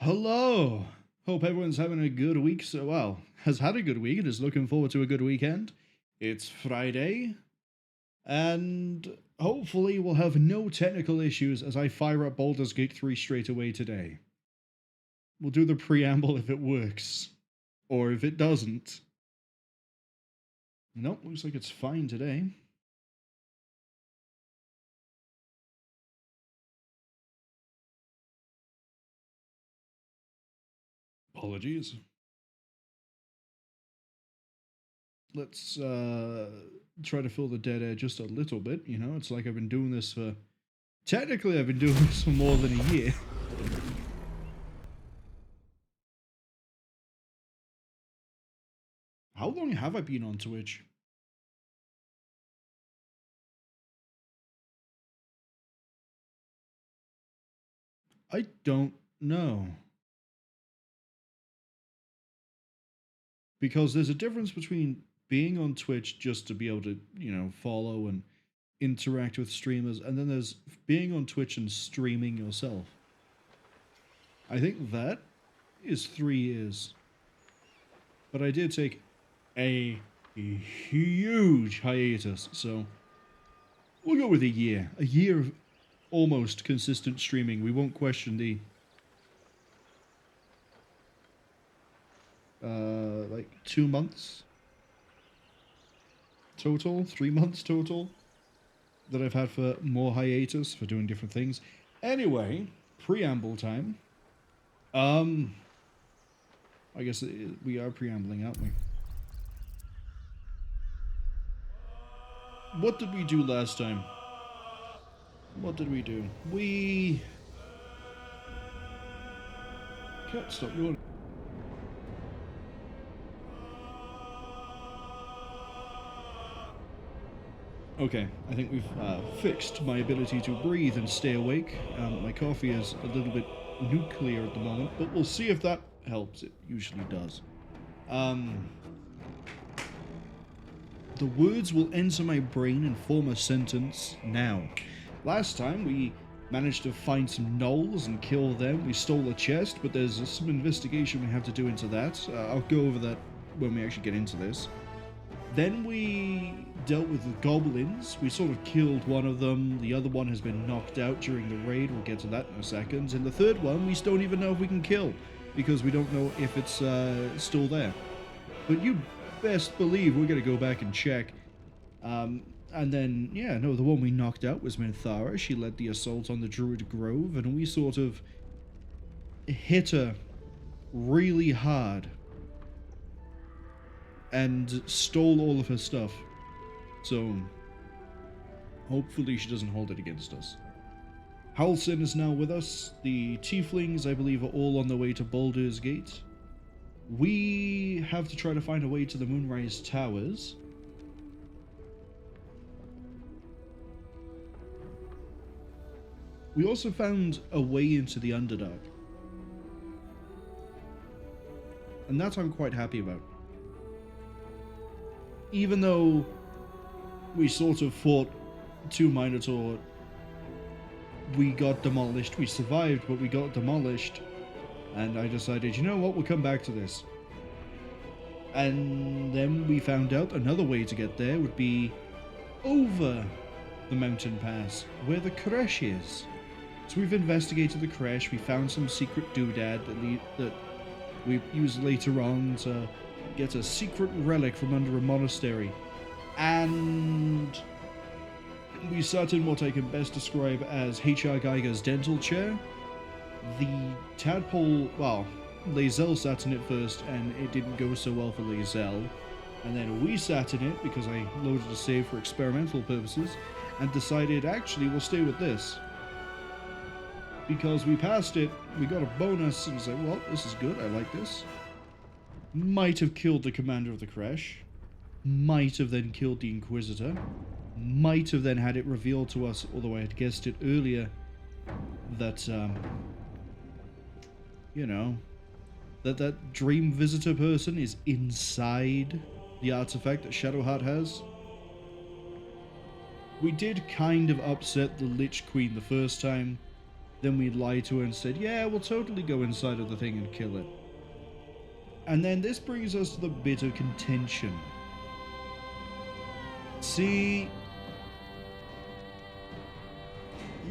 Hello! Hope everyone's having a good week so well. Has had a good week and is looking forward to a good weekend. It's Friday, and hopefully we'll have no technical issues as I fire up Baldur's Gate 3 straight away today. We'll do the preamble if it works. Or if it doesn't. Nope, looks like it's fine today. Apologies. Let's try to fill the dead air just a little bit, you know? It's like I've been doing this for... Technically, I've been doing this for more than a year. How long have I been on Twitch? I don't know. Because there's a difference between being on Twitch just to be able to, follow and interact with streamers, and then there's being on Twitch and streaming yourself. I think that is 3 years. But I did take a huge hiatus, so we'll go with a year. A year of almost consistent streaming. We won't question the like 2 months total, 3 months total that I've had for more hiatus for doing different things. Anyway, preamble time. I guess we are preambling, aren't we? What did we do last time? What did we do? We... Can't stop yawning. Okay, I think we've fixed my ability to breathe and stay awake. My coffee is a little bit nuclear at the moment, but we'll see if that helps. It usually does. The words will enter my brain and form a sentence now. Last time we managed to find some gnolls and kill them. We stole a chest, but there's some investigation we have to do into that. I'll go over that when we actually get into this. Then we dealt with the goblins. We sort of killed one of them. The other one has been knocked out during the raid. We'll get to that in a second. And the third one, we don't even know if we can kill, because we don't know if it's still there. But you best believe we're going to go back and check. And then, yeah, no, the one we knocked out was Minthara. She led the assault on the Druid Grove, and we sort of hit her really hard and stole all of her stuff. So, hopefully she doesn't hold it against us. Halsin is now with us. The Tieflings, I believe, are all on their way to Baldur's Gate. We have to try to find a way to the Moonrise Towers. We also found a way into the Underdark. And that I'm quite happy about. Even though we sort of fought 2 Minotaur, we got demolished. We survived, but we got demolished. And I decided, you know what, we'll come back to this. And then we found out another way to get there would be over the mountain pass, where the creche is. So we've investigated the creche. We found some secret doodad that we use later on to get a secret relic from under a monastery. And we sat in what I can best describe as H.R. Geiger's dental chair. The tadpole, well, Lae'zel sat in it first, and it didn't go so well for Lae'zel. And then we sat in it because I loaded a save for experimental purposes, and decided, actually, we'll stay with this. Because we passed it, we got a bonus, and was like, well, this is good, I like this. Might have killed the commander of the creche. Might have then killed the Inquisitor. Might have then had it revealed to us, although I had guessed it earlier, that, that dream visitor person is inside the artifact that Shadowheart has. We did kind of upset the Lich Queen the first time, Then we lied to her and said, yeah, we'll totally go inside of the thing and kill it. And then this brings us to the bit of contention. See,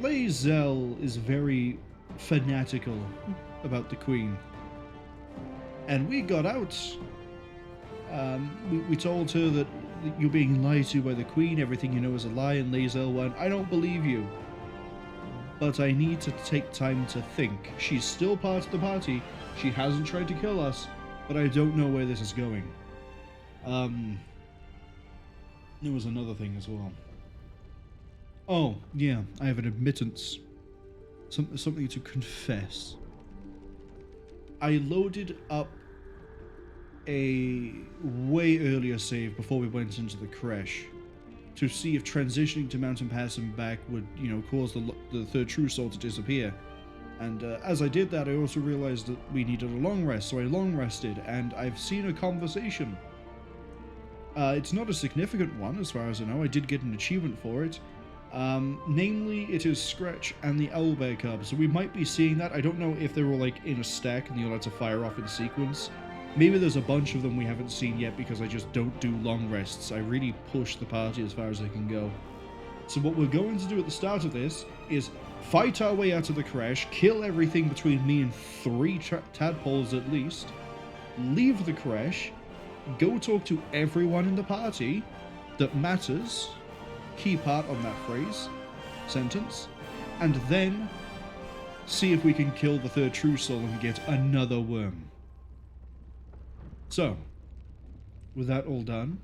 Lae'zel is very fanatical about the Queen. And we got out. We told her that you're being lied to by the Queen, everything you know is a lie, and Lae'zel went, I don't believe you. But I need to take time to think. She's still part of the party. She hasn't tried to kill us, but I don't know where this is going. There was another thing as well. Oh, yeah, I have an admittance. Something to confess. I loaded up a way earlier save before we went into the crash to see if transitioning to Mountain Pass and back would, cause the third true soul to disappear. And as I did that, I also realized that we needed a long rest, so I long rested, and I've seen a conversation. It's not a significant one, as far as I know. I did get an achievement for it. Namely, it is Scratch and the Owlbear Cub, so we might be seeing that. I don't know if they're all like in a stack and you're allowed to fire off in sequence. Maybe there's a bunch of them we haven't seen yet because I just don't do long rests. I really push the party as far as I can go. So what we're going to do at the start of this is fight our way out of the crash, kill everything between me and 3 tadpoles at least, leave the crash, go talk to everyone in the party that matters, key part on that sentence, and then see if we can kill the third true soul and get another worm. So, with that all done,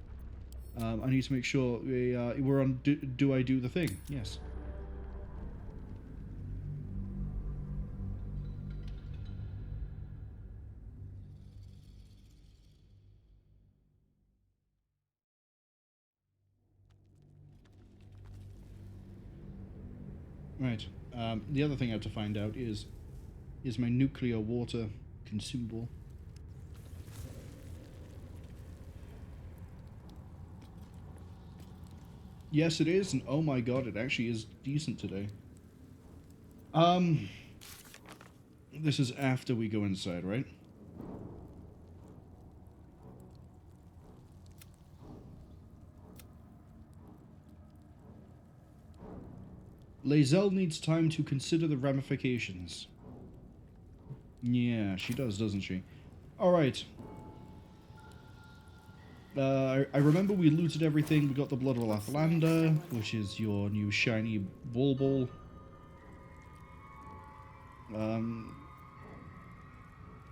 I need to make sure we're on do I do the thing? Yes. Right. The other thing I have to find out is my nuclear water consumable. Yes, it is, and oh my god, it actually is decent today. This is after we go inside, right? Lae'zel needs time to consider the ramifications. Yeah, she does, doesn't she? Alright. I remember we looted everything. We got the Blood of Lathlander, which is your new shiny ball.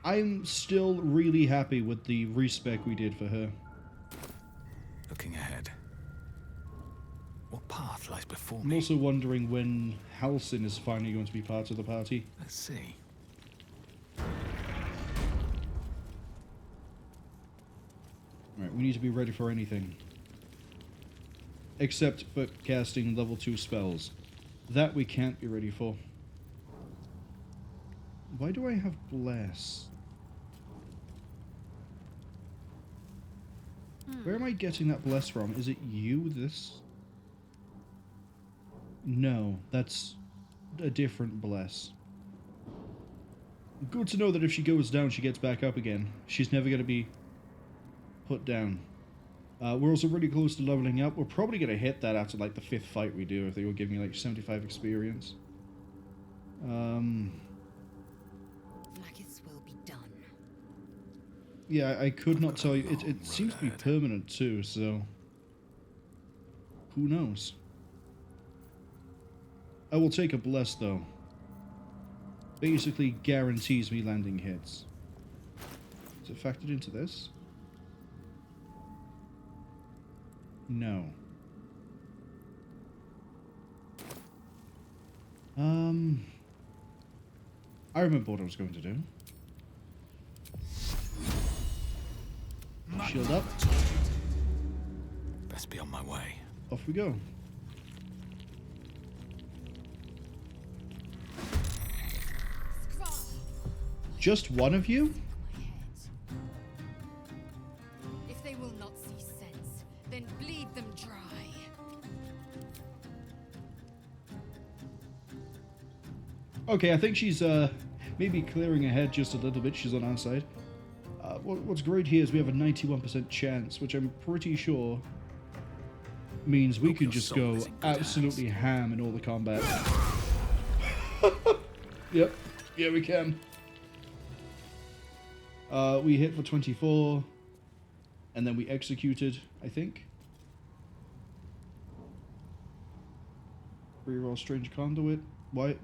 I'm still really happy with the respec we did for her. Looking ahead. What path lies before me? I'm also wondering when Halsin is finally going to be part of the party. Let's see. Right, we need to be ready for anything. Except for casting level 2 spells. That we can't be ready for. Why do I have Bless? Where am I getting that Bless from? Is it you, this? No, that's a different Bless. Good to know that if she goes down, she gets back up again. She's never going to be put down. We're also really close to leveling up. We're probably going to hit that after like the 5th fight we do, if they will give me like 75 experience. Will be done. Yeah, I could not tell you. It seems to be permanent too, so who knows? I will take a Bless though. Basically guarantees me landing hits. Is it factored into this? No. I remember what I was going to do. Shield up. Best be on my way. Off we go. Just one of you? If they will not see sense, then bleed them dry. Okay, I think she's maybe clearing ahead just a little bit. She's on our side. What's great here is we have a 91% chance, which I'm pretty sure means we Hope can your just soul go is in good absolutely ham in all the combat. Yep. Yeah, we can. We hit for 24, and then we executed, I think. Reroll Strange Conduit. Why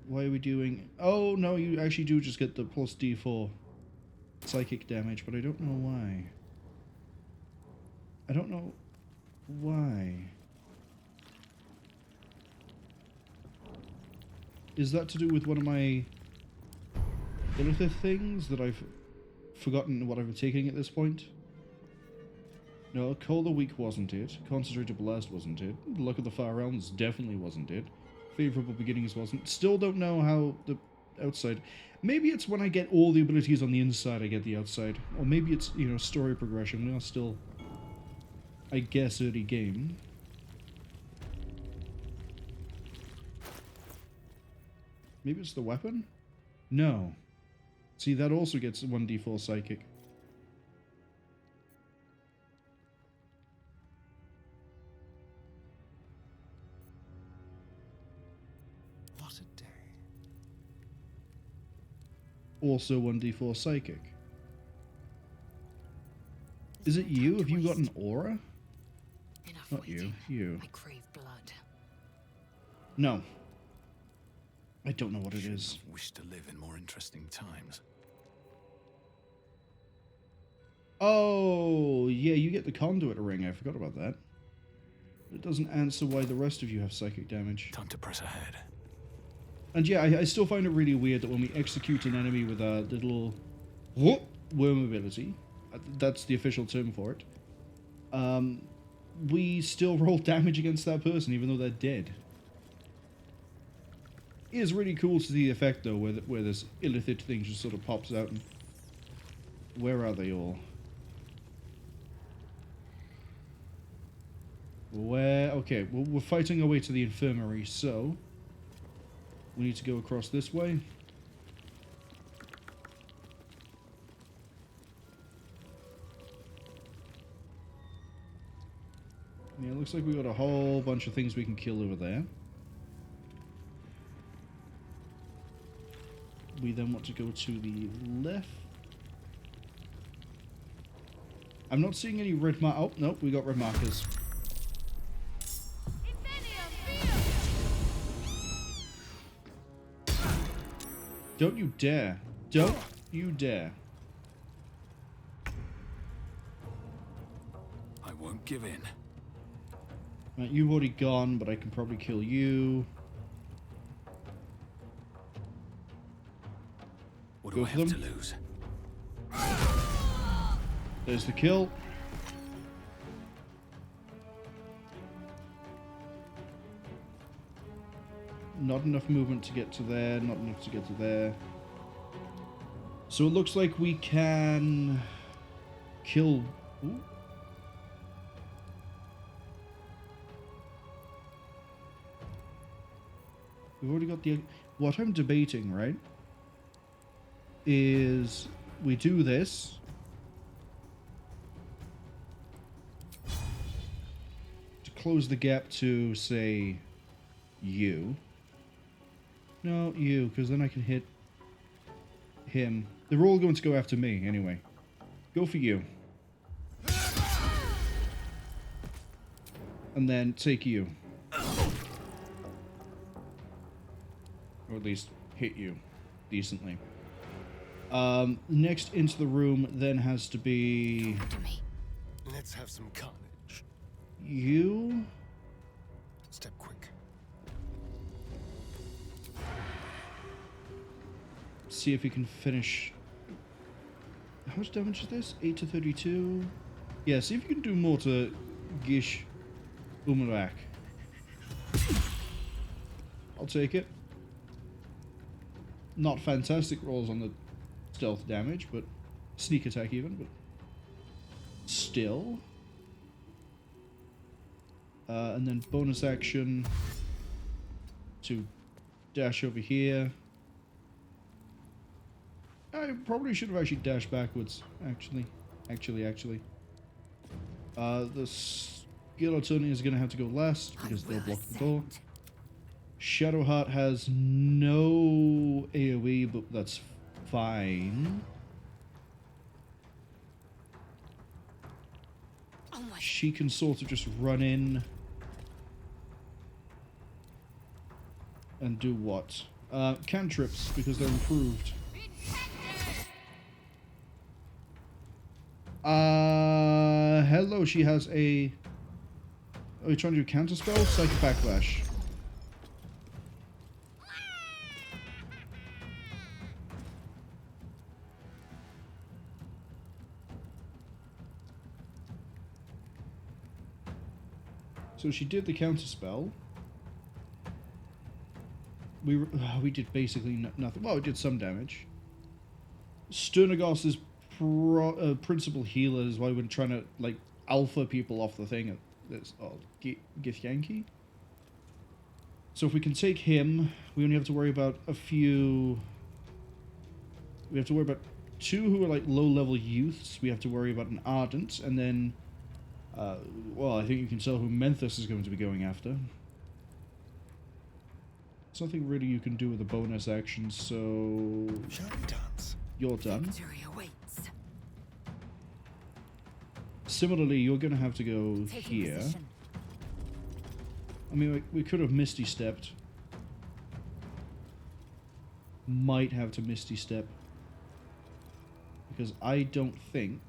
are we doing... Oh, no, you actually do just get the plus D4 psychic damage, but I don't know why. I don't know why. Is that to do with one of my Elusive things that I've forgotten what I'm taking at this point? No, Call the Weak wasn't it. Concentrated Blast wasn't it. Luck of the Far Realms definitely wasn't it. Favorable Beginnings wasn't. Still don't know how the outside... Maybe it's when I get all the abilities on the inside I get the outside. Or maybe it's, you know, story progression. We are still, I guess, early game. Maybe it's the weapon? No. See, that also gets 1d4 psychic. What a day. Also 1d4 psychic. Is it you? Have you got an aura? Enough Not you. waiting. You. I crave blood. No. I don't know what it is. Wish to live in more interesting times. Oh, yeah, you get the conduit ring. I forgot about that. It doesn't answer why the rest of you have psychic damage. Time to press ahead. And yeah, I still find it really weird that when we execute an enemy with a little worm ability, that's the official term for it, we still roll damage against that person even though they're dead. It is really cool to see the effect though, where this illithid thing just sort of pops out and... Where are they all? Where? Okay, well, we're fighting our way to the infirmary, so... We need to go across this way. Yeah, it looks like we got a whole bunch of things we can kill over there. We then want to go to the left. I'm not seeing any red mark. Oh, no, we got red markers. Don't you dare. Don't you dare. I won't give in. Right, you've already gone, but I can probably kill you. What Go do I for have them. to lose? There's the kill. Not enough movement to get to there, not enough to get to there. So it looks like we can kill... Ooh. We've already got the... What I'm debating, right, is we do this. To close the gap to, say, you. No, you, because then I can hit him. They're all going to go after me, anyway. Go for you. And then take you. Or at least hit you decently. Next into the room then has to be... To me. Let's have some carnage. You? Step quick. See if we can finish... How much damage is this? 8 to 32? Yeah, see if you can do more to Gish Umarak. I'll take it. Not fantastic rolls on the stealth damage, but sneak attack even, but still. And then bonus action to dash over here. I probably should have actually dashed backwards, actually. The skeleton is going to have to go last because they'll block the door. Shadowheart has no AoE, but that's fine. She can sort of just run in and do what? Cantrips, because they're improved. Hello, she has a... Are you trying to do counterspell? Psychic Backlash. So she did the counterspell. We did basically nothing. Well, we did some damage. Sternagos's principal healer is why we're trying to, like, alpha people off the thing. That's Githyanki. So if we can take him, we only have to worry about a few... We have to worry about 2 who are, like, low-level youths. We have to worry about an Ardent, and then... well, I think you can tell who Menthus is going to be going after. There's nothing really you can do with a bonus action, so... Shall we dance? You're done. Victory awaits. Similarly, you're going to have to go Taking here. position. I mean, we could have Misty Stepped. Might have to Misty Step. Because I don't think...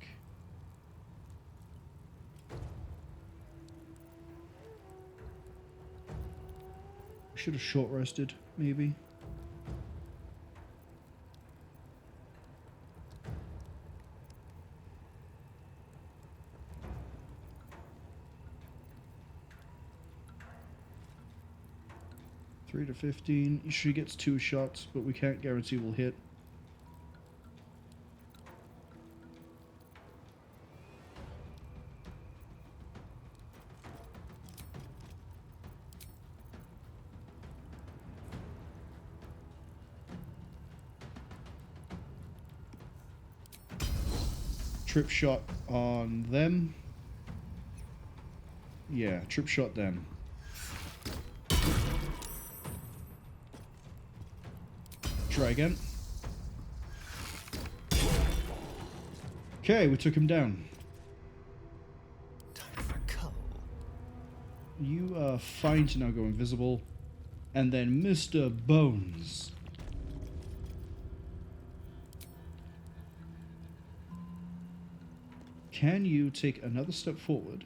Should have short rested, maybe. Three to 15. She gets 2 shots, but we can't guarantee we'll hit. Trip shot on them. Yeah, trip shot them. Try again. Okay, we took him down. Time for cull. You are fine to now go invisible. And then Mr. Bones. Can you take another step forward?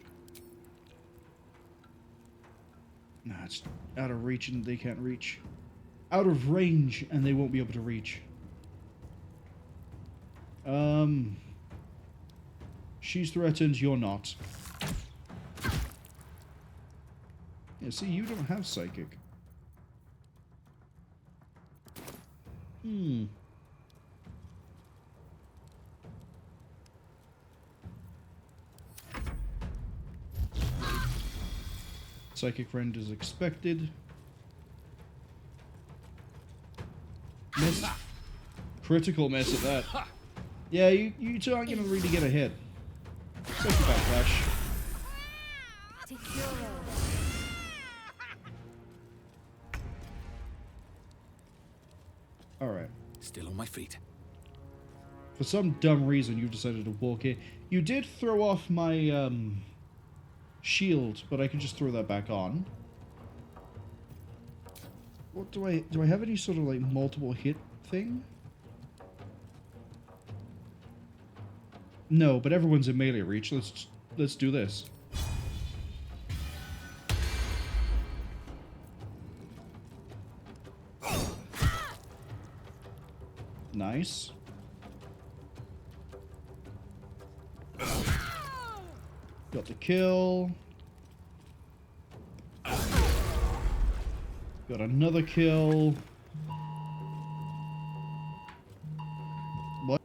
Nah, it's out of reach and they can't reach. Out of range and they won't be able to reach. She's threatened, you're not. Yeah, see, you don't have psychic. Psychic rend is expected. Miss. Critical miss at that. Yeah, you two aren't going to really get a hit. Psychic Backlash. Alright. Still on my feet. For some dumb reason, you've decided to walk in. You did throw off my, shield, but I can just throw that back on. What do I have any sort of, like, multiple hit thing? No, but everyone's in melee reach. Let's do this. Nice. Got the kill. Got another kill. What?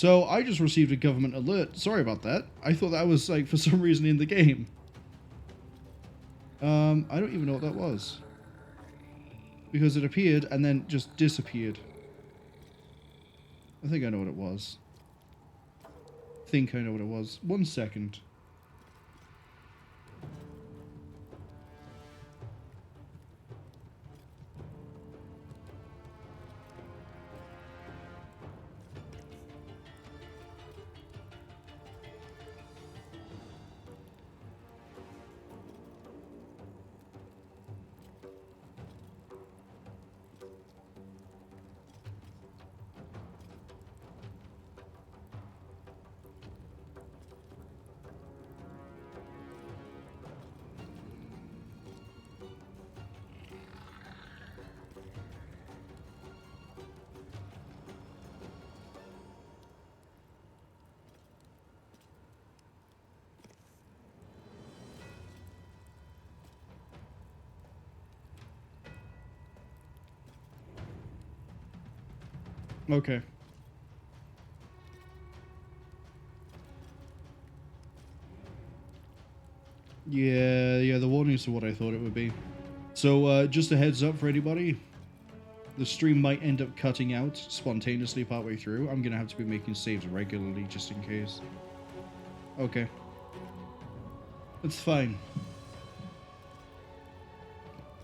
So I just received a government alert. Sorry about that. I thought that was like for some reason in the game. I don't even know what that was. Because it appeared and then just disappeared. I think I know what it was. I know what it was. 1 second. Okay. Yeah, the warnings are what I thought it would be. So, just a heads up for anybody. The stream might end up cutting out spontaneously partway through. I'm gonna have to be making saves regularly just in case. Okay. That's fine.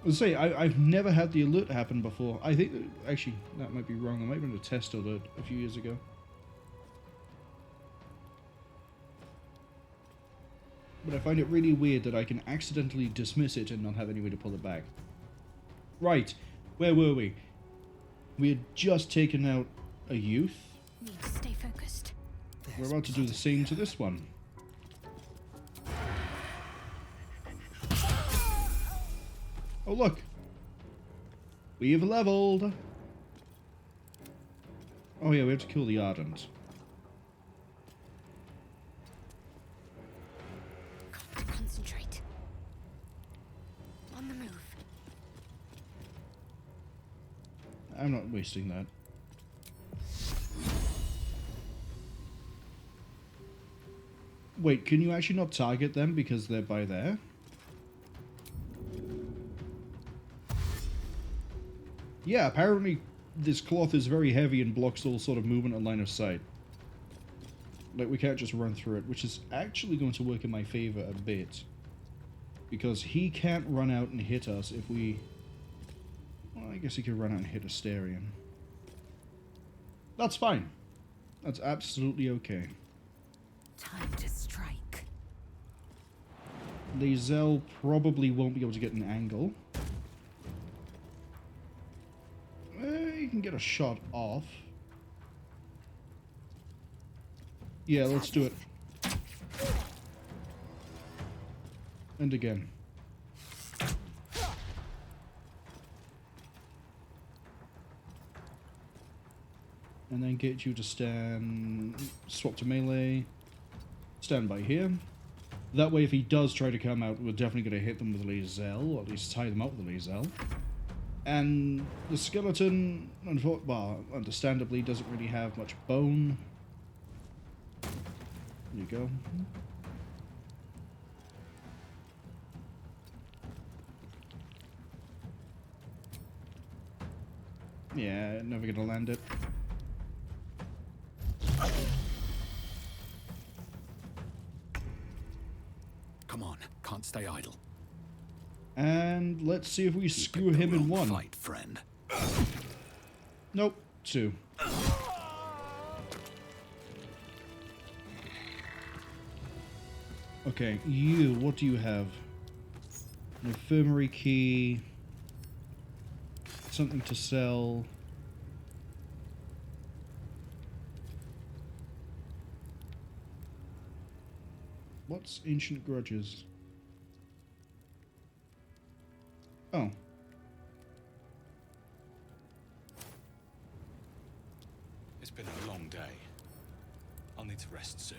Let's say, I've never had the alert happen before. I think, actually, that might be wrong. There might have been a test alert a few years ago. But I find it really weird that I can accidentally dismiss it and not have any way to pull it back. Right, where were we? We had just taken out a youth. Need to stay focused. We're about to do the same to this one. Oh look! We've leveled! Oh yeah, we have to kill the Ardent. Got to concentrate. On the move. I'm not wasting that. Wait, can you actually not target them because they're by there? Yeah, apparently this cloth is very heavy and blocks all sort of movement and line of sight. Like, we can't just run through it, which is actually going to work in my favor a bit. Because he can't run out and hit us if we... Well, I guess he could run out and hit Asterion. That's fine. That's absolutely okay. Time to strike. Lae'zel probably won't be able to get an angle. You can get a shot off. Yeah, let's do it. And again. And then get you to swap to melee. Stand by here. That way if he does try to come out, we're definitely going to hit them with Lae'zel, or at least tie them up with Lae'zel. And the skeleton, understandably, doesn't really have much bone. There you go. Yeah, never gonna land it. Come on, can't stay idle. And let's see if we Keep screw it the him in wrong one. Fight, friend. Nope, 2. Okay, you, what do you have? An infirmary key. Something to sell. What's ancient grudges? Oh. It's been a long day. I'll need to rest soon.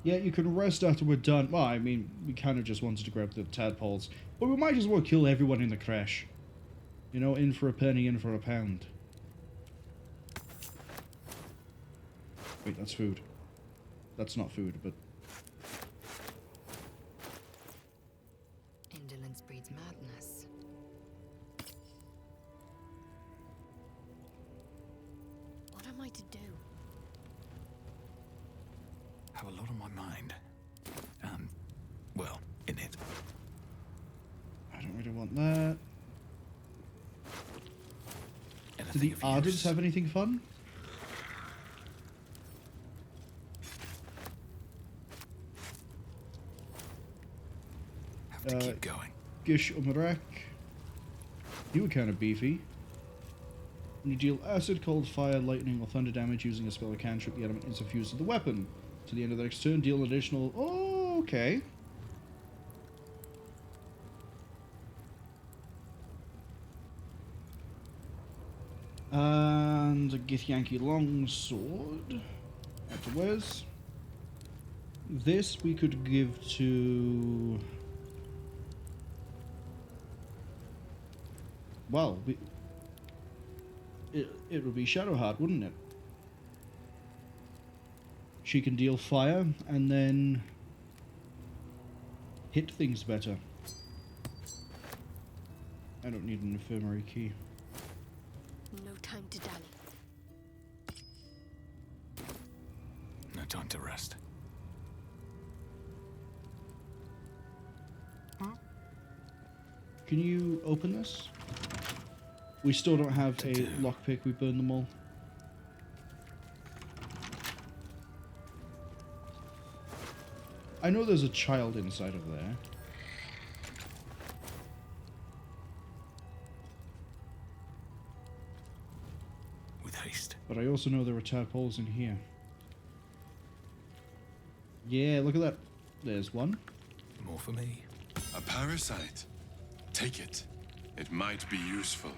Yeah, you can rest after we're done. Well, I mean, we kind of just wanted to grab the tadpoles. But we might as well kill everyone in the crash. You know, in for a penny, in for a pound. Wait, that's food. That's not food, but... Indolence breeds madness. What am I to do? Have a lot on my mind. And, well, in it. I don't really want that. Do Anything the of Ardents use. have anything fun? Have to keep going. Gish Umarak. You were kind of beefy. When you deal acid, cold, fire, lightning, or thunder damage using a spell or cantrip, the element is infused with the weapon. To the end of the next turn, deal an additional... Oh, okay. And a Githyanki longsword. Afterwards. This we could give to... Well, it would be Shadowheart, wouldn't it? She can deal fire and then hit things better. I don't need an infirmary key. No time to dally. No time to rest. Can you open this? We still don't have a lockpick. We burned them all. I know there's a child inside of there. With haste. But I also know there are tadpoles in here. Yeah, look at that. There's one. More for me. A parasite. Take it. It might be useful.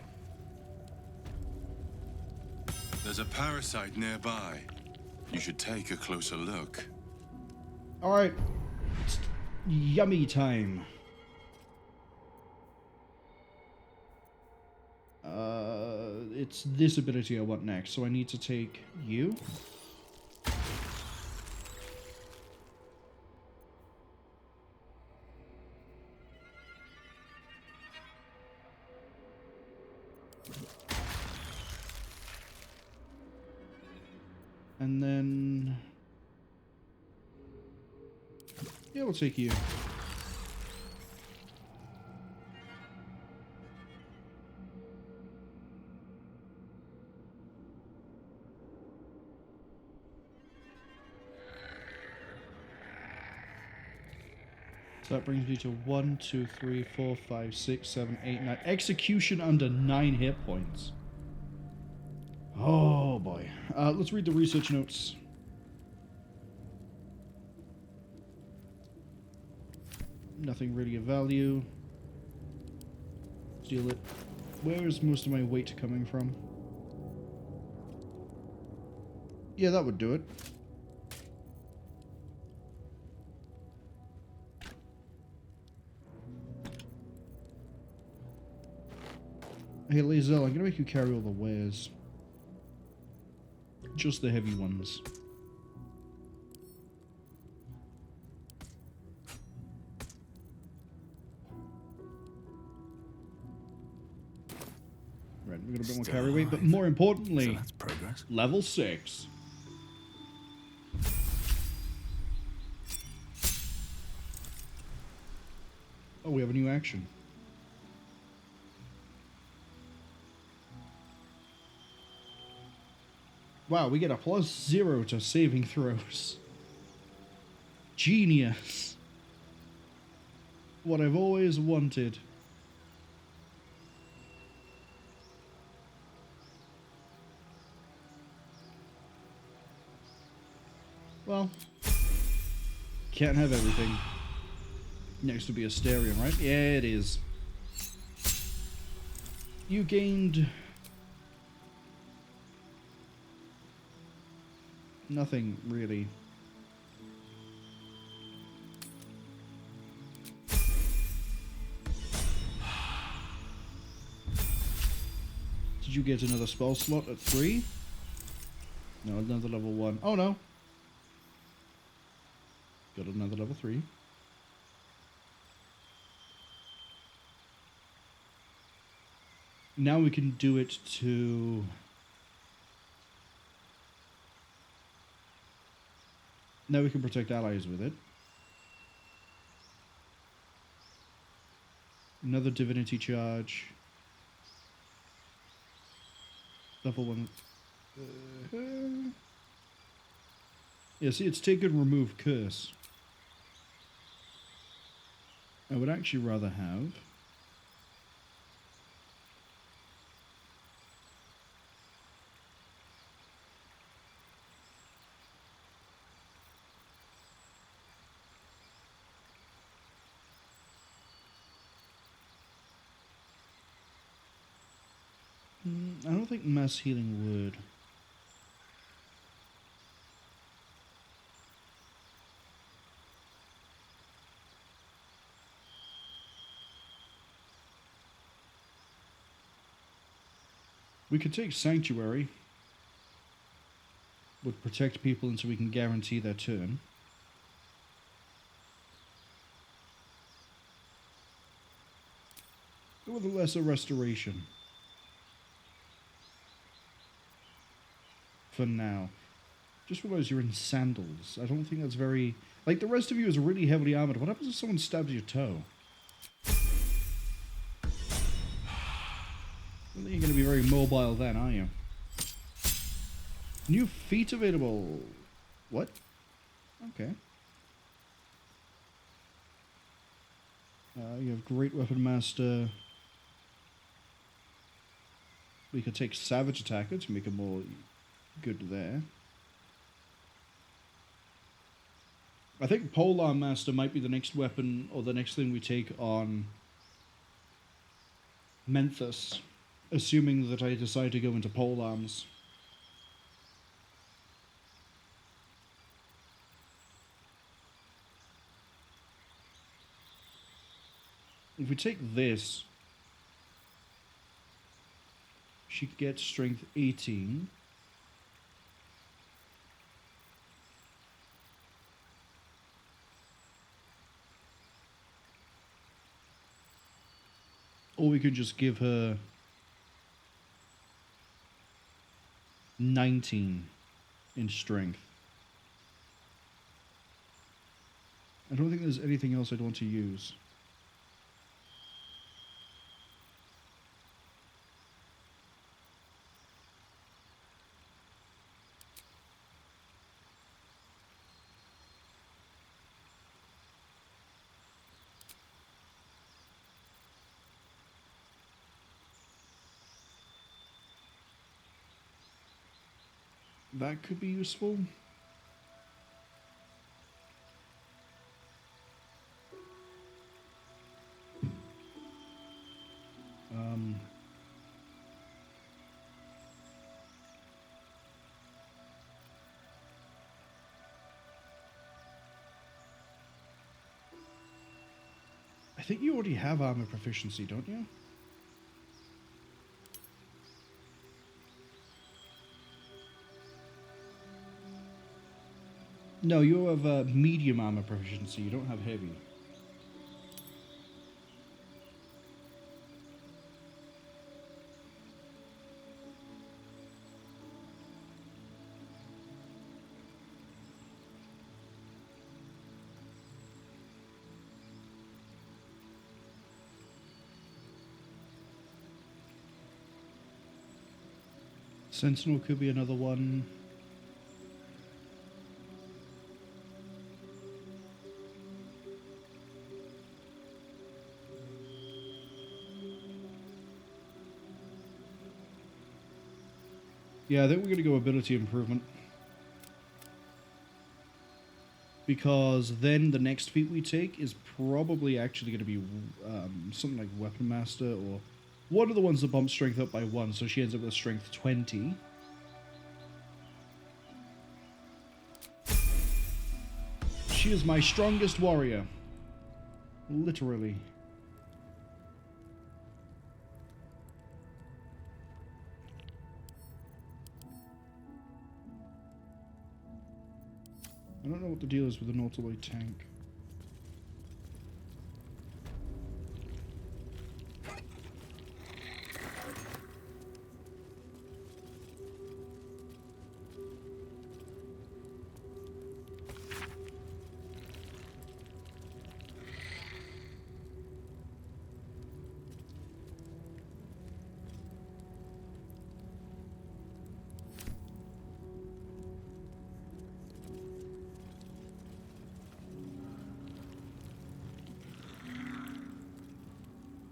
There's a parasite nearby. You should take a closer look. Alright. It's yummy time. It's this ability I want next, so I need to take you. And then... yeah, we'll take you. So that brings me to 1, 2, 3, 4, 5, 6, 7, 8, 9. Execution under 9 hit points. Oh boy. Let's read the research notes. Nothing really of value. Steal it. Where is most of my weight coming from? Yeah, that would do it. Hey, Lae'zel, I'm gonna make you carry all the wares. Just the heavy ones. Right, we got a bit more Still carry weight, but alive. more importantly, So that's progress. level 6. Oh, we have a new action. Wow, we get a +0 to saving throws. Genius. What I've always wanted. Well, can't have everything. Next would be Asterion, right? Yeah, it is. You gained... nothing, really. Did you get another spell slot at 3? No, another level 1. Oh no! Got another level 3. Now we can do it to... Now we can protect allies with it. Another divinity charge. Level 1. Yeah, see, it's take and remove curse. I would actually rather have... I don't think mass healing would. We could take Sanctuary. Would protect people until we can guarantee their turn. Go with a lesser restoration. For now. Just realised you're in sandals. I don't think that's very... Like, the rest of you is really heavily armoured. What happens if someone stabs your toe? I don't think you're going to be very mobile then, are you? New feat available. What? Okay. You have Great Weapon Master. We could take Savage Attacker to make it more good there. I think Polearm Master might be the next weapon or the next thing we take on Menthus, assuming that I decide to go into Polearms. If we take this, she gets strength 18. Or we could just give her 19 in strength. I don't think there's anything else I'd want to use. That could be useful. I think you already have armor proficiency, don't you? No, you have medium armor proficiency. You don't have heavy. Sentinel could be another one. Yeah, I think we're going to go ability improvement. Because then the next feat we take is probably actually going to be something like Weapon Master or one of the ones that bumps strength up by 1, so she ends up with strength 20. She is my strongest warrior. Literally. I don't know what the deal is with an autoloy tank.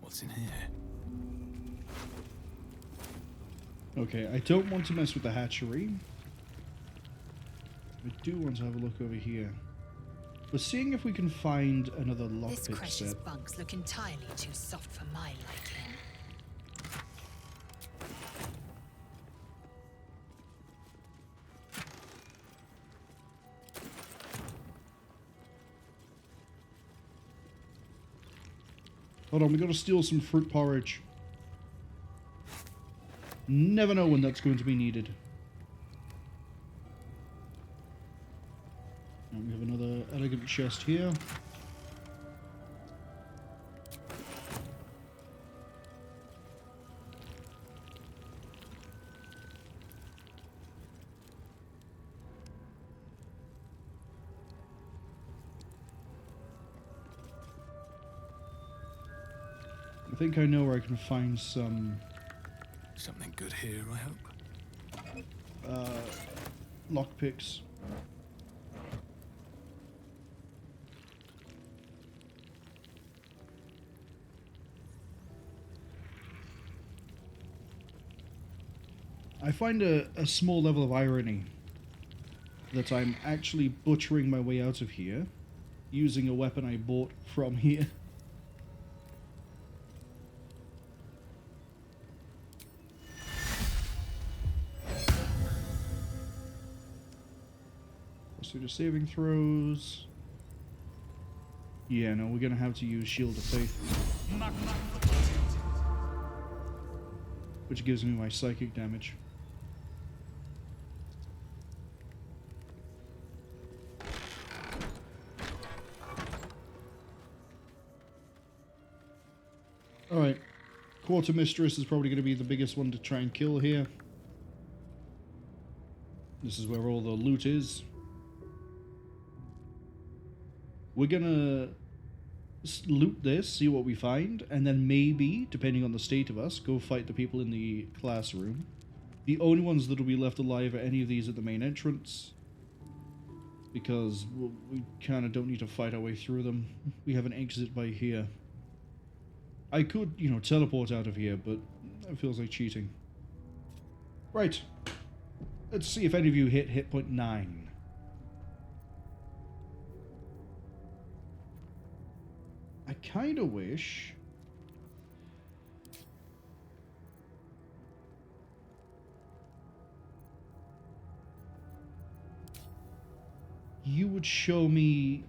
What's in here? Okay, I don't want to mess with the hatchery. I do want to have a look over here. We're seeing if we can find another This lockpick precious set. bunks look entirely too soft for my liking. Hold on, we gotta steal some fruit porridge. Never know when that's going to be needed. And we have another elegant chest here. I think I know where I can find some Something good here, I hope. lockpicks. I find a small level of irony that I'm actually butchering my way out of here using a weapon I bought from here. So the saving throws. Yeah, no, we're gonna have to use Shield of Faith, which gives me my psychic damage. Alright, Quarter Mistress is probably going to be the biggest one to try and kill here. This is where all the loot is. We're gonna loot this, see what we find, and then maybe, depending on the state of us, go fight the people in the classroom. The only ones that will be left alive are any of these at the main entrance, because we kind of don't need to fight our way through them. We have an exit by here. I could, you know, teleport out of here, but that feels like cheating. Right. Let's see if any of you hit point 9. I kind of wish you would show me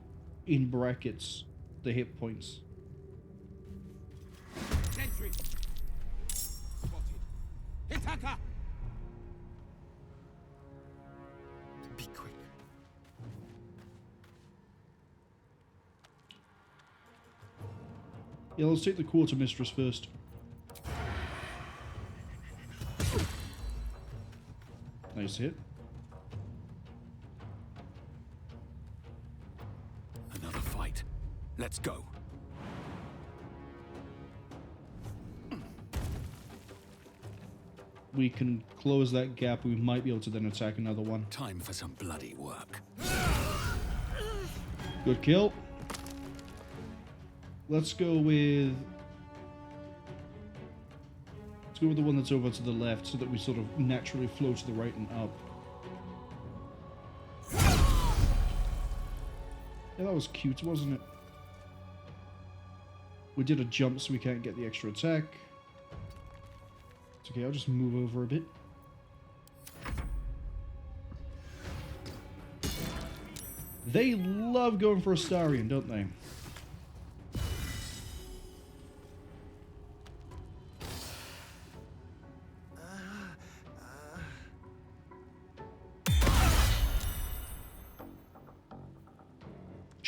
in brackets the hit points. Sentry! Spotted. Hitaka! Be quick. Yeah, let's take the Quarter Mistress first. Nice hit. Another fight. Let's go. We can close that gap. We might be able to then attack another one. Time for some bloody work. Good kill. Let's go with the one that's over to the left so that we sort of naturally flow to the right and up. Yeah, that was cute, wasn't it? We did a jump so we can't get the extra attack. It's okay, I'll just move over a bit. They love going for Astarion, don't they?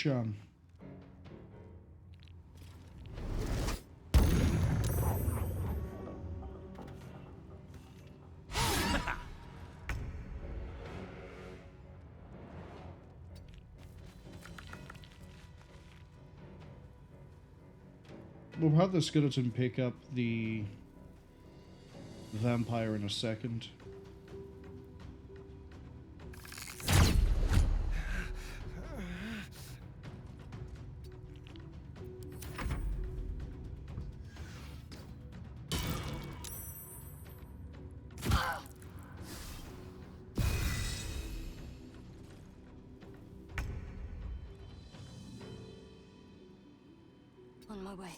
charm. We'll have the skeleton pick up the vampire in a second. On my way.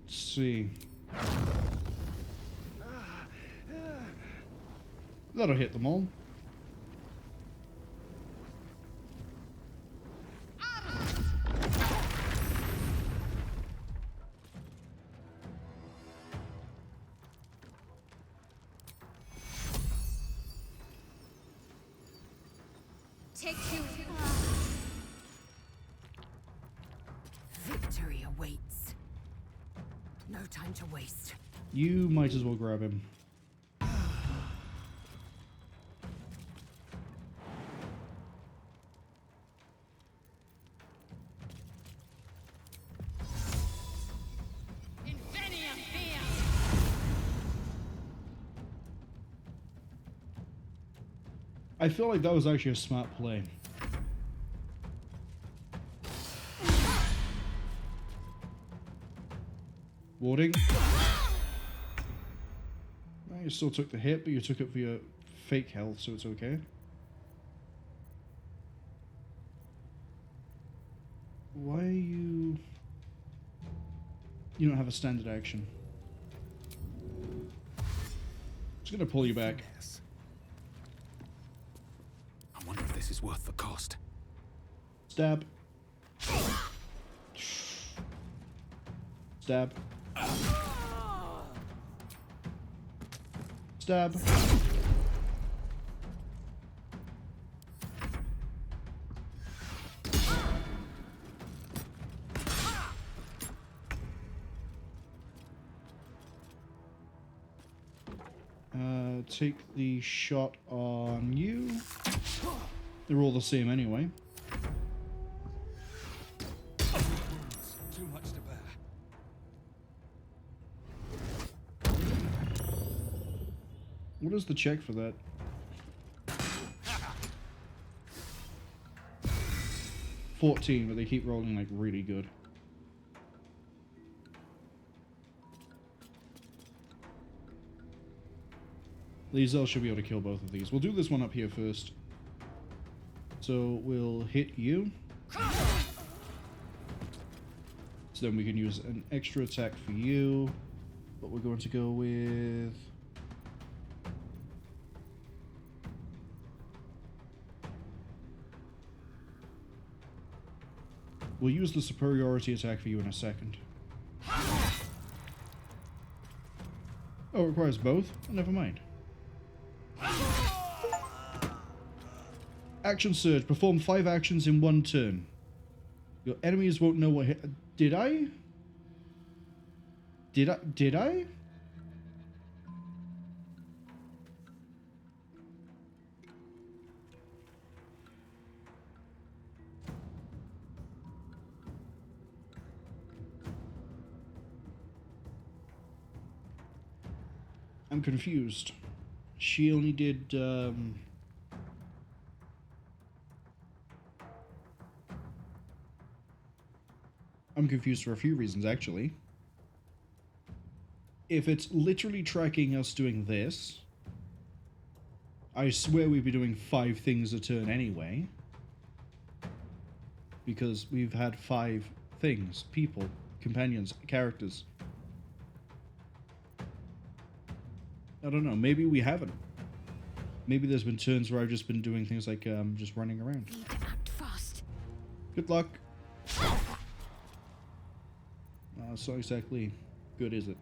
Let's see. That'll hit them all. Take you. Victory awaits. No time to waste. You might as well grab him. Invenium fear. I feel like that was actually a smart play. Warding. Well, you still took the hit, but you took it for your fake health, so it's okay. Why are you... You don't have a standard action. Just gonna pull you back. Yes. I wonder if this is worth the cost. Stab. Stab. Stab. Take the shot on you. They're all the same anyway. Too much to bear. What is the check for that? 14, but they keep rolling like really good. Lae'zel should be able to kill both of these. We'll do this one up here first. So we'll hit you. So then we can use an extra attack for you. But we're going to go with... We'll use the superiority attack for you in a second. Oh, it requires both? Oh, never mind. Action surge. Perform 5 actions in 1 turn. Your enemies won't know what hit. Did I? Did I? I'm confused. She only did, I'm confused for a few reasons, actually. If it's literally tracking us doing this, I swear we'd be doing 5 things a turn anyway. Because we've had 5 things. People, companions, characters. I don't know, maybe we haven't. Maybe there's been turns where I've just been doing things like just running around. Need to act fast. Good luck. It's not exactly good, is it?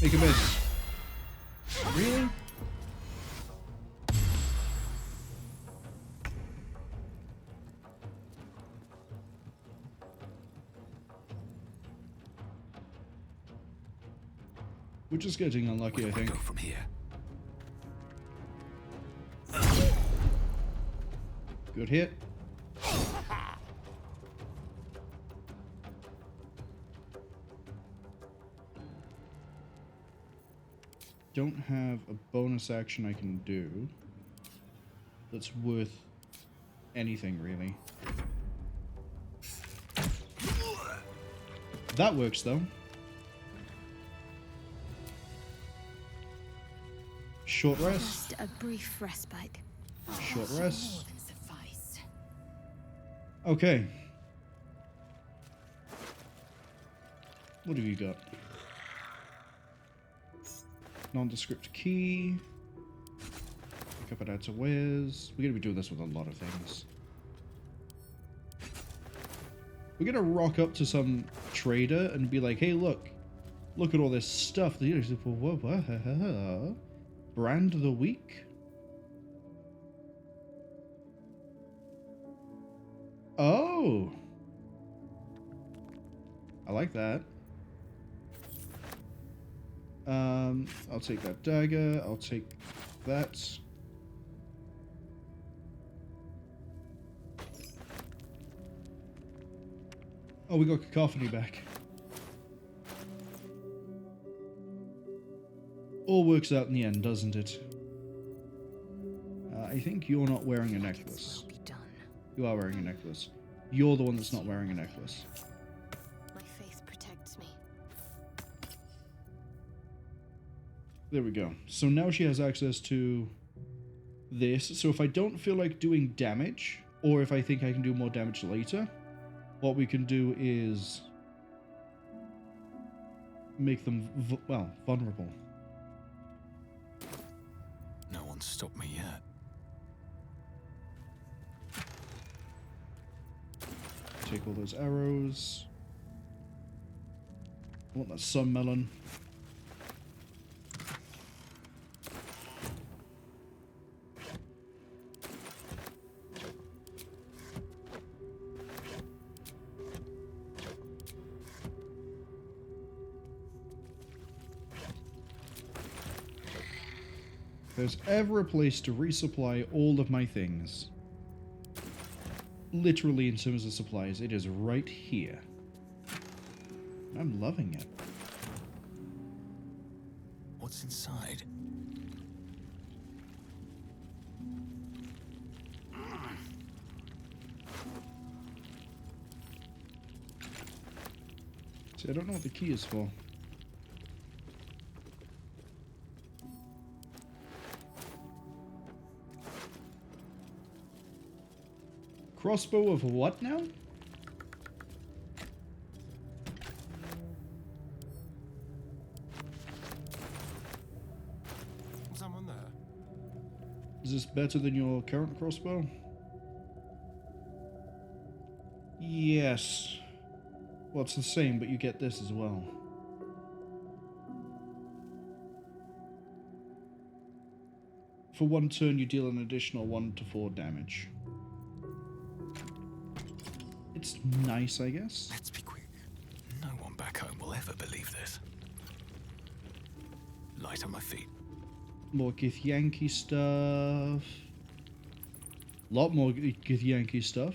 Make a miss. Really? We're just getting unlucky, I Where do I think. go from here? Good hit. Don't have a bonus action I can do that's worth anything, really. That works, though. Short rest. Just a brief respite. Short More rest. than suffice. Okay. What have you got? Nondescript key. Pick up and add to wares. We're gonna be doing this with a lot of things. We're gonna rock up to some trader and be like, hey, look at all this stuff. Brand of the week? Oh! I like that. I'll take that dagger. I'll take that. Oh, we got cacophony back. All works out in the end, doesn't it? I think you're not wearing a necklace. Will be done. You are wearing a necklace. You're the one that's not wearing a necklace. My faith protects me. There we go. So now she has access to this. So if I don't feel like doing damage, or if I think I can do more damage later, what we can do is make them, vulnerable. No one's stopped me yet. Take all those arrows. I want that sun melon. If there's ever a place to resupply all of my things, literally in terms of supplies, it is right here. I'm loving it. What's inside? See, I don't know what the key is for. Crossbow of what now? Someone there. Is this better than your current crossbow? Yes. Well, it's the same, but you get this as well. For one turn, you deal an additional 1 to 4 damage. It's nice, I guess. Let's be quick. No one back home will ever believe this. Light on my feet. More Githyanki stuff. Lot more Githyanki stuff.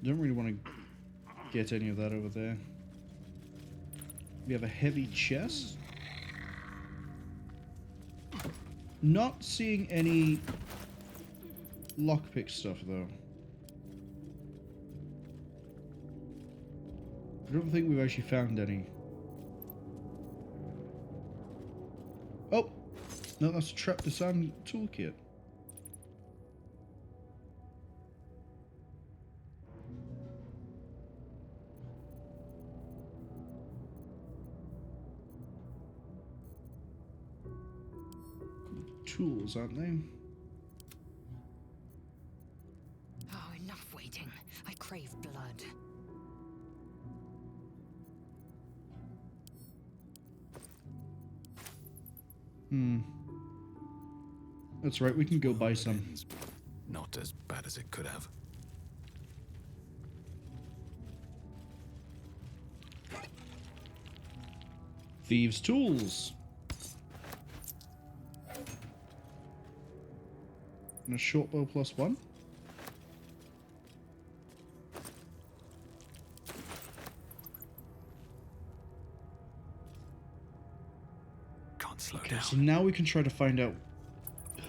Don't really want to get any of that over there. We have a heavy chest. Not seeing any lockpick stuff though. I don't think we've actually found any. Oh! No, that's a trap disarm toolkit. tools, aren't they? Oh, enough waiting. I crave blood. That's right, we can go buy Well, it some. ends not as bad as it could have. Thieves' tools. And a short bow +1. Can't slow Okay, down. so now we can try to find out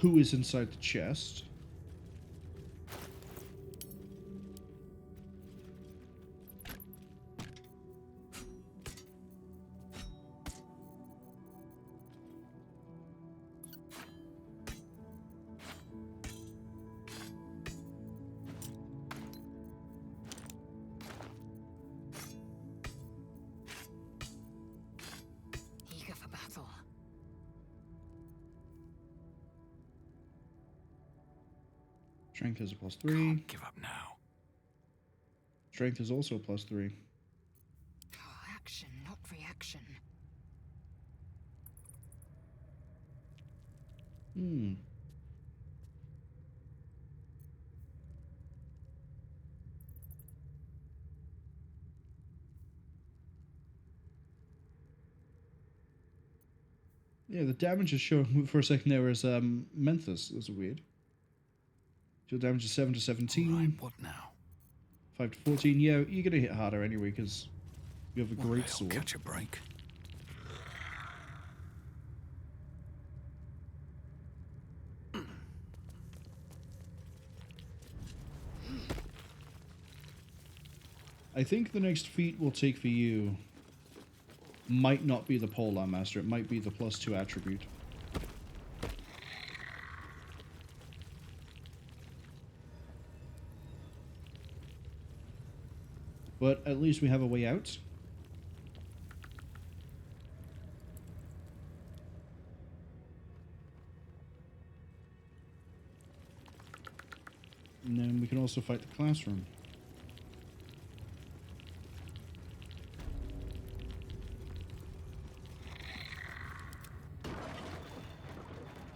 who is inside the chest. Eager for battle. Strength is a +3. Can't give up now. Strength is also a +3. Oh, action, not reaction. Hmm. Yeah, the damage is showing for a second there as Menthus. That's weird. Your damage is 7 to 17, Right, what now? 5 to 14. Yeah, you're gonna hit harder anyway because you have a One great day I'll sword. catch a break. I think the next feat we'll take for you might not be the Polearm Master. It might be the +2 attribute. But at least we have a way out. And then we can also fight the classroom.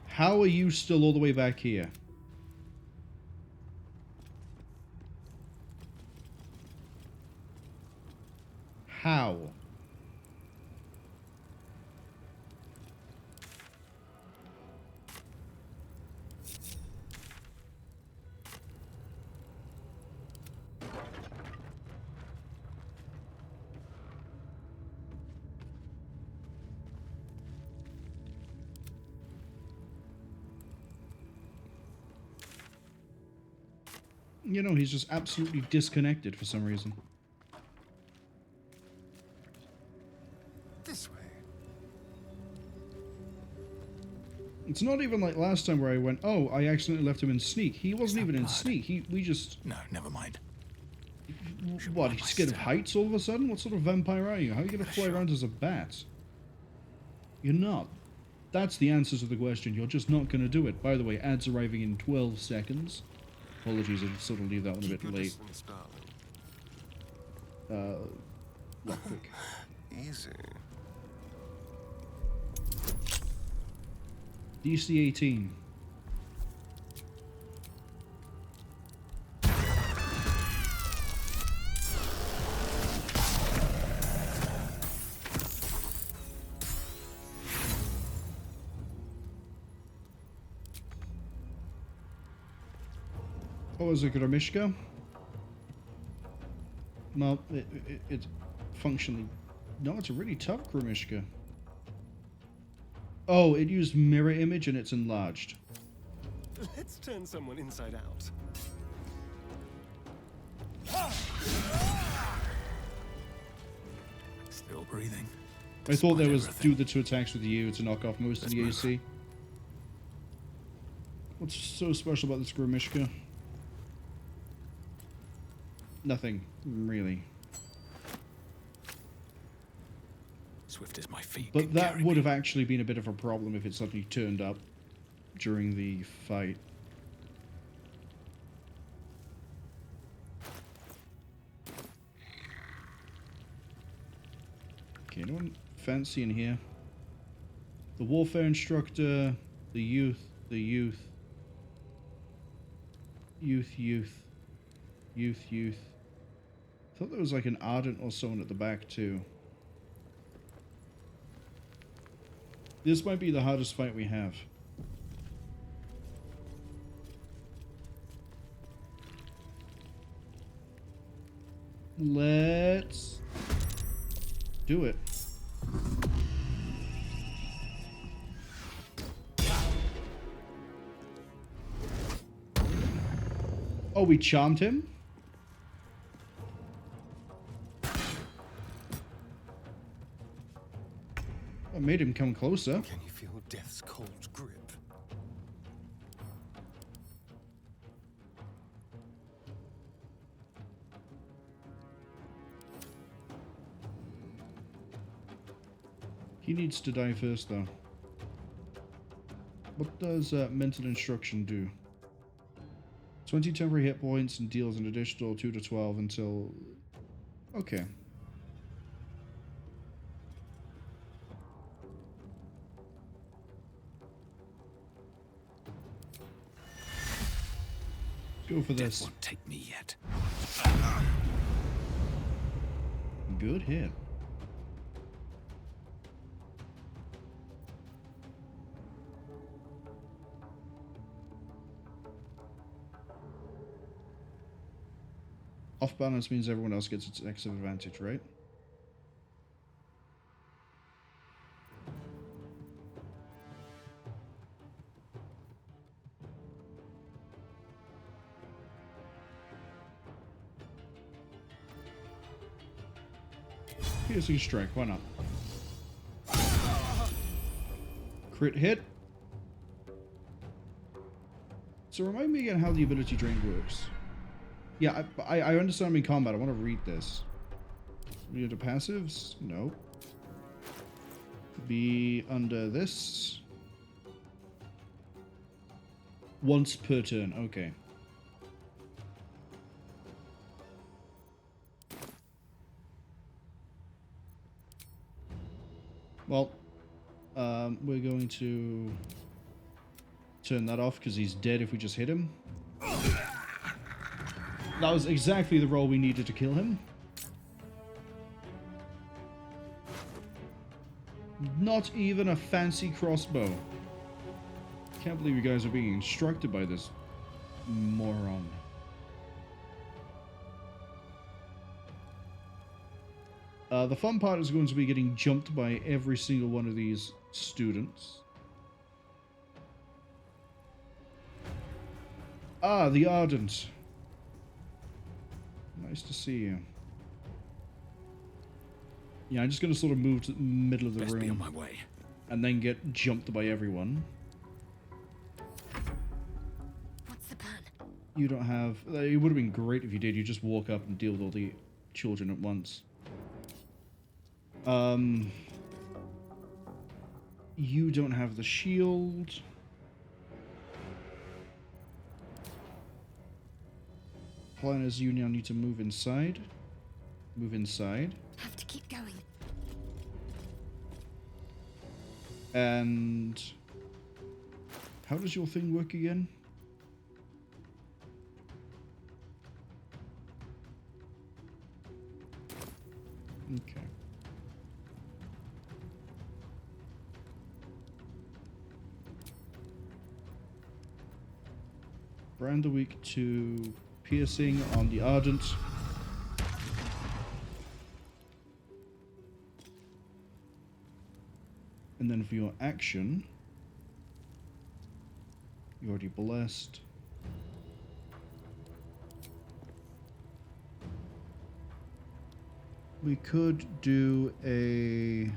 How are you still all the way back here? How? You know, he's just absolutely disconnected for some reason. This way. It's not even like last time where I went, oh, I accidentally left him in sneak. He wasn't even in blood? sneak. We just... No, never mind. What, mind he's my scared of step. heights all of a sudden? What sort of vampire are you? How are you going to fly Sure. around as a bat? You're not. That's the answer to the question. You're just not going to do it. By the way, ads arriving in 12 seconds. Apologies, I'll sort of leave that one a Keep bit your late. distance, darling. Lockpick. Easy. DC 18. What was it, Gramishka? Well, it's functionally... No, it's a really tough Gramishka. Oh, it used mirror image and it's enlarged. Let's turn someone inside out. Still breathing. I thought there Despite was everything. do the 2 attacks with you to knock off most of the Let's AC. What's so special about this Gramishka? Nothing, really. Swift as my feet. But can that carry would me. have actually been a bit of a problem if it suddenly turned up. during the fight. Okay, anyone fancy in here? The warfare instructor, the youth. I thought there was like an ardent or someone at the back too. This might be the hardest fight we have. Let's do it. Oh, we charmed him? I made him come closer. Can you feel death's cold grip? He needs to die first, though. What does mental instruction do? 20 temporary hit points and deals an additional 2 to 12 until... Okay. Go for Death this. won't take me yet. Good hit. Off balance means everyone else gets its extra advantage, right? Piercing strike, why not? Crit hit. So remind me again how the ability drain works. Yeah, I understand I'm in combat. I want to read this. Read the passives? No. Be under this. Once per turn. Okay. Well, we're going to turn that off because he's dead if we just hit him. That was exactly the roll we needed to kill him. Not even a fancy crossbow. Can't believe you guys are being instructed by this moron. The fun part is going to be getting jumped by every single one of these students. Ah, the Ardent. Nice to see you. Yeah, I'm just going to sort of move to the middle of the Best room. be on my way. And then get jumped by everyone. What's the plan? You don't have... It would have been great if you did. You just walk up and deal with all the children at once. You don't have the shield. Planners, you now need to move inside. Move inside. Have to keep going. And... How does your thing work again? Okay. Brand the weak to piercing on the Ardent. And then for your action, you're already blessed. We could do a...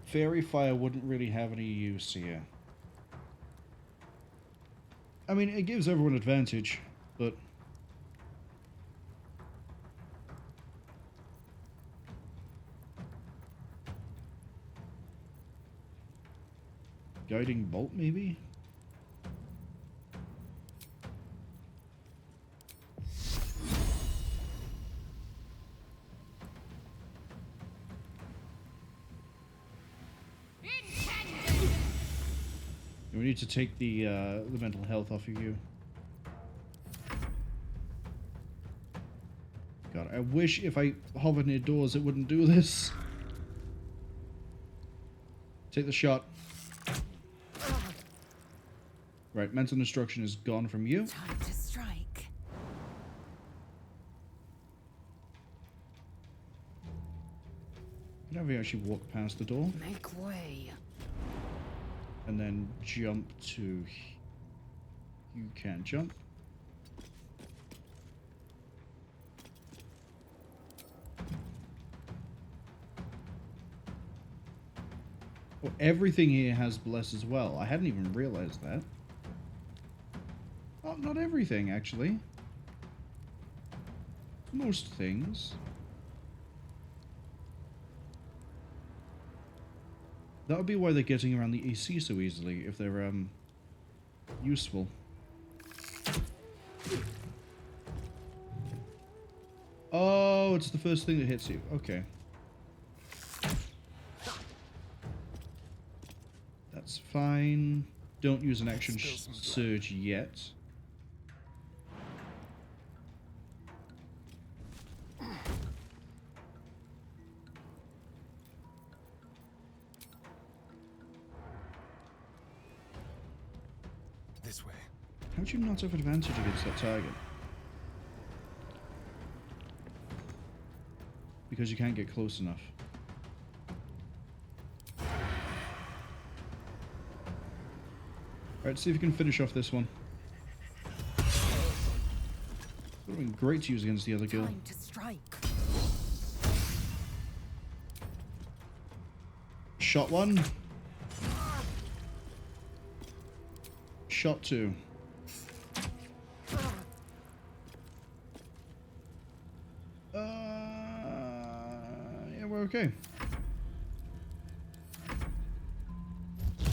Fairy Fire wouldn't really have any use here. I mean, it gives everyone advantage, but... Guiding bolt, maybe? We need to take the mental health off of you. God, I wish if I hovered near doors it wouldn't do this. Take the shot. Right, mental destruction is gone from you. Time to strike. Can I actually walk past the door? Make way. And then jump to... You can't jump. Oh, everything here has bless as well. I hadn't even realized that. Oh, not everything, actually. Most things. That would be why they're getting around the AC so easily, if they're, useful. Oh, it's the first thing that hits you. Okay. That's fine. Don't use an action surge yet. This way. How'd you not have advantage against that target? Because you can't get close enough. Alright, see if you can finish off this one. Would have been great to use against the other girl. Time to strike. Shot one. Shot two. Yeah, we're okay.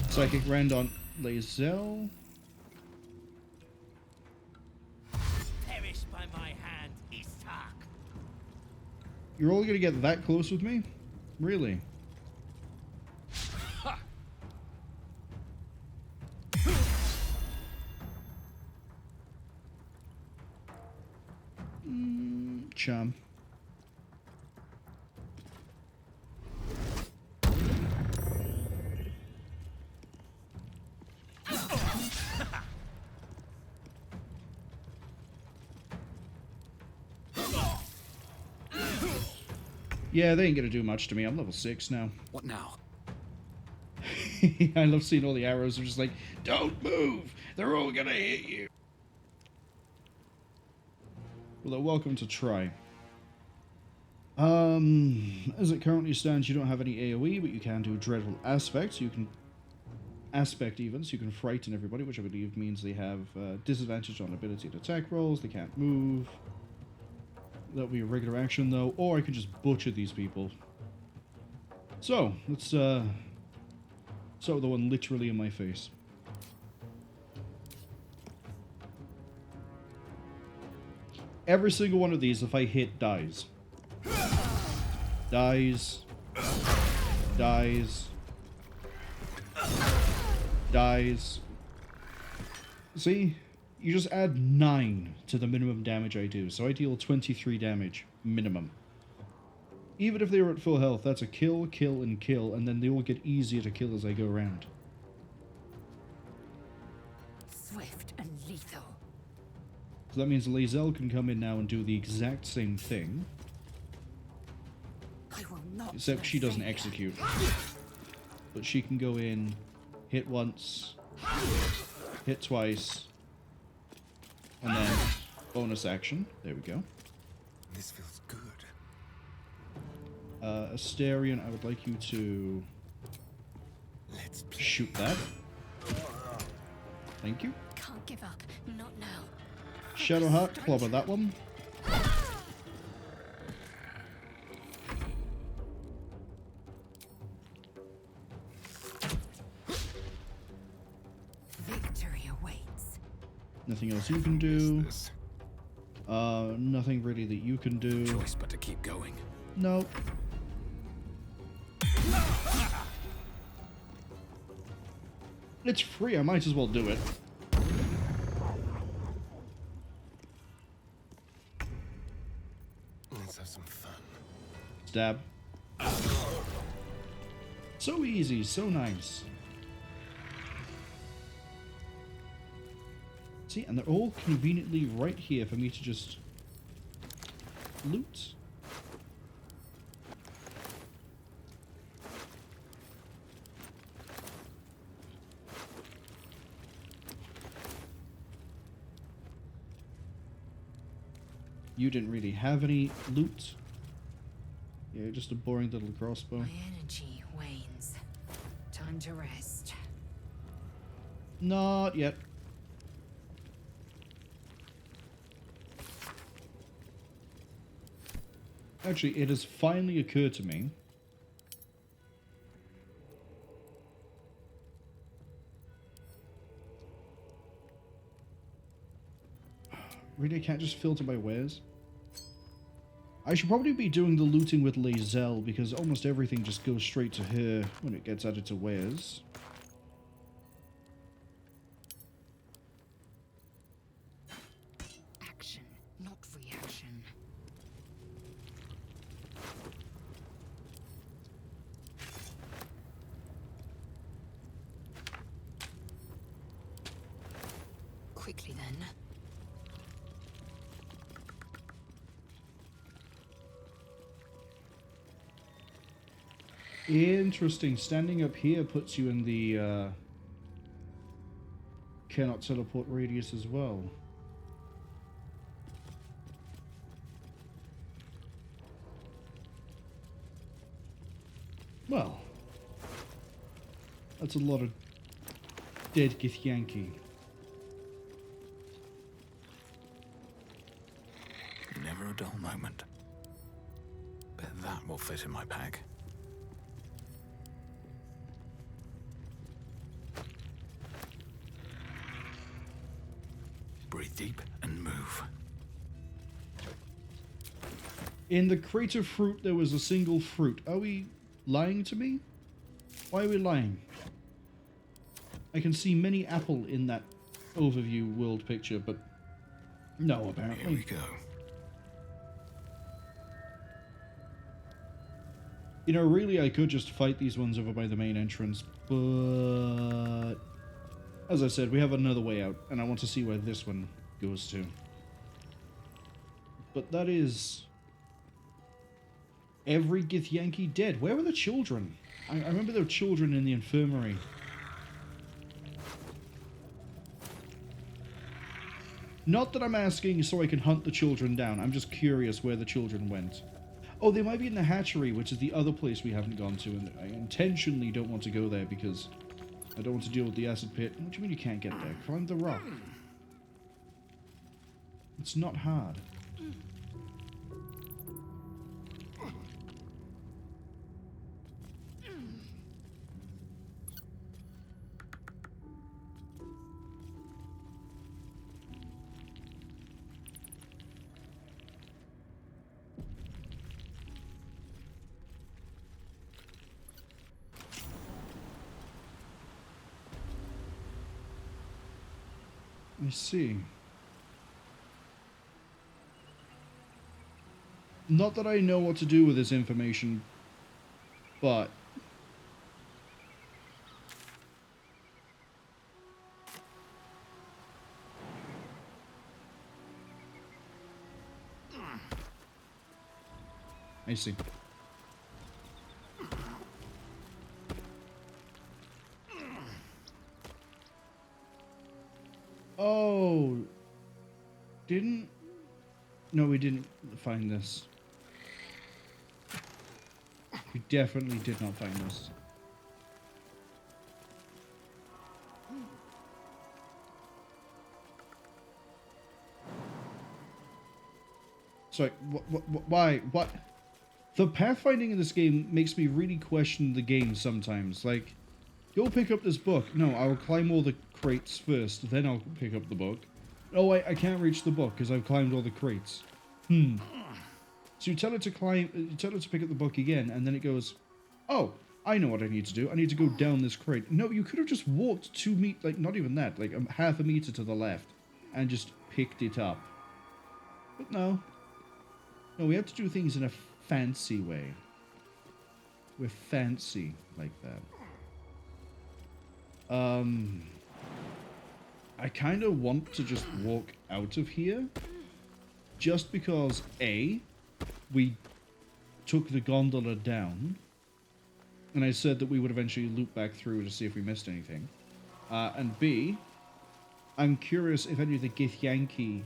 Psychic Rend on Lae'zel. Perish by my hand, Istark. You're all gonna get that close with me? Really? Charm. Yeah, they ain't gonna do much to me. I'm level 6 now. What now? I love seeing all the arrows. They're just like, don't move! They're all gonna hit you! Well, they're welcome to try. As it currently stands, you don't have any AoE, but you can do Dreadful Aspects. You can Aspect even, so you can frighten everybody, which I believe means they have disadvantage on ability to attack rolls, they can't move. That'll be a regular action, though, or I can just butcher these people. So, let's start with the one literally in my face. Every single one of these, if I hit, dies. Dies. Dies. Dies. See? You just add 9 to the minimum damage I do, so I deal 23 damage, minimum. Even if they were at full health, that's a kill, kill, and kill, and then they all get easier to kill as I go around. Swift and lethal. So that means Lae'zel can come in now and do the exact same thing, I will not. except she doesn't execute. But she can go in, hit once, hit twice, and then bonus action. There we go. This feels good. Asterion, I would like you to Let's play. shoot that. Thank you. Can't give up. Not now. Shadowheart, clobber that one. Nothing else you can do. Nothing really that you can do. Choice but to keep going. Nope. It's free, I might as well do it. Let's have some fun. Stab. So easy, so nice. See, and they're all conveniently right here for me to just loot. You didn't really have any loot. Yeah, just a boring little crossbow. My energy wanes. Time to rest. Not yet. Actually, it has finally occurred to me. Really, I can't just filter by wares? I should probably be doing the looting with Lae'zel, because almost everything just goes straight to her when it gets added to wares. Action, not reaction. Quickly then. Interesting. Standing up here puts you in the cannot teleport radius as well. Well, that's a lot of dead Githyanki. Never a dull moment. Bet that will fit in my pack. Breathe deep and move. In the crate of fruit, there was a single fruit. Are we lying to me? Why are we lying? I can see many apple in that overview world picture, but no, apparently. Here we go. You know, really, I could just fight these ones over by the main entrance, but as I said, we have another way out, and I want to see where this one goes to. But that is every Githyanki dead. Where were the children? I remember there were children in the infirmary. Not that I'm asking so I can hunt the children down. I'm just curious where the children went. Oh, they might be in the hatchery, which is the other place we haven't gone to, and I intentionally don't want to go there because I don't want to deal with the acid pit. What do you mean you can't get there? Climb the rock. It's not hard. I see. Not that I know what to do with this information, but I see. Oh, didn't? No, we didn't find this. We definitely did not find this. Sorry, why? What? The pathfinding in this game makes me really question the game sometimes. Like, go pick up this book. No, I will climb all the crates first, then I'll pick up the book. Oh, I can't reach the book because I've climbed all the crates. So you tell it to climb, you tell it to pick up the book again, and then it goes, oh, I know what I need to do. I need to go down this crate. No, you could have just walked 2 meters, like not even that, like half a meter to the left, and just picked it up. But no. No, we have to do things in a fancy way. We're fancy like that. I kind of want to just walk out of here. Just because, A, we took the gondola down. And I said that we would eventually loop back through to see if we missed anything. And B, I'm curious if any of the Githyanki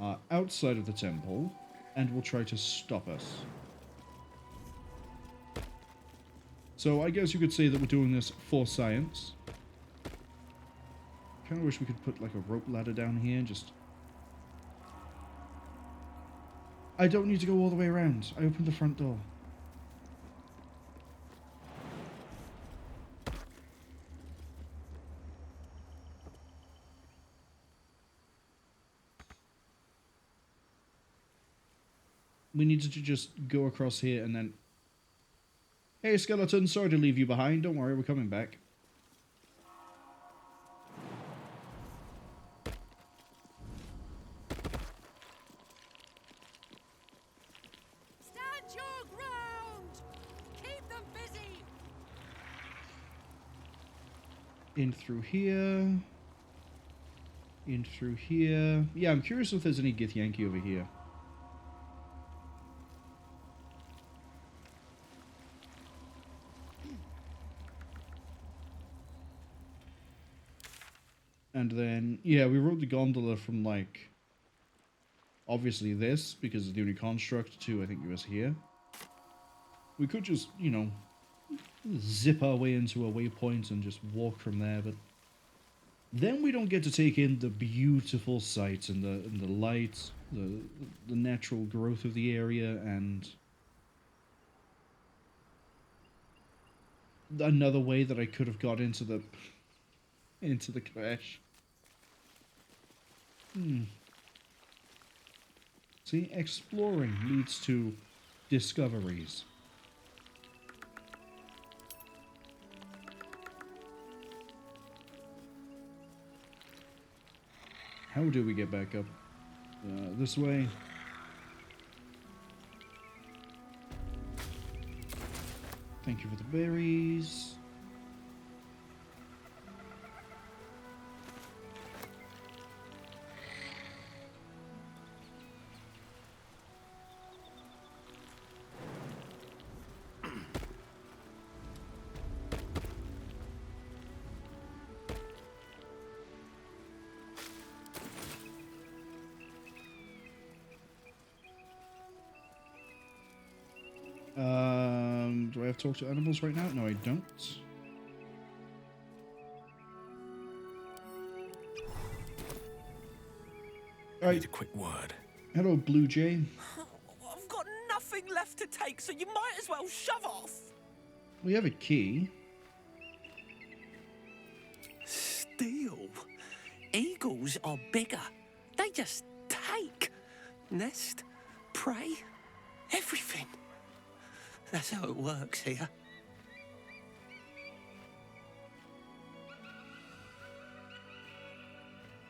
are outside of the temple and will try to stop us. So I guess you could say that we're doing this for science. Kind of wish we could put like a rope ladder down here and just... I don't need to go all the way around. I opened the front door. We needed to just go across here and then... Hey, skeleton, sorry to leave you behind. Don't worry, we're coming back. Stand your ground! Keep them busy! In through here. In through here. Yeah, I'm curious if there's any Githyanki over here. And then, yeah, we rode the gondola from, like, obviously this, because it's the only construct, to, I think it was here. We could just, you know, zip our way into a waypoint and just walk from there, but then we don't get to take in the beautiful sights and the light, the natural growth of the area, and another way that I could have got into the crash. See, exploring leads to discoveries. How do we get back up? This way. Thank you for the berries. Do I have to talk to animals right now? No, I don't. I need a quick word. Hello, Blue Jay. I've got nothing left to take, so you might as well shove off. We have a key. Steal? Eagles are bigger. They just take. Nest, prey, everything. That's how it works here.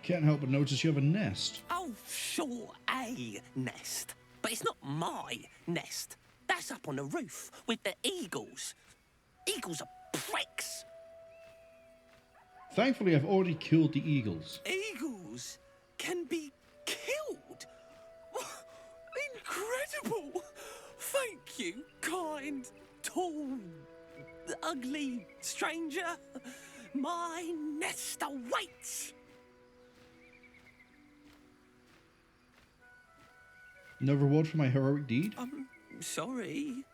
Can't help but notice you have a nest. Oh, sure, a nest. But it's not my nest. That's up on the roof with the eagles. Eagles are pricks. Thankfully, I've already killed the eagles. Eagles can be killed? Incredible! Thank you, kind, tall, ugly stranger. My nest awaits. No reward for my heroic deed? I'm sorry.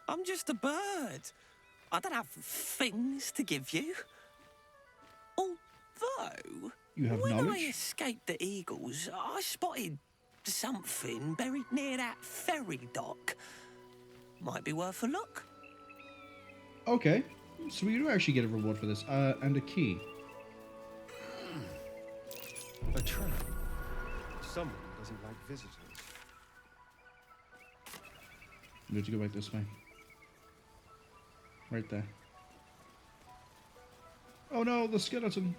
I'm just a bird. I don't have things to give you. Although, You have when I knowledge? escaped the eagles, I spotted something buried near that ferry dock. Might be worth a look. Okay. So we do actually get a reward for this. And a key. A trap. Someone doesn't like visitors. We have to go back this way. Right there. Oh no, the skeleton.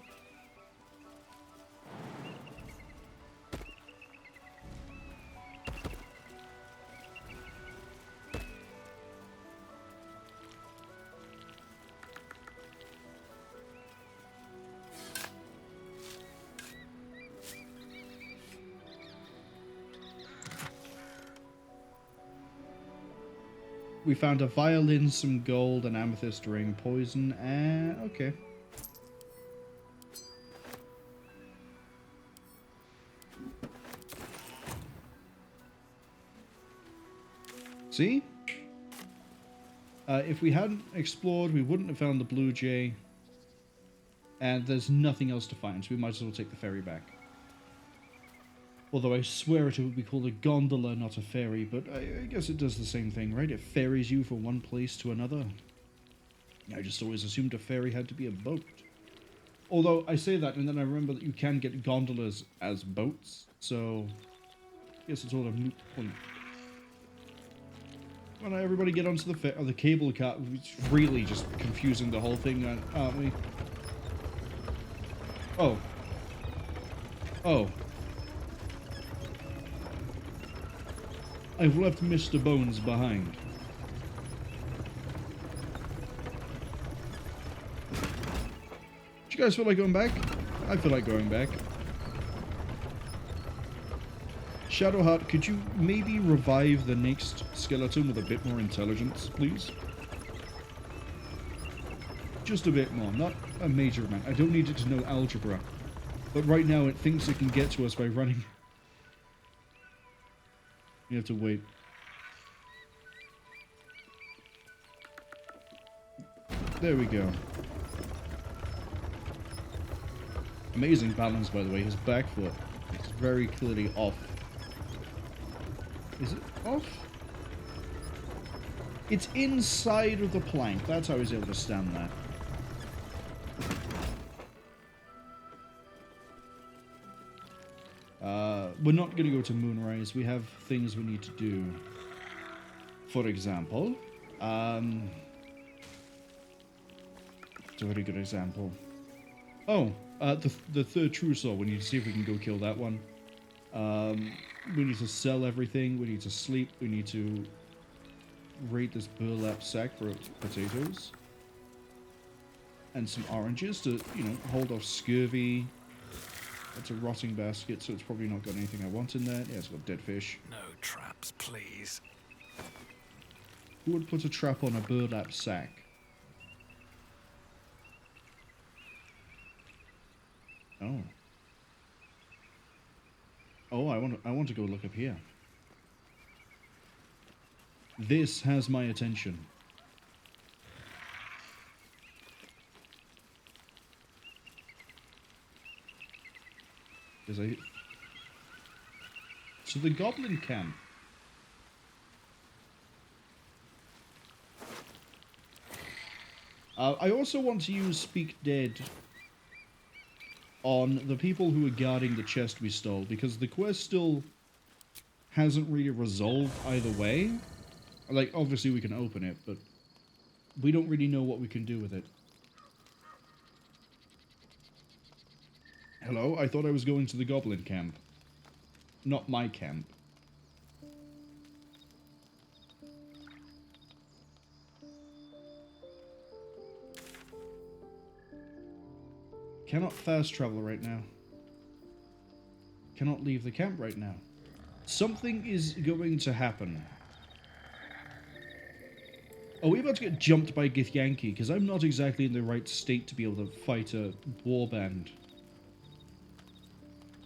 We found a violin, some gold, an amethyst ring, poison, and okay. See? If we hadn't explored, we wouldn't have found the blue jay. And there's nothing else to find, so we might as well take the ferry back. Although I swear it would be called a gondola, not a ferry, but I guess it does the same thing, right? It ferries you from one place to another. I just always assumed a ferry had to be a boat. Although I say that, and then I remember that you can get gondolas as boats, so I guess it's all a moot point. Well, now everybody get onto the cable car. It's really just confusing the whole thing, aren't we? Oh. Oh. I've left Mr. Bones behind. Do you guys feel like going back? I feel like going back. Shadowheart, could you maybe revive the next skeleton with a bit more intelligence, please? Just a bit more, not a major amount. I don't need it to know algebra. But right now it thinks it can get to us by running. You have to wait. There we go. Amazing balance, by the way. His back foot is very clearly off. Is it off? It's inside of the plank. That's how he's able to stand that. We're not going to go to Moonrise. We have things we need to do. For example, it's a very good example. Oh, the third true soul. We need to see if we can go kill that one. We need to sell everything. We need to sleep. We need to raid this burlap sack for potatoes. And some oranges to, you know, hold off scurvy. It's a rotting basket, so it's probably not got anything I want in there. Yeah, it's got dead fish. No traps, please. Who would put a trap on a burlap sack? Oh. Oh, I want to go look up here. This has my attention. So the Goblin camp. I also want to use Speak Dead on the people who are guarding the chest we stole, because the quest still hasn't really resolved either way. Like, obviously we can open it, but we don't really know what we can do with it. Hello? I thought I was going to the Goblin camp. Not my camp. Cannot fast travel right now. Cannot leave the camp right now. Something is going to happen. Are we about to get jumped by Githyanki? Because I'm not exactly in the right state to be able to fight a warband.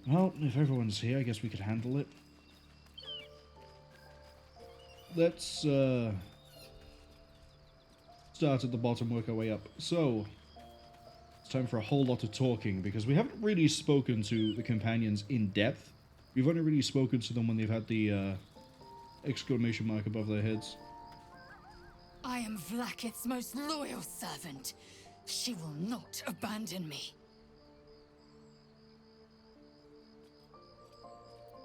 Well, if everyone's here, I guess we could handle it. Let's start at the bottom, work our way up. So, it's time for a whole lot of talking, because we haven't really spoken to the companions in depth. We've only really spoken to them when they've had the exclamation mark above their heads. I am Vlaakith's most loyal servant. She will not abandon me.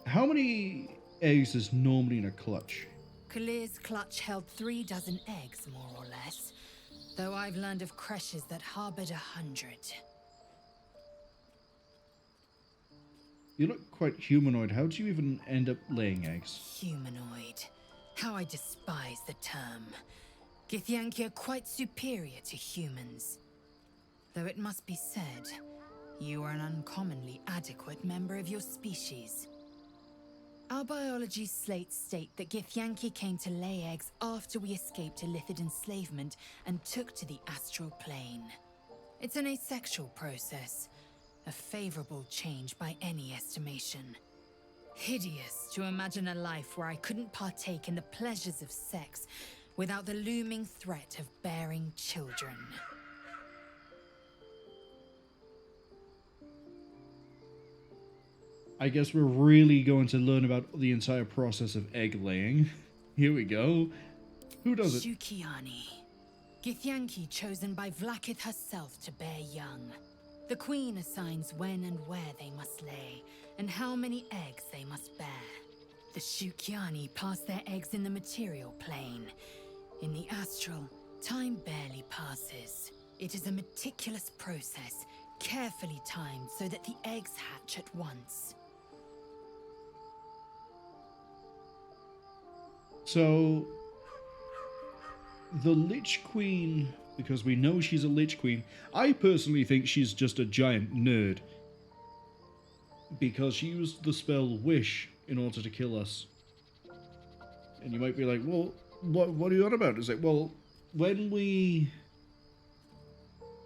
How many eggs is normally in a clutch? Kalir's clutch held 3 dozen eggs, more or less. Though I've learned of creches that harbored 100. You look quite humanoid. How do you even end up laying eggs? Humanoid. How I despise the term. Githyanki are quite superior to humans. Though it must be said, you are an uncommonly adequate member of your species. Our biology slates state that Githyanki came to lay eggs after we escaped Illithid enslavement and took to the astral plane. It's an asexual process, a favorable change by any estimation. Hideous to imagine a life where I couldn't partake in the pleasures of sex without the looming threat of bearing children. I guess we're really going to learn about the entire process of egg laying. Here we go. Who does it? Shukiani. Githyanki chosen by Vlaakith herself to bear young. The queen assigns when and where they must lay, and how many eggs they must bear. The Shukiani pass their eggs in the material plane. In the astral, time barely passes. It is a meticulous process, carefully timed so that the eggs hatch at once. So, the Lich Queen, because we know she's a Lich Queen, I personally think she's just a giant nerd. Because she used the spell Wish in order to kill us. And you might be like, well, what are you on about? It's like, well, when we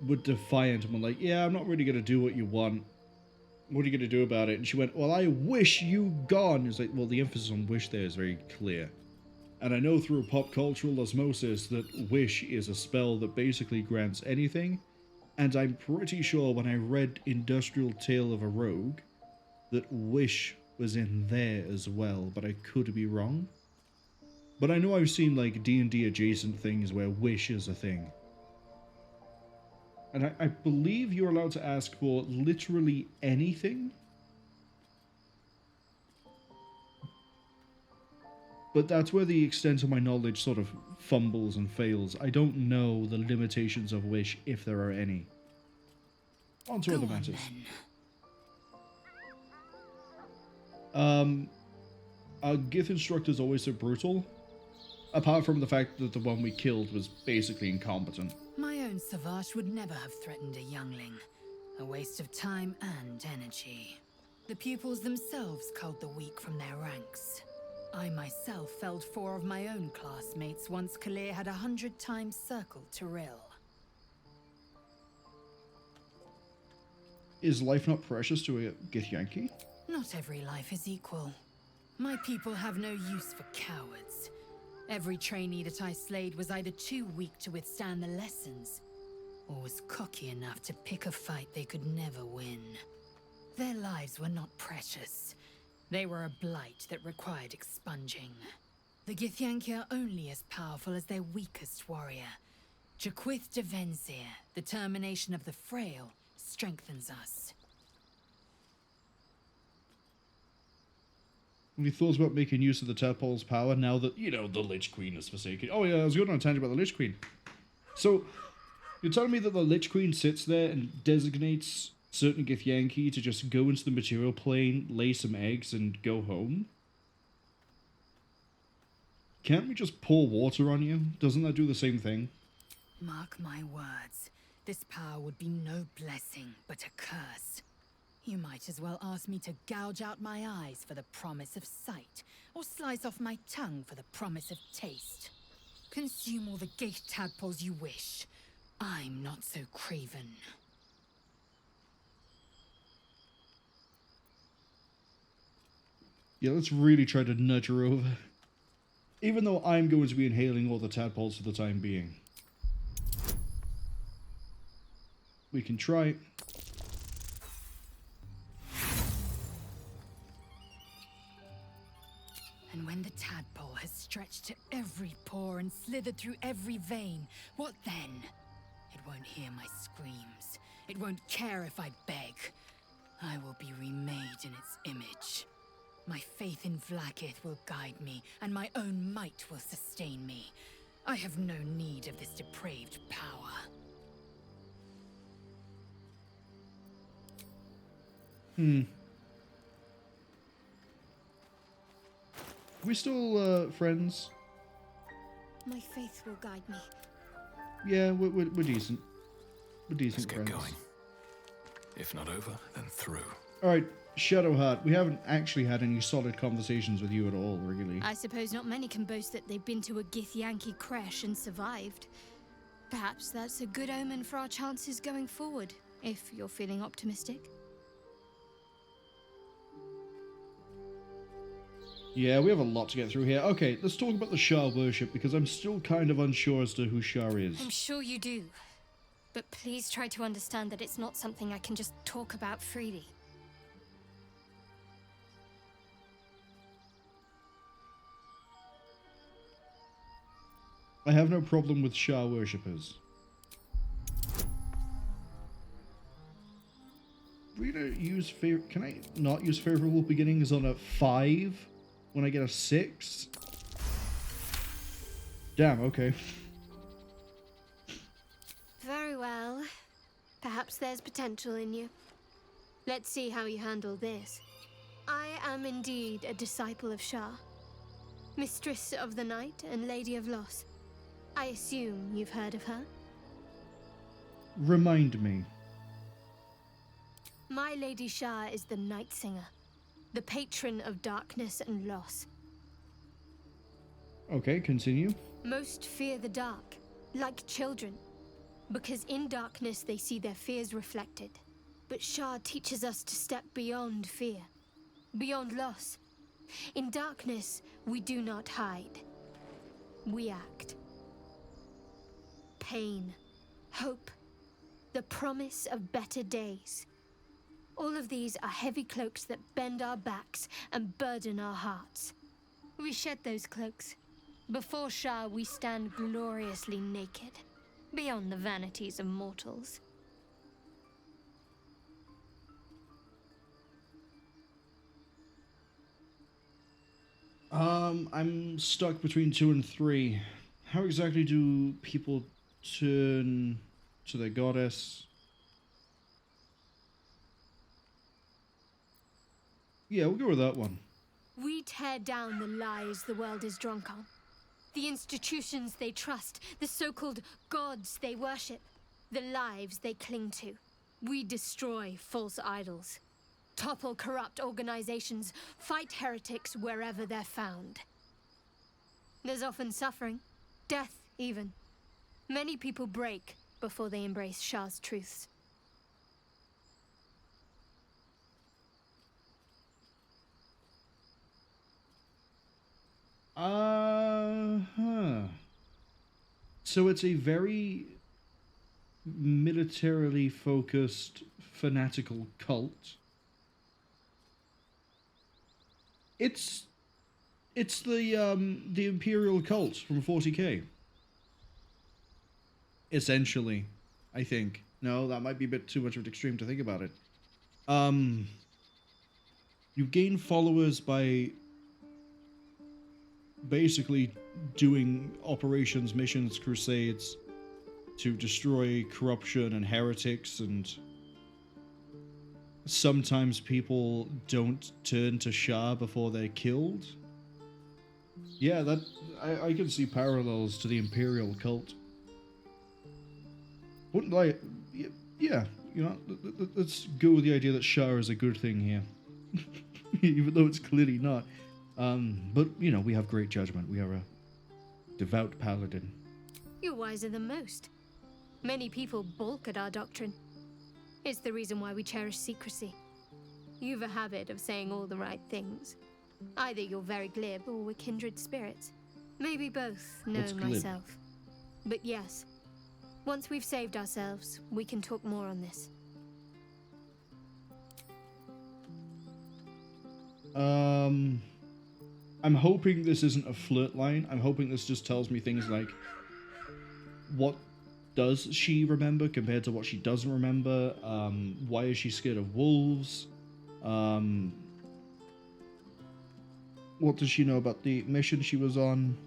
were defiant and we're like, yeah, I'm not really going to do what you want. What are you going to do about it? And she went, well, I wish you gone. It's like, well, the emphasis on wish there is very clear. And I know through pop cultural osmosis that Wish is a spell that basically grants anything, and I'm pretty sure when I read Industrial Tale of a Rogue, that Wish was in there as well, but I could be wrong. But I know I've seen like D&D adjacent things where Wish is a thing. And I believe you're allowed to ask for literally anything. But that's where the extent of my knowledge sort of fumbles and fails. I don't know the limitations of Wish, if there are any. On to other matters. Our Gith instructor's always so brutal. Apart from the fact that the one we killed was basically incompetent. My own Savage would never have threatened a youngling. A waste of time and energy. The pupils themselves culled the weak from their ranks. I myself felled 4 of my own classmates once Kalir had 100 times circled Tyrell. Is life not precious to a Githyanki? Not every life is equal. My people have no use for cowards. Every trainee that I slayed was either too weak to withstand the lessons, or was cocky enough to pick a fight they could never win. Their lives were not precious. They were a blight that required expunging. The Githyanki are only as powerful as their weakest warrior. Jaquith de Venzir, the termination of the frail, strengthens us. Have you thought about making use of the Tadpole's power now that, you know, the Lich Queen is forsaken? Oh yeah, I was going on a tangent about the Lich Queen. So, you're telling me that the Lich Queen sits there and designates certain Githyanki to just go into the material plane, lay some eggs, and go home? Can't we just pour water on you? Doesn't that do the same thing? Mark my words. This power would be no blessing, but a curse. You might as well ask me to gouge out my eyes for the promise of sight, or slice off my tongue for the promise of taste. Consume all the gate tadpoles you wish. I'm not so craven. Yeah, let's really try to nudge her over. Even though I'm going to be inhaling all the tadpoles for the time being. We can try. And when the tadpole has stretched to every pore and slithered through every vein, what then? It won't hear my screams. It won't care if I beg. I will be remade in its image. My faith in Vlaakith will guide me, and my own might will sustain me. I have no need of this depraved power. We still friends? My faith will guide me. Yeah, we're decent. We're decent Let's friends. get going. If not over, then through. Alright, Shadowheart, we haven't actually had any solid conversations with you at all, really. I suppose not many can boast that they've been to a Githyanki creche and survived. Perhaps that's a good omen for our chances going forward, if you're feeling optimistic. Yeah, we have a lot to get through here. Okay, let's talk about the Shah worship, because I'm still kind of unsure as to who Shah is. I'm sure you do. But please try to understand that it's not something I can just talk about freely. I have no problem with Shah worshippers. We're gonna use can I not use favorable beginnings on a 5 when I get a 6? Damn, okay. Very well. Perhaps there's potential in you. Let's see how you handle this. I am indeed a disciple of Shah, Mistress of the Night and Lady of Loss. I assume you've heard of her? Remind me. My Lady Shah is the Night Singer, the patron of darkness and loss. Okay, continue. Most fear the dark, like children, because in darkness they see their fears reflected. But Shah teaches us to step beyond fear, beyond loss. In darkness, we do not hide. We act. Pain, hope, the promise of better days. All of these are heavy cloaks that bend our backs and burden our hearts. We shed those cloaks. Before Shah, we stand gloriously naked, beyond the vanities of mortals. I'm stuck between 2 and 3. How exactly do people turn to their goddess? Yeah, we'll go with that one. We tear down the lies the world is drunk on. The institutions they trust, the so-called gods they worship, the lives they cling to. We destroy false idols, topple corrupt organizations, fight heretics wherever they're found. There's often suffering, death even. Many people break before they embrace Shah's truths. So it's a very militarily focused, fanatical cult. It's the Imperial cult from 40k. Essentially, I think. No, that might be a bit too much of an extreme to think about it. You gain followers by basically doing operations, missions, crusades to destroy corruption and heretics, and sometimes people don't turn to Shah before they're killed. Yeah, that I can see parallels to the Imperial cult. Wouldn't lie, yeah, you know, let's go with the idea that Shah is a good thing here. Even though it's clearly not. But, you know, we have great judgment. We are a devout paladin. You're wiser than most. Many people balk at our doctrine. It's the reason why we cherish secrecy. You've a habit of saying all the right things. Either you're very glib or we're kindred spirits. Maybe both, know myself. But yes, once we've saved ourselves, we can talk more on this. I'm hoping this isn't a flirt line. I'm hoping this just tells me things like, what does she remember compared to what she doesn't remember? Why is she scared of wolves? What does she know about the mission she was on?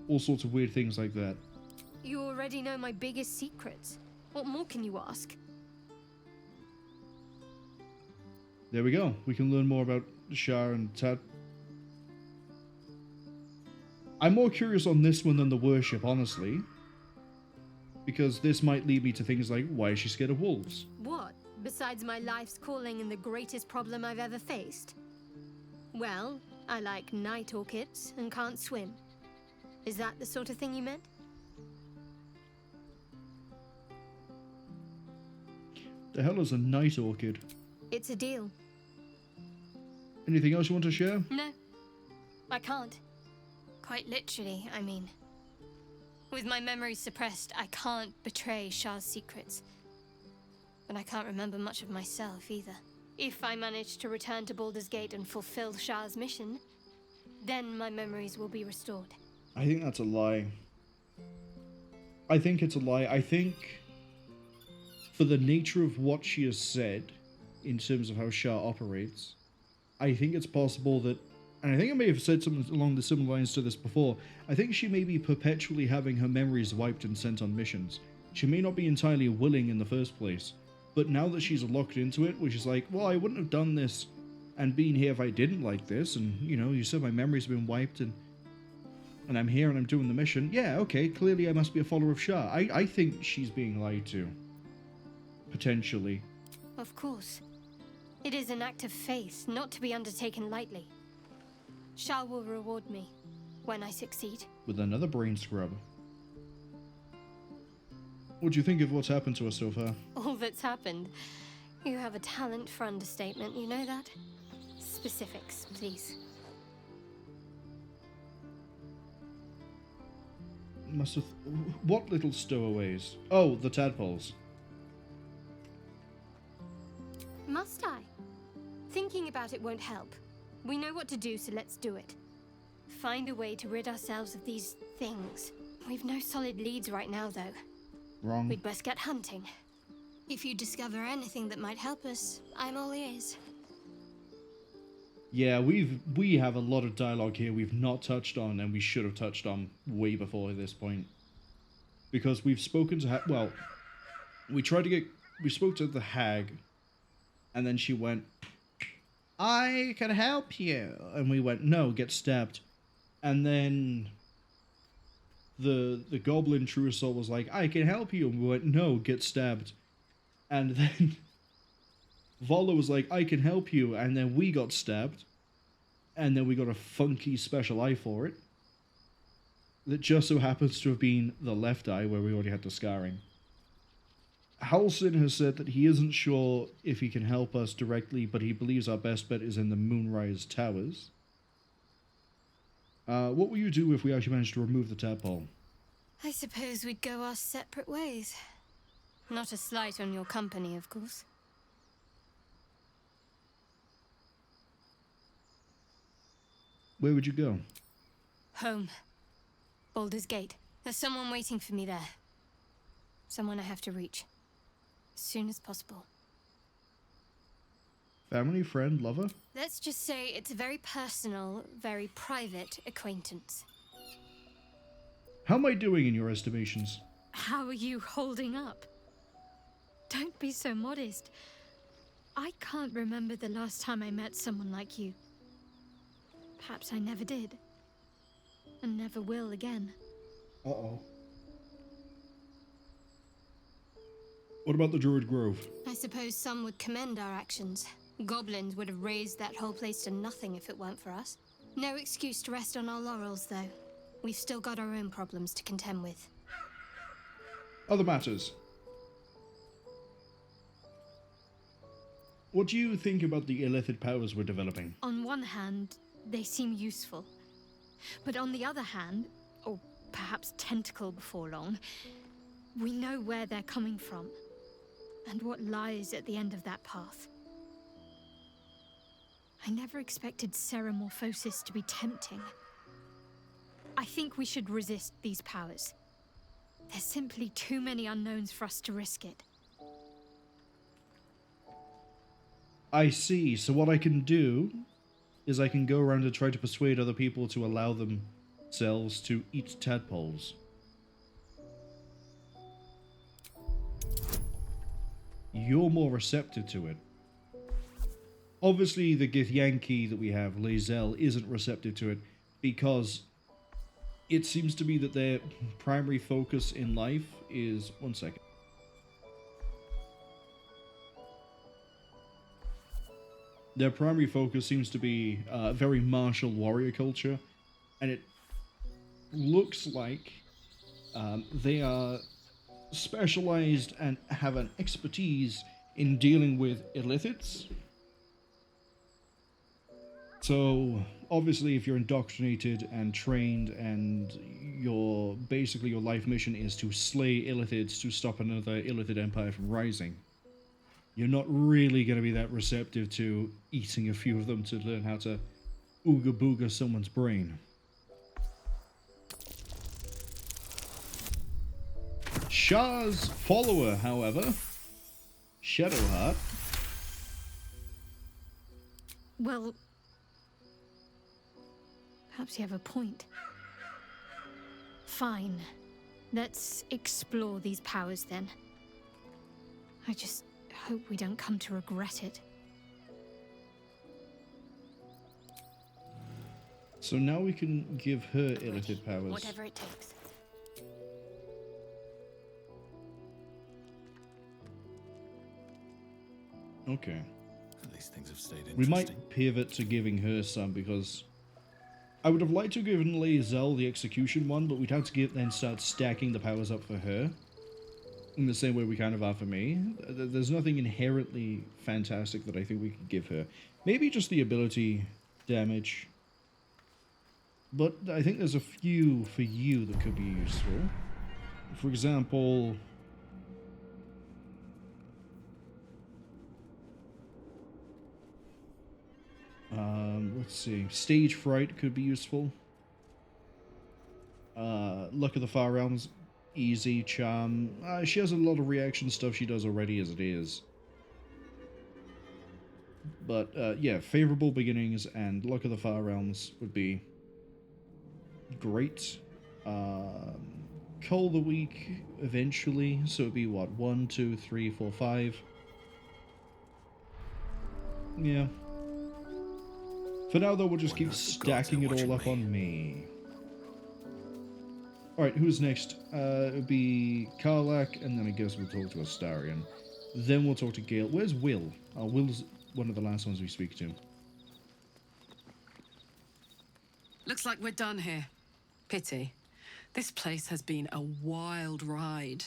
All sorts of weird things like that. You already know my biggest secrets. What more can you ask? There we go. We can learn more about Shah and Tad. I'm more curious on this one than the worship, honestly. Because this might lead me to things like, why is she scared of wolves? What? Besides my life's calling and the greatest problem I've ever faced? Well, I like night orchids and can't swim. Is that the sort of thing you meant? The hell is a night orchid? It's a deal. Anything else you want to share? No, I can't. Quite literally, I mean. With my memory suppressed, I can't betray Shah's secrets. But I can't remember much of myself either. If I manage to return to Baldur's Gate and fulfill Shah's mission, then my memories will be restored. I think that's a lie. I think it's a lie. I think, for the nature of what she has said, in terms of how Shah operates, I think it's possible that, and I think I may have said something along the similar lines to this before, I think she may be perpetually having her memories wiped and sent on missions. She may not be entirely willing in the first place, but now that she's locked into it, which is like, well, I wouldn't have done this and been here if I didn't like this, and, you know, you said my memories have been wiped, and I'm here and I'm doing the mission. Yeah, okay, clearly I must be a follower of Shah. I think she's being lied to. Potentially. Of course. It is an act of faith, not to be undertaken lightly. Shah will reward me when I succeed. With another brain scrub. What do you think of what's happened to us so far? All that's happened. You have a talent for understatement, you know that? Specifics, please. Must have... What little stowaways? Oh, the tadpoles. Must I? Thinking about it won't help. We know what to do, so let's do it. Find a way to rid ourselves of these things. We've no solid leads right now, though. Wrong. We'd best get hunting. If you discover anything that might help us, I'm all ears. Yeah, we have a lot of dialogue here we've not touched on, and we should have touched on way before this point. Because we've spoken to well, we spoke to the hag, and then she went, I can help you. And we went, no, get stabbed. And then the goblin true soul was like, I can help you. And we went, no, get stabbed. And then Vola was like, I can help you. And then we got stabbed. And then we got a funky special eye for it. That just so happens to have been the left eye, where we already had the scarring. Halsin has said that he isn't sure if he can help us directly, but he believes our best bet is in the Moonrise Towers. What will you do if we actually manage to remove the tadpole? I suppose we'd go our separate ways. Not a slight on your company, of course. Where would you go? Home. Baldur's Gate. There's someone waiting for me there. Someone I have to reach. As soon as possible. Family, friend, lover? Let's just say it's a very personal, very private acquaintance. How am I doing in your estimations? How are you holding up? Don't be so modest. I can't remember the last time I met someone like you. Perhaps I never did. And never will again. Uh-oh. What about the Druid Grove? I suppose some would commend our actions. Goblins would have razed that whole place to nothing if it weren't for us. No excuse to rest on our laurels, though. We've still got our own problems to contend with. Other matters. What do you think about the illithid powers we're developing? On one hand, they seem useful. But on the other hand, or perhaps tentacle before long, we know where they're coming from. And what lies at the end of that path. I never expected ceremorphosis to be tempting. I think we should resist these powers. There's simply too many unknowns for us to risk it. I see. So what I can do is I can go around and try to persuade other people to allow themselves to eat tadpoles. You're more receptive to it. Obviously, the Githyanki that we have, Lae'zel, isn't receptive to it because it seems to be that their primary focus in life is... One second. Their primary focus seems to be very martial warrior culture, and it looks like they are specialized and have an expertise in dealing with illithids. So, obviously, if you're indoctrinated and trained and your life mission is to slay illithids to stop another illithid empire from rising, you're not really going to be that receptive to eating a few of them to learn how to ooga booga someone's brain. Shah's follower, however, Shadowheart. Well, perhaps you have a point. Fine. Let's explore these powers then. I just hope we don't come to regret it. So now we can give her illithid powers. Whatever it takes. Okay. At least things have stayed interesting. We might pivot to giving her some, because I would have liked to have given Lae'zel the execution one, but we'd have to then start stacking the powers up for her. In the same way we kind of are for me. There's nothing inherently fantastic that I think we could give her. Maybe just the ability damage. But I think there's a few for you that could be useful. For example... let's see. Stage Fright could be useful. Luck of the Far Realms, easy. Charm. She has a lot of reaction stuff she does already as it is. But, yeah, Favorable Beginnings and Luck of the Far Realms would be great. Cull the Weak eventually, so it'd be what? 1, 2, 3, 4, 5. Yeah. For now, though, we'll just keep stacking it all up on me. Alright, who's next? It would be Karlach, and then I guess we'll talk to Astarion. Then we'll talk to Gale. Where's Will? Will's one of the last ones we speak to. Looks like we're done here. Pity. This place has been a wild ride.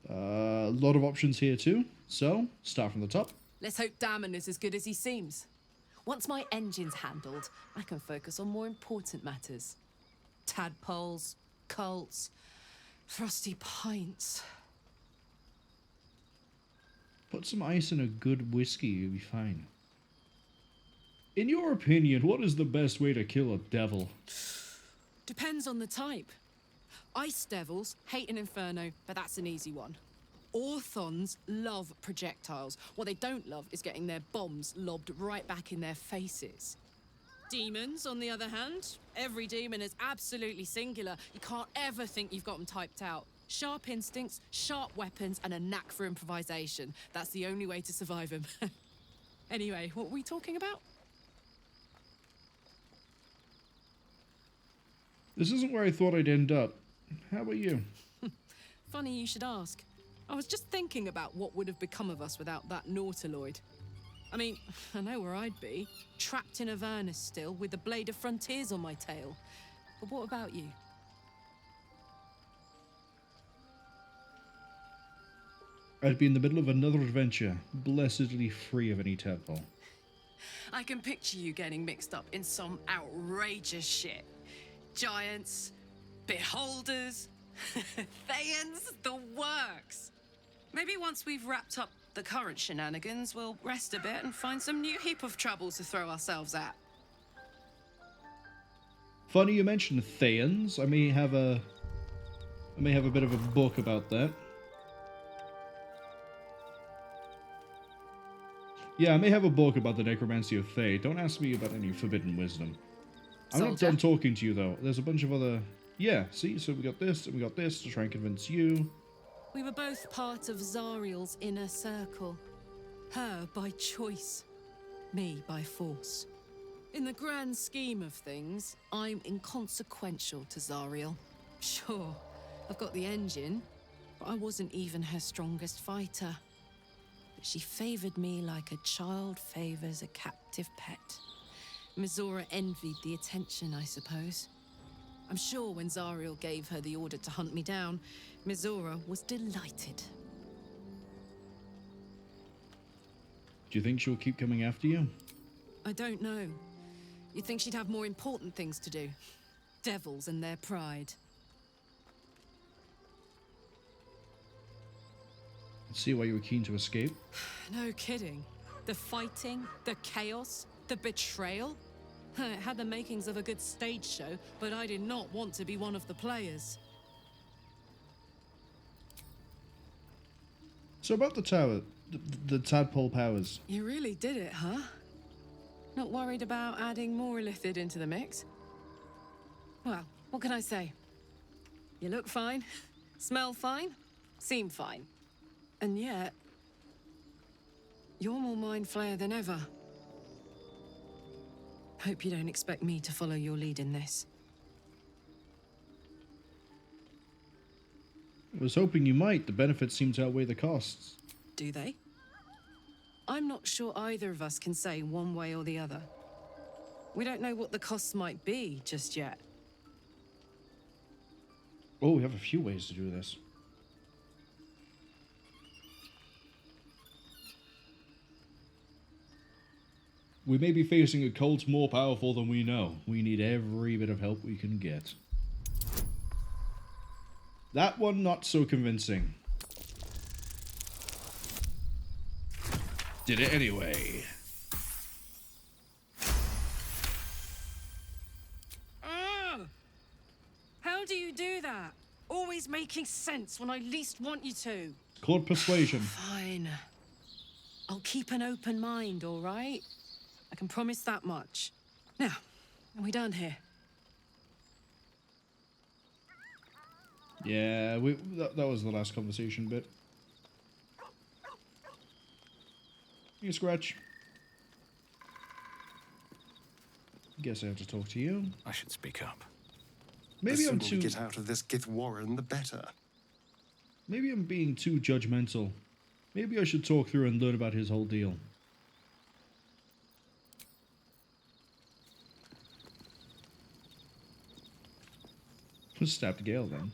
A lot of options here too. So, start from the top. Let's hope Damon is as good as he seems. Once my engine's handled, I can focus on more important matters. Tadpoles, cults, frosty pints. Put some ice in a good whiskey, you'll be fine. In your opinion, what is the best way to kill a devil? Depends on the type. Ice devils hate an inferno, but that's an easy one. Orthons love projectiles. What they don't love is getting their bombs lobbed right back in their faces. Demons, on the other hand, every demon is absolutely singular. You can't ever think you've got them typed out. Sharp instincts, sharp weapons, and a knack for improvisation. That's the only way to survive them. Anyway, what were we talking about? This isn't where I thought I'd end up. How about you? Funny you should ask. I was just thinking about what would have become of us without that Nautiloid. I mean, I know where I'd be. Trapped in Avernus still, with the Blade of Frontiers on my tail. But what about you? I'd be in the middle of another adventure, blessedly free of any tadpole. I can picture you getting mixed up in some outrageous shit. Giants, beholders, Thayans, the works. Maybe once we've wrapped up the current shenanigans, we'll rest a bit and find some new heap of troubles to throw ourselves at. Funny you mentioned Thayans. I may have a bit of a book about that. Yeah, I may have a book about the necromancy of Fae. Don't ask me about any forbidden wisdom. I'm not Soldier. done talking to you, though. There's a bunch of other... Yeah, see? So we got this, and we got this to try and convince you. We were both part of Zariel's inner circle. Her by choice, me by force. In the grand scheme of things, I'm inconsequential to Zariel. Sure, I've got the engine, but I wasn't even her strongest fighter. But she favored me like a child favors a captive pet. Mizora envied the attention, I suppose. I'm sure when Zariel gave her the order to hunt me down, Mizora was delighted. Do you think she'll keep coming after you? I don't know. You'd think she'd have more important things to do. Devils and their pride. See why you were keen to escape? No kidding. The fighting, the chaos, the betrayal. It had the makings of a good stage show, but I did not want to be one of the players. So about the tower, the tadpole powers. You really did it, huh? Not worried about adding more Illithid into the mix? Well, what can I say? You look fine, smell fine, seem fine. And yet, you're more mind flayer than ever. Hope you don't expect me to follow your lead in this. I was hoping you might. The benefits seem to outweigh the costs. Do they? I'm not sure either of us can say one way or the other. We don't know what the costs might be just yet. Oh, we have a few ways to do this. We may be facing a cult more powerful than we know. We need every bit of help we can get. That one not so convincing. Did it anyway. How do you do that? Always making sense when I least want you to. Called persuasion. Fine. I'll keep an open mind, all right? I can promise that much. Now, are we done here? Yeah, that was the last conversation bit. You scratch. Guess I have to talk to you. I should speak up. Maybe The I'm sooner too. we get out of this Gith Warren, the better. Maybe I'm being too judgmental. Maybe I should talk through and learn about his whole deal. Stabbed Gale then.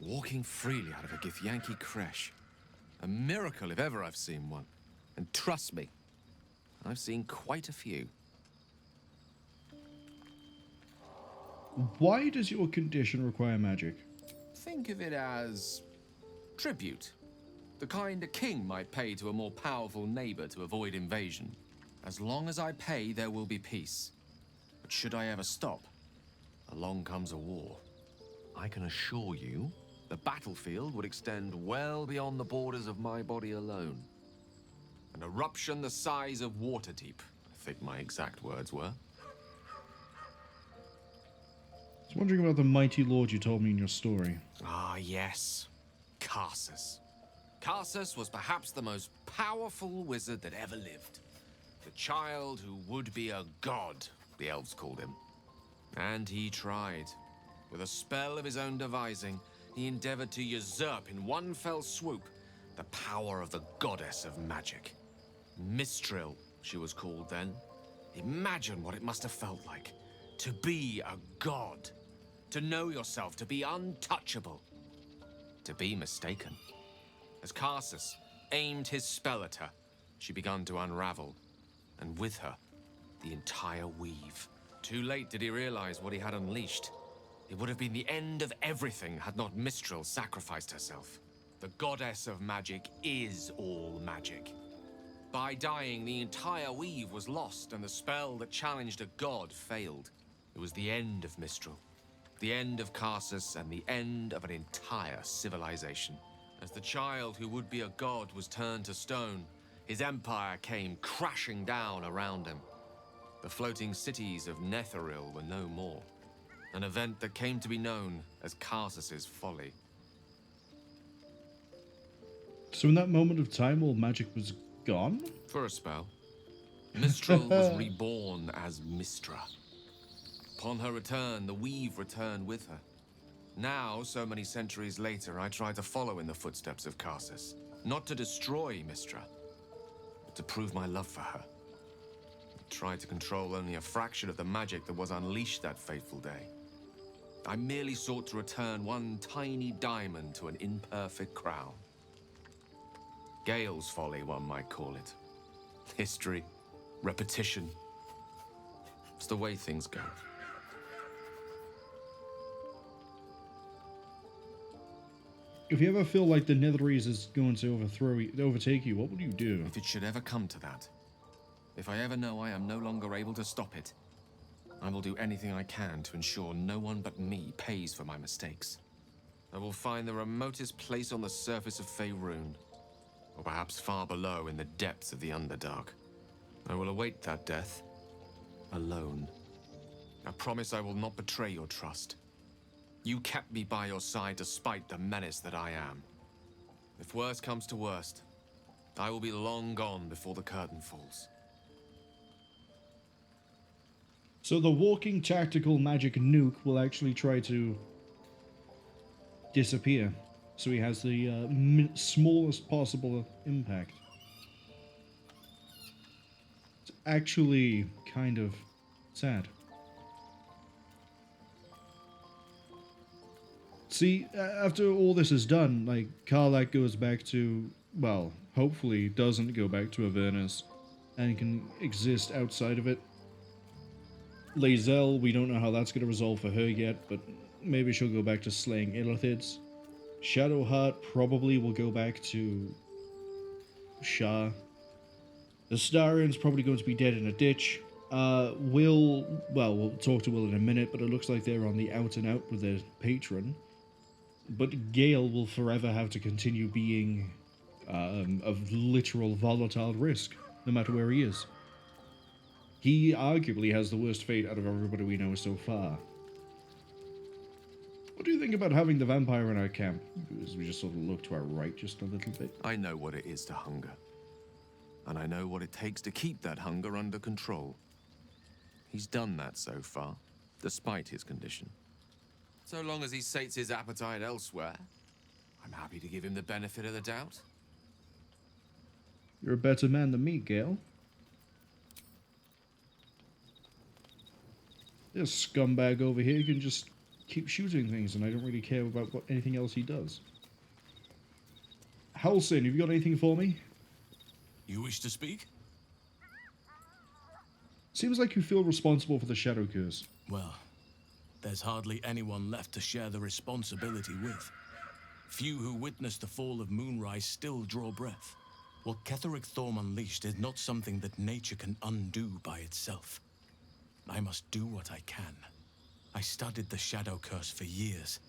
Walking freely out of a Githyanki creche. A miracle if ever I've seen one. And trust me, I've seen quite a few. Why does your condition require magic? Think of it as tribute. The kind a king might pay to a more powerful neighbor to avoid invasion. As long as I pay, there will be peace. But should I ever stop, along comes a war. I can assure you, the battlefield would extend well beyond the borders of my body alone. An eruption the size of Waterdeep, I think my exact words were. I was wondering about the mighty lord you told me in your story. Ah, yes. Karsus. Karsus was perhaps the most powerful wizard that ever lived. The child who would be a god, the elves called him. And he tried. With a spell of his own devising, he endeavored to usurp in one fell swoop the power of the goddess of magic. Mistril, she was called then. Imagine what it must have felt like to be a god. To know yourself, to be untouchable. To be mistaken. As Karsus aimed his spell at her, she began to unravel. And with her, the entire weave. Too late did he realize what he had unleashed. It would have been the end of everything had not Mistril sacrificed herself. The goddess of magic is all magic. By dying, the entire weave was lost, and the spell that challenged a god failed. It was the end of Mistril. The end of Karsus, and the end of an entire civilization. As the child who would be a god was turned to stone, his empire came crashing down around him. The floating cities of Netheril were no more. An event that came to be known as Karsus's folly. So in that moment of time, all magic was gone? For a spell, Mistral was reborn as Mistra. Upon her return, the Weave returned with her. Now, so many centuries later, I try to follow in the footsteps of Karsus. Not to destroy Mistra, but to prove my love for her. I tried to control only a fraction of the magic that was unleashed that fateful day. I merely sought to return one tiny diamond to an imperfect crown. Gale's folly, one might call it. History, repetition. It's the way things go. If you ever feel like the Netherese is going to overtake you, what would you do? If it should ever come to that, if I ever know I am no longer able to stop it, I will do anything I can to ensure no one but me pays for my mistakes. I will find the remotest place on the surface of Faerun, or perhaps far below in the depths of the Underdark. I will await that death, alone. I promise I will not betray your trust. You kept me by your side despite the menace that I am. If worst comes to worst, I will be long gone before the curtain falls. So the walking tactical magic nuke will actually try to disappear. So he has the smallest possible impact. It's actually kind of sad. See, after all this is done, like, Karlach goes back to, well, hopefully doesn't go back to Avernus and can exist outside of it. Lae'zel, we don't know how that's going to resolve for her yet, but maybe she'll go back to slaying Illithids. Shadowheart probably will go back to Shah. The Starian's probably going to be dead in a ditch. We'll talk to Will in a minute, but it looks like they're on the out and out with their patron. But Gale will forever have to continue being of literal volatile risk, no matter where he is. He arguably has the worst fate out of everybody we know so far. What do you think about having the vampire in our camp? As we just sort of look to our right just a little bit. I know what it is to hunger. And I know what it takes to keep that hunger under control. He's done that so far, despite his condition. So long as he sates his appetite elsewhere, I'm happy to give him the benefit of the doubt. You're a better man than me, Gale. This scumbag over here can just keep shooting things, and I don't really care about anything else he does. Halsin, have you got anything for me? You wish to speak? Seems like you feel responsible for the Shadow Curse. Well, there's hardly anyone left to share the responsibility with. Few who witnessed the fall of Moonrise still draw breath. What Ketheric Thorm unleashed is not something that nature can undo by itself. I must do what I can. I studied the Shadow Curse for years,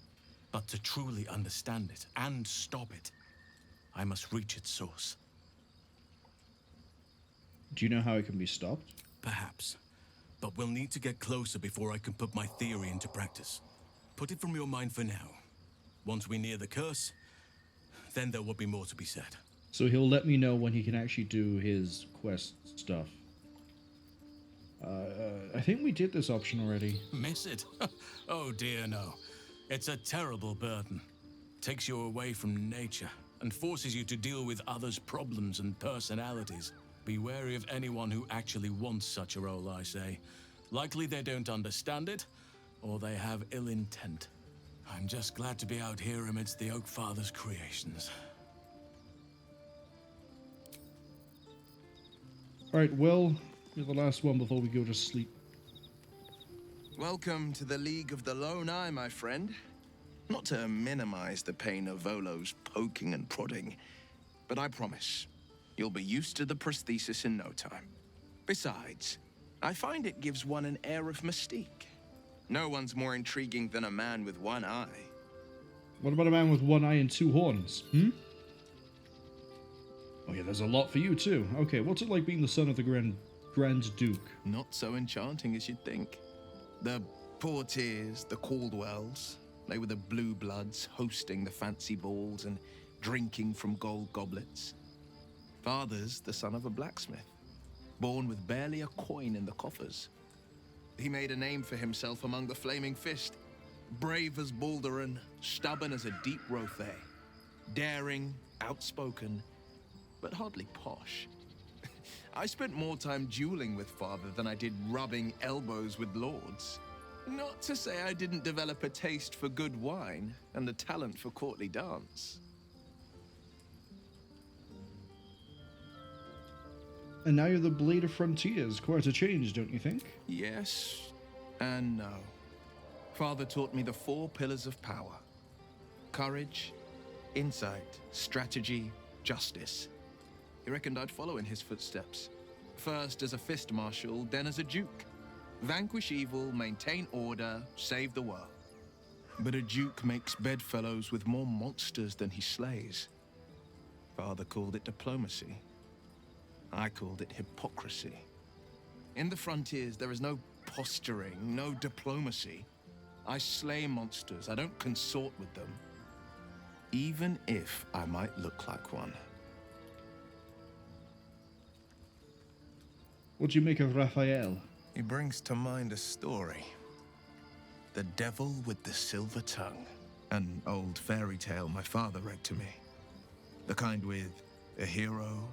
but to truly understand it and stop it, I must reach its source. Do you know how it can be stopped? Perhaps. But we'll need to get closer before I can put my theory into practice. Put it from your mind for now. Once we near the curse, then there will be more to be said. So he'll let me know when he can actually do his quest stuff. I think we did this option already. Miss it? Oh dear, no. It's a terrible burden. Takes you away from nature and forces you to deal with others' problems and personalities. Be wary of anyone who actually wants such a role, I say. Likely they don't understand it, or they have ill intent. I'm just glad to be out here amidst the Oak Father's creations. Alright, well, you're the last one before we go to sleep. Welcome to the League of the Lone Eye, my friend. Not to minimize the pain of Volo's poking and prodding, but I promise, you'll be used to the prosthesis in no time. Besides, I find it gives one an air of mystique. No one's more intriguing than a man with one eye. What about a man with one eye and two horns? Oh yeah, there's a lot for you too. Okay, what's it like being the son of the Grand Duke? Not so enchanting as you'd think. The Portiers, the Caldwells, they were the blue bloods hosting the fancy balls and drinking from gold goblets. Father's the son of a blacksmith, born with barely a coin in the coffers. He made a name for himself among the Flaming Fist. Brave as Baldur and stubborn as a deep Rothe. Daring, outspoken, but hardly posh. I spent more time dueling with father than I did rubbing elbows with lords. Not to say I didn't develop a taste for good wine and a talent for courtly dance. And now you're the Blade of Frontiers. Quite a change, don't you think? Yes and no. Father taught me the 4 pillars of power. Courage, insight, strategy, justice. He reckoned I'd follow in his footsteps. First as a fist marshal, then as a duke. Vanquish evil, maintain order, save the world. But a duke makes bedfellows with more monsters than he slays. Father called it diplomacy. I called it hypocrisy. In the frontiers, there is no posturing, no diplomacy. I slay monsters, I don't consort with them. Even if I might look like one. What do you make of Raphael? He brings to mind a story. The Devil with the Silver Tongue. An old fairy tale my father read to me. The kind with a hero,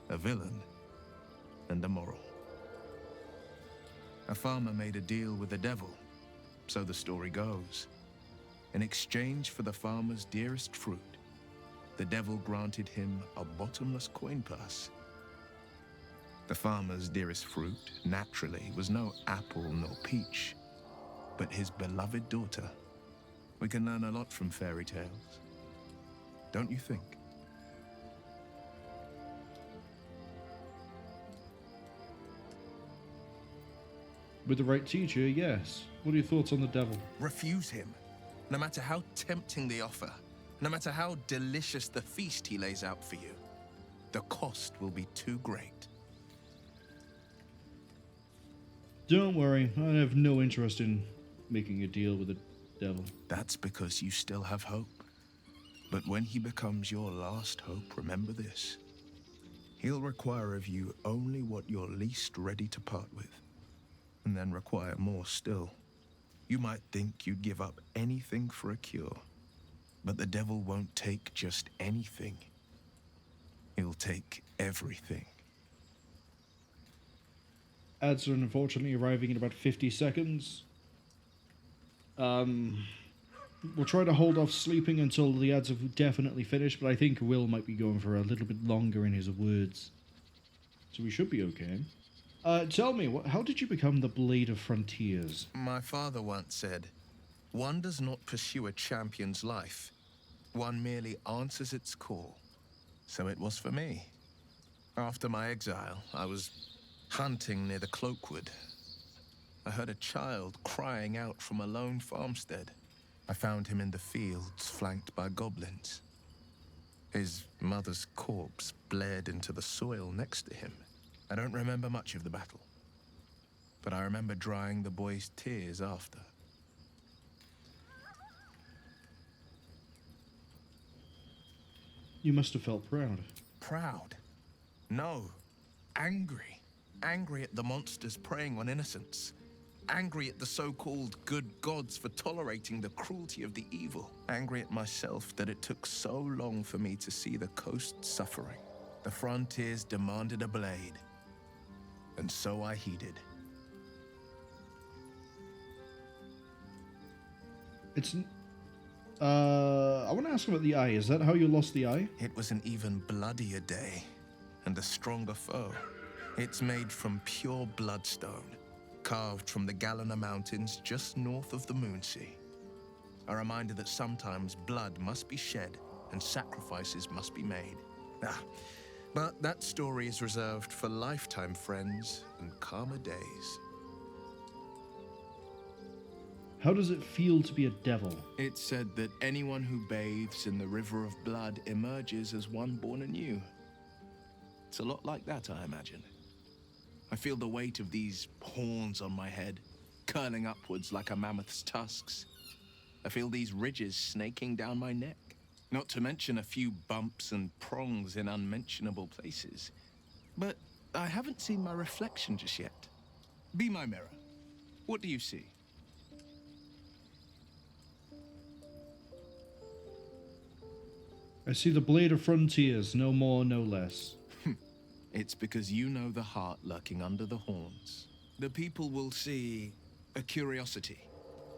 a villain, and a moral. A farmer made a deal with the devil, so the story goes. In exchange for the farmer's dearest fruit, the devil granted him a bottomless coin purse. The farmer's dearest fruit, naturally, was no apple nor peach, but his beloved daughter. We can learn a lot from fairy tales, don't you think? With the right teacher, yes. What are your thoughts on the devil? Refuse him, no matter how tempting the offer, no matter how delicious the feast he lays out for you. The cost will be too great. Don't worry, I have no interest in making a deal with the devil. That's because you still have hope. But when he becomes your last hope, remember this. He'll require of you only what you're least ready to part with, and then require more still. You might think you'd give up anything for a cure, but the devil won't take just anything. He'll take everything. Ads are unfortunately arriving in about 50 seconds. We'll try to hold off sleeping until the ads have definitely finished, but I think Will might be going for a little bit longer in his words. So we should be okay. Tell me, how did you become the Blade of Frontiers? My father once said, one does not pursue a champion's life. One merely answers its call. So it was for me. After my exile, I was hunting near the Cloakwood. I heard a child crying out from a lone farmstead. I found him in the fields, flanked by goblins. His mother's corpse blared into the soil next to him. I don't remember much of the battle, but I remember drying the boy's tears after. You must have felt proud. Proud? No. Angry. Angry at the monsters preying on innocents. Angry at the so-called good gods for tolerating the cruelty of the evil. Angry at myself that it took so long for me to see the coast suffering. The frontiers demanded a blade. And so I heeded. It's... I want to ask about the eye. Is that how you lost the eye? It was an even bloodier day, and a stronger foe. It's made from pure bloodstone, carved from the Galena Mountains just north of the Moonsea. A reminder that sometimes blood must be shed and sacrifices must be made. But that story is reserved for lifetime friends and calmer days. How does it feel to be a devil? It's said that anyone who bathes in the river of blood emerges as one born anew. It's a lot like that, I imagine. I feel the weight of these horns on my head, curling upwards like a mammoth's tusks. I feel these ridges snaking down my neck. Not to mention a few bumps and prongs in unmentionable places. But I haven't seen my reflection just yet. Be my mirror. What do you see? I see the blade of frontiers, no more, no less. It's because you know the heart lurking under the horns. The people will see a curiosity,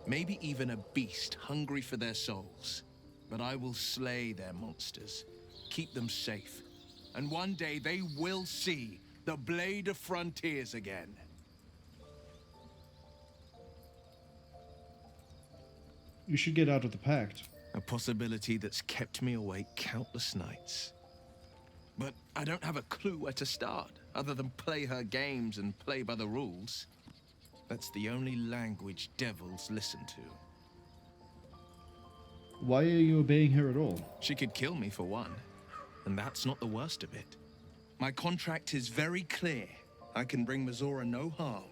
maybe even a beast hungry for their souls. But I will slay their monsters, keep them safe, and one day they will see the blade of frontiers again. You should get out of the pact. A possibility that's kept me awake countless nights. But I don't have a clue where to start, other than play her games and play by the rules. That's the only language devils listen to. Why are you obeying her at all? She could kill me for one, and that's not the worst of it. My contract is very clear. I can bring Mizora no harm.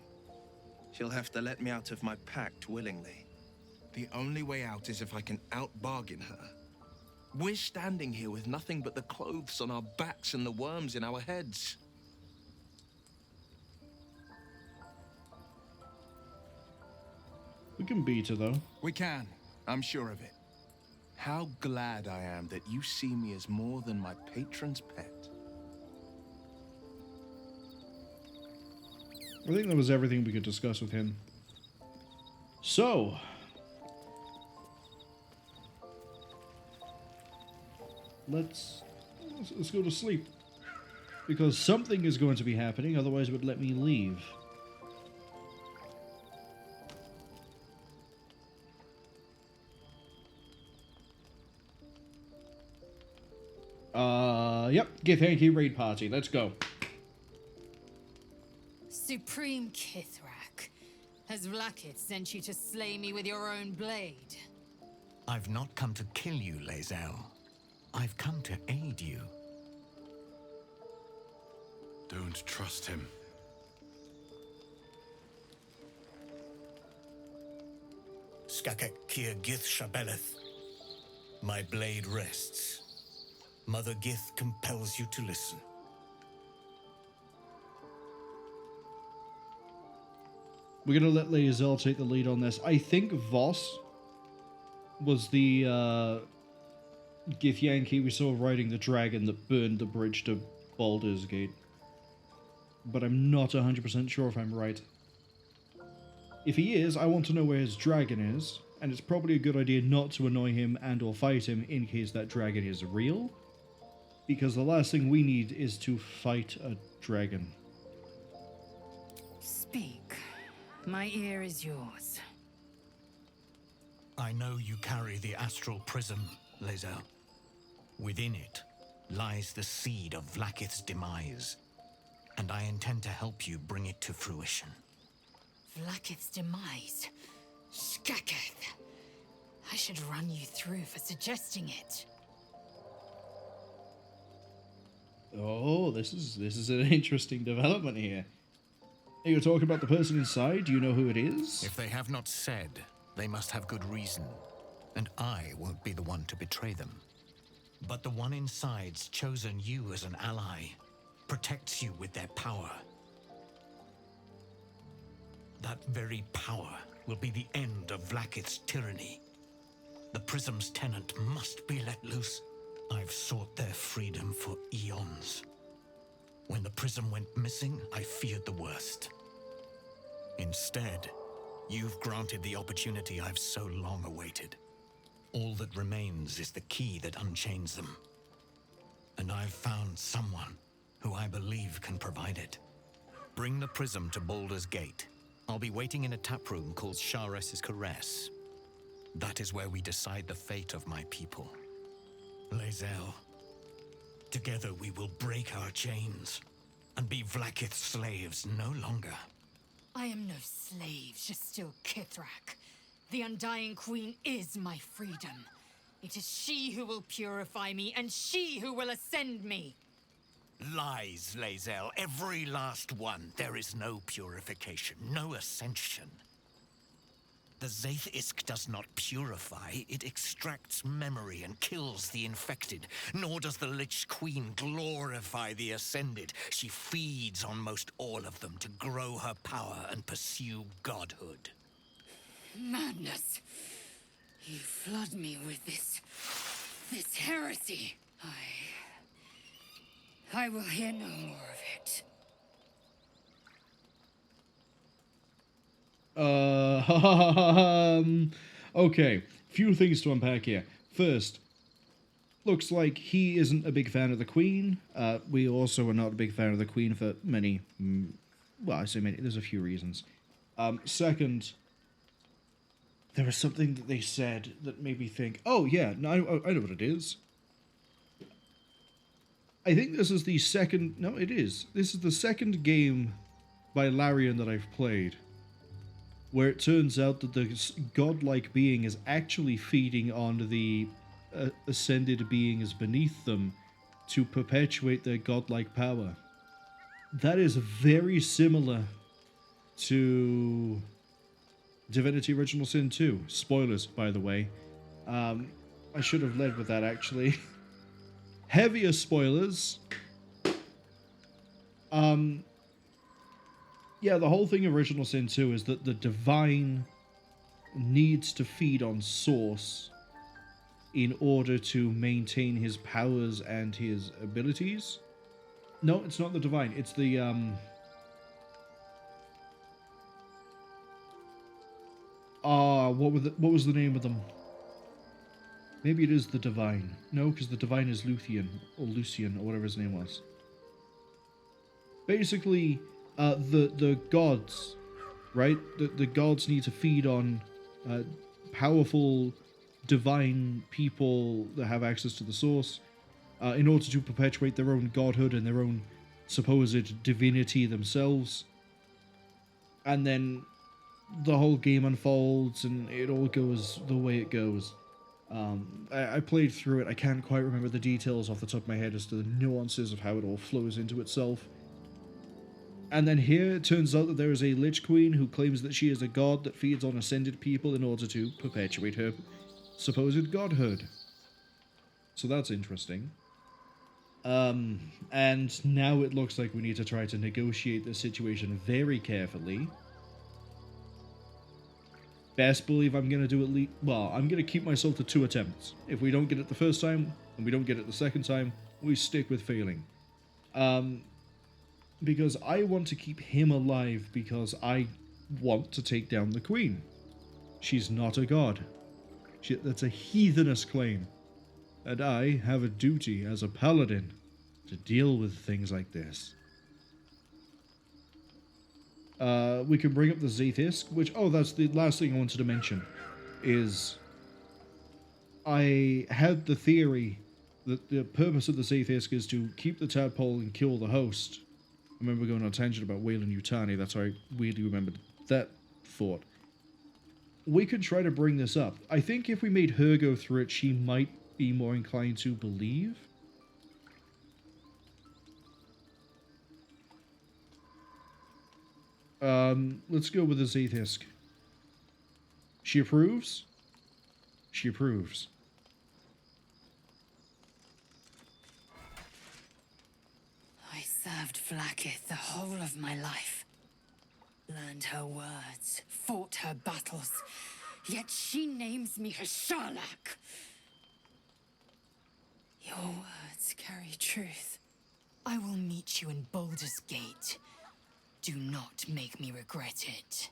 She'll have to let me out of my pact willingly. The only way out is if I can out-bargain her. We're standing here with nothing but the clothes on our backs and the worms in our heads. We can beat her, though. We can. I'm sure of it. How glad I am that you see me as more than my patron's pet. I think that was everything we could discuss with him. So... Let's go to sleep. Because something is going to be happening, otherwise it would let me leave. Yep. Githyanki raid party. Let's go. Supreme Kithrak, has Vlakith sent you to slay me with your own blade? I've not come to kill you, Lae'zel. I've come to aid you. Don't trust him. Skakek Kir Gith Shabeleth. My blade rests. Mother Gith compels you to listen. We're gonna let Lae'zel take the lead on this. I think Voss was the Githyanki we saw riding the dragon that burned the bridge to Baldur's Gate. But I'm not 100% sure if I'm right. If he is, I want to know where his dragon is, and it's probably a good idea not to annoy him and or fight him in case that dragon is real. Because the last thing we need is to fight a dragon. Speak. My ear is yours. I know you carry the astral prism, Lae'zel. Within it lies the seed of Vlakith's demise, and I intend to help you bring it to fruition. Vlakith's demise? Skaketh. I should run you through for suggesting it. Oh, this is an interesting development here. You're talking about the person inside? Do you know who it is? If they have not said, they must have good reason, and I won't be the one to betray them. But the one inside's chosen you as an ally, protects you with their power. That very power will be the end of Vlakith's tyranny. The Prism's tenant must be let loose. I've sought their freedom for eons. When the Prism went missing, I feared the worst. Instead, you've granted the opportunity I've so long awaited. All that remains is the key that unchains them. And I've found someone who I believe can provide it. Bring the Prism to Baldur's Gate. I'll be waiting in a taproom called Shares's Caress. That is where we decide the fate of my people. Lae'zel, together we will break our chains and be Vlakith's slaves no longer. I am no slave, just still Kithrak. The Undying Queen is my freedom. It is she who will purify me, and she who will ascend me. Lies, Lae'zel. Every last one. There is no purification, no ascension. The Zaith-Isk does not purify, it extracts memory and kills the infected. Nor does the Lich Queen glorify the ascended. She feeds on most all of them to grow her power and pursue godhood. Madness. You flood me with this heresy. I will hear no more of it. Okay, few things to unpack here. First, looks like he isn't a big fan of the Queen. We also are not a big fan of the Queen for many, well, I say many, there's a few reasons. Second, there was something that they said that made me think, oh yeah, no, I know what it is. I think this is the second, no it is, this is the second game by Larian that I've played, where it turns out that the godlike being is actually feeding on the ascended beings beneath them to perpetuate their godlike power. That is very similar to Divinity Original Sin 2. Spoilers, by the way. I should have led with that, actually. Heavier spoilers. Yeah, the whole thing Original Sin 2 is that the Divine needs to feed on Source in order to maintain his powers and his abilities. No, it's not the Divine, it's the, what was the name of them? Maybe it is the Divine. No, because the Divine is Luthien, or Lucian, or whatever his name was. Basically, the gods, right? The gods need to feed on powerful, divine people that have access to the Source in order to perpetuate their own godhood and their own supposed divinity themselves. And then the whole game unfolds and it all goes the way it goes. I played through it. I can't quite remember the details off the top of my head as to the nuances of how it all flows into itself. And then here it turns out that there is a Lich Queen who claims that she is a god that feeds on ascended people in order to perpetuate her supposed godhood. So that's interesting. And now it looks like we need to try to negotiate the situation very carefully. Best believe I'm going to do at least... Well, I'm going to keep myself to 2 attempts. If we don't get it the first time, and we don't get it the second time, we stick with failing. Because I want to keep him alive because I want to take down the Queen. She's not a god. That's a heathenous claim. And I have a duty as a paladin to deal with things like this. We can bring up the Zaith-Isk, which... Oh, that's the last thing I wanted to mention. Is... I had the theory that the purpose of the Zaith-Isk is to keep the tadpole and kill the host. I remember going on a tangent about Wayland Yutani. That's how I weirdly remembered that thought. We could try to bring this up. I think if we made her go through it, she might be more inclined to believe. Let's go with the Zaith-Isk. She approves? She approves. I served Vlaakith the whole of my life. Learned her words, fought her battles, yet she names me her Sharlak. Your words carry truth. I will meet you in Baldur's Gate. Do not make me regret it.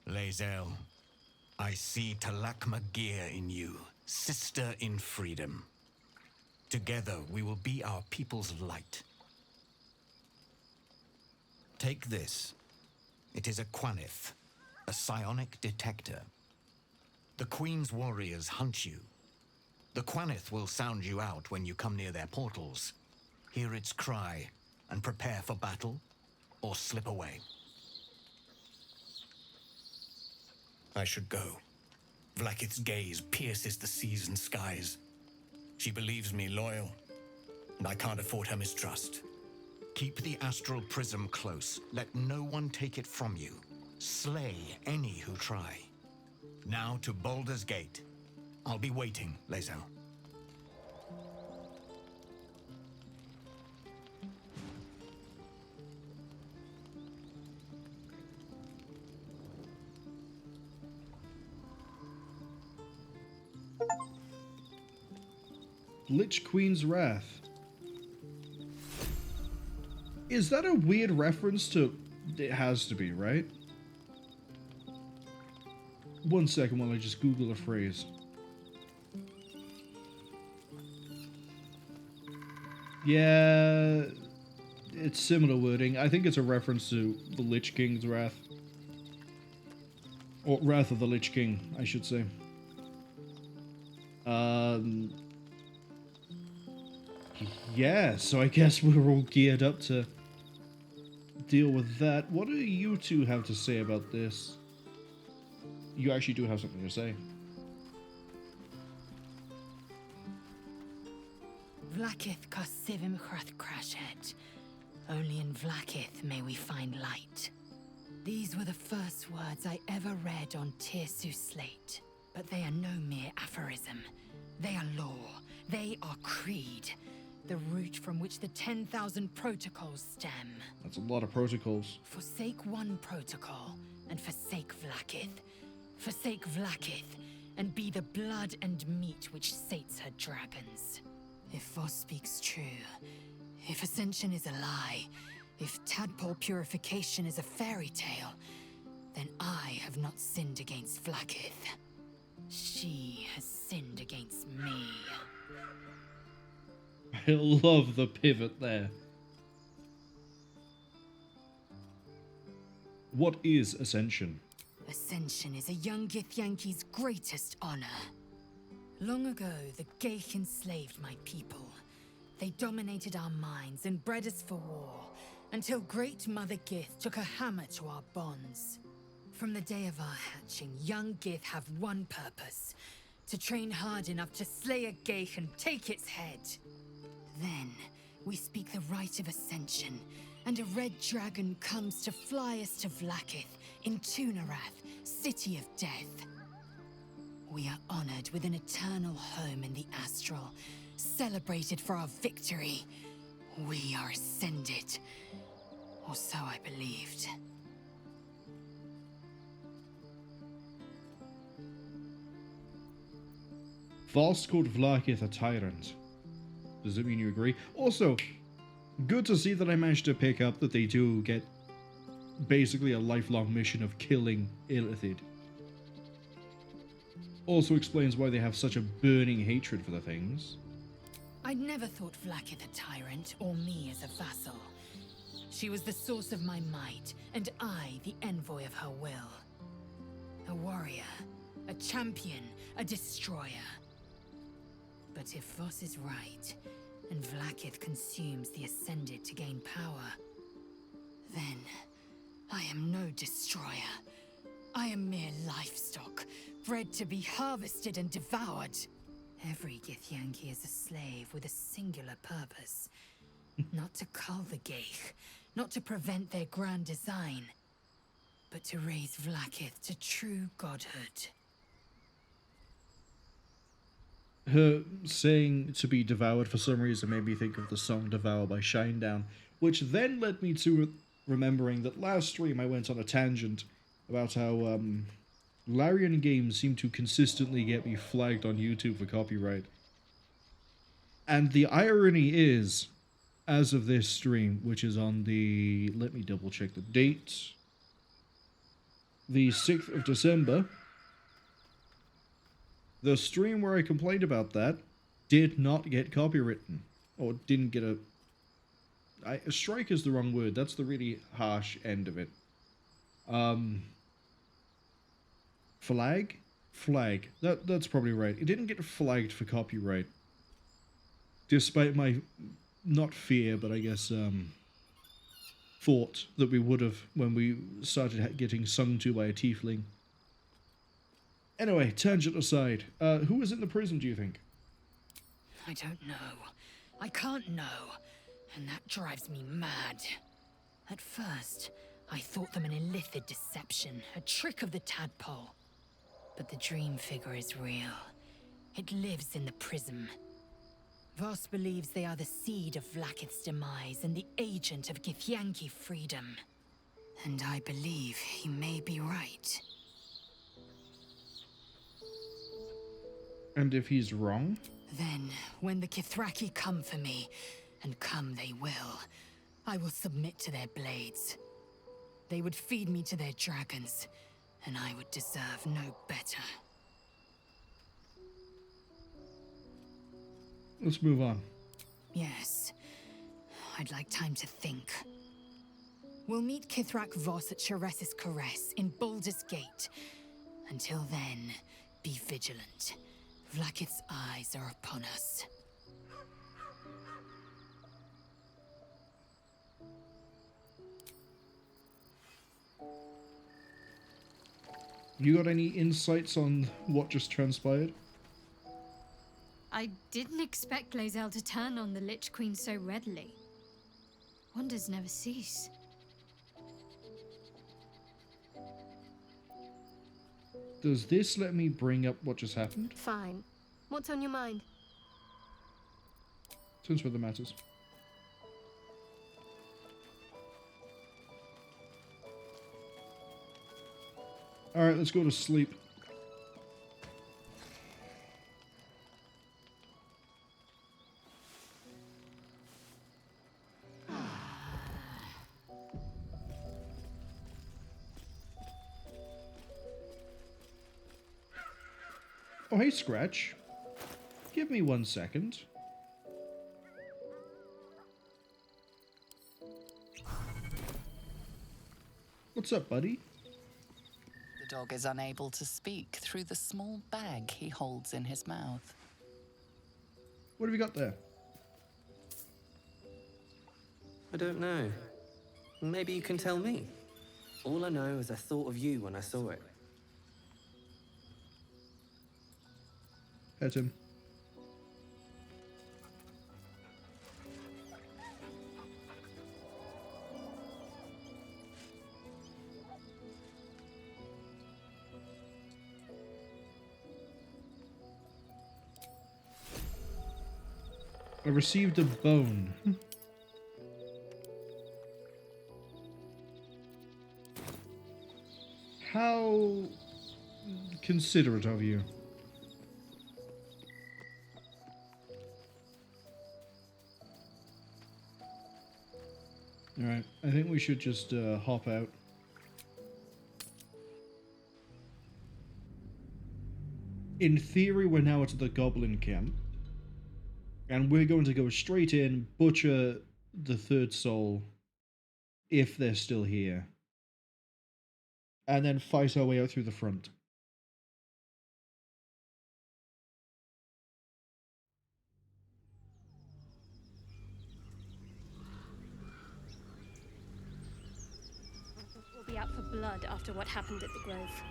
Lae'zel, I see Talak Magir in you, sister in freedom. Together we will be our people's light. Take this. It is a Qanith, a psionic detector. The Queen's warriors hunt you. The Qanith will sound you out when you come near their portals. Hear its cry and prepare for battle, or slip away. I should go. Vlaakith's gaze pierces the seas and skies. She believes me loyal, and I can't afford her mistrust. Keep the astral prism close. Let no one take it from you. Slay any who try. Now to Baldur's Gate. I'll be waiting, Lae'zel. Lich Queen's Wrath. Is that a weird reference to... It has to be, right? 1 second while I just Google a phrase. Yeah, it's similar wording. I think it's a reference to the Lich King's Wrath. Or Wrath of the Lich King, I should say. Yeah, so I guess we're all geared up to deal with that. What do you two have to say about this? You actually do have something to say. Vlaakith Karsivim Hrath Crashhead. Only in Vlaakith may we find light. These were the first words I ever read on Tirsu slate. But they are no mere aphorism. They are law. They are creed. The root from which the 10,000 protocols stem. That's a lot of protocols. Forsake one protocol, and forsake Vlaakith. Forsake Vlaakith, and be the blood and meat which sates her dragons. If Voss speaks true, if Ascension is a lie, if Tadpole Purification is a fairy tale, then I have not sinned against Vlaakith. She has sinned against me. I love the pivot there. What is Ascension? Ascension is a young Githyanki's greatest honor. Long ago, the Geich enslaved my people. They dominated our minds and bred us for war, until Great Mother Gith took a hammer to our bonds. From the day of our hatching, young Gith have one purpose: to train hard enough to slay a Geich and take its head. Then, we speak the rite of Ascension, and a red dragon comes to fly us to Vlaakith, in Tunarath, City of Death. We are honored with an eternal home in the Astral, celebrated for our victory. We are ascended. Or so I believed. Voss called Vlaakith a tyrant. Does it mean you agree? Also, good to see that I managed to pick up that they do get basically a lifelong mission of killing Illithid. Also explains why they have such a burning hatred for the things. I'd never thought Vlaakith a tyrant, or me as a vassal. She was the source of my might, and I the envoy of her will. A warrior, a champion, a destroyer. But if Voss is right, and Vlaakith consumes the Ascended to gain power, then I am no destroyer. I am mere livestock, bred to be harvested and devoured. Every Githyanki is a slave with a singular purpose. Not to cull the Geich, not to prevent their grand design, but to raise Vlaakith to true godhood. Her saying to be devoured for some reason made me think of the song Devour by Shinedown, which then led me to remembering that last stream I went on a tangent about how Larian games seem to consistently get me flagged on YouTube for copyright. And the irony is, as of this stream, which is on the... let me double check the date. The 6th of December... the stream where I complained about that did not get copywritten. Or didn't get a strike is the wrong word. That's the really harsh end of it. Flag? Flag. That's probably right. It didn't get flagged for copyright. Despite my, not fear, but I guess, thought that we would have when we started getting sung to by a tiefling. Anyway, tangent aside, who is in the prison, do you think? I don't know. I can't know. And that drives me mad. At first, I thought them an illithid deception, a trick of the tadpole. But the dream figure is real. It lives in the prism. Voss believes they are the seed of Vlaakith's demise and the agent of Githyanki freedom. And I believe he may be right. And if he's wrong? Then, when the Kithraki come for me, and come they will, I will submit to their blades. They would feed me to their dragons, and I would deserve no better. Let's move on. Yes. I'd like time to think. We'll meet Kithrak Voss at Sharesis Caress in Baldur's Gate. Until then, be vigilant. Vlaakith's eyes are upon us. You got any insights on what just transpired? I didn't expect Lae'zel to turn on the Lich Queen so readily. Wonders never cease. Does this let me bring up what just happened? Fine. What's on your mind? Since further matters. Alright, let's go to sleep. Oh, hey, Scratch. Give me 1 second. What's up, buddy? The dog is unable to speak through the small bag he holds in his mouth. What have you got there? I don't know. Maybe you can tell me. All I know is I thought of you when I saw it. Pet him. I received a bone. How considerate of you. Alright, I think we should just hop out. In theory, we're now at the Goblin camp. And we're going to go straight in, butcher the third soul, if they're still here. And then fight our way out through the front. We'll be out for blood after what happened at the Grove.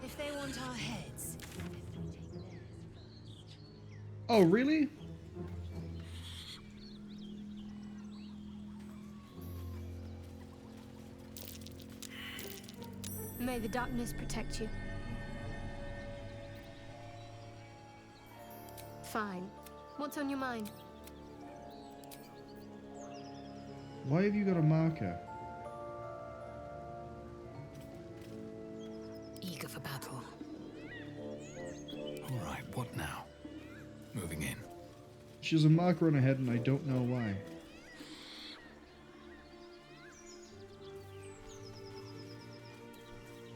If they want our heads... Oh, really? May the darkness protect you. Fine. What's on your mind? Why have you got a marker? Eager for battle. All right, what now? Moving in. She has a marker on her head and I don't know why.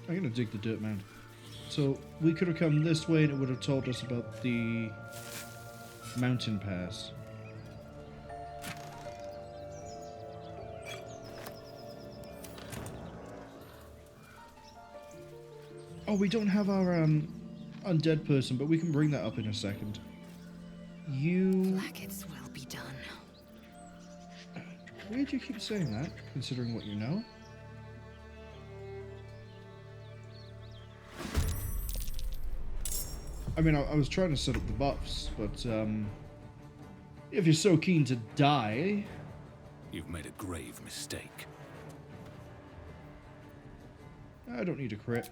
I'm gonna dig the dirt mound. So, we could have come this way and it would have told us about the mountain pass. Oh, we don't have our undead person, but we can bring that up in a second. You... Blackets will be done. Why do you keep saying that, considering what you know? I mean, I was trying to set up the buffs, but if you're so keen to die... You've made a grave mistake. I don't need a crit.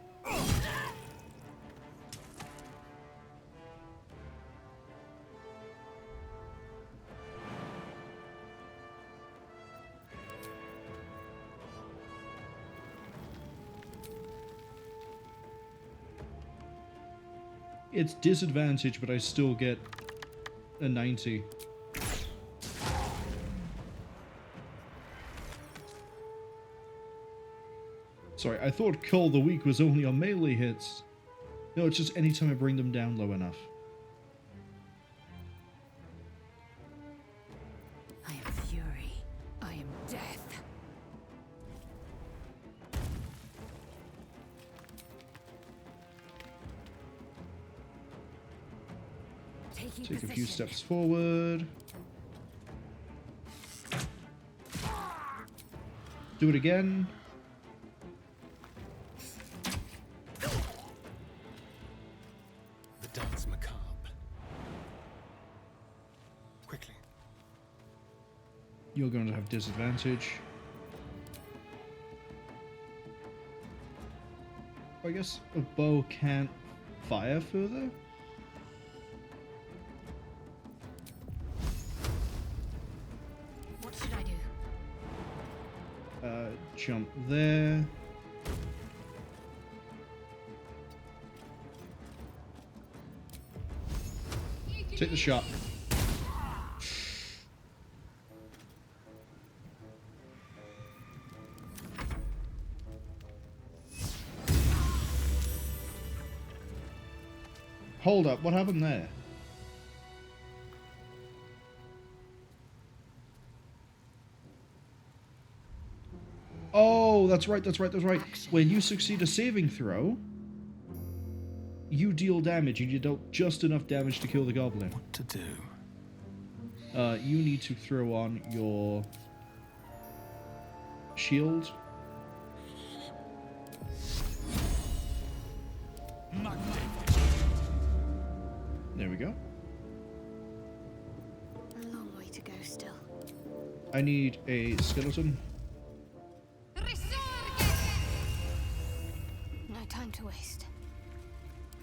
It's disadvantage, but I still get a 90. Sorry, I thought Cull the Weak was only on melee hits. No, it's just anytime I bring them down low enough. I am fury. I am death. Take a few steps forward. Do it again. The dance macabre. Quickly. You're going to have disadvantage. I guess a bow can't fire further? What should I do? Jump there. Take the shot. Hold up, what happened there? Oh, that's right. When you succeed a saving throw, you deal damage, and you dealt just enough damage to kill the goblin. What to do? You need to throw on your shield. There we go. A long way to go still. I need a skeleton. No time to waste.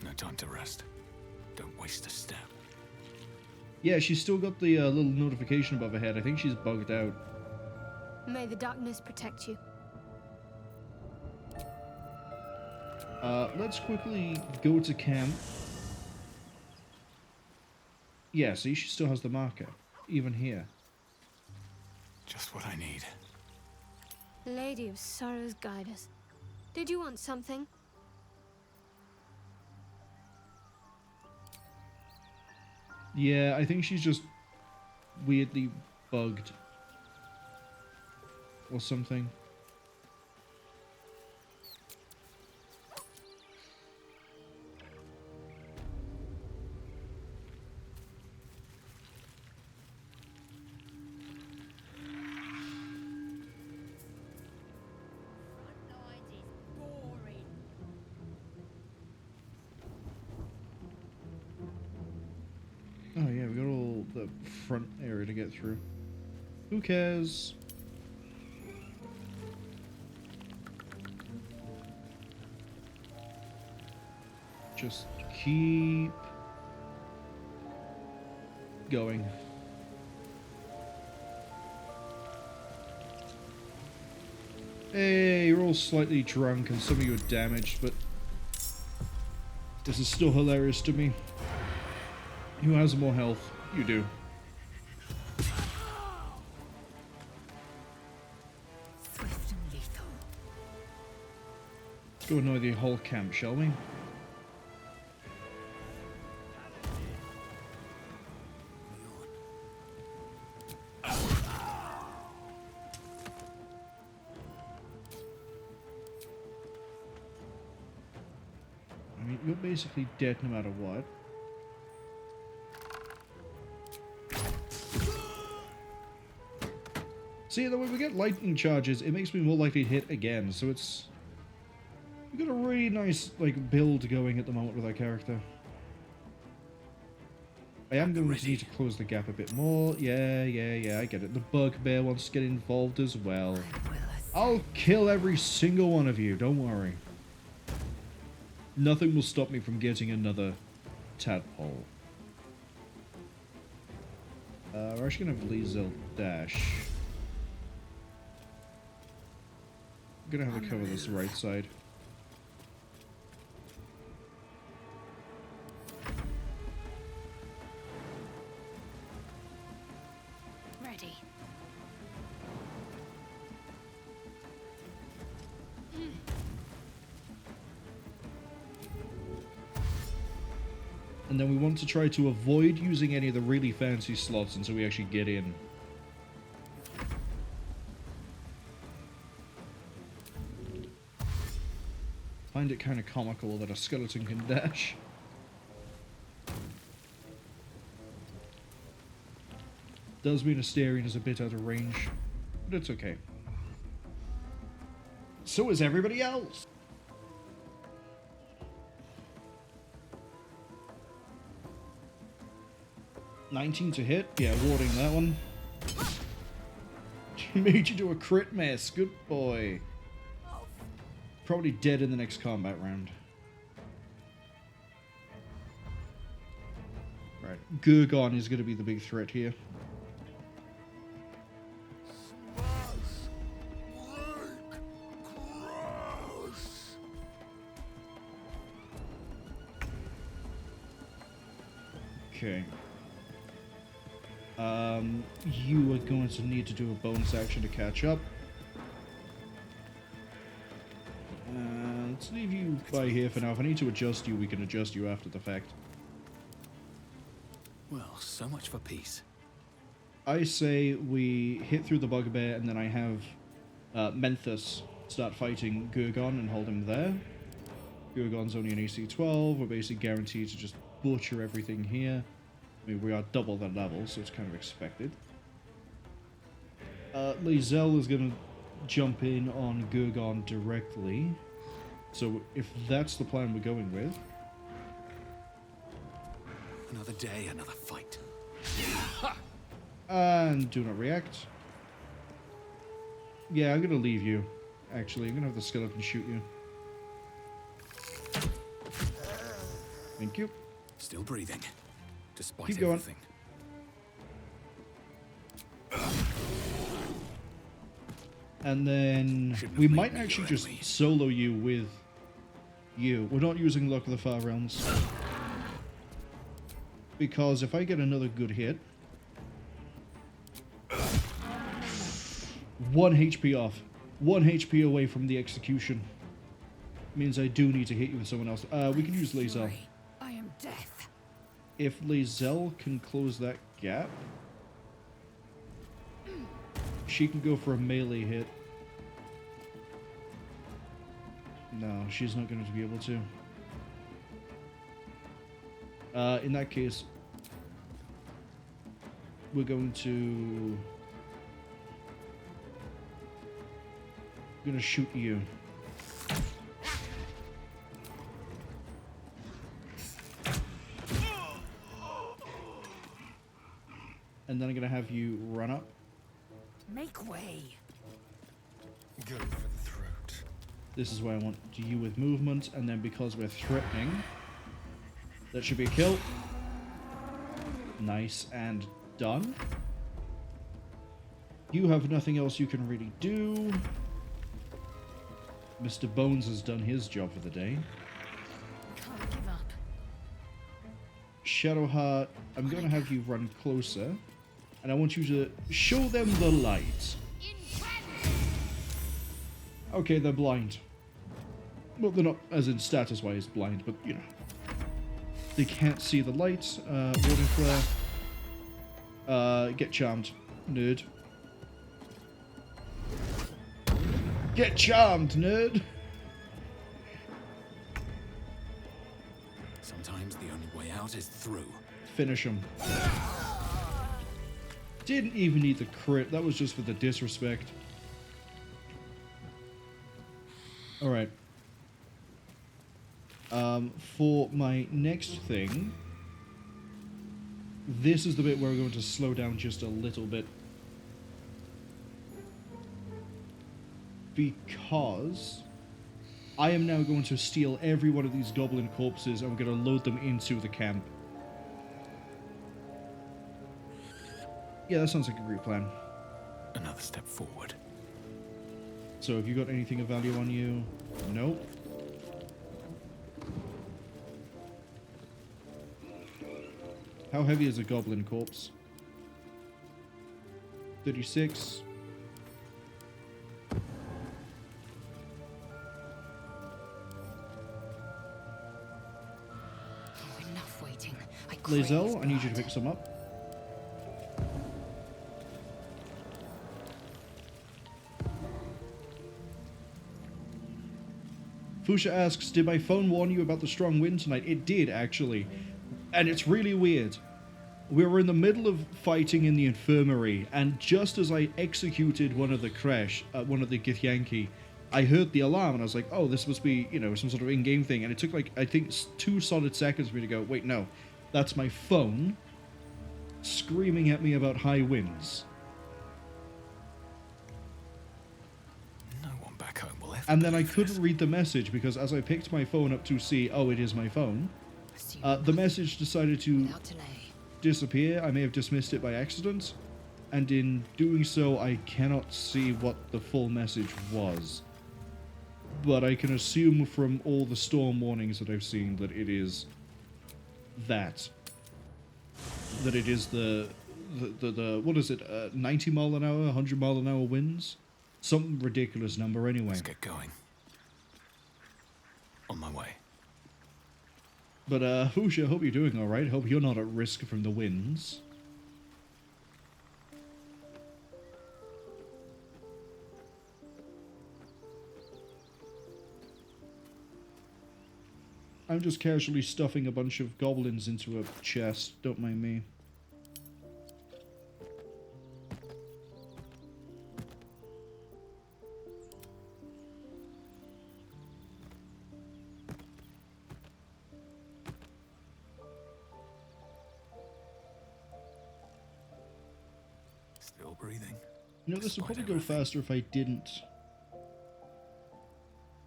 No time to rest. Don't waste a step. Yeah, she's still got the little notification above her head. I think she's bugged out. May the darkness protect you. Let's quickly go to camp. Yeah, see, she still has the marker. Even here. Just what I need. Lady of Sorrows, guide us. Did you want something? Yeah, I think she's just weirdly bugged. Or something. Oh yeah, we got all the front area to get through. Who cares? Just keep going. Hey, you're all slightly drunk and some of you are damaged, but this is still hilarious to me. Who has more health? You do. Swift and lethal. Let's go annoy the whole camp, shall we? I mean, you're basically dead no matter what. See, the way we get lightning charges, it makes me more likely to hit again, so it's... We've got a really nice, like, build going at the moment with our character. I am going to need to close the gap a bit more. Yeah, I get it. The bugbear wants to get involved as well. I'll kill every single one of you, don't worry. Nothing will stop me from getting another tadpole. We're actually going to have Lae'zel dash. I'm going to have to cover this right side. Ready. And then we want to try to avoid using any of the really fancy slots until we actually get in. Find it kind of comical that a skeleton can dash. Does mean Asterion is a bit out of range, but it's okay. So is everybody else. $19 to hit. Yeah, warding that one. Made you do a crit miss. Good boy. Probably dead in the next combat round. Right. Gurgon is going to be the big threat here. Okay. You are going to need to do a bonus action to catch up. Let's leave you by here for now. If I need to adjust you, we can adjust you after the fact. Well, so much for peace. I say we hit through the bugbear, and then I have Menthus start fighting Gurgon and hold him there. Gurgon's only an AC 12. We're basically guaranteed to just butcher everything here. I mean, we are double the level, so it's kind of expected. Lae'zel is going to jump in on Gurgon directly. So if that's the plan we're going with... Another day, another fight. And do not react. Yeah, I'm going to leave you. Actually, I'm going to have the skeleton shoot you. Thank you. Still breathing, despite Keep going. everything. And then we might actually just solo you with you. We're not using Luck of the Far Realms. Because if I get another good hit... 1 HP off. 1 HP away from the execution. Means I do need to hit you with someone else. We can use Lae'zel. I am death. If Lae'zel can close that gap... She can go for a melee hit. No, she's not going to be able to. In that case, we're going to shoot you. And then I'm going to have you run up. Make way. Go for the throat. This is where I want you with movement, and then because we're threatening, that should be a kill. Nice and done. You have nothing else you can really do. Mr. Bones has done his job for the day. Can't give up. Shadowheart, I'm going to have you run closer, and I want you to show them the light. Okay, they're blind. Well, they're not as in status-wise blind, but, you know. They can't see the light. Warding Flare. Get charmed, nerd. Get charmed, nerd! Sometimes the only way out is through. Finish him. Didn't even need the crit. That was just for the disrespect. Alright. For my next thing, this is the bit where we're going to slow down just a little bit. Because I am now going to steal every one of these goblin corpses and we're going to load them into the camp. Yeah, that sounds like a great plan. Another step forward. So have you got anything of value on you? Nope. How heavy is a goblin corpse? 36. Enough waiting. Lae'zel, I need you to pick some up. Fusha asks, did my phone warn you about the strong wind tonight? It did, actually. And it's really weird. We were in the middle of fighting in the infirmary, and just as I executed one of the Githyanki, I heard the alarm, and I was like, oh, this must be, you know, some sort of in-game thing. And it took, like, I think 2 solid seconds for me to go, wait, no. That's my phone screaming at me about high winds. No one back home will ever. And then I couldn't read the message, because as I picked my phone up to see, oh, it is my phone, the message decided to disappear. I may have dismissed it by accident, and in doing so, I cannot see what the full message was. But I can assume from all the storm warnings that I've seen that it is that. That it is the what is it, 90 mile an hour, 100 mile an hour winds? Some ridiculous number anyway. Let's get going. On my way. But, Fusha, hope you're doing alright. Hope you're not at risk from the winds. I'm just casually stuffing a bunch of goblins into a chest. Don't mind me. Still breathing. You know, this would probably go faster if I didn't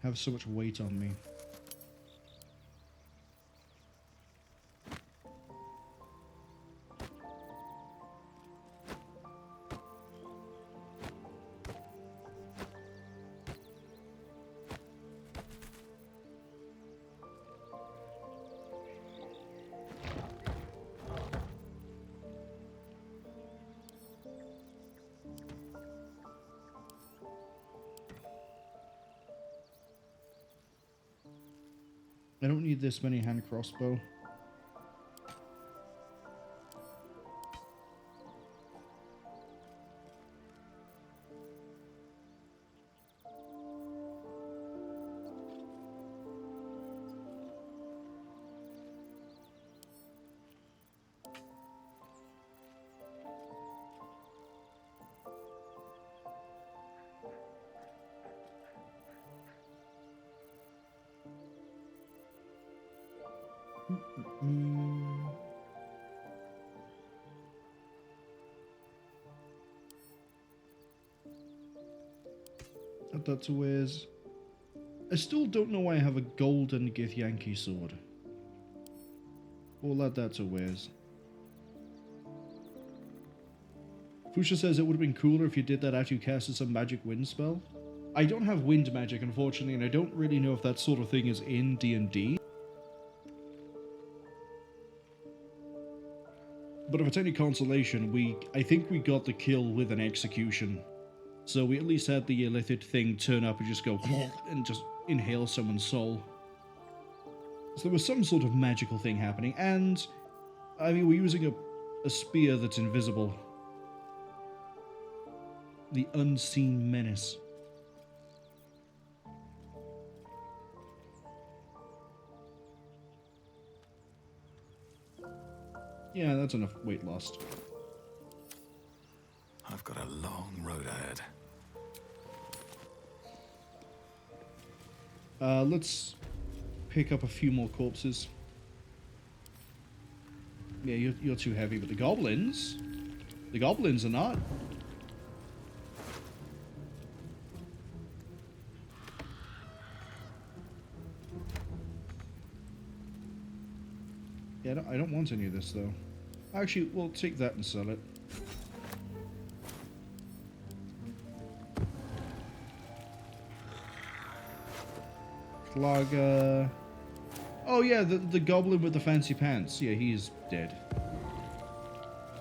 have so much weight on me. I don't need this many hand crossbow. Add that to wares. I still don't know why I have a golden Githyanki sword. We'll add that to wares. Fusha says it would have been cooler if you did that after you casted some magic wind spell. I don't have wind magic, unfortunately, and I don't really know if that sort of thing is in D&D. But if it's any consolation, I think we got the kill with an execution. So we at least had the illithid thing turn up and just go and just inhale someone's soul. So there was some sort of magical thing happening, and I mean, we're using a spear that's invisible. The unseen menace. Yeah, that's enough weight lost. I've got a long road ahead. Let's pick up a few more corpses. Yeah, you're too heavy, but the goblins are not. Yeah, I don't want any of this, though. Actually, we'll take that and sell it. Klaga. Oh yeah, the goblin with the fancy pants. Yeah, he's dead.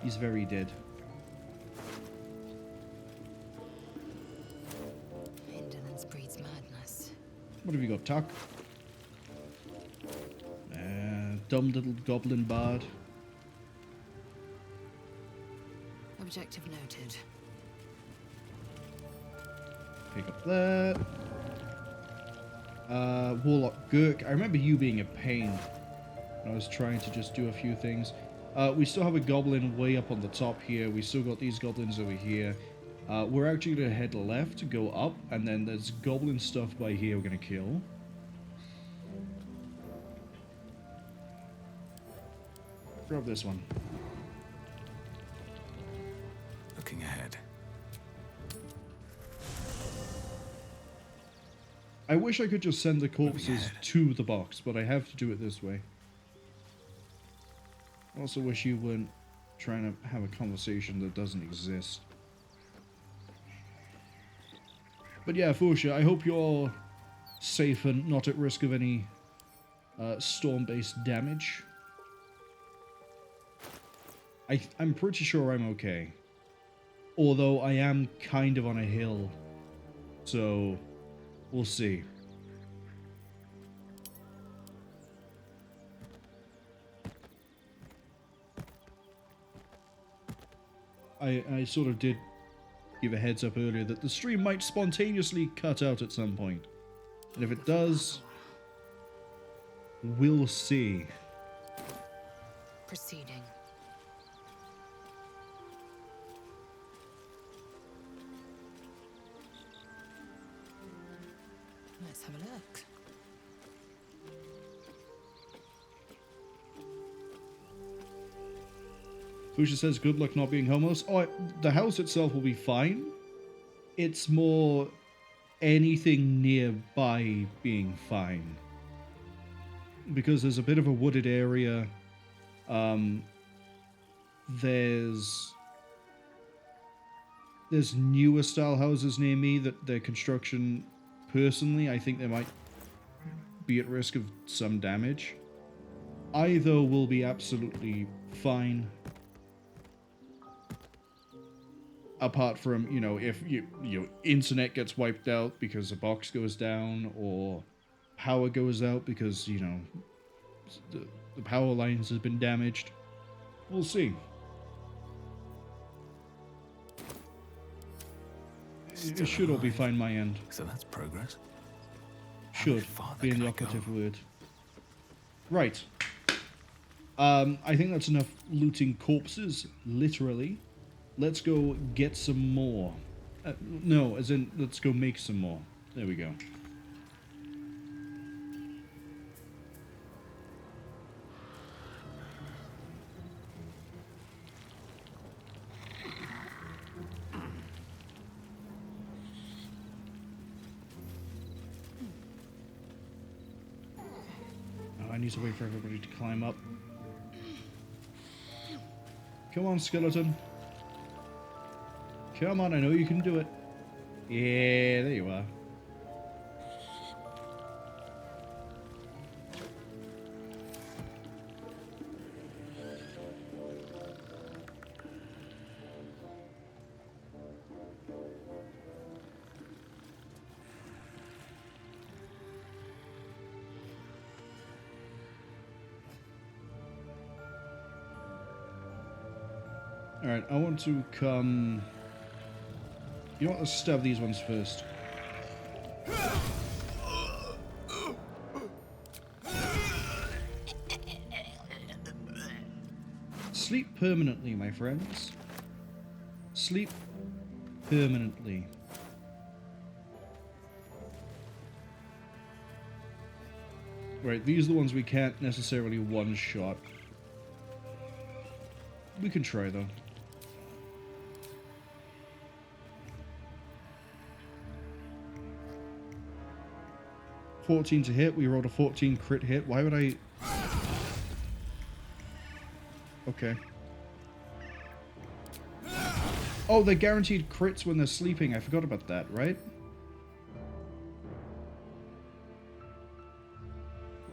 He's very dead. Indolence breeds madness. What have you got, Tuck? Dumb little goblin bard. Objective noted. Pick up that. Warlock Gurk. I remember you being a pain when I was trying to just do a few things. We still have a goblin way up on the top here. We still got these goblins over here. We're actually going to head left, go up, and then there's goblin stuff by here we're going to kill. Grab this one. Looking ahead. I wish I could just send the corpses to the box, but I have to do it this way. I also wish you weren't trying to have a conversation that doesn't exist. But yeah, Fuchsia, I hope you're safe and not at risk of any storm-based damage. I'm pretty sure I'm okay. Although I am kind of on a hill. So, we'll see. I sort of did give a heads up earlier that the stream might spontaneously cut out at some point. And if it does, we'll see. Proceeding. Let's have a look. Fuchsia says, good luck not being homeless. Oh, the house itself will be fine. It's more anything nearby being fine. Because there's a bit of a wooded area. There's newer style houses near me that their construction, personally, I think they might be at risk of some damage. I, though, will be absolutely fine. Apart from, you know, if your internet gets wiped out because a box goes down, or power goes out because, you know, the power lines have been damaged. We'll see. It should all be fine my end. So that's progress. Should be the operative word. Right. I think that's enough looting corpses, literally. Let's go get some more. No, as in, let's go make some more. There we go. Oh, I need to wait for everybody to climb up. Come on, skeleton. Come on, I know you can do it. Yeah, there you are. Alright, I want to come... You know what, let's stab these ones first. Sleep permanently, my friends. Sleep permanently. Right, these are the ones we can't necessarily one-shot. We can try, though. $14 to hit. We rolled a 14 crit hit. Why would I... Okay. Oh, they're guaranteed crits when they're sleeping. I forgot about that, right?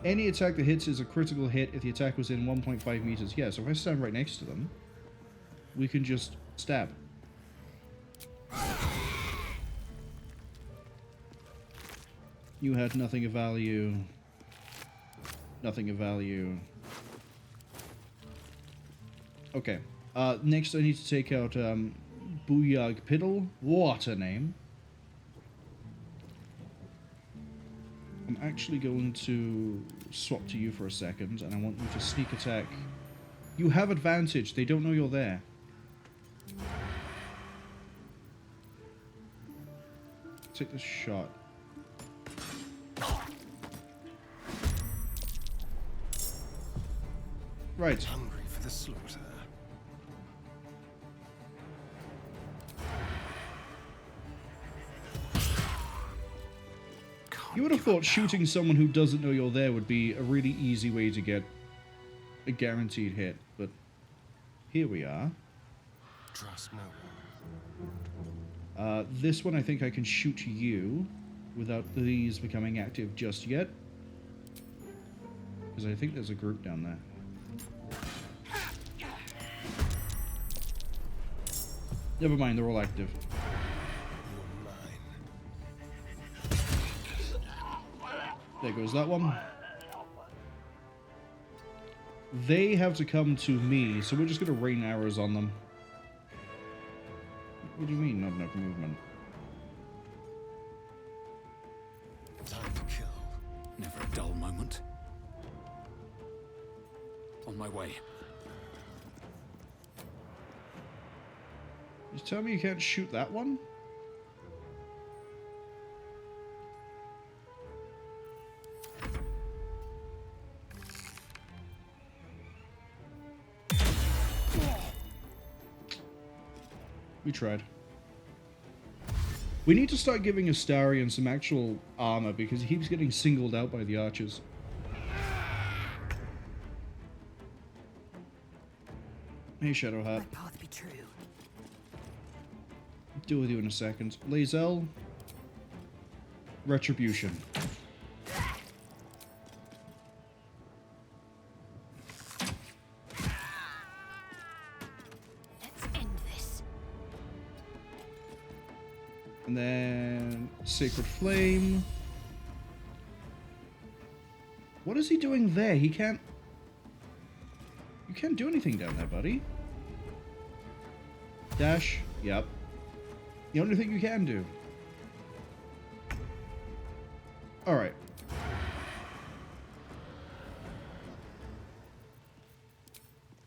Any attack that hits is a critical hit if the attack was in 1.5 meters. Yeah, so if I stand right next to them, we can just stab. You had nothing of value. Nothing of value. Okay. Next I need to take out Booyag Piddle. What a name. I'm actually going to swap to you for a second, and I want you to sneak attack. You have advantage. They don't know you're there. Take this shot. Right. Hungry for the slaughter. You would have thought shooting someone who doesn't know you're there would be a really easy way to get a guaranteed hit, but here we are. Trust no one. This one I think I can shoot you without these becoming active just yet. Because I think there's a group down there. Never mind, they're all active. There goes that one. They have to come to me, so we're just going to rain arrows on them. What do you mean, not enough movement? Time to kill. Never a dull moment. On my way. You tell me you can't shoot that one? We tried. We need to start giving Astarion some actual armor because he keeps getting singled out by the archers. Hey, Shadowheart. Path be true. Deal with you in a second. Lae'zel. Retribution. And then Sacred Flame. What is he doing there? He can't... You can't do anything down there, buddy. Dash. Yep. The only thing you can do. Alright.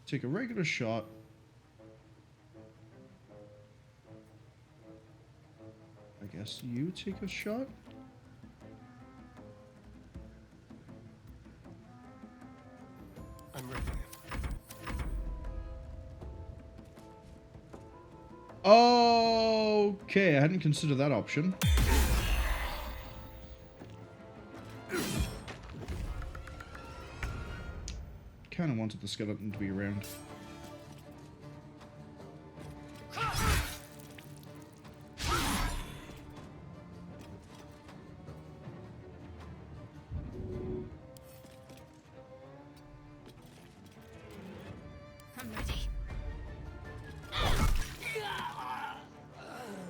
Take a regular shot. I guess you take a shot? I'm ready. Okay, I hadn't considered that option. Kind of wanted the skeleton to be around.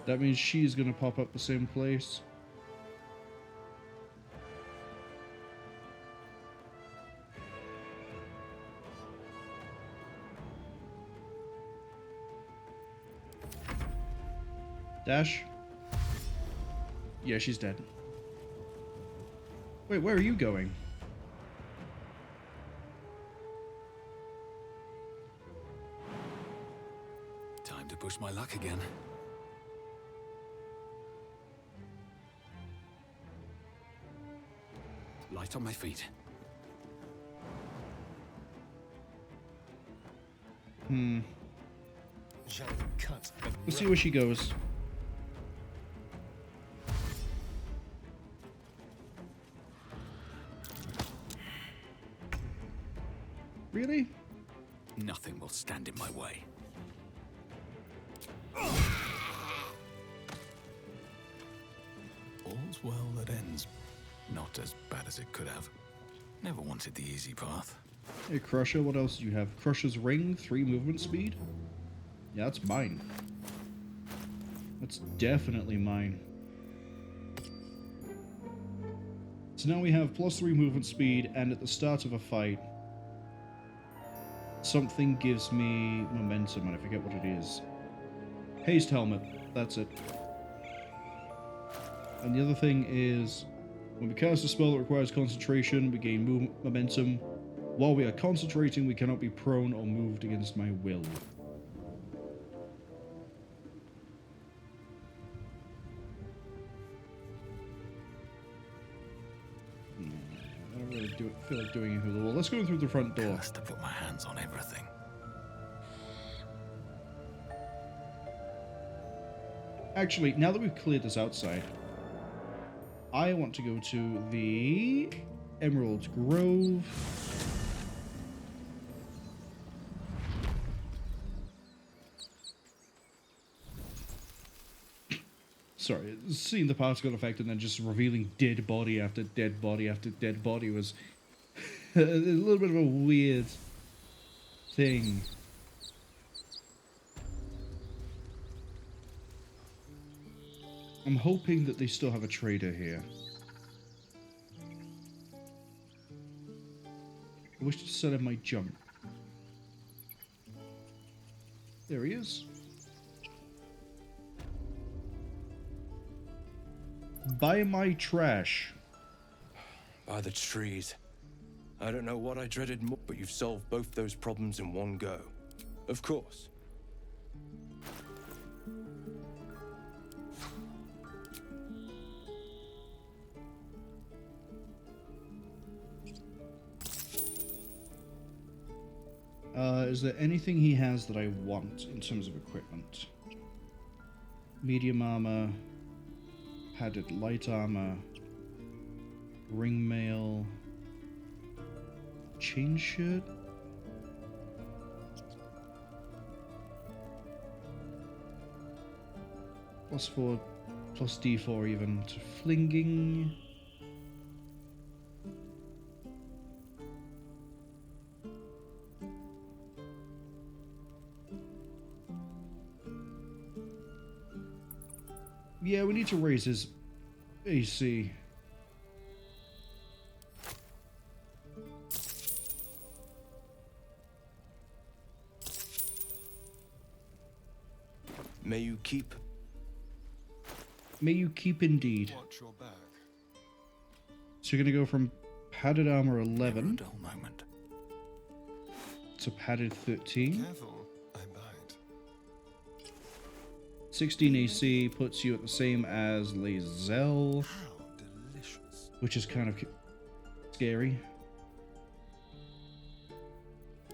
That means she's gonna pop up the same place. Dash? Yeah, she's dead. Wait, where are you going? Time to push my luck again. Light on my feet. Let's see where she goes. Really? Nothing will stand in my way. All's well that ends. Not as bad as it could have. Never wanted the easy path. Hey, Crusher, what else do you have? Crusher's Ring, 3 movement speed? Yeah, that's mine. That's definitely mine. So now we have +3 movement speed, and at the start of a fight, something gives me momentum, and I forget what it is. Haste Helmet, that's it. And the other thing is, when we cast a spell that requires concentration, we gain momentum. While we are concentrating, we cannot be prone or moved against my will. I don't really feel like doing anything with the wall. Let's go through the front door. To put my hands on everything. Actually, now that we've cleared this outside, I want to go to the Emerald Grove. Sorry, seeing the particle effect and then just revealing dead body after dead body after dead body was a little bit of a weird thing. I'm hoping that they still have a trader here. I wish to sell him my junk. There he is. Buy my trash. By the trees. I don't know what I dreaded more, but you've solved both those problems in one go. Of course. Is there anything he has that I want in terms of equipment? Medium armor, padded light armor, ring mail, chain shirt? +4, plus D4 even to flinging. Yeah, we need to raise his AC. May you keep. May you keep indeed. Watch your back. So you're gonna go from padded armor 11 Dull moment. to padded 13. Careful, I bite. 16 AC puts you at the same as Lae'zel, How delicious. which is kind of scary.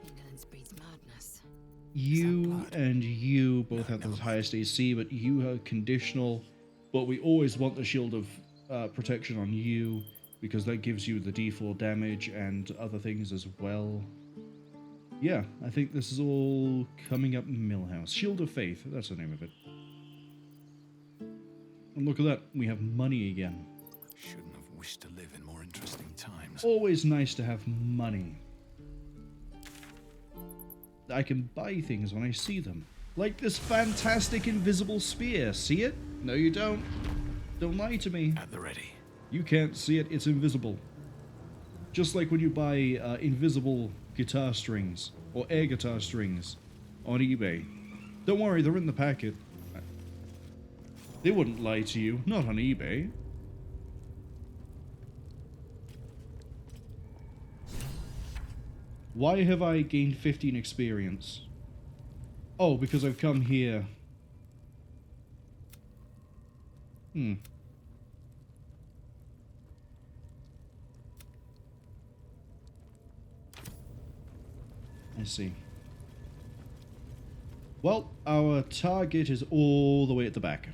Ignorance breeds madness. You and you both have the highest AC, but you are conditional. But we always want the shield of protection on you, because that gives you the D4 damage and other things as well. Yeah, I think this is all coming up Millhouse. Shield of Faith, that's the name of it. And look at that, we have money again. Shouldn't have wished to live in more interesting times. Always nice to have money. I can buy things when I see them. Like this fantastic invisible spear. See it? No, you don't. Don't lie to me. At the ready. You can't see it, it's invisible. Just like when you buy invisible guitar strings or air guitar strings on eBay. Don't worry, they're in the packet. They wouldn't lie to you, not on eBay. Why have I gained 15 experience? Oh, because I've come here. I see. Well, our target is all the way at the back.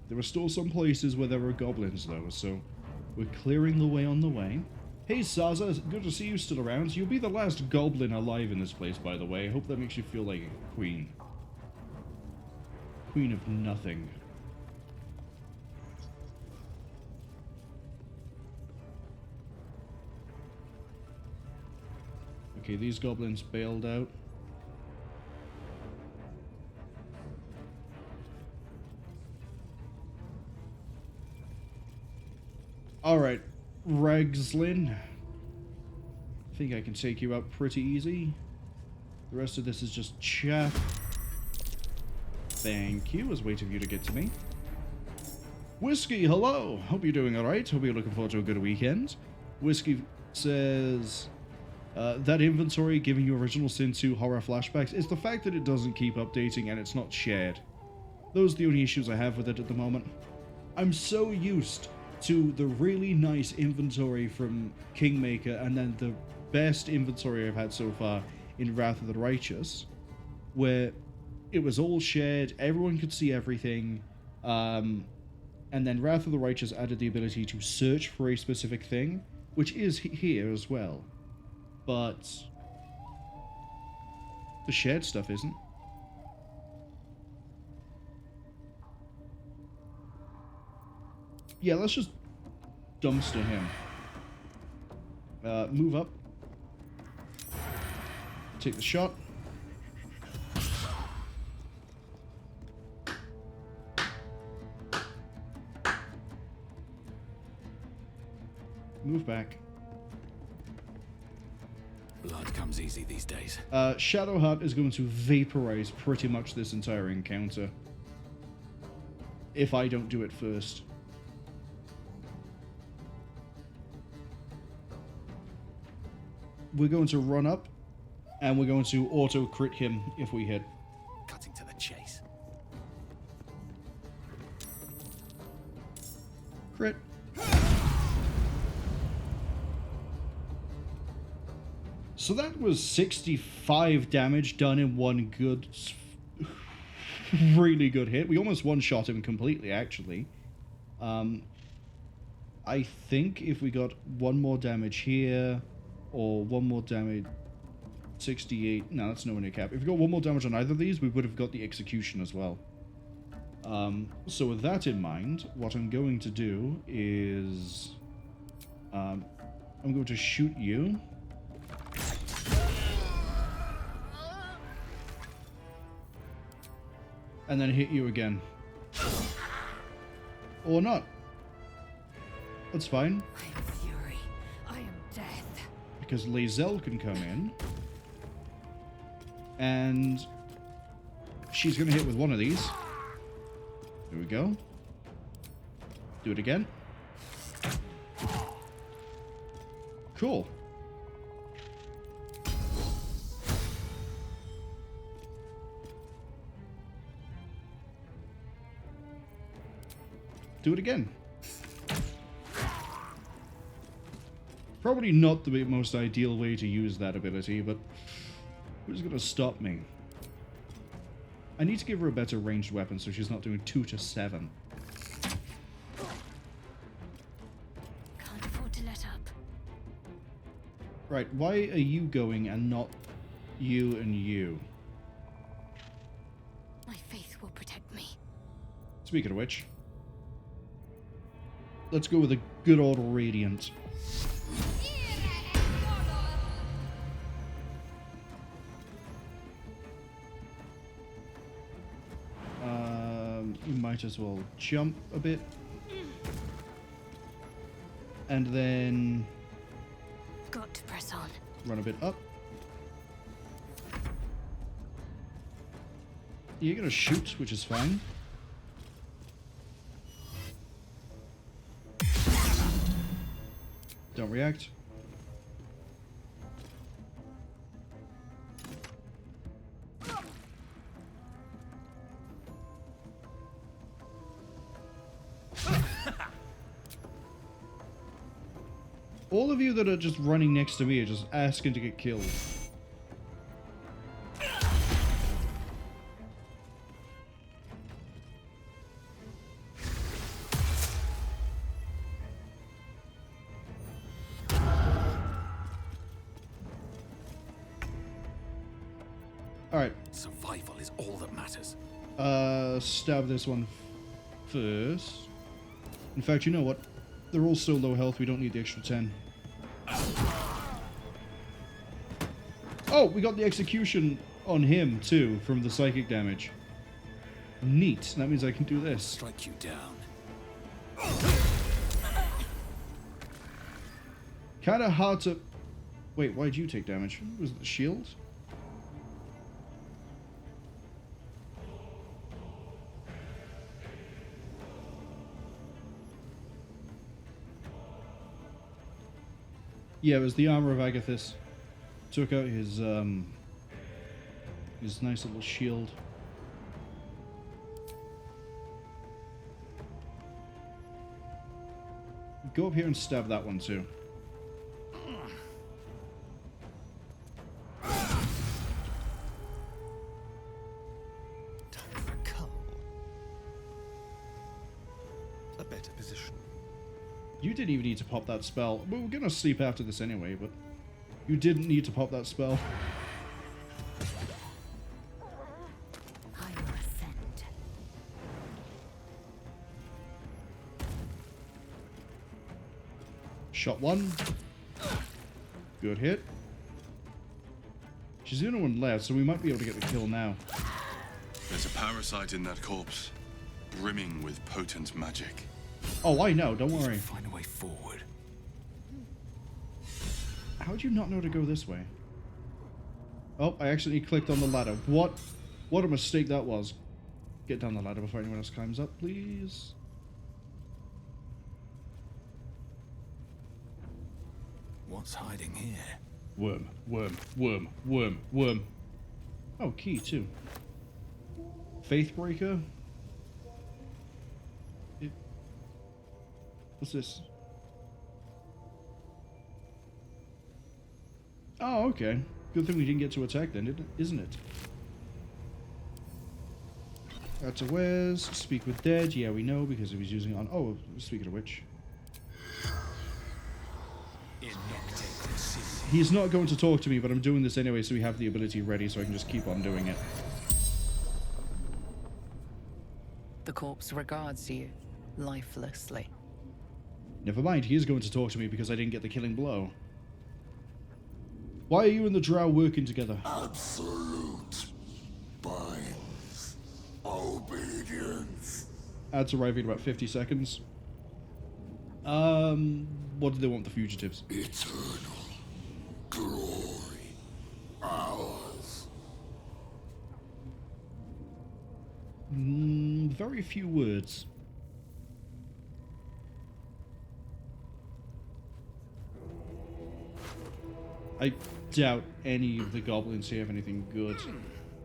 There are still some places where there are goblins, though, so we're clearing the way on the way. Hey, Saza, good to see you still around. You'll be the last goblin alive in this place, by the way. I hope that makes you feel like a queen. Queen of nothing. Okay, these goblins bailed out. Alright, Regslin. I think I can take you out pretty easy. The rest of this is just chat. Thank you. I was waiting for you to get to me. Whiskey, hello. Hope you're doing alright. Hope you're looking forward to a good weekend. Whiskey says... that inventory giving you Original Sin 2 horror flashbacks is the fact that it doesn't keep updating and it's not shared. Those are the only issues I have with it at the moment. I'm so used to the really nice inventory from Kingmaker and then the best inventory I've had so far in Wrath of the Righteous, where it was all shared, everyone could see everything, and then Wrath of the Righteous added the ability to search for a specific thing, which is here as well. But the shared stuff isn't. Yeah, let's just dumpster him. Move up. Take the shot. Move back. Blood comes easy these days. Shadowheart is going to vaporize pretty much this entire encounter. If I don't do it first. We're going to run up, and we're going to auto-crit him if we hit. Cutting to the chase. Crit. So that was 65 damage done in one good, really good hit. We almost one-shot him completely, actually. I think if we got one more damage here, or one more damage, 68, no, that's nowhere near cap. If we got one more damage on either of these, we would have got the execution as well. So with that in mind, what I'm going to do is, I'm going to shoot you. And then hit you again. Or not. That's fine. I am fury. I am death. Because Lae'zel can come in. And she's going to hit with one of these. There we go. Do it again. Cool. Do it again. Probably not the most ideal way to use that ability, but who's going to stop me? I need to give her a better ranged weapon so she's not doing 2 to 7. Can't afford to let up. Right, why are you going and not you and you? My faith will protect me. Speaking of which, let's go with a good old Radiant. You might as well jump a bit. And then Got to press on. Run a bit up. You're gonna shoot, which is fine. Don't react. All of you that are just running next to me are just asking to get killed. Survival is all that matters. Stab this one first. In fact, you know what? They're all so low health, we don't need the extra 10. Oh, we got the execution on him, too, from the psychic damage. Neat. That means I can do this. Strike you down. Kind of hard to... Wait, why'd you take damage? Was it the shield? Yeah, it was the armor of Agathis. Took out his nice little shield. Go up here and stab that one too. Time for cull. A better position. You didn't even need to pop that spell. Well, we're gonna sleep after this anyway, but you didn't need to pop that spell. I will ascend. Shot one. Good hit. She's the only one left, so we might be able to get the kill now. There's a parasite in that corpse, brimming with potent magic. Oh, I know. Don't worry. Find a way forward. How'd you not know to go this way? Oh, I accidentally clicked on the ladder. What a mistake that was. Get down the ladder before anyone else climbs up, please. What's hiding here? Worm, worm, worm, worm, worm. Oh, key too. Faithbreaker. What's this? Oh, okay. Good thing we didn't get to attack then, isn't it? That's a Wes. Speak with dead. Yeah, we know because he was using it on... Oh, speaking of which. He's not going to talk to me, but I'm doing this anyway, so we have the ability ready, so I can just keep on doing it. The corpse regards you lifelessly. Never mind, he is going to talk to me because I didn't get the killing blow. Why are you and the drow working together? Absolute binds obedience. Ads arriving in about 50 seconds. What do they want, the fugitives? Eternal glory. Ours. Very few words. I doubt any of the goblins here have anything good.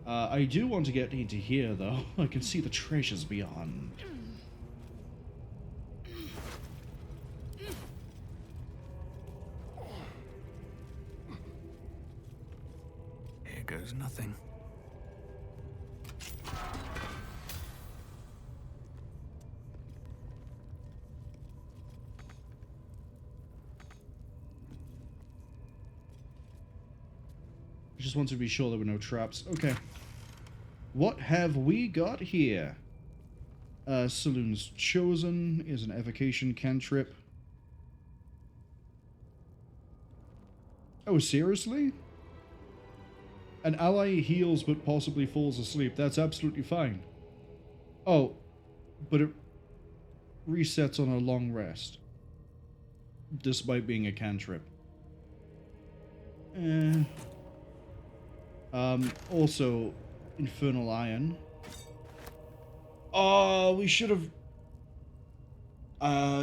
I do want to get into here, though. I can see the treasures beyond. Here goes nothing. Just wanted to be sure there were no traps. Okay. What have we got here? Saloon's Chosen is an evocation cantrip. Oh, seriously? An ally heals but possibly falls asleep. That's absolutely fine. Oh, but it resets on a long rest. Despite being a cantrip. Also, Infernal Iron. Oh, we should have...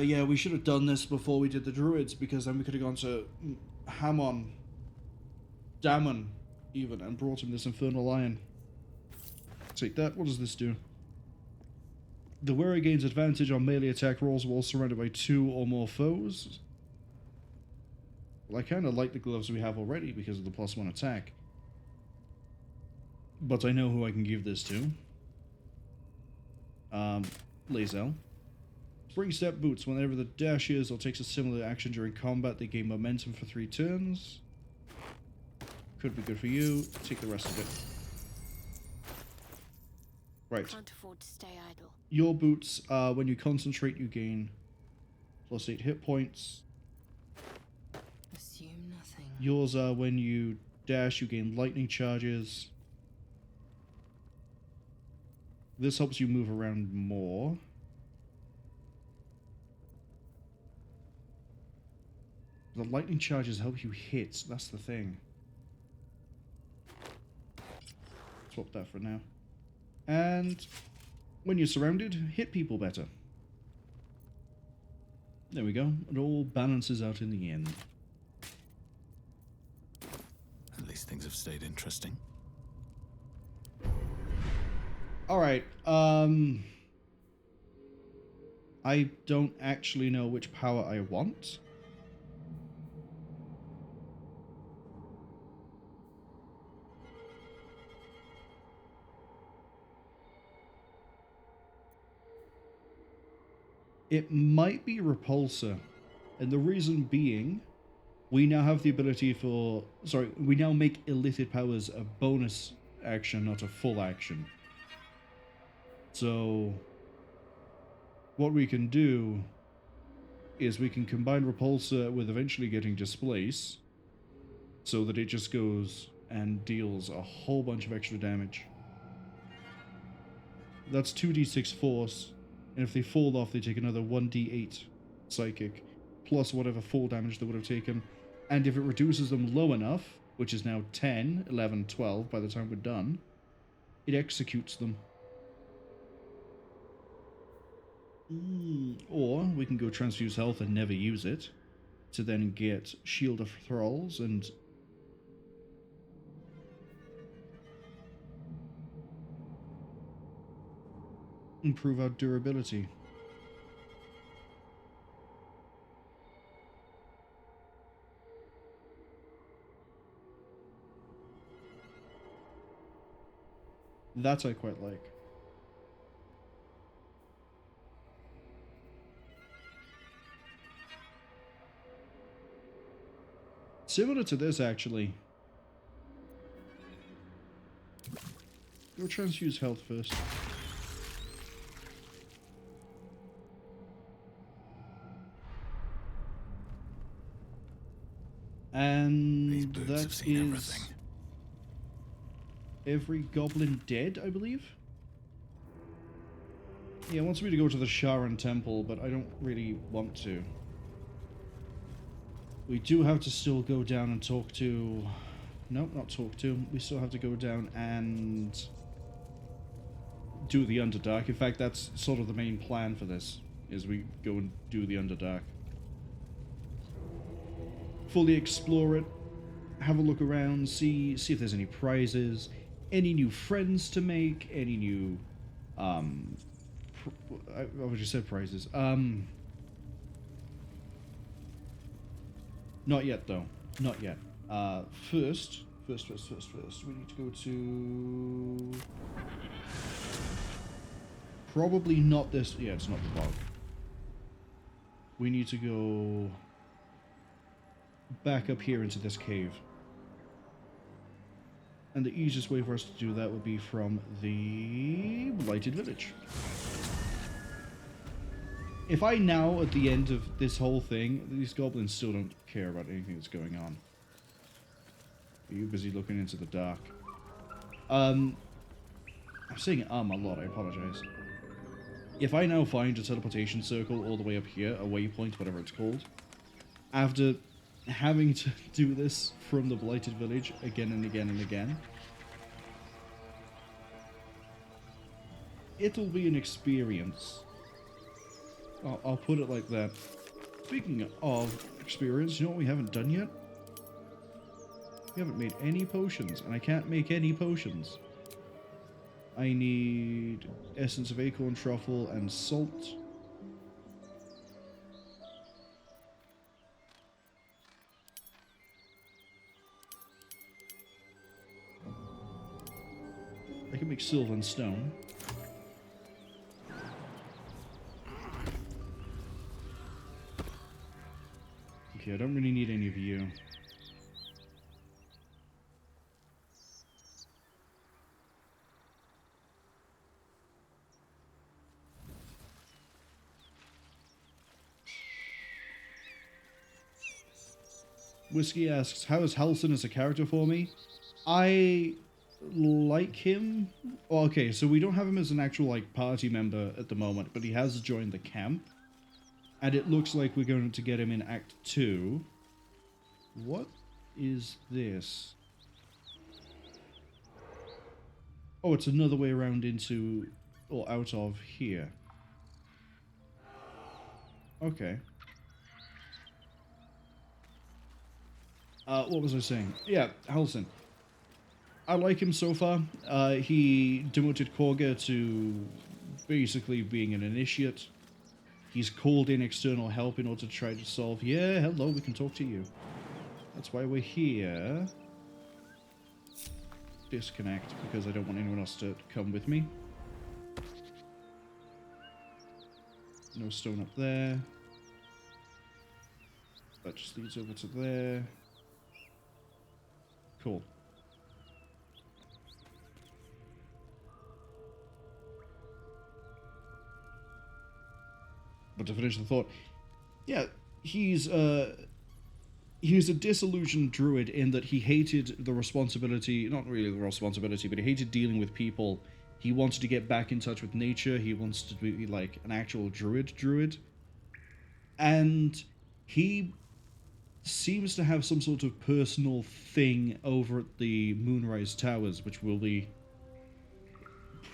yeah, we should have done this before we did the druids, because then we could have gone to Hammon, Dammon, even, and brought him this Infernal Iron. Take that. What does this do? The wearer gains advantage on melee attack rolls while surrounded by 2 or more foes. Well, I kind of like the gloves we have already because of the +1 attack. But I know who I can give this to. Lae'zel. Spring Step Boots. Whenever the dash is or takes a similar action during combat, they gain momentum for 3 turns. Could be good for you. Take the rest of it. Right. Can't afford to stay idle. Your boots, when you concentrate, you gain +8 hit points. Assume nothing. Yours are when you dash, you gain lightning charges. This helps you move around more. The lightning charges help you hit, that's the thing. Swap that for now. And when you're surrounded, hit people better. There we go. It all balances out in the end. At least things have stayed interesting. Alright, I don't actually know which power I want. It might be Repulsor, and the reason being, we now have the ability for... Sorry, we now make illicit powers a bonus action, not a full action. So, what we can do is we can combine Repulsor with eventually getting Displace, so that it just goes and deals a whole bunch of extra damage. That's 2d6 force, and if they fall off, they take another 1d8 psychic, plus whatever fall damage they would have taken. And if it reduces them low enough, which is now 10, 11, 12 by the time we're done, it executes them. Or we can go transfuse health and never use it, to then get Shield of Thralls and improve our durability. That I quite like. Similar to this, actually. Go transfuse health first. And that is every goblin dead, I believe? Yeah, it wants me to go to the Sharon Temple, but I don't really want to. We do have to still go down and talk to... Nope, not talk to. We still have to go down and do the Underdark. In fact, that's sort of the main plan for this, is we go and do the Underdark. Fully explore it, have a look around, see if there's any prizes, any new friends to make, any new, I just said prizes. Not yet though, not yet. First, we need to go to... Probably not this, yeah, it's not the bog. We need to go back up here into this cave. And the easiest way for us to do that would be from the Blighted Village. If I now, at the end of this whole thing, these goblins still don't care about anything that's going on. Are you busy looking into the dark? I'm saying a lot, I apologize. If I now find a teleportation circle all the way up here, a waypoint, whatever it's called, after having to do this from the Blighted Village again and again and again, it'll be an experience. I'll put it like that. Speaking of experience, you know what we haven't done yet? We haven't made any potions, and I can't make any potions. I need Essence of Acorn Truffle and Salt. I can make silver and stone. Okay, I don't really need any of you. Whiskey asks, how is Halsin as a character for me? I like him. Well, okay, so we don't have him as an actual, like, party member at the moment, but he has joined the camp. And it looks like we're going to get him in Act 2. What is this? Oh, it's another way around into, or out of here. Okay. What was I saying? Yeah, Halsin. I like him so far. He demoted Korga to basically being an initiate. He's called in external help in order to try to solve... Yeah, hello, we can talk to you. That's why we're here. Disconnect, because I don't want anyone else to come with me. No stone up there. That just leads over to there. Cool. But to finish the thought, yeah, he's a disillusioned druid in that he hated the responsibility, not really the responsibility, but he hated dealing with people. He wanted to get back in touch with nature. He wants to be like an actual druid. And he seems to have some sort of personal thing over at the Moonrise Towers, which will be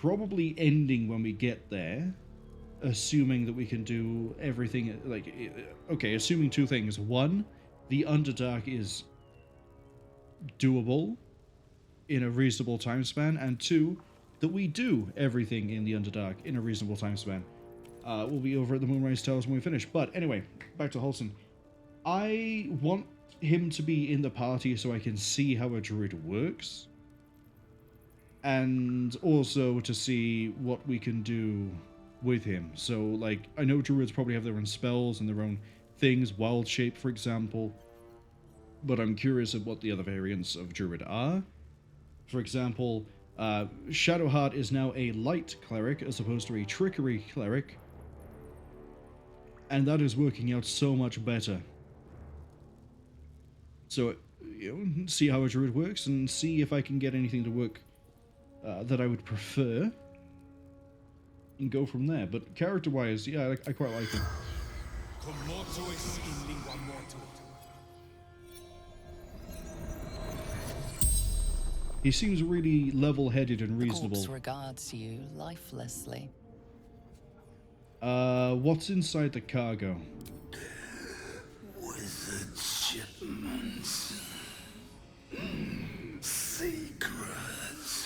probably ending when we get there. Assuming that we can do everything, like, okay, assuming two things. One, the Underdark is doable in a reasonable time span, and two, that we do everything in the Underdark in a reasonable time span. We'll be over at the Moonrise Towers when we finish. But anyway, back to Halsin. I want him to be in the party so I can see how a druid works. And also to see what we can do with him. So, like, I know druids probably have their own spells and their own things, wild shape, for example, but I'm curious of what the other variants of druid are. For example, Shadowheart is now a light cleric as opposed to a trickery cleric, and that is working out so much better. So, you know, see how a druid works and see if I can get anything to work that I would prefer. And go from there. But character-wise, yeah, I quite like him. He seems really level-headed and reasonable. The corpse regards you lifelessly. What's inside the cargo? Wizard shipments. Secrets.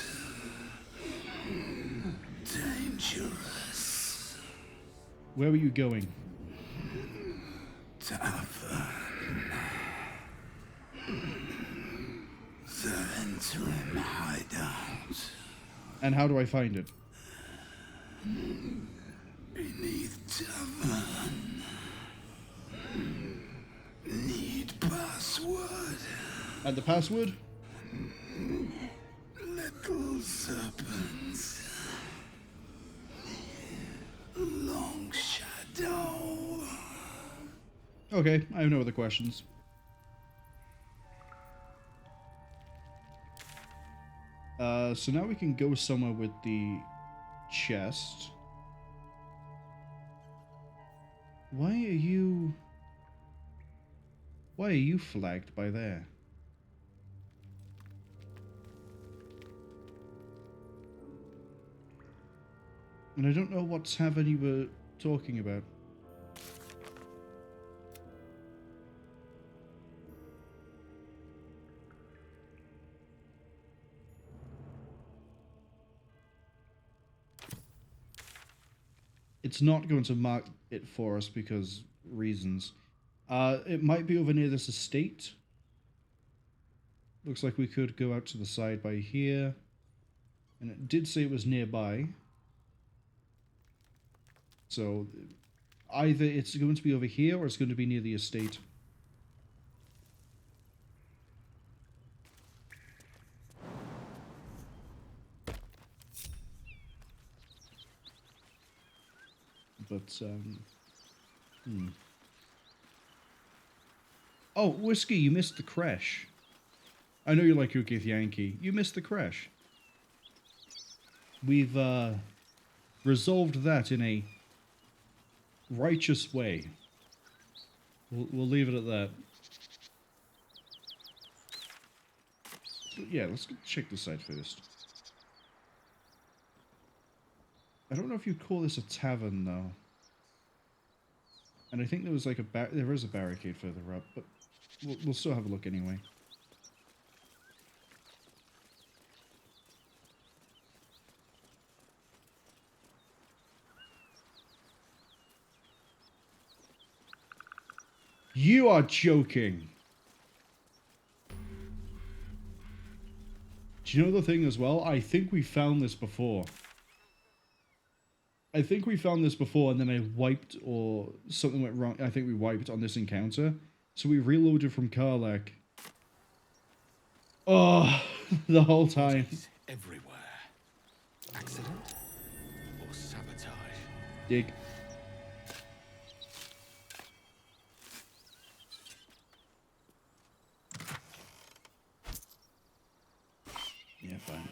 Dangerous. Where are you going? Tavern. The interim hideout. And how do I find it? Beneath tavern. Need password. And the password? Little serpents. Long shadow. Okay, I have no other questions. So now we can go somewhere with the chest. Why are you flagged by there? And I don't know what tavern you were talking about. It's not going to mark it for us because reasons. It might be over near this estate. Looks like we could go out to the side by here. And it did say it was nearby. So either it's going to be over here or it's going to be near the estate. But, Oh, Whiskey, you missed the crash. I know you like your Githyanki. You missed the crash. We've resolved that in a righteous way. We'll leave it at that. But yeah, let's check the site first. I don't know if you'd call this a tavern, though. And I think there was like there is a barricade further up, but we'll still have a look anyway. You are joking! Do you know the thing as well? I think we found this before. I think we found this before and then I wiped or something went wrong. I think we wiped on this encounter. So we reloaded from Karlach. Oh, the whole time. Everywhere. Accident or sabotage? Dig. Yeah, fine.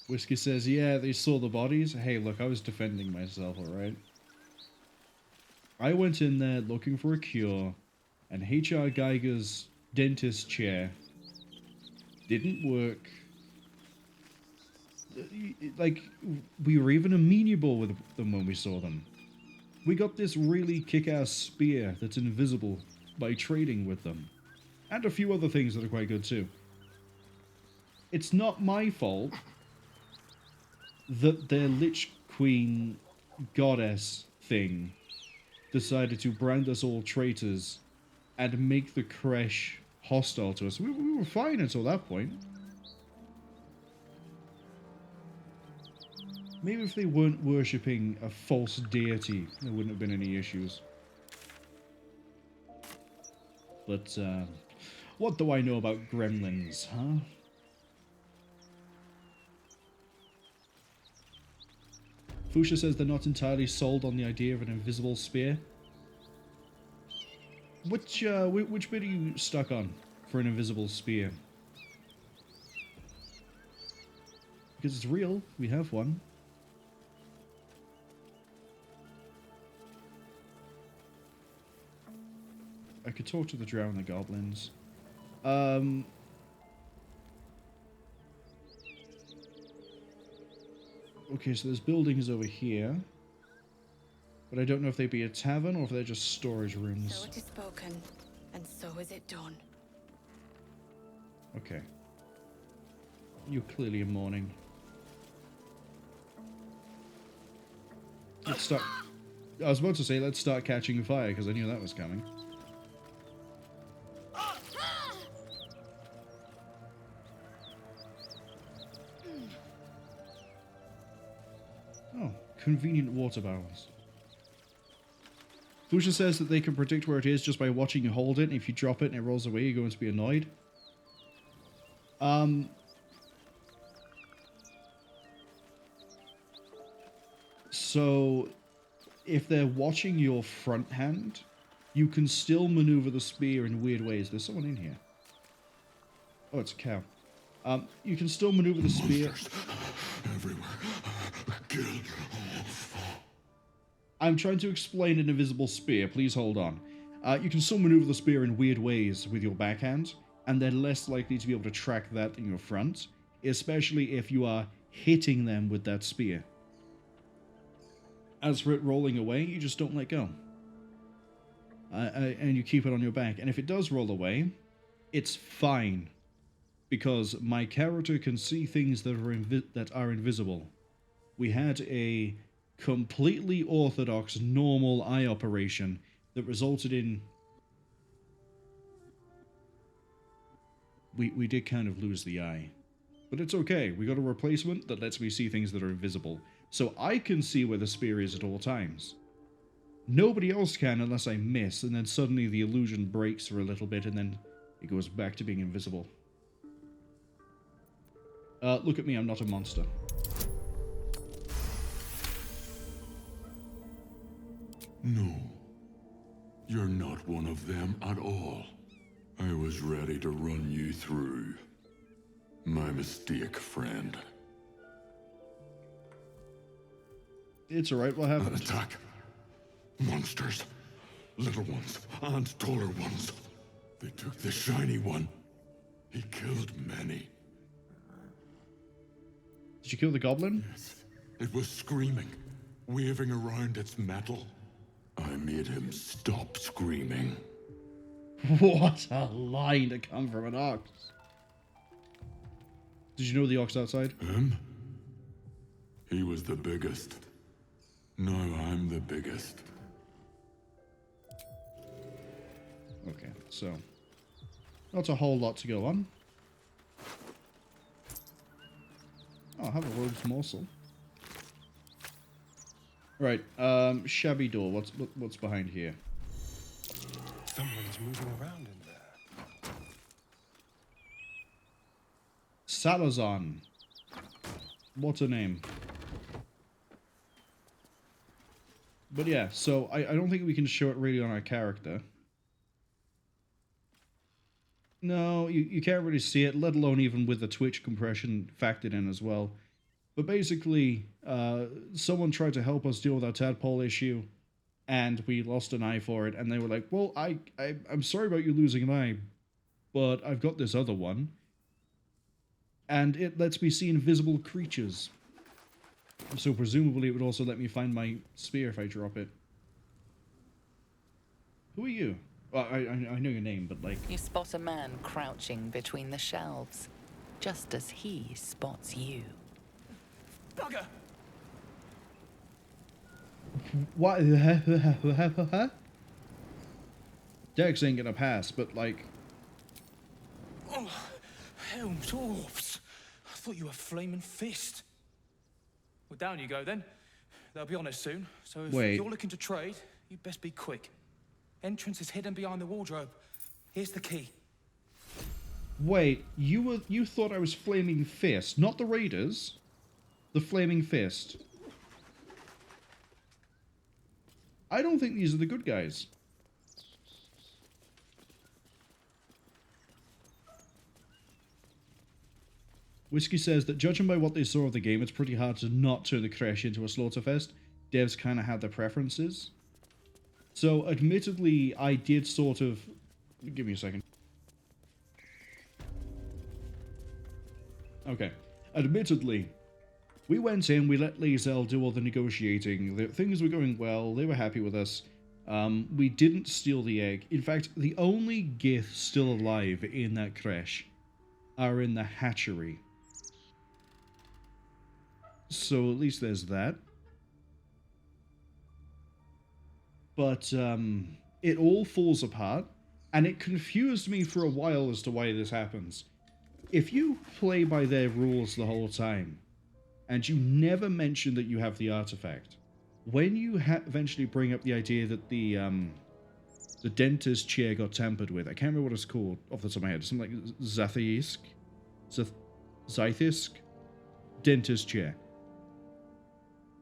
Whiskey says, yeah, they saw the bodies. Hey, look, I was defending myself, alright? I went in there looking for a cure, and H.R. Geiger's dentist chair didn't work. Like, we were even amenable with them when we saw them. We got this really kick-ass spear that's invisible by trading with them. And a few other things that are quite good too. It's not my fault that their Lich Queen goddess thing decided to brand us all traitors and make the Kresh hostile to us. We were fine until that point. Maybe if they weren't worshipping a false deity, there wouldn't have been any issues. But, what do I know about gremlins, huh? Fusha says they're not entirely sold on the idea of an invisible spear. Which bit are you stuck on for an invisible spear? Because it's real, we have one. I could talk to the drow and the goblins. Okay, so there's buildings over here. But I don't know if they'd be a tavern or if they're just storage rooms. So it is spoken, and so is it done. Okay. You're clearly in mourning. Let's start... I was about to say, let's start catching fire, because I knew that was coming. Oh, convenient water barrels. Fusha says that they can predict where it is just by watching you hold it, and if you drop it and it rolls away, you're going to be annoyed. So, if they're watching your front hand, you can still maneuver the spear in weird ways. There's someone in here. Oh, it's a cow. You can still maneuver the spear. Everywhere. I'm trying to explain an invisible spear. Please hold on. You can still maneuver the spear in weird ways with your backhand, and they're less likely to be able to track that in your front, especially if you are hitting them with that spear. As for it rolling away, you just don't let go. And you keep it on your back. And if it does roll away, it's fine. Because my character can see things that are invisible. We had a completely orthodox, normal eye operation that resulted in... We did kind of lose the eye. But it's okay. We got a replacement that lets me see things that are invisible. So I can see where the spear is at all times. Nobody else can unless I miss, and then suddenly the illusion breaks for a little bit, and then it goes back to being invisible. Look at me, I'm not a monster. No, You're not one of them at all. I was ready to run you through. My mistake, friend. It's alright, what happened? An attack. Monsters. Little ones and taller ones. They took the shiny one. He killed many. Did you kill the goblin? Yes. It was screaming, waving around its metal. I made him stop screaming. What a line to come from an ox. Did you know the ox outside? Him? He was the biggest. Now I'm the biggest. Okay, so not a whole lot to go on. Oh, I'll have a rogue's morsel. Right, shabby door. What's behind here? Someone's moving around in there. Salazar. What a name. But yeah, so I don't think we can show it really on our character. No, you can't really see it, let alone even with the Twitch compression factored in as well. But basically, someone tried to help us deal with our tadpole issue, and we lost an eye for it, and they were like, well, I'm sorry about you losing an eye, but I've got this other one. And it lets me see invisible creatures. So presumably it would also let me find my spear if I drop it. Who are you? Well, I know your name, but like... You spot a man crouching between the shelves, just as he spots you. Bugger! What? Dex ain't gonna pass, but like... Oh, Helm's orbs. I thought you were Flaming Fist. Well, down you go then. They'll be on us soon, so if Wait. you're looking to trade, you'd best be quick. Entrance is hidden behind the wardrobe. Here's the key. Wait, you thought I was Flaming Fist, not the Raiders. The Flaming Fist. I don't think these are the good guys. Whiskey says that judging by what they saw of the game, it's pretty hard to not turn the Crash into a slaughterfest. Devs kind of had their preferences. So, admittedly, I did sort of... Give me a second. Okay. Admittedly, we went in, we let Lae'zel do all the negotiating. Things were going well, they were happy with us. We didn't steal the egg. In fact, the only Gith still alive in that Crash are in the hatchery. So, at least there's that. But it all falls apart, and it confused me for a while as to why this happens. If you play by their rules the whole time, and you never mention that you have the artifact, when you eventually bring up the idea that the dentist chair got tampered with, I can't remember what it's called off the top of my head, something like Zythisk? Dentist chair.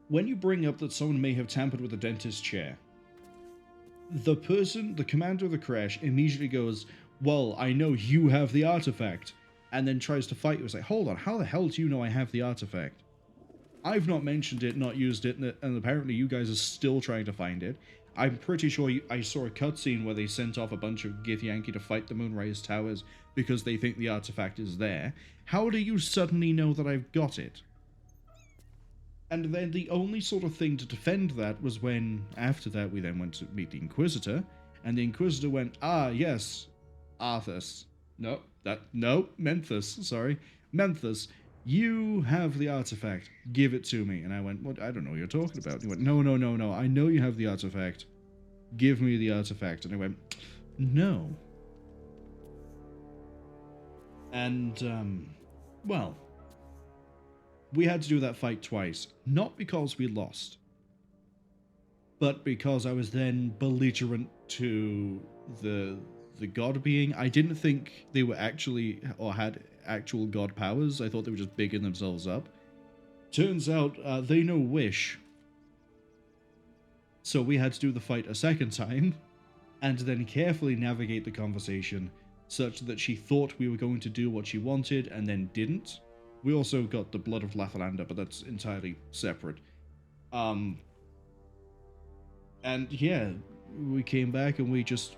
When you bring up that someone may have tampered with the dentist chair, the commander of the Crash immediately goes, well, I know you have the artifact, and then tries to fight you. It's like, hold on, how the hell do you know I have the artifact? I've not mentioned it, not used it, and apparently you guys are still trying to find it. I'm pretty sure I saw a cutscene where they sent off a bunch of Githyanki to fight the Moonrise Towers because they think the artifact is there. How do you suddenly know that I've got it? And then the only sort of thing to defend that was when, after that, we then went to meet the Inquisitor, and the Inquisitor went, ah, yes, Arthas. Menthus, sorry. Menthus, you have the artifact. Give it to me. And I went, what? I don't know what you're talking about. And he went, no. I know you have the artifact. Give me the artifact. And I went, no. And, well, we had to do that fight twice. Not because we lost, but because I was then belligerent to the god being. I didn't think they were actually, or had actual god powers. I thought they were just bigging themselves up. Turns out, they know Wish. So we had to do the fight a second time. and then carefully navigate the conversation such that she thought we were going to do what she wanted and then didn't. We also got the blood of Lathalander, but that's entirely separate. And yeah, we came back and we just...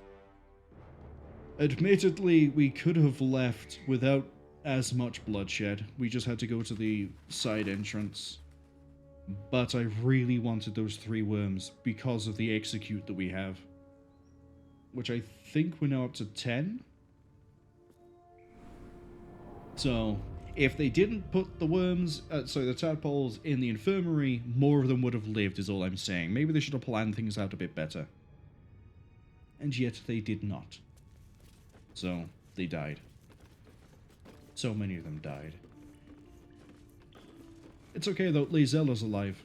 Admittedly, we could have left without as much bloodshed. We just had to go to the side entrance. But I really wanted those 3 worms because of the execute that we have. Which I think we're now up to 10. So, if they didn't put the worms, the tadpoles in the infirmary, more of them would have lived, is all I'm saying. Maybe they should have planned things out a bit better. And yet they did not. So, they died. So many of them died. It's okay though, Lae'zel is alive.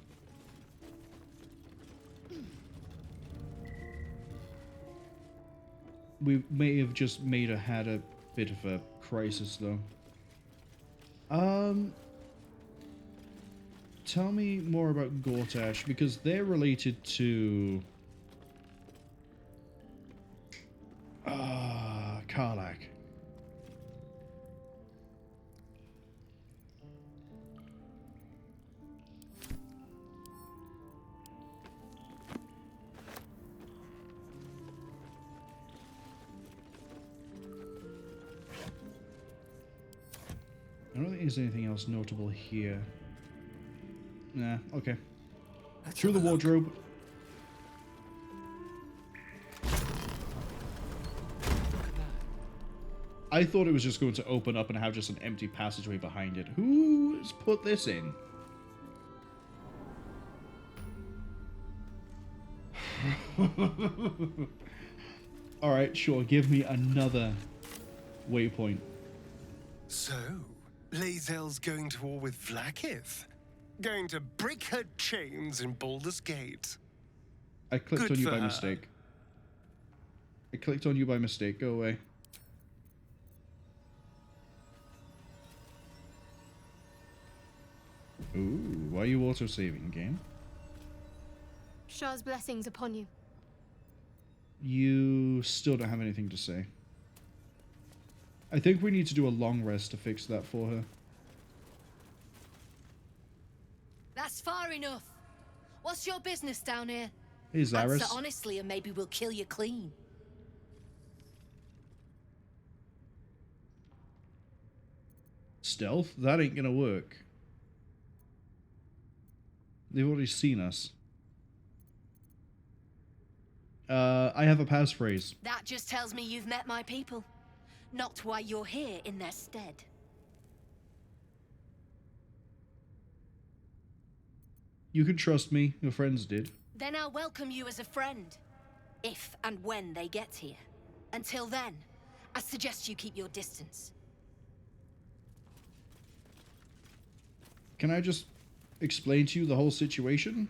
We may have just had a bit of a crisis though. Tell me more about Gortash, because they're related to... Karlach. I don't think there's anything else notable here. Nah, okay. Through the wardrobe. I thought it was just going to open up and have just an empty passageway behind it. Who's put this in? Alright, sure, give me another waypoint. So, Lae'zel's going to war with Vlaakith? Going to break her chains in Baldur's Gate? I clicked Good on you for by her. mistake. I clicked on you by mistake. Go away. Ooh, why are you auto-saving, game? Shah's blessings upon you. You still don't have anything to say. I think we need to do a long rest to fix that for her. That's far enough. What's your business down here? Hey, Zaris. Answer honestly and maybe we'll kill you clean. Stealth? That ain't gonna work. They've already seen us. I have a passphrase. That just tells me you've met my people. Not why you're here in their stead. You can trust me. Your friends did. Then I'll welcome you as a friend. If and when they get here. Until then, I suggest you keep your distance. Can I just explain to you the whole situation?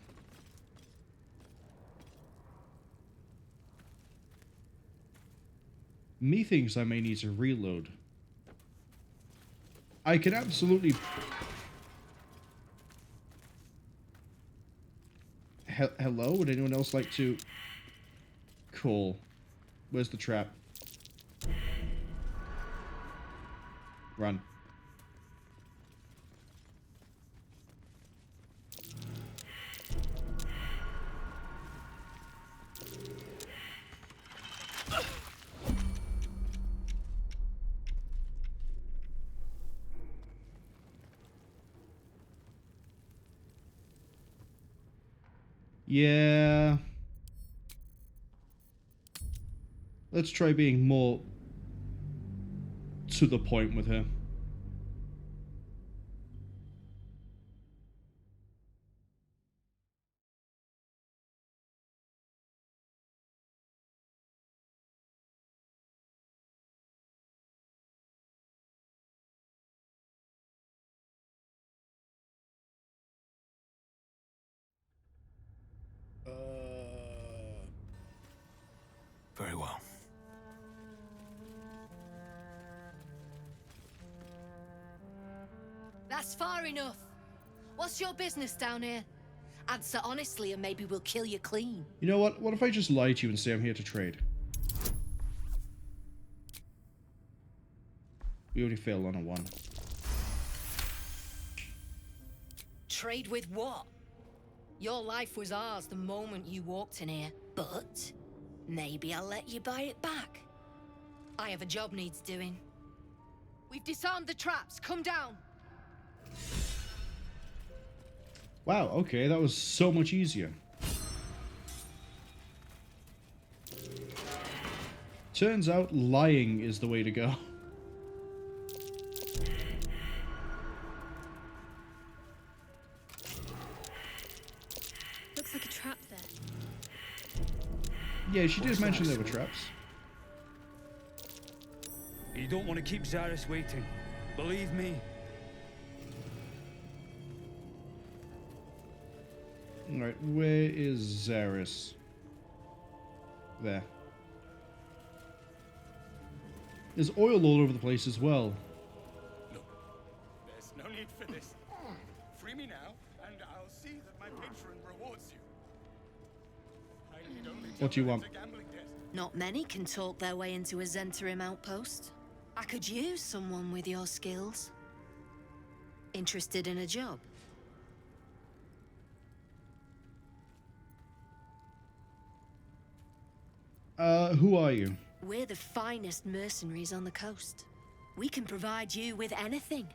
Methinks I may need to reload. I can absolutely... Hello? Would anyone else like to... Cool. Where's the trap? Run. Yeah. Let's try being more to the point with her. Very well. That's far enough. What's your business down here? Answer honestly and maybe we'll kill you clean. You know what? What if I just lie to you and say I'm here to trade? We already failed on a 1. Trade with what? Your life was ours the moment you walked in here, but maybe I'll let you buy it back. I have a job needs doing. We've disarmed the traps. Come down. Wow, okay, that was so much easier. Turns out lying is the way to go. Looks like a trap there. Yeah, she did mention there were traps. You don't want to keep Zaris waiting. Believe me. Alright, where is Zaris? There. There's oil all over the place as well. Look, there's no need for this. Free me now, and I'll see that my patron rewards you. I need only What do you want? a gambling debt. Not many can talk their way into a Zhentarim outpost. I could use someone with your skills. Interested in a job? Who are you? We're the finest mercenaries on the coast. We can provide you with anything.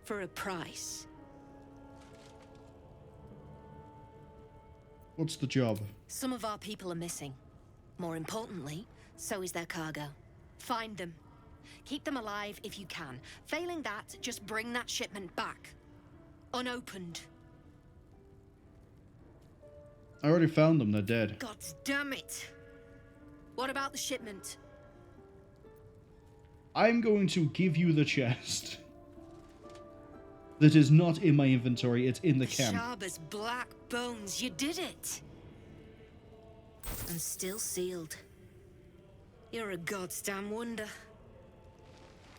For a price. What's the job? Some of our people are missing. More importantly, so is their cargo. Find them. Keep them alive if you can. Failing that, just bring that shipment back. Unopened. I already found them, they're dead. God damn it! What about the shipment? I'm going to give you the chest. That is not in my inventory, it's in the camp. Sharp as black bones, you did it! And still sealed. You're a goddamn wonder.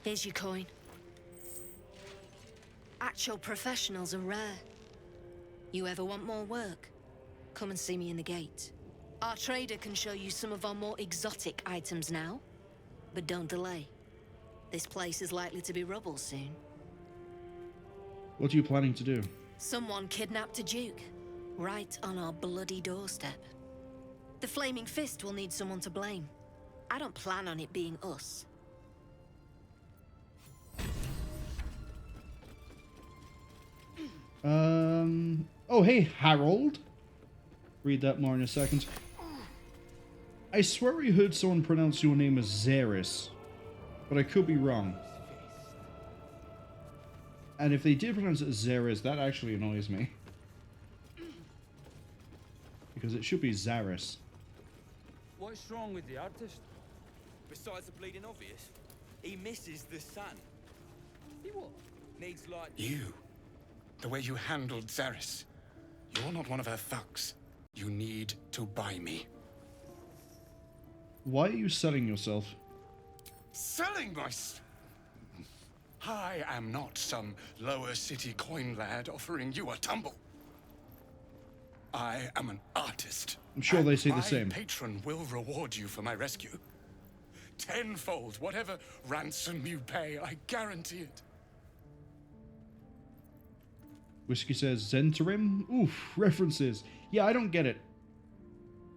Here's your coin. Actual professionals are rare. You ever want more work? Come and see me in the gate. Our trader can show you some of our more exotic items now. But don't delay. This place is likely to be rubble soon. What are you planning to do? Someone kidnapped a duke. Right on our bloody doorstep. The Flaming Fist will need someone to blame. I don't plan on it being us. Oh, hey, Harold. Read that more in a second. I swear I heard someone pronounce your name as Zaris, but I could be wrong. And if they did pronounce it as Zaris, that actually annoys me. Because it should be Zaris. What's wrong with the artist? Besides the bleeding obvious, he misses the sun. He what? Needs like You. The way you handled Zaris. You're not one of her thugs. You need to buy me. Why are you selling yourself? Selling myself? I am not some lower city coin lad offering you a tumble. I am an artist. I'm sure they say the same. My patron will reward you for my rescue. Tenfold, whatever ransom you pay, I guarantee it. Whiskey says Zhentarim? Oof, references. Yeah, I don't get it.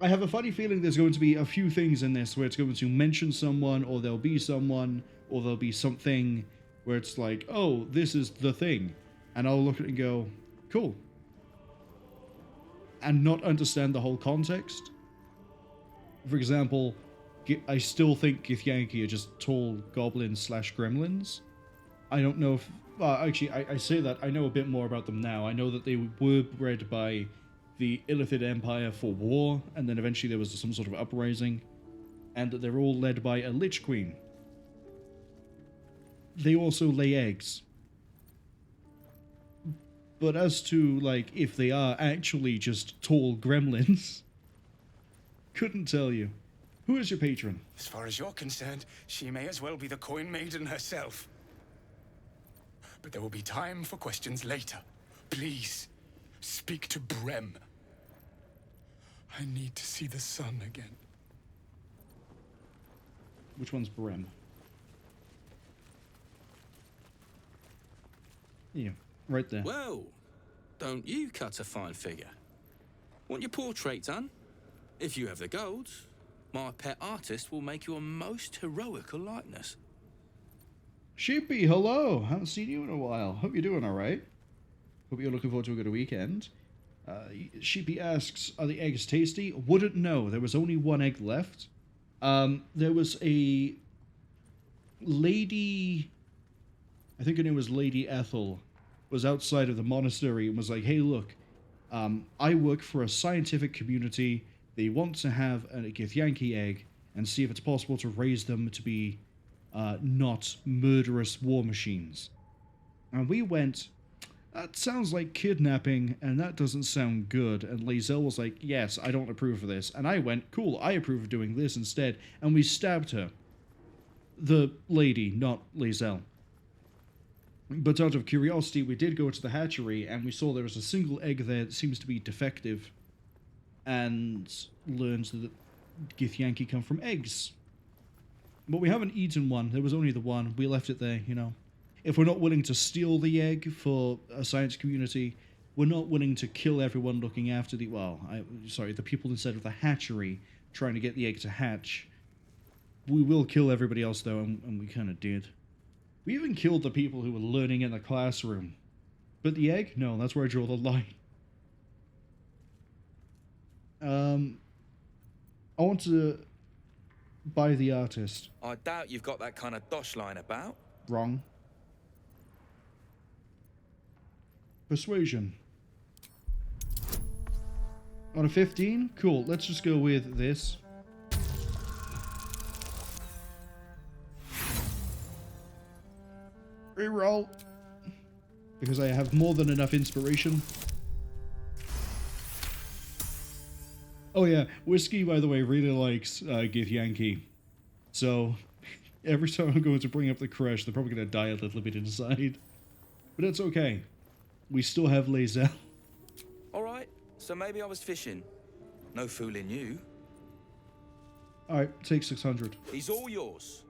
I have a funny feeling there's going to be a few things in this where it's going to mention someone, or there'll be someone, or there'll be something where it's like, oh, this is the thing. And I'll look at it and go, cool. And not understand the whole context. For example, I still think Githyanki are just tall goblins / gremlins. I don't know if... actually, I say that, I know a bit more about them now. I know that they were bred by the Illithid Empire for war, and then eventually there was some sort of uprising, and that they're all led by a Lich Queen. They also lay eggs. But as to, like, if they are actually just tall gremlins, couldn't tell you. Who is your patron? As far as you're concerned, she may as well be the coin maiden herself. But there will be time for questions later. Please, speak to Brem. I need to see the sun again. Which one's Brem? Yeah, right there. Well, don't you cut a fine figure? Want your portrait done? If you have the gold, my pet artist will make you a most heroical likeness. Sheepy, hello! Haven't seen you in a while. Hope you're doing alright. Hope you're looking forward to a good weekend. Sheepy asks, are the eggs tasty? Wouldn't know. There was only one egg left. There was a lady, I think her name was Lady Ethel, was outside of the monastery and was like, hey, look, I work for a scientific community. They want to have a Githyanki egg and see if it's possible to raise them to be not murderous war machines. And we went, that sounds like kidnapping, and that doesn't sound good. And Lae'zel was like, yes, I don't approve of this. And I went, cool, I approve of doing this instead. And we stabbed her. The lady, not Lae'zel. But out of curiosity, we did go to the hatchery, and we saw there was a single egg there that seems to be defective. And learned that Githyanki come from eggs. But we haven't eaten one. There was only the one. We left it there, you know. If we're not willing to steal the egg for a science community, we're not willing to kill everyone looking after the... Well, the people inside of the hatchery trying to get the egg to hatch. We will kill everybody else, though, and we kind of did. We even killed the people who were learning in the classroom. But the egg? No, that's where I draw the line. I want to buy the artist. I doubt you've got that kind of dosh line about. Wrong. Persuasion. On a 15? Cool, let's just go with this. Reroll. Because I have more than enough inspiration. Oh yeah, Whiskey, by the way, really likes Githyanki. So, every time I'm going to bring up the crush, they're probably going to die a little bit inside. But it's okay. We still have Lae'zel. Alright, so maybe I was fishing. No fooling you. Alright, take 600. He's all yours.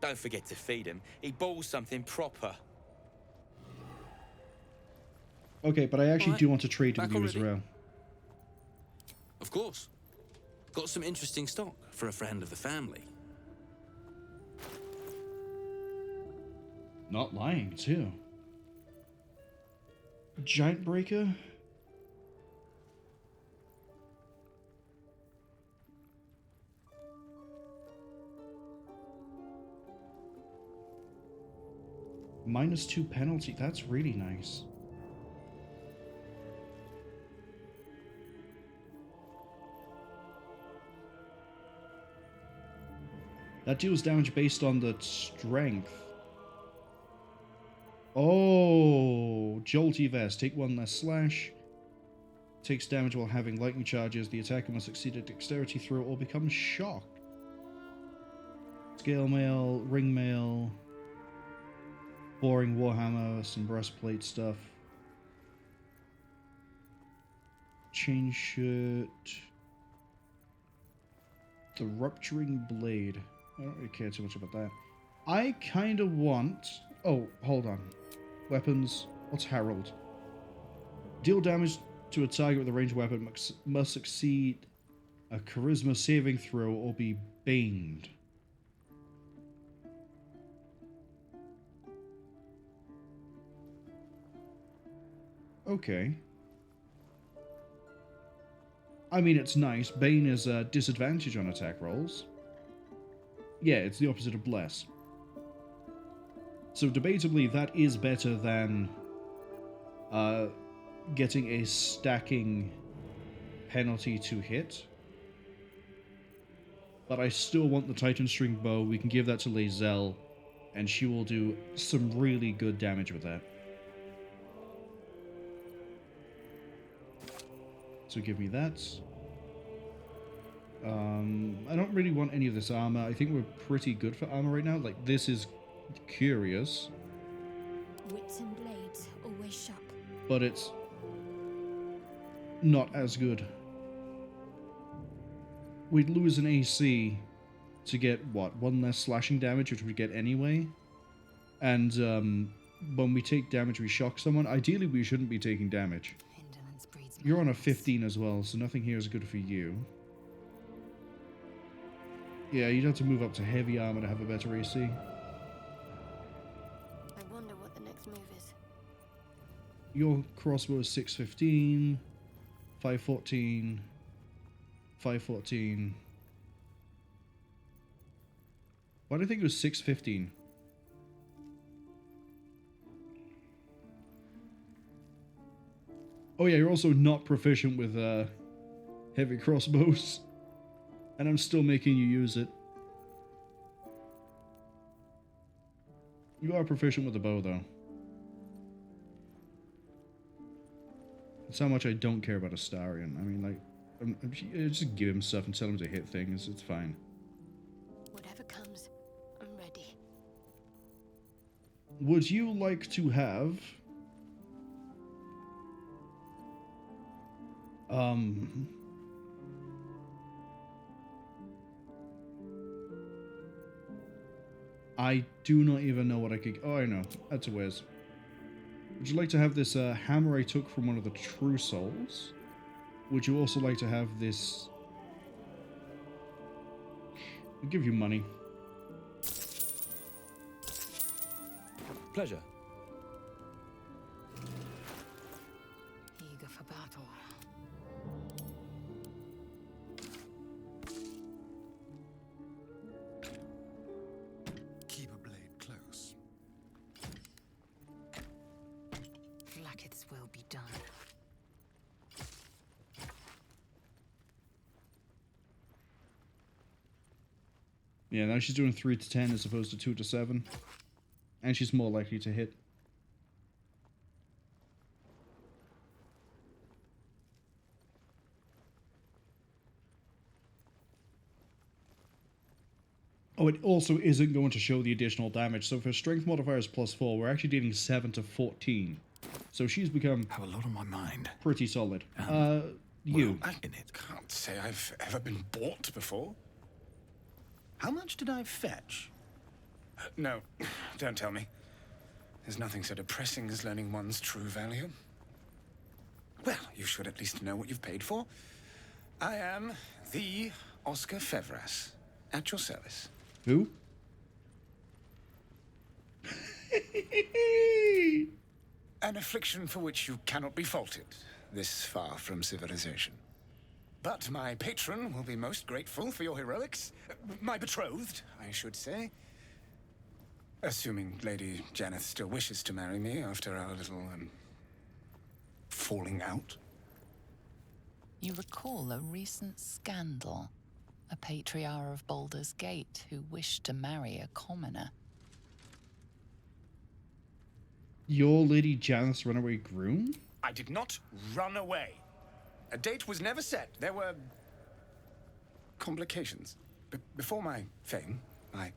Don't forget to feed him. He balls something proper. Okay, but I actually do want to trade with you as well. Of course. Got some interesting stock for a friend of the family. Not lying, too. Giant Breaker? -2 penalty, that's really nice. That deals damage based on the strength. Oh, Jolty Vest. Take 1 less slash. Takes damage while having lightning charges. The attacker must succeed a dexterity throw or become shocked. Scale mail, ring mail, boring warhammer, some breastplate stuff. Chain shirt. The rupturing blade. I don't really care too much about that. I kind of want... Oh, hold on. Weapons. What's Herald? Deal damage to a target with a ranged weapon must succeed a charisma saving throw or be baned. Okay. I mean, it's nice. Bane is a disadvantage on attack rolls. Yeah, it's the opposite of Bless. So debatably, that is better than getting a stacking penalty to hit. But I still want the Titan String Bow. We can give that to Lae'zel, and she will do some really good damage with that. So give me that. I don't really want any of this armor. I think we're pretty good for armor right now. Like, this is curious. Wits and blades, always sharp. But it's not as good. We'd lose an AC to get, what, 1 less slashing damage, which we'd get anyway. And when we take damage, we shock someone. Ideally, we shouldn't be taking damage. You're on a 15 as well, so nothing here is good for you. Yeah, you'd have to move up to heavy armor to have a better AC. I wonder what the next move is. Your crossbow is 615, 514, 514. Why do I think it was 615? Oh yeah, you're also not proficient with heavy crossbows. And I'm still making you use it. You are proficient with the bow though. That's how much I don't care about Astarion. I mean, like, just give him stuff and tell him to hit things. It's fine. Whatever comes, I'm ready. Would you like to have... I do not even know what I could... Oh, I know. That's a whiz. Would you like to have this hammer I took from one of the True Souls? Would you also like to have this... I'll give you money. Pleasure. Eager for battle. Keep a blade close. Blacketh's will be done. Yeah, now she's doing 3 to 10 as opposed to 2 to 7. And she's more likely to hit. Oh, it also isn't going to show the additional damage. So for strength modifiers +4, we're actually dealing 7 to 14. So she's become... Have a lot on my mind. Pretty solid. You. Well, I can't say I've ever been bought before. How much did I fetch? No, don't tell me. There's nothing so depressing as learning one's true value. Well, you should at least know what you've paid for. I am the Oscar Fevras, at your service. Who? An affliction for which you cannot be faulted, this far from civilization. But my patron will be most grateful for your heroics. My betrothed, I should say. Assuming Lady Janeth still wishes to marry me after our little, falling out. You recall a recent scandal. A patriarch of Baldur's Gate who wished to marry a commoner. Your Lady Janeth's runaway groom? I did not run away. A date was never set. There were complications. Before my fame, my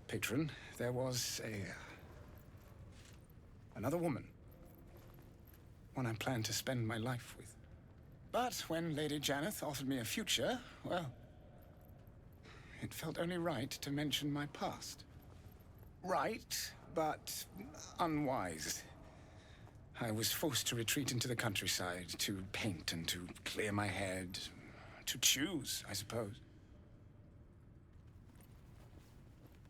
patron, there was another woman. One I planned to spend my life with. But when Lady Janeth offered me a future, well, it felt only right to mention my past. Right, but unwise. I was forced to retreat into the countryside, to paint and to clear my head. To choose, I suppose.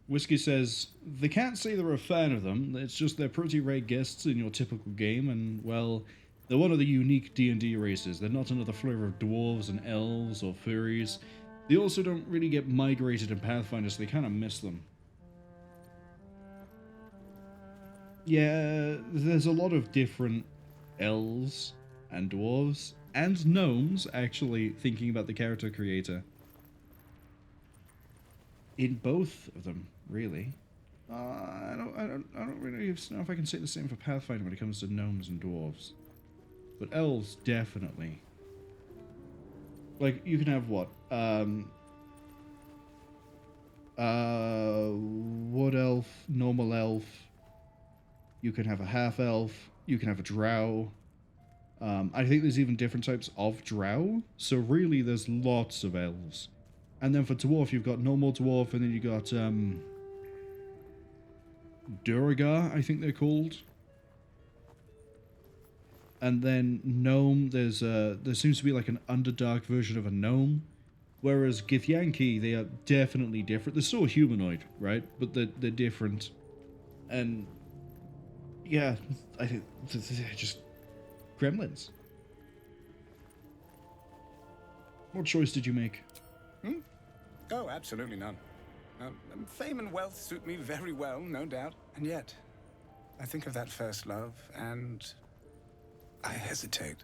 Whiskey says, they can't say they're a fan of them, it's just they're pretty rare guests in your typical game, and, well, they're one of the unique D&D races. They're not another flavor of dwarves and elves or furries. They also don't really get migrated in Pathfinder, so they kind of miss them. Yeah, there's a lot of different elves and dwarves and gnomes, actually, thinking about the character creator. In both of them, really. I don't really know if I can say the same for Pathfinder when it comes to gnomes and dwarves. But elves, definitely. Like, you can have what? Wood elf, normal elf. You can have a half-elf. You can have a drow. I think there's even different types of drow. So really, there's lots of elves. And then for dwarf, you've got normal dwarf, and then you got Duergar, I think they're called. And then gnome, there seems to be like an Underdark version of a gnome. Whereas Githyanki, they are definitely different. They're still humanoid, right? But they're different. And yeah, I think they're just gremlins. What choice did you make? Oh, absolutely none. Fame and wealth suit me very well, no doubt. And yet, I think of that first love, and I hesitate.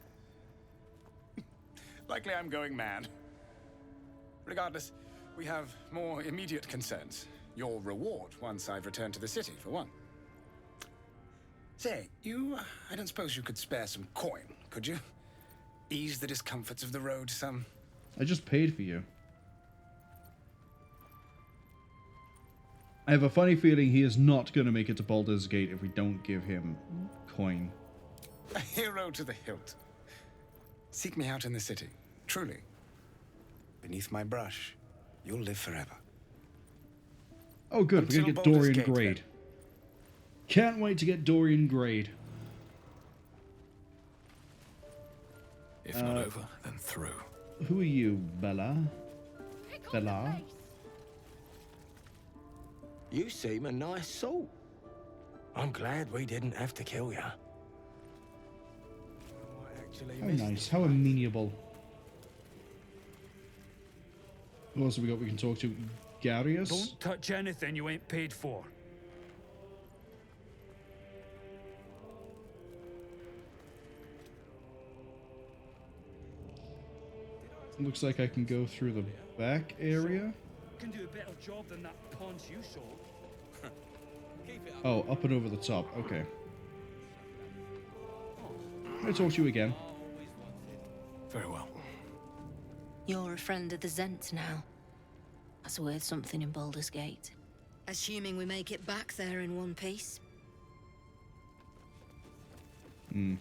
Likely I'm going mad. Regardless, we have more immediate concerns. Your reward once I've returned to the city, for one. Say, I don't suppose you could spare some coin, could you? Ease the discomforts of the road some. I just paid for you. I have a funny feeling he is not going to make it to Baldur's Gate if we don't give him coin. A hero to the hilt. Seek me out in the city, truly. Beneath my brush, you'll live forever. Oh good, we're going to get Dorian Grade. Can't wait to get Dorian Grade. If not over, then through. Who are you, Bella? Bella? You seem a nice soul. I'm glad we didn't have to kill you. How nice, how amenable. Who else have we got we can talk to? Garius? Don't touch anything you ain't paid for. Looks like I can go through the back area. Can do a better job than that paunch you sold. Oh, up and over the top. Okay. I'll talk to you again. Very well. You're a friend of the Zent now. That's worth something in Baldur's Gate. Assuming we make it back there in one piece. Hmm.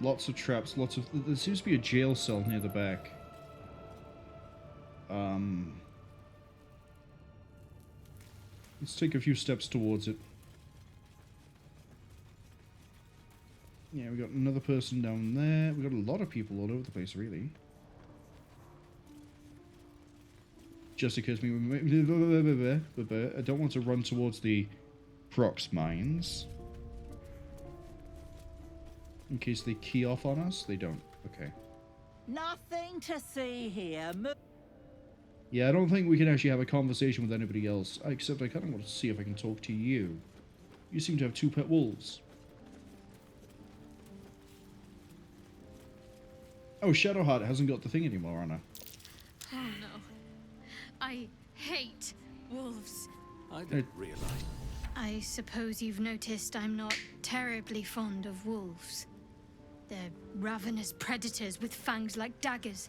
Lots of traps, lots of... There seems to be a jail cell near the back. Let's take a few steps towards it. Yeah, we got another person down there. We got a lot of people all over the place, really. Just occurs to me... I don't want to run towards the Prox mines. In case they key off on us? They don't. Okay. Nothing to see here. Yeah, I don't think we can actually have a conversation with anybody else. Except I kind of want to see if I can talk to you. You seem to have 2 pet wolves. Oh, Shadowheart hasn't got the thing anymore, Anna. Oh no. I hate wolves. I didn't realize. I suppose you've noticed I'm not terribly fond of wolves. They're ravenous predators with fangs like daggers.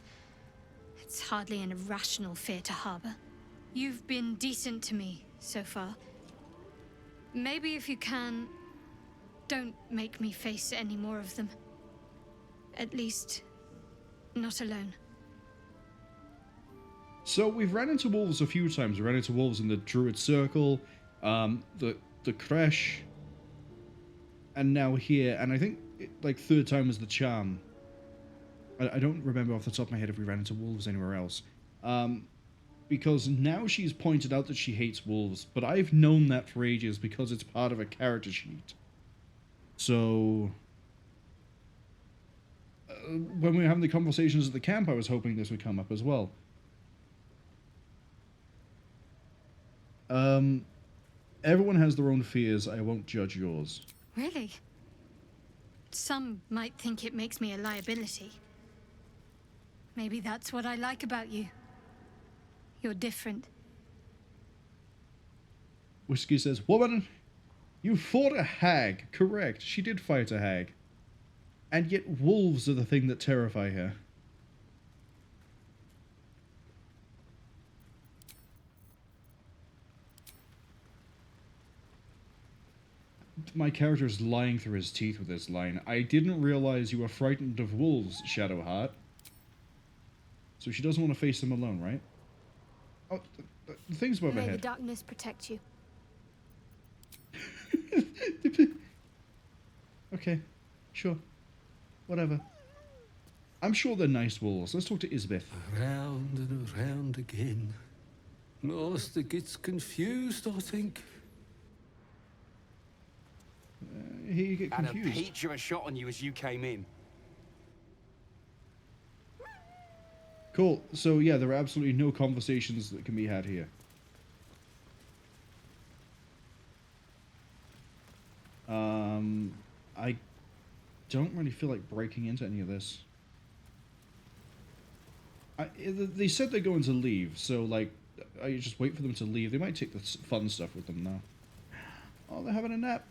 It's hardly an irrational fear to harbor. You've been decent to me so far. Maybe if you can, don't make me face any more of them. At least, not alone. So we've ran into wolves a few times. We ran into wolves in the Druid Circle, the Kresh, and now here. And I think like 3rd time was the charm. I don't remember off the top of my head if we ran into wolves anywhere else. Because now she's pointed out that she hates wolves, but I've known that for ages because it's part of a character sheet. So when we were having the conversations at the camp, I was hoping this would come up as well. Everyone has their own fears. I won't judge yours. Really? Some might think it makes me a liability. Maybe that's what I like about you. You're different. Whiskey says, "Woman, you fought a hag." Correct. She did fight a hag. And yet wolves are the thing that terrify her. My character is lying through his teeth with this line. I didn't realize you were frightened of wolves, Shadowheart. So she doesn't want to face them alone, right? Oh, the thing's above her May the head. darkness protect you. Okay, sure. Whatever. I'm sure they're nice wolves. Let's talk to Isbeth. Around and around again. Master gets confused, I think. Here you get And confused. a peach of a shot on you as you came in. Cool. So yeah, there are absolutely no conversations that can be had here. I don't really feel like breaking into any of this. They said they're going to leave, so like, I just wait for them to leave. They might take the fun stuff with them now. Oh, they're having a nap.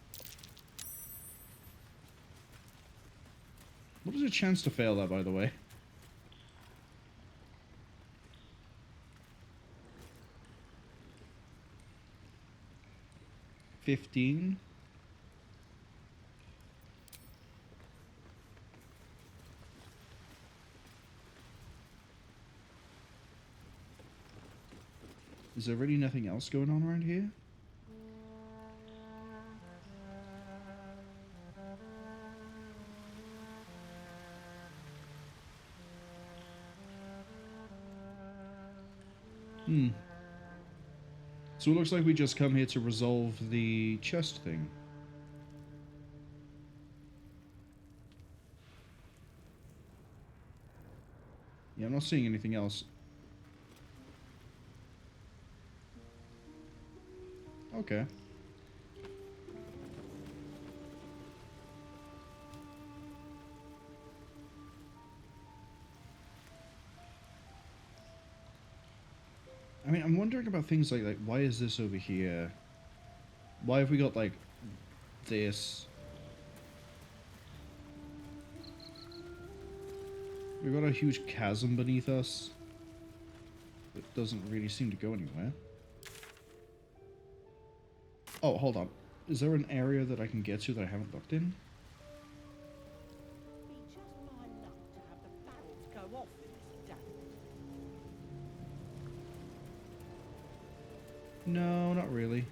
What is a chance to fail that, by the way? $15. Is there really nothing else going on around here? So it looks like we just come here to resolve the chest thing. Yeah, I'm not seeing anything else. Okay. I mean, I'm wondering about things like why is this over here? Why have we got like this? We've got a huge chasm beneath us that doesn't really seem to go anywhere. Oh, hold on. Is there an area that I can get to that I haven't looked in? No, not really.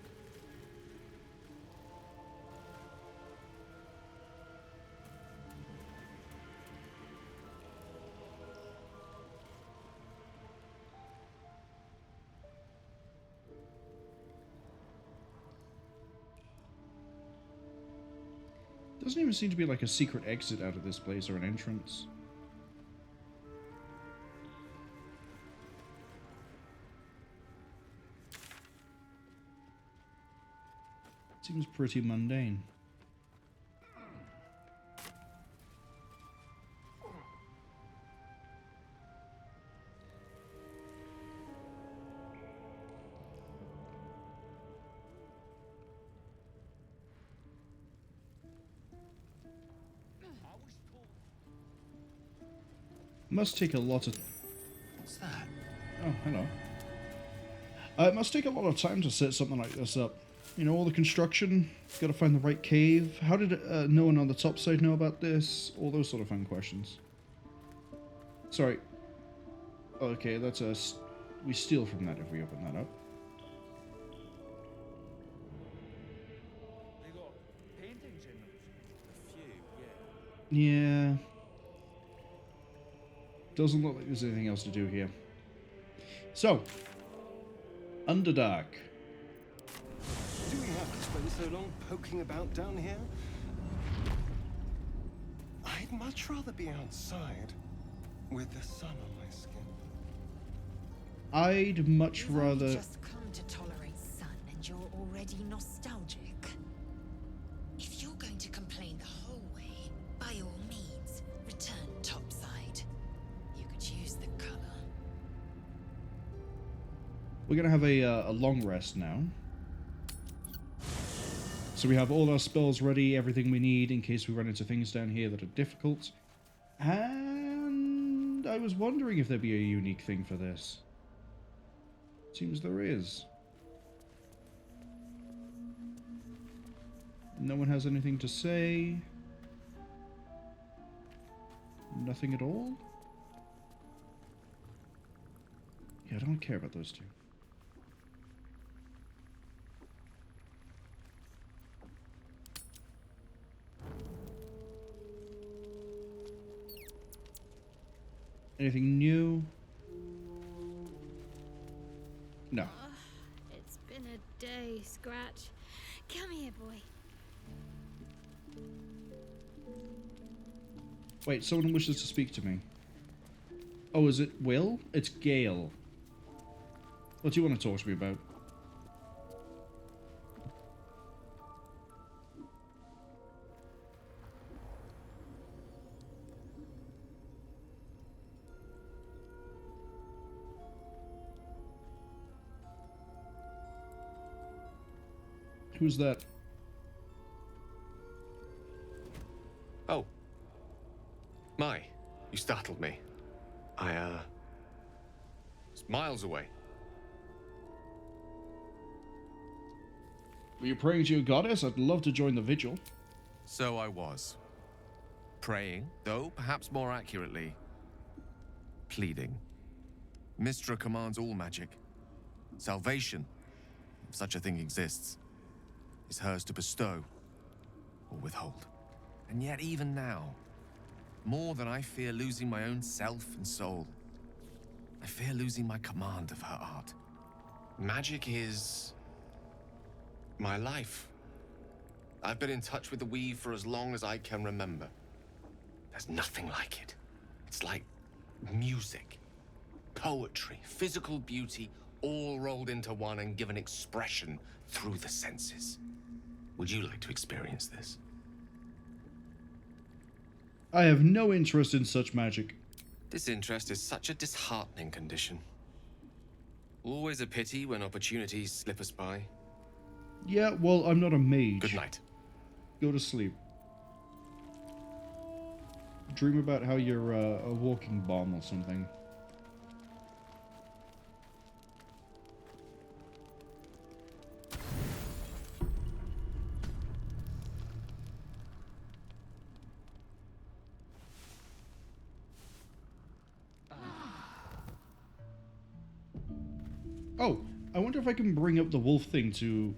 Doesn't even seem to be like a secret exit out of this place or an entrance. Seems pretty mundane. Must take a lot of... What's that? Oh, hello. It must take a lot of time to set something like this up. You know, all the construction, gotta find the right cave. How did no one on the top side know about this? All those sort of fun questions. Sorry. Okay, that's us. We steal from that if we open that up. They got paintings in them. A few, yeah. Yeah. Doesn't look like there's anything else to do here. So, Underdark. Do we have to spend so long poking about down here? I'd much rather be outside with the sun on my skin. I'd much You've rather... only just come to tolerate sun and you're already nostalgic. If you're going to complain the whole way, by all means, return topside. You could use the color. We're going to have a long rest now. So we have all our spells ready, everything we need in case we run into things down here that are difficult. And I was wondering if there'd be a unique thing for this. Seems there is. No one has anything to say. Nothing at all? Yeah, I don't care about those two. Anything new? No. It's been a day, Scratch. Come here, boy. Wait, someone wishes to speak to me. Oh, is it Will? It's Gale. What do you want to talk to me about? Who's that? Oh. You startled me. Was miles away. Were you praying to your goddess? I'd love to join the vigil. So I was. Praying, though perhaps more accurately, pleading. Mystra commands all magic. Salvation, if such a thing exists, is hers to bestow or withhold. And yet even now, more than I fear losing my own self and soul, I fear losing my command of her art. Magic is my life. I've been in touch with the Weave for as long as I can remember. There's nothing like it. It's like music, poetry, physical beauty, all rolled into one and given expression through the senses. Would you like to experience this? I have no interest in such magic. Disinterest is such a disheartening condition. Always a pity when opportunities slip us by. Yeah, well, I'm not a mage. Good night. Go to sleep. Dream about how you're a walking bomb or something. Oh, I wonder if I can bring up the wolf thing to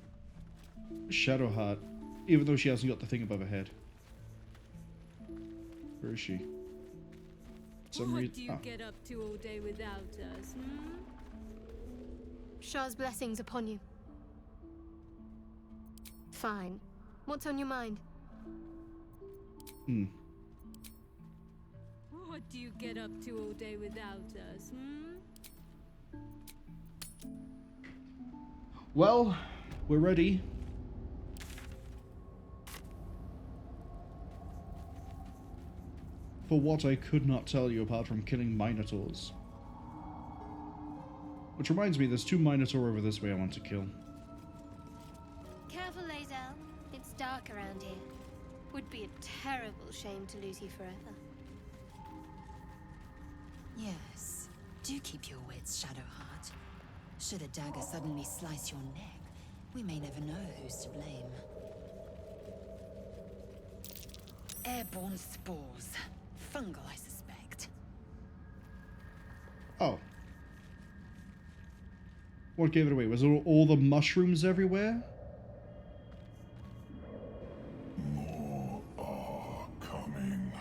Shadowheart, even though she hasn't got the thing above her head. Where is she? What do you get up to all day without us, Shah's blessings upon you. Fine. What's on your mind? What do you get up to all day without us, Well, we're ready. For what I could not tell you apart from killing Minotaurs. Which reminds me, there's 2 Minotaur over this way I want to kill. Careful, Lae'zel. It's dark around here. Would be a terrible shame to lose you forever. Yes. Do keep your wits, Shadowheart. Should a dagger suddenly slice your neck, we may never know who's to blame. Airborne spores. Fungal, I suspect. Oh. What gave it away? Was it all the mushrooms everywhere? More are coming.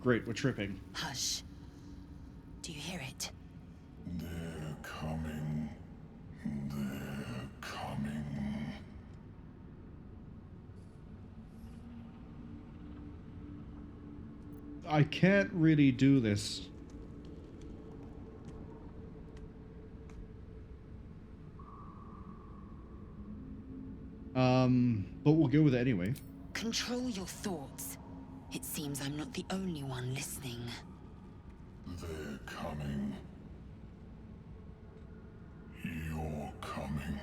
Great, we're tripping. Hush. Do you hear it? They're coming. They're coming. I can't really do this. But we'll go with it anyway. Control your thoughts. It seems I'm not the only one listening. They're coming. You're coming.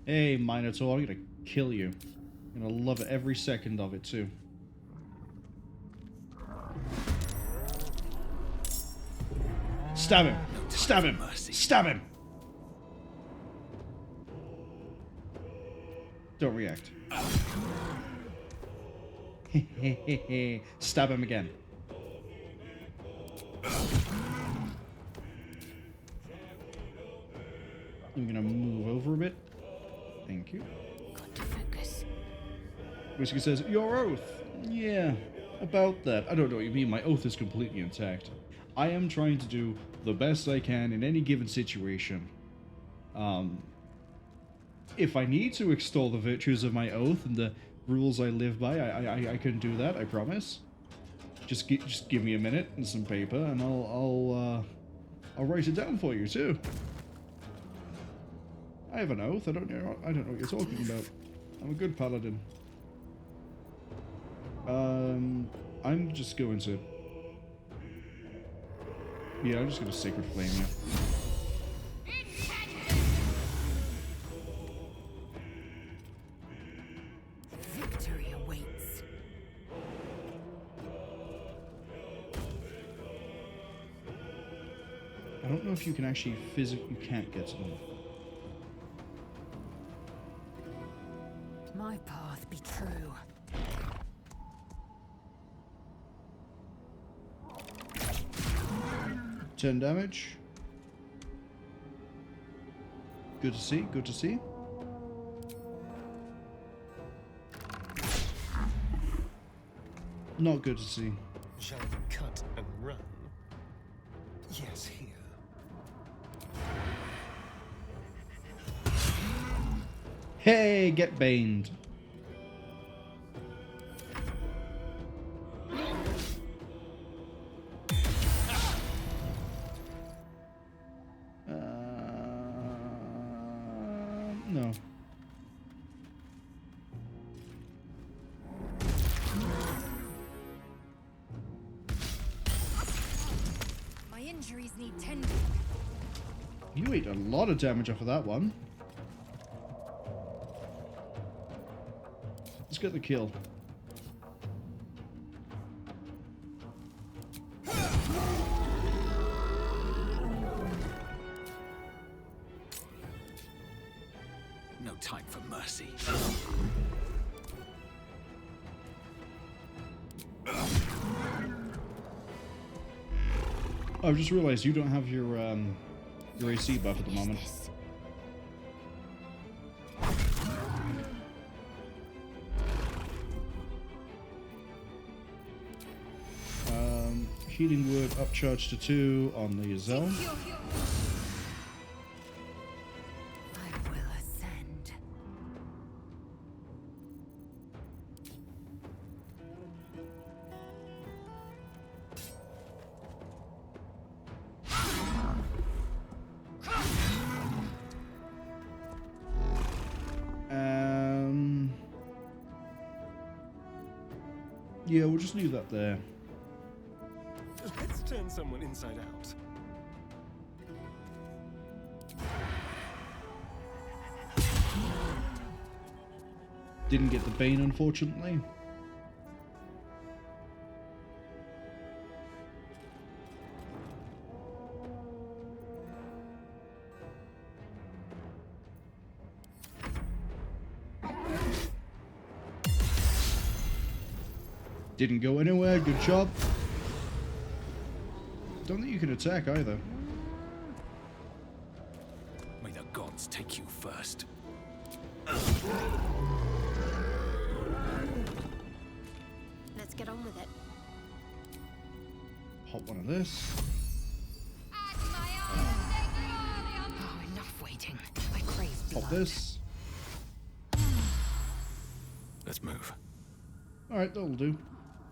Hey, Minotaur, I'm gonna kill you. I'm gonna love it every second of it, too. Stab him! Stab him! Stab him! Don't react. Stab him again. I'm gonna move over a bit. Thank you. Got to focus. Whiskey says, your oath. Yeah, about that. I don't know what you mean. My oath is completely intact. I am trying to do the best I can in any given situation. If I need to extol the virtues of my oath and the rules I live by, I can do that, I promise. Just give me a minute and some paper, and I'll write it down for you too. I have an oath. I don't know what you're talking about. I'm a good paladin. I'm just going to. Yeah, I'm just gonna sacred flame you. Victory awaits. I don't know if you can actually physically. You can't get to them. My path be true. $10 damage. Good to see. Good to see. Not good to see. Shall we cut and run? Yes, here. Hey, get baned. No. My injuries need tending. You ate a lot of damage off of that one. Let's get the kill. No time for mercy. I've just realized you don't have your AC buff at the moment. Healing word upcharge to 2 on Lae'zel. I will ascend. Yeah, we'll just leave that there. Let's turn someone inside out. Didn't get the Bane, unfortunately. Didn't go anywhere, good job. Don't think you can attack either. May the gods take you first. Let's get on with it. Pop one of this. Oh, enough waiting. I crave blood. Pop this. Let's move. Alright, that'll do.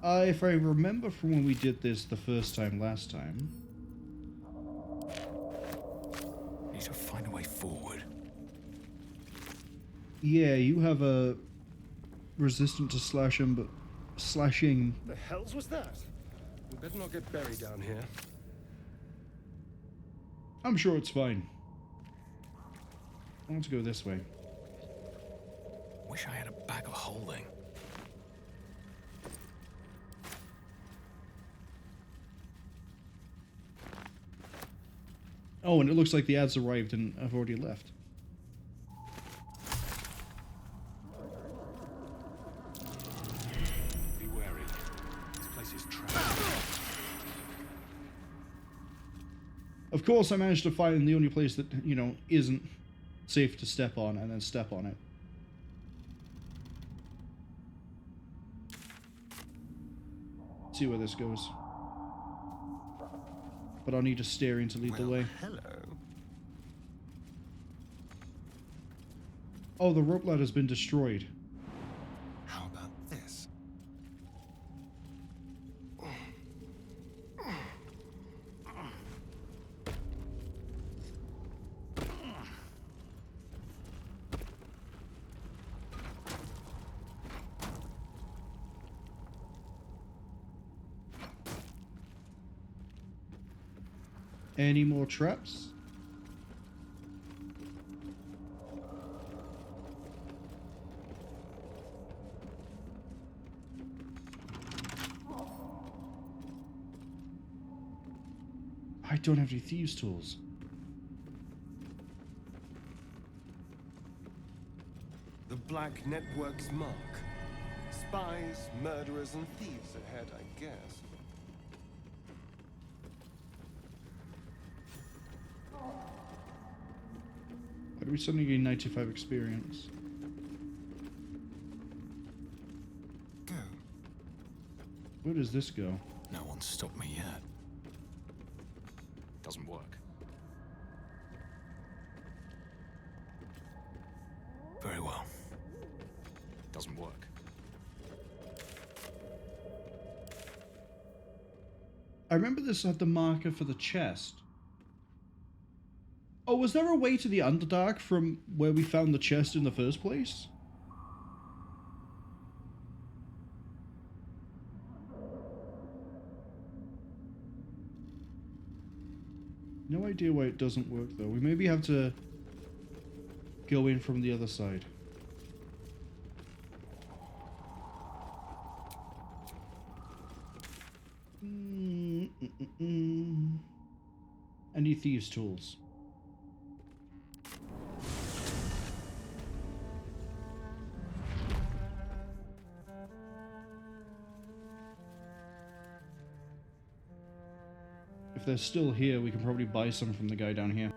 If I remember from when we did this the first time last time. Need to find a way forward. Yeah, you have a resistant to slashing, but slashing. The hells was that? We better not get buried down here. I'm sure it's fine. I want to go this way. Wish I had a bag of holding. Oh, and it looks like the ads arrived and I've already left. Be wary. This place is trapped. Of course, I managed to find the only place that, you know, isn't safe to step on and then step on it. See where this goes. But I'll need a steering to lead the way. Hello. Oh, the rope ladder's been destroyed. How about this? Any more traps? I don't have any thieves' tools. The Black Network's mark. Spies, murderers, and thieves ahead, I guess. Why do we suddenly gain 95 experience? Go. Where does this go? No one's stopped me yet. Doesn't work. Very well. Doesn't work. I remember this had the marker for the chest. Oh, was there a way to the Underdark from where we found the chest in the first place? No idea why it doesn't work though. We maybe have to go in from the other side. Any thieves' tools? If they're still here, we can probably buy some from the guy down here.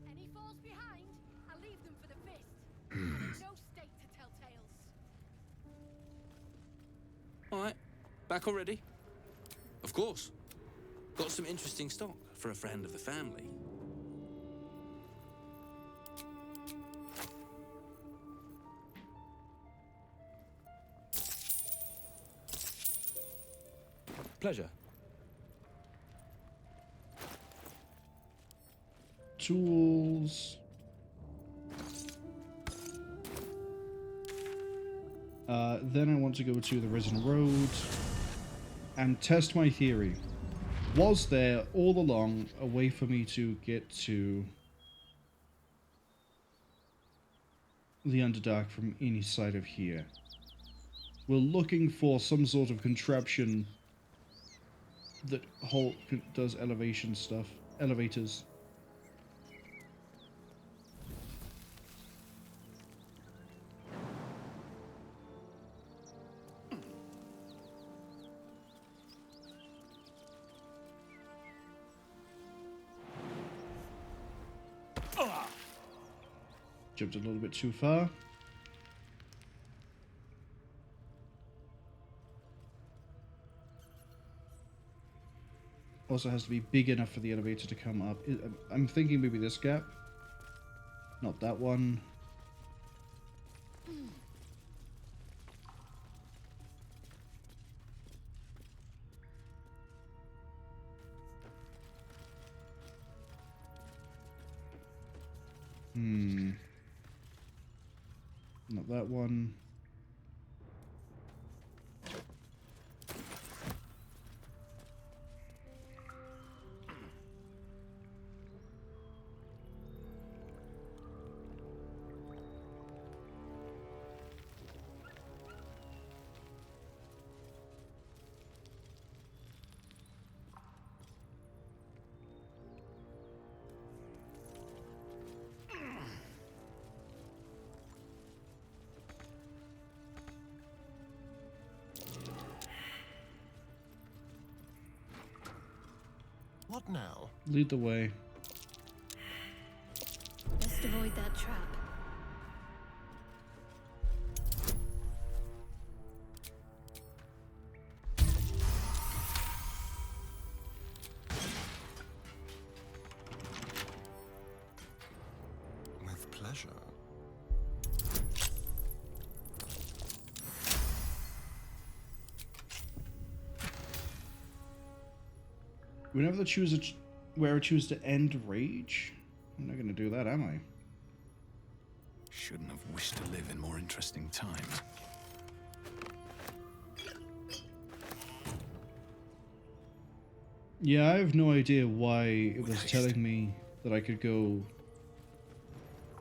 Any falls behind, I'll leave them for the fist. No state to tell tales. Alright, back already? Of course. Got some interesting stock for a friend of the family. Pleasure. Tools. Then I want to go to the Risen Road and test my theory. Was there all along a way for me to get to the Underdark from any side of here? We're looking for some sort of contraption that does elevation stuff. Elevators. Jumped a little bit too far. Also has to be big enough for the elevator to come up. I'm thinking maybe this gap. Not that one. Not that one. What now? Lead the way. Best avoid that trap. With pleasure. Whenever I choose where I choose to end rage, I'm not gonna do that, am I? Shouldn't have wished to live in more interesting times. Yeah, I have no idea why it was telling me that I could go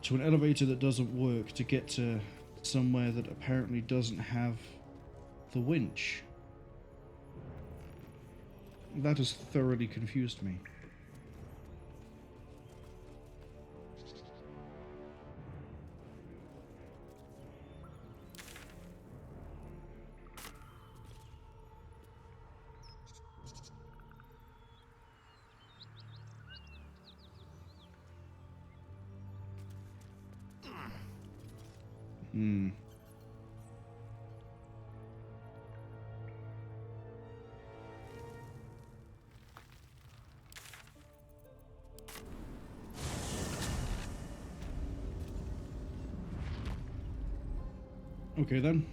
to an elevator that doesn't work to get to somewhere that apparently doesn't have the winch. That has thoroughly confused me. Hmm. Okay then.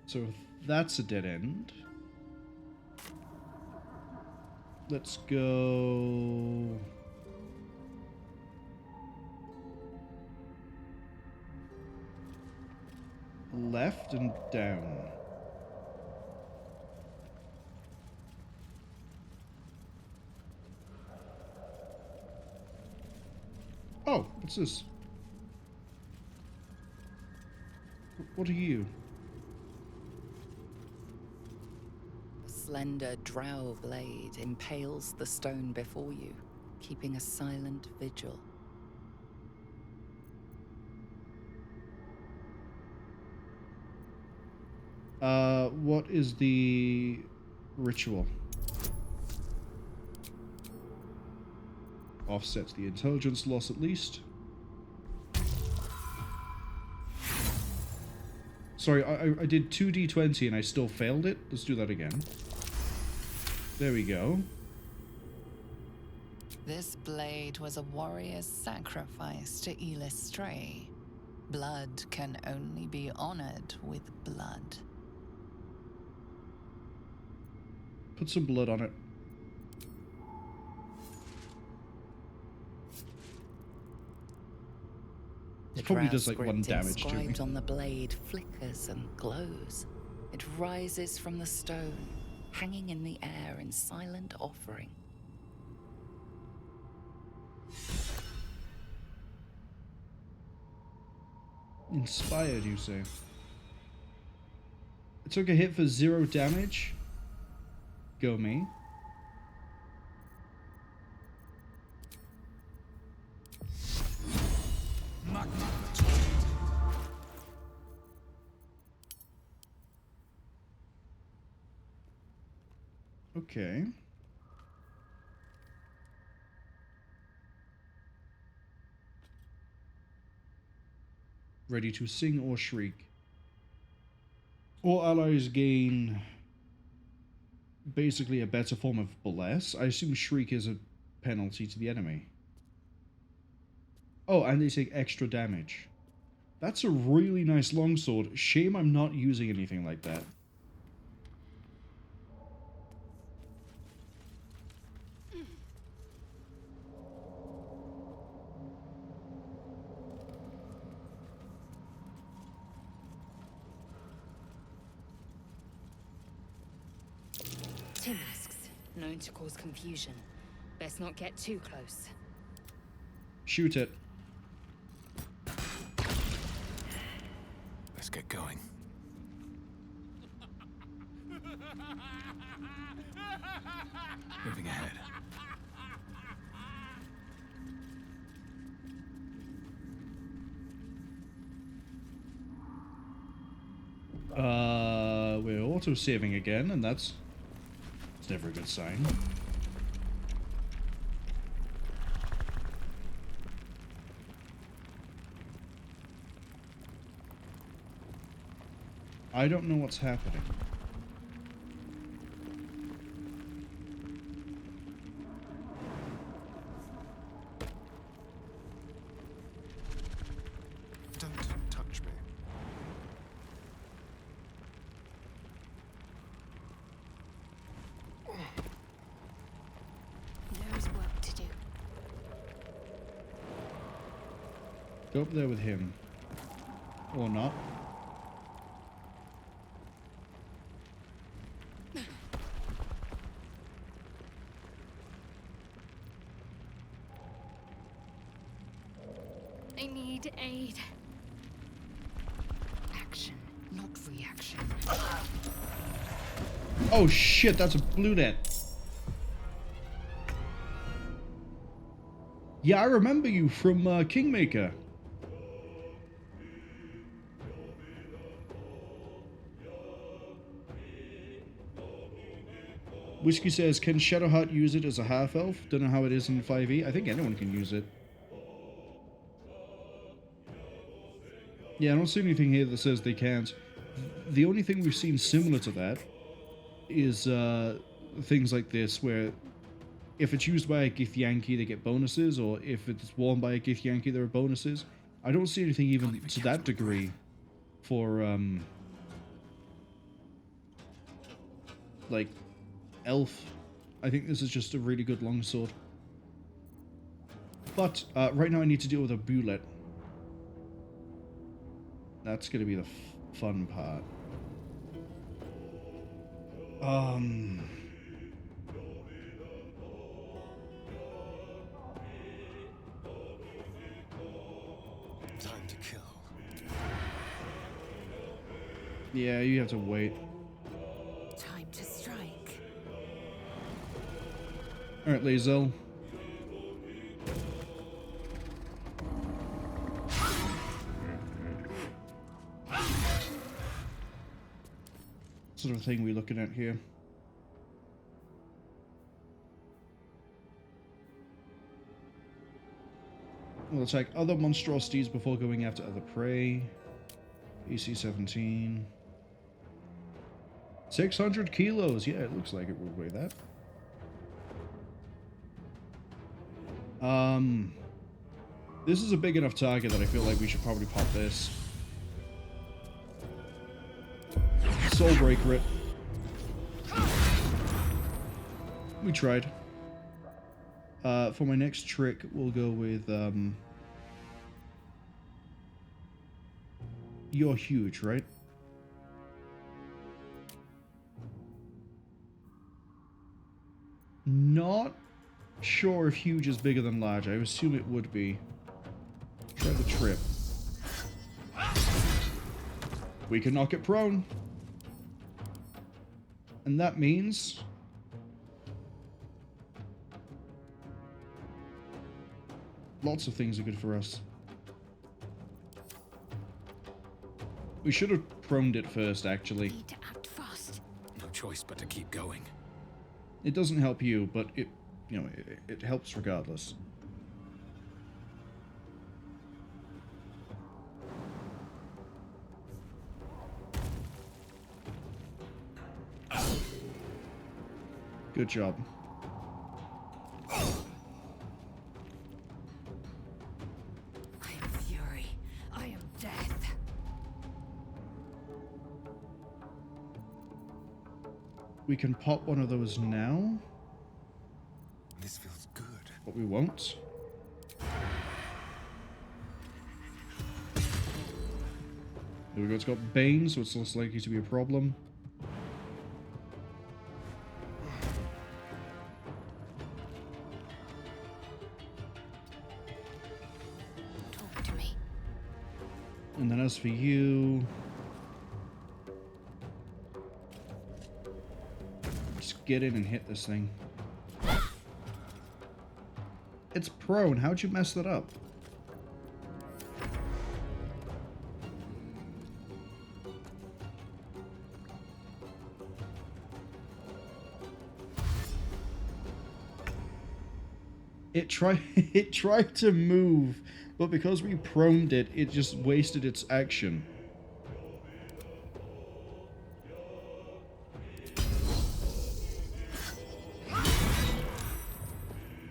So that's a dead end. Let's go... left and down. Oh, what's this? What are you? A slender drow blade impales the stone before you, keeping a silent vigil. What is the ritual? Offsets the intelligence loss at least. Sorry, I did 2d20 and I still failed it. Let's do that again. There we go. This blade was a warrior's sacrifice to Elusive. Blood can only be honored with blood. Put some blood on it. The It probably drow does like 1 script damage to me. inscribed on the blade flickers and glows. It rises from the stone, hanging in the air in silent offering. Inspired, you say? It took a hit for 0 damage. Go me. Okay. Ready to sing or shriek. All allies gain basically a better form of bless. I assume shriek is a penalty to the enemy. Oh, and they take extra damage. That's a really nice longsword. Shame I'm not using anything like that. Masks, known to cause confusion. Best not get too close. Shoot it. Let's get going. Moving ahead. We're auto-saving again, and that's never a good sign. I don't know what's happening. Don't touch me. There's work to do. Go up there with him. Or not. I need aid. Action, not reaction. Oh shit, that's a blue net. Yeah, I remember you from Kingmaker. Whiskey says, can Shadowheart use it as a half-elf? Don't know how it is in 5e. I think anyone can use it. Yeah, I don't see anything here that says they can't. The only thing we've seen similar to that is things like this, where if it's used by a Githyanki, they get bonuses, or if it's worn by a Githyanki, there are bonuses. I don't see anything even to that degree for, like, elf. I think this is just a really good longsword. But, right now I need to deal with a bullet. That's gonna be the fun part. Time to kill. Yeah, you have to wait. Time to strike. Alright, Lae'zel. Sort of thing we're looking at here. We'll attack other monstrosities before going after other prey. EC 17. 600 kilos. Yeah, it looks like it would weigh that. This is a big enough target that I feel like we should probably pop this. Soul Breaker it. We tried. For my next trick, we'll go with, you're huge, right? Not sure if huge is bigger than large. I assume it would be. Try the trip. We can knock it prone. And that means lots of things are good for us. We should have proned it first, actually. Need to act fast. No choice but to keep going. It doesn't help you, but it, you know, it helps regardless. Good job. I am fury. I am death. We can pop one of those now. This feels good. But we won't. There we go, it's got Bane, so it's less likely to be a problem. Talk to me. And then as for you... just get in and hit this thing. It's prone, how'd you mess that up? It it tried to move, but because we proned it, it just wasted its action.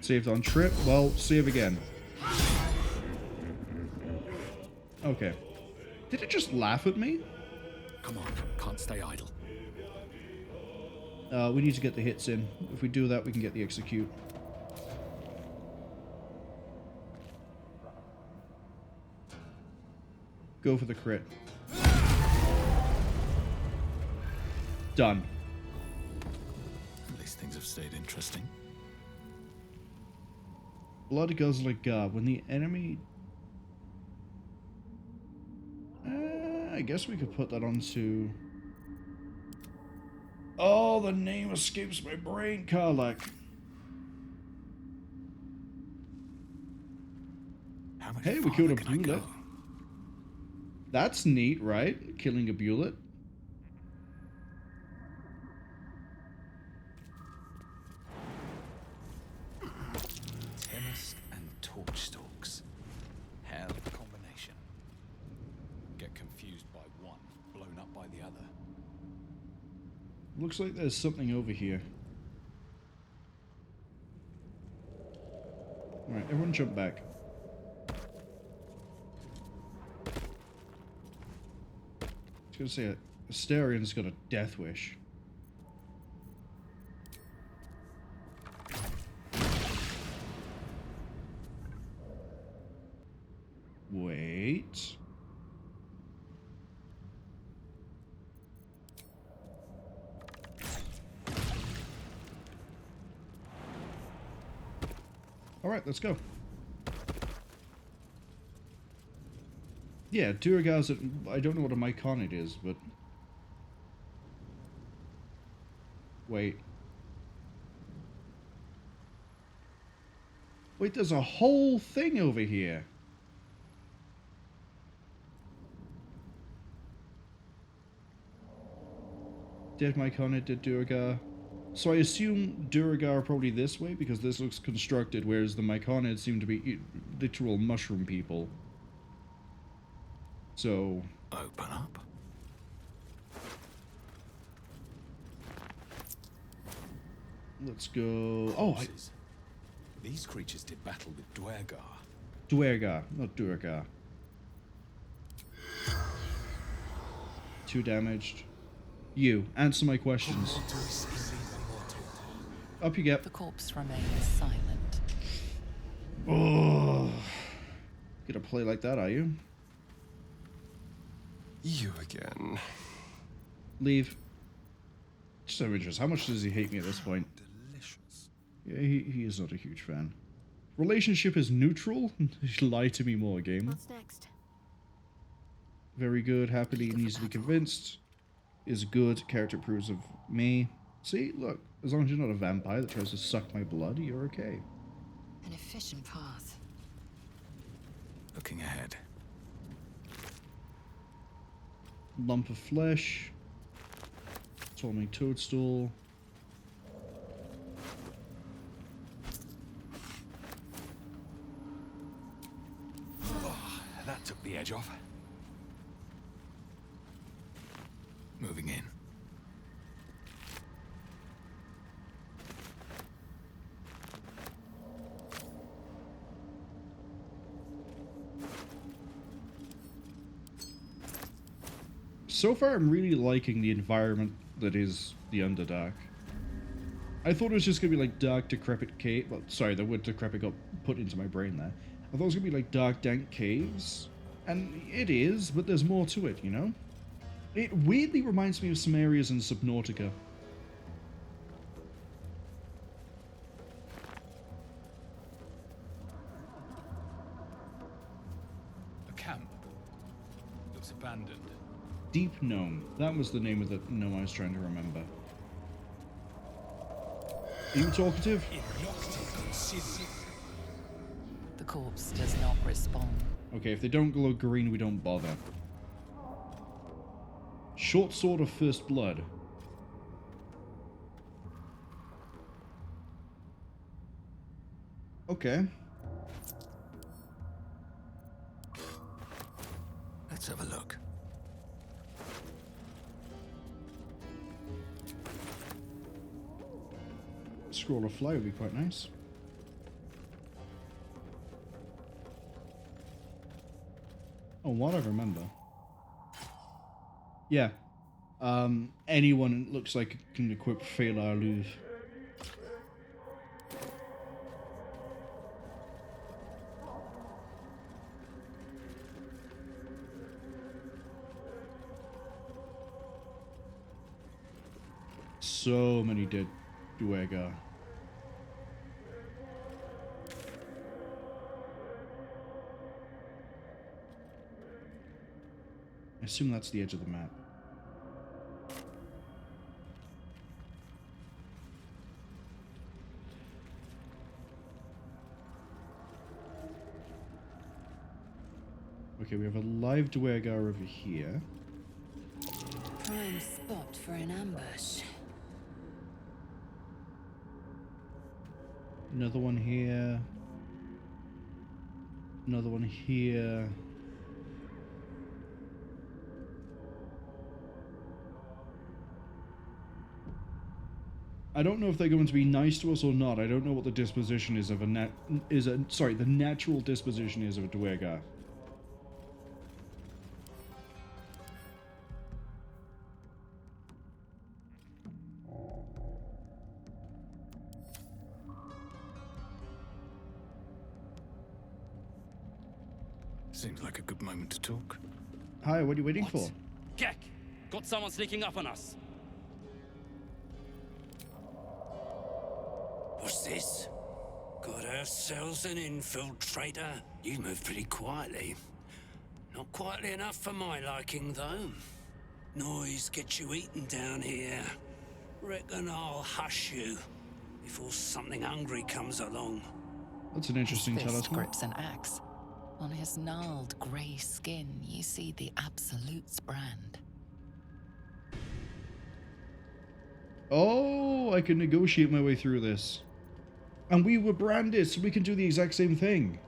Saved on trip. Well, save again. Okay. Did it just laugh at me? Come on, can't stay idle. We need to get the hits in. If we do that, we can get the execute. Go for the crit. Done. At least things have stayed interesting. Blood guzzler guard. When the enemy... I guess we could put that onto... Oh, the name escapes my brain, Karlak. Hey, we killed a bullet. That's neat, right? Killing a bullet. Tempest and torch stalks. Hell of a combination. Get confused by one, blown up by the other. Looks like there's something over here. Alright, everyone jump back. I was gonna say, Asterian's got a death wish. Wait. Alright, let's go. Yeah, Duergar's... I don't know what a Myconid is, but... Wait. Wait, there's a whole thing over here. Dead Myconid, dead Duergar. So I assume Duergar are probably this way, because this looks constructed, whereas the Myconids seem to be literal mushroom people. So... Open up. Let's go... Oh, These creatures did battle with Duergar. Duergar, not Duergar. 2 damaged. You, answer my questions. Up you get. The corpse remains silent. Oh, gonna play like that, are you? You again. Leave. Just out of interest, how much does he hate me at this point? Delicious. Yeah, he is not a huge fan. Relationship is neutral. Lie to me more, game. What's next? Very good, happily and easily convinced. Is good, character approves of me. See, look, as long as you're not a vampire that tries to suck my blood, you're okay. An efficient path. Looking ahead. Lump of flesh. Tormenting toadstool. Oh, that took the edge off. Moving in. So far, I'm really liking the environment that is the Underdark. I thought it was just going to be like dark, decrepit cave. Well, sorry, the word decrepit got put into my brain there. I thought it was going to be like dark, dank caves. And it is, but there's more to it, you know? It weirdly reminds me of some areas in Subnautica. A camp. Looks abandoned. Deep Gnome. That was the name of the gnome I was trying to remember. Are you talkative? The corpse does not respond. Okay, if they don't glow green, we don't bother. Short Sword of First Blood. Okay. Let's have a look. Scroll of fly would be quite nice. Oh, what I remember. Yeah. Anyone looks like can equip Fela Luv. So many dead Duergar. I assume that's the edge of the map. Okay, we have a live Duergar over here. Prime spot for an ambush. Another one here. Another one here. I don't know if they're going to be nice to us or not. I don't know what the disposition is of the natural disposition is of a Duergar. Seems like a good moment to talk. Hi, what are you waiting for? Gek! Got someone sneaking up on us. What's this? Got ourselves an infiltrator. You move pretty quietly. Not quietly enough for my liking, though. Noise gets you eaten down here. Reckon I'll hush you before something hungry comes along. That's an interesting His fist talisman. grips an axe. On his gnarled grey skin, you see the Absolute's brand. Oh, I can negotiate my way through this. And we were branded, so we can do the exact same thing.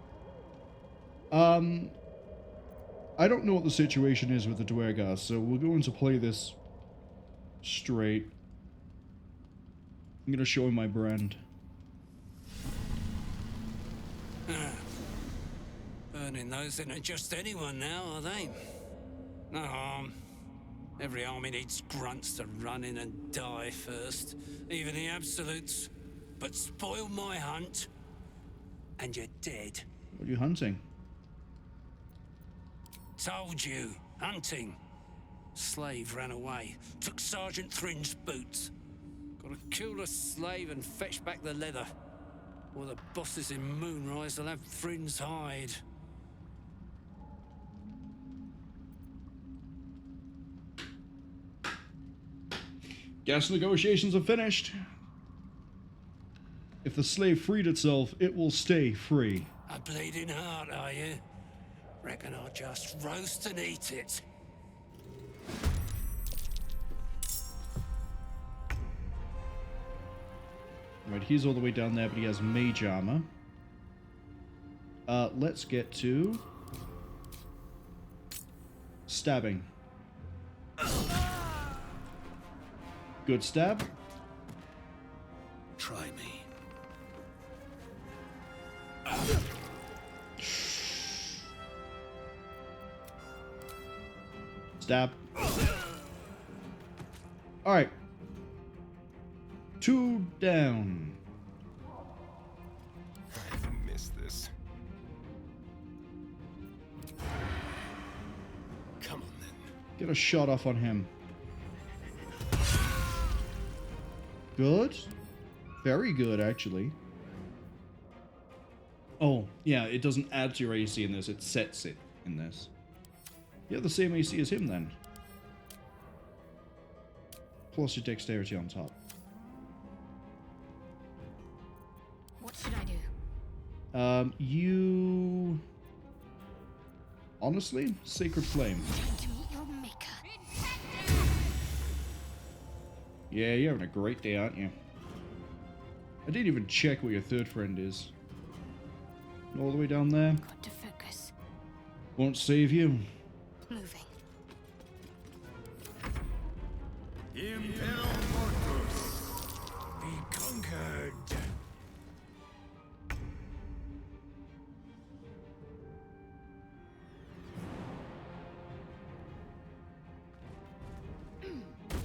I don't know what the situation is with the Duergar, so we're going to play this straight. I'm going to show him my brand. Burning those isn't just anyone now, are they? No harm. Every army needs grunts to run in and die first. Even the Absolutes. But spoil my hunt, and you're dead. What are you hunting? Told you. Hunting. Slave ran away. Took Sergeant Thrin's boots. Gotta kill the slave and fetch back the leather. Or the bosses in Moonrise will have Thrin's hide. Guess negotiations are finished. If the slave freed itself, it will stay free. A bleeding heart, are you? Reckon I'll just roast and eat it. Right, he's all the way down there, but he has mage armor. Let's get to stabbing. Good stab. Try me. Stab. Alright. 2 down. I missed this. Come on then. Get a shot off on him. Good. Very good, actually. Oh, yeah, it doesn't add to your AC in this, it sets it in this. You have the same AC as him, then. Plus your dexterity on top. What should I do? You... Honestly, Sacred Flame. Time to meet your maker. Yeah, you're having a great day, aren't you? I didn't even check what your third friend is. All the way down there. Got to focus. Won't save you. Moving. Impero Mortus, be conquered.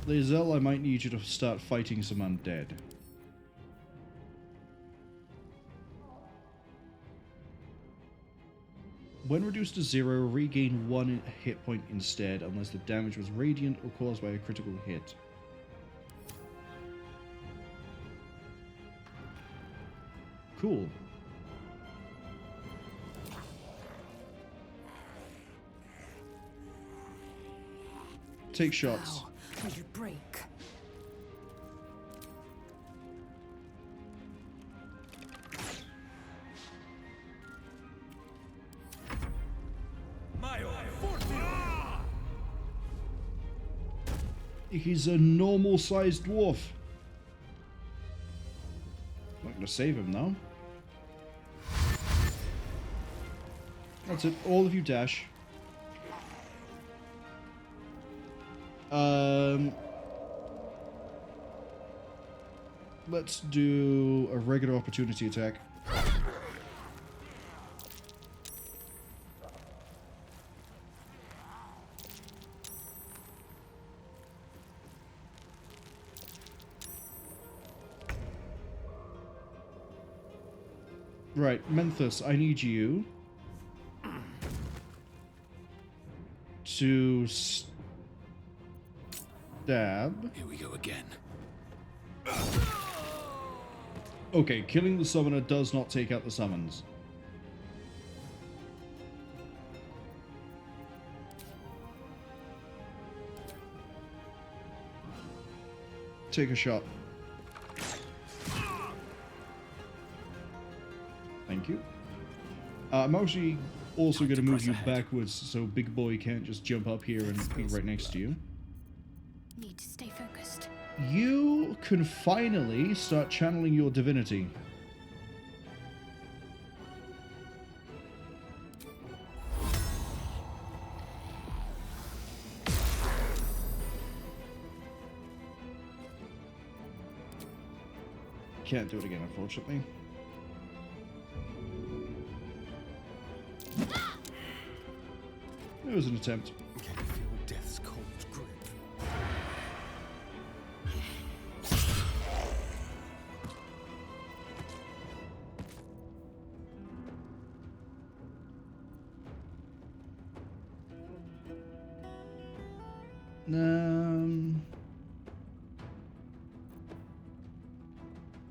Lae'zel, I might need you to start fighting some undead. When reduced to 0, regain 1 hit point instead, unless the damage was radiant or caused by a critical hit. Cool. Take shots. Will you break? He's a normal-sized dwarf. Not gonna save him though. That's it. All of you dash. Let's do a regular opportunity attack. Right, Menthus, I need you to stab. Here we go again. Okay, killing the summoner does not take out the summons. Take a shot. Thank you. I'm actually also going to move you backwards so Big Boy can't just jump up here and be right next to you. Need to stay focused. You can finally start channeling your divinity. Can't do it again, unfortunately. It was an attempt. Can you feel death's cold grip?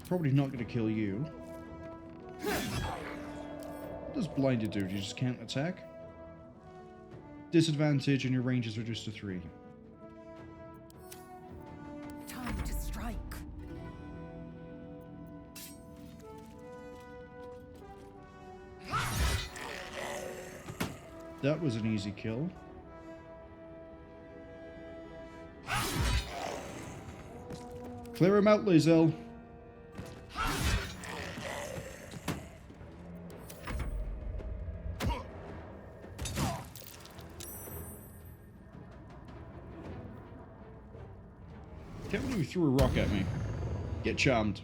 Probably not going to kill you. What does blinded do? You just can't attack? Disadvantage and your range is reduced to 3. Time to strike. That was an easy kill. Clear him out, Lae'zel. Can't believe you threw a rock at me. Get charmed.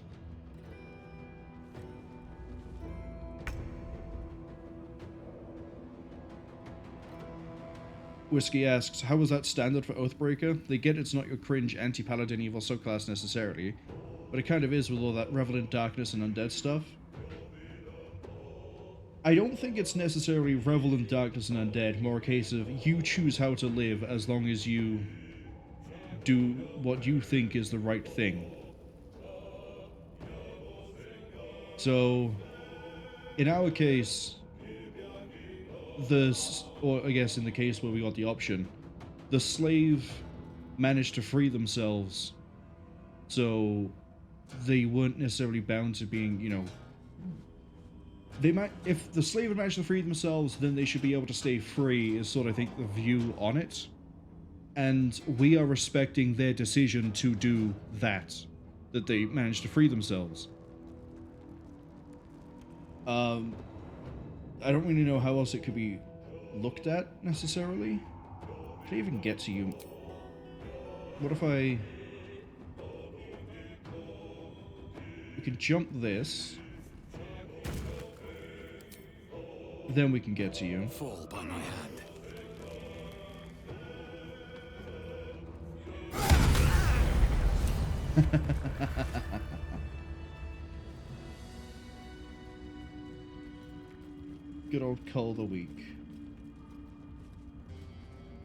Whiskey asks, how was that standard for Oathbreaker? They get it's not your cringe anti-paladin evil subclass necessarily, but it kind of is with all that Revel in Darkness and Undead stuff. I don't think it's necessarily Revel in Darkness and Undead, more a case of you choose how to live as long as you do what you think is the right thing. So, in our case, or I guess in the case where we got the option, the slave managed to free themselves, so they weren't necessarily bound to being, you know, they might, if the slave had managed to free themselves, then they should be able to stay free, is sort of, I think, the view on it. And we are respecting their decision to do that they managed to free themselves. I don't really know how else it could be looked at, necessarily. Can I even get to you? What if I... We can jump this. Then we can get to you. Fall by my hand. Good old Cull the Weak.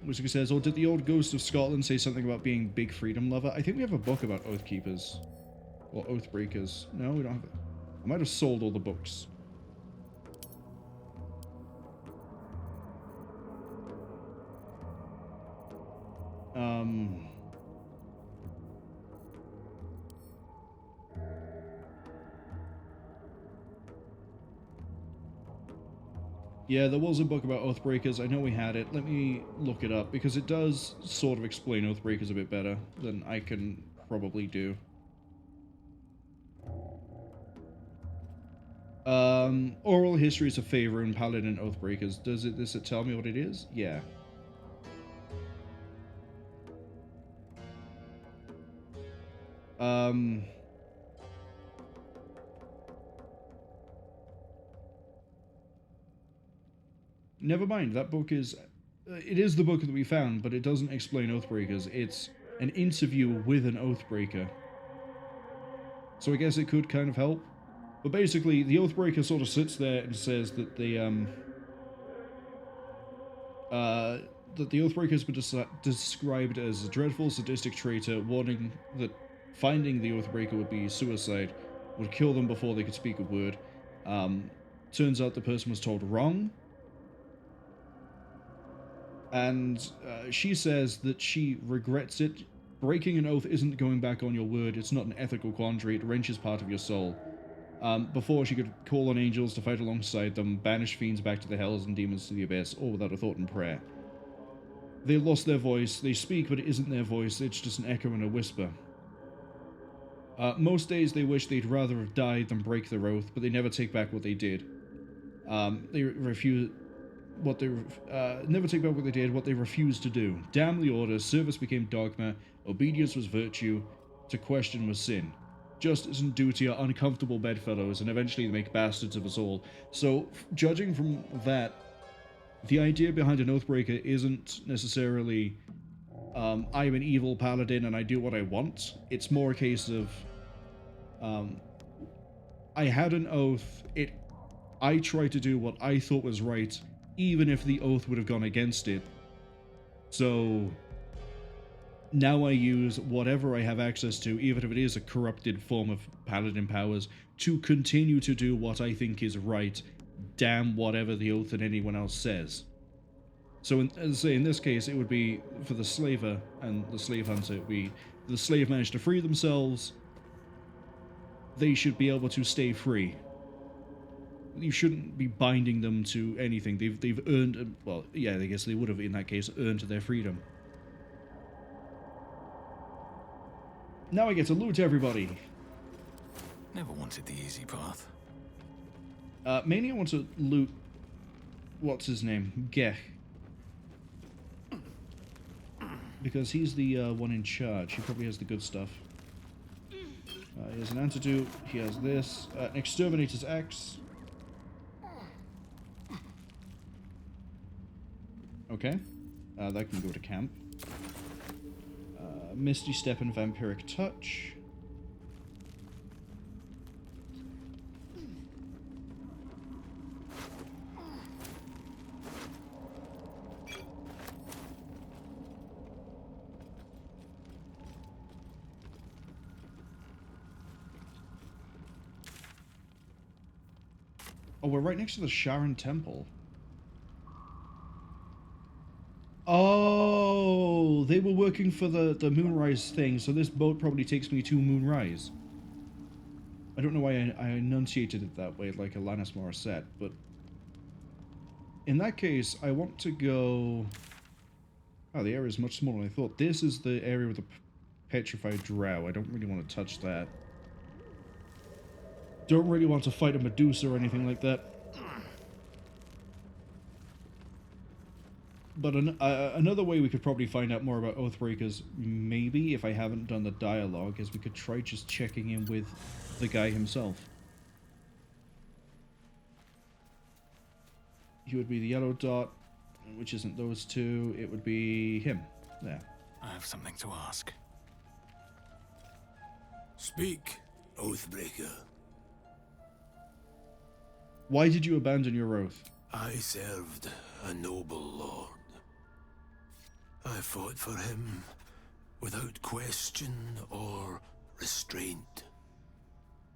Whiskey says, or did the old ghost of Scotland say something about being big freedom lover? I think we have a book about Oathkeepers. Or Oathbreakers. No, we don't have it. I might have sold all the books. Yeah, there was a book about Oathbreakers. I know we had it. Let me look it up, because it does sort of explain Oathbreakers a bit better than I can probably do. Oral histories of Faerun, Paladin, Oathbreakers. Does it tell me what it is? Yeah. Never mind, that book is... it is the book that we found, but it doesn't explain Oathbreakers. It's an interview with an Oathbreaker. So I guess it could kind of help. But basically, the Oathbreaker sort of sits there and says that the Oathbreaker has been described as a dreadful, sadistic traitor, warning that finding the Oathbreaker would be suicide, would kill them before they could speak a word. Turns out the person was told wrong. And she says that she regrets it. Breaking an oath isn't going back on your word. It's not an ethical quandary. It wrenches part of your soul. Before she could call on angels to fight alongside them, banish fiends back to the hells and demons to the abyss, all without a thought in prayer. They lost their voice. They speak, but it isn't their voice. It's just an echo and a whisper. Most days they wish they'd rather have died than break their oath, but they never take back what they did. They refuse... never take back what they did, what they refused to do. Damn the order, service became dogma, obedience was virtue, to question was sin. Justice and duty are uncomfortable bedfellows, and eventually they make bastards of us all. So, judging from that, the idea behind an Oathbreaker isn't necessarily, I'm an evil paladin and I do what I want. It's more a case of, I had an oath, I tried to do what I thought was right, even if the oath would have gone against it. So now I use whatever I have access to, even if it is a corrupted form of paladin powers, to continue to do what I think is right, damn whatever the oath and anyone else says. So as I say, in this case, it would be for the slaver and the slave hunter, it would be the slave managed to free themselves, they should be able to stay free. You shouldn't be binding them to anything. They've earned, well, yeah, I guess they would have, in that case, earned their freedom. Now I get to loot everybody. Never wanted the easy path. Mainly I want to loot, what's his name? Gech. Because he's the one in charge. He probably has the good stuff. He has an antidote. He has this. An exterminator's axe. Okay, that can go to camp. Misty Step and Vampiric Touch. Oh, we're right next to the Sharon Temple. Oh, they were working for the Moonrise thing, so this boat probably takes me to Moonrise. I don't know why I enunciated it that way, like Alanis Morissette, but... in that case, I want to go... oh, the area is much smaller than I thought. This is the area with the petrified drow. I don't really want to touch that. Don't really want to fight a Medusa or anything like that. But another way we could probably find out more about Oathbreakers, maybe, if I haven't done the dialogue, is we could try just checking in with the guy himself. He would be the yellow dot, which isn't those two. It would be him. There. I have something to ask. Speak, Oathbreaker. Why did you abandon your oath? I served a noble lord. I fought for him without question or restraint.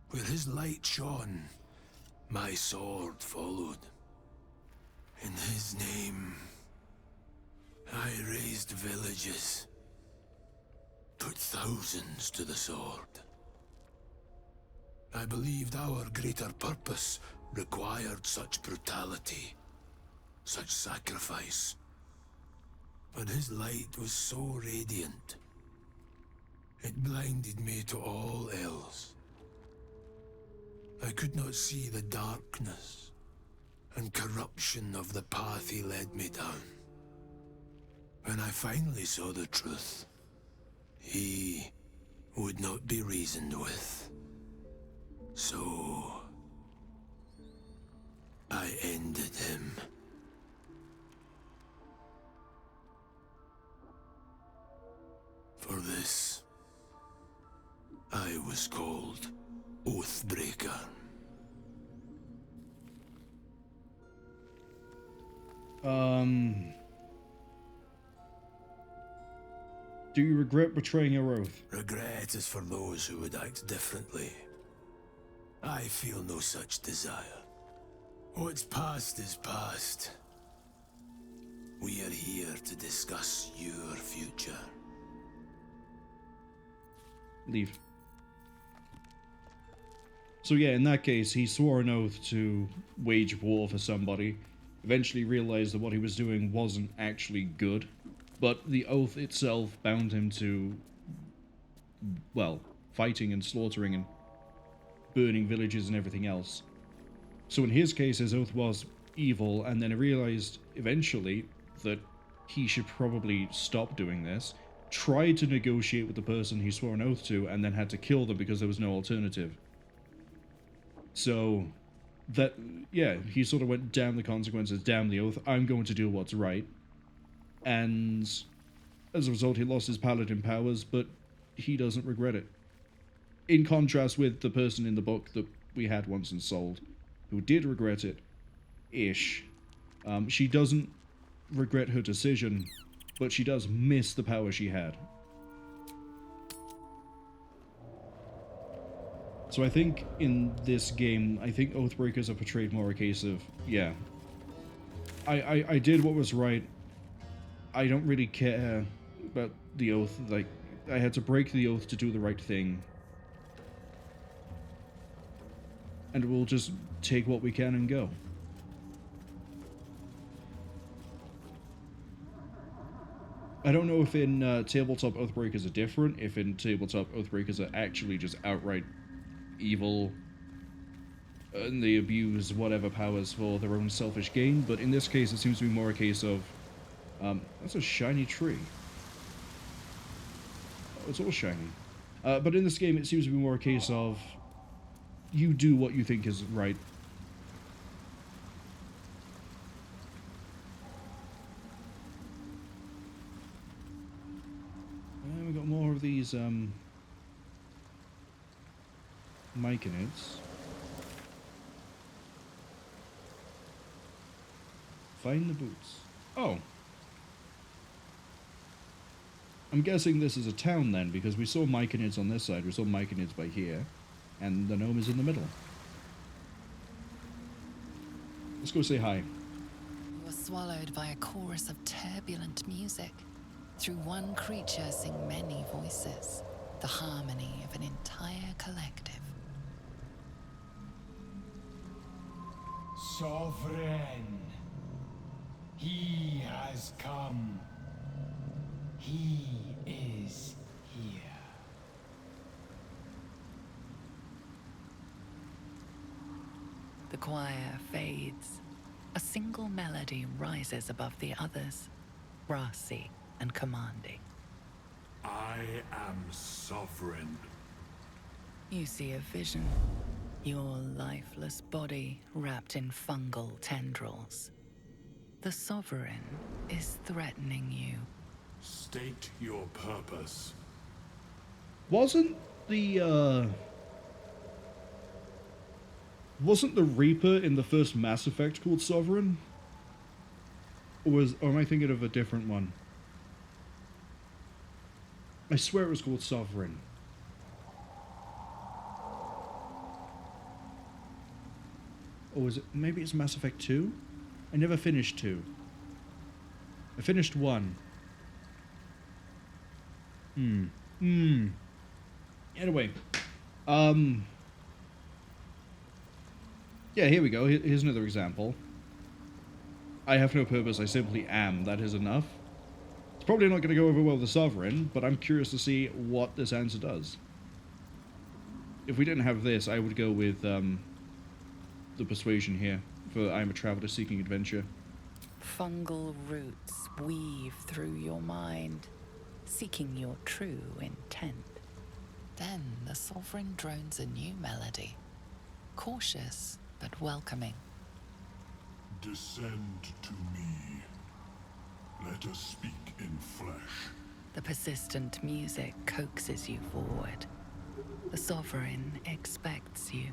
Where his light shone, my sword followed. In his name, I raised villages, put thousands to the sword. I believed our greater purpose required such brutality, such sacrifice. But his light was so radiant, it blinded me to all else. I could not see the darkness and corruption of the path he led me down. When I finally saw the truth, he would not be reasoned with. So I ended him. For this, I was called Oathbreaker. Do you regret betraying your oath? Regret is for those who would act differently. I feel no such desire. What's past is past. We are here to discuss your future. Leave. So yeah, in that case, he swore an oath to wage war for somebody, eventually realized that what he was doing wasn't actually good, but the oath itself bound him to, well, fighting and slaughtering and burning villages and everything else. So in his case, his oath was evil, and then he realized eventually that he should probably stop doing this, tried to negotiate with the person he swore an oath to, and then had to kill them because there was no alternative. So, that, yeah, he sort of went, damn the consequences, damn the oath, I'm going to do what's right. And as a result, he lost his paladin powers, but he doesn't regret it. In contrast with the person in the book that we had once and sold, who did regret it, ish. She doesn't regret her decision, but she does miss the power she had. So I think in this game, I think Oathbreakers are portrayed more a case of, yeah, I did what was right. I don't really care about the oath. Like, I had to break the oath to do the right thing. And we'll just take what we can and go. I don't know if in Tabletop Oathbreakers are different, if in Tabletop Oathbreakers are actually just outright evil and they abuse whatever powers for their own selfish gain, but in this case it seems to be more a case of, that's a shiny tree. Oh, it's all shiny. But in this game it seems to be more a case of, you do what you think is right. And we got more of these, Myconids. Find the boots. Oh. I'm guessing this is a town then, because we saw Myconids on this side, we saw Myconids by here, and the gnome is in the middle. Let's go say hi. You were swallowed by a chorus of turbulent music. Through one creature sing many voices, the harmony of an entire collective. Sovereign, he has come. He is here. The choir fades. A single melody rises above the others. brassy and commanding. I am sovereign. You see a vision. Your lifeless body wrapped in fungal tendrils. The Sovereign is threatening you. State your purpose. Wasn't the Reaper in the first Mass Effect called Sovereign? Or am I thinking of a different one? I swear it was called Sovereign. Or was it, maybe it's Mass Effect 2? I never finished 2. I finished 1. Anyway. Yeah, here we go. Here's another example. I have no purpose, I simply am. That is enough. It's probably not going to go over well with the Sovereign, but I'm curious to see what this answer does. If we didn't have this, I would go with the Persuasion here, for I am a traveler seeking adventure. Fungal roots weave through your mind, seeking your true intent. Then the Sovereign drones a new melody, cautious but welcoming. Descend to me. Let us speak in flesh. The persistent music coaxes you forward. The Sovereign expects you.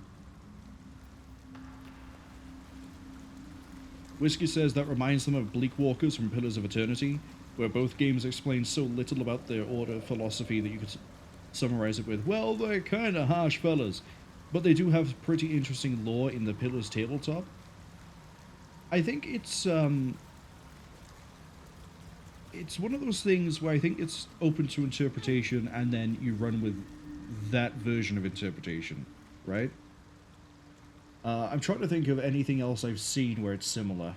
Whiskey says that reminds them of Bleak Walkers from Pillars of Eternity, where both games explain so little about their order philosophy that you could summarize it with, well, they're kinda harsh fellas, but they do have pretty interesting lore in the Pillars tabletop. I think it's one of those things where I think it's open to interpretation and then you run with that version of interpretation, right? I'm trying to think of anything else I've seen where it's similar.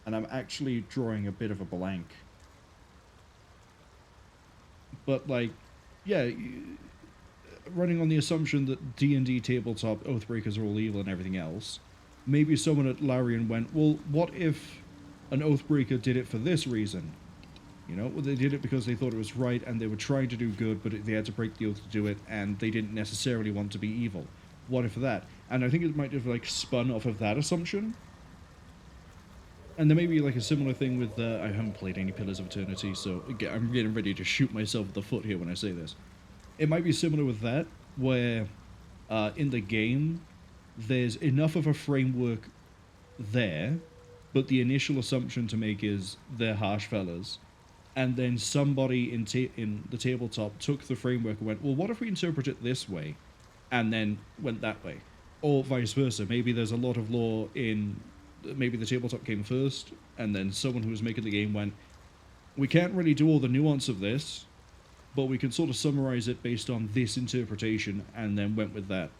And I'm actually drawing a bit of a blank. But, like, yeah, running on the assumption that D&D tabletop Oathbreakers are all evil and everything else, maybe someone at Larian went, well, what if an Oathbreaker did it for this reason? You know, well, they did it because they thought it was right and they were trying to do good, but they had to break the oath to do it, and they didn't necessarily want to be evil. What if that? And I think it might have, like, spun off of that assumption. And there may be, like, a similar thing with, I haven't played any Pillars of Eternity, so again, I'm getting ready to shoot myself in the foot here when I say this. It might be similar with that, where, in the game, there's enough of a framework there, but the initial assumption to make is they're harsh fellas. And then somebody in the tabletop took the framework and went, well, what if we interpret it this way? And then went that way. Or vice versa. Maybe there's a lot of lore in... Maybe the tabletop came first, and then someone who was making the game went, we can't really do all the nuance of this, but we can sort of summarize it based on this interpretation, and then went with that.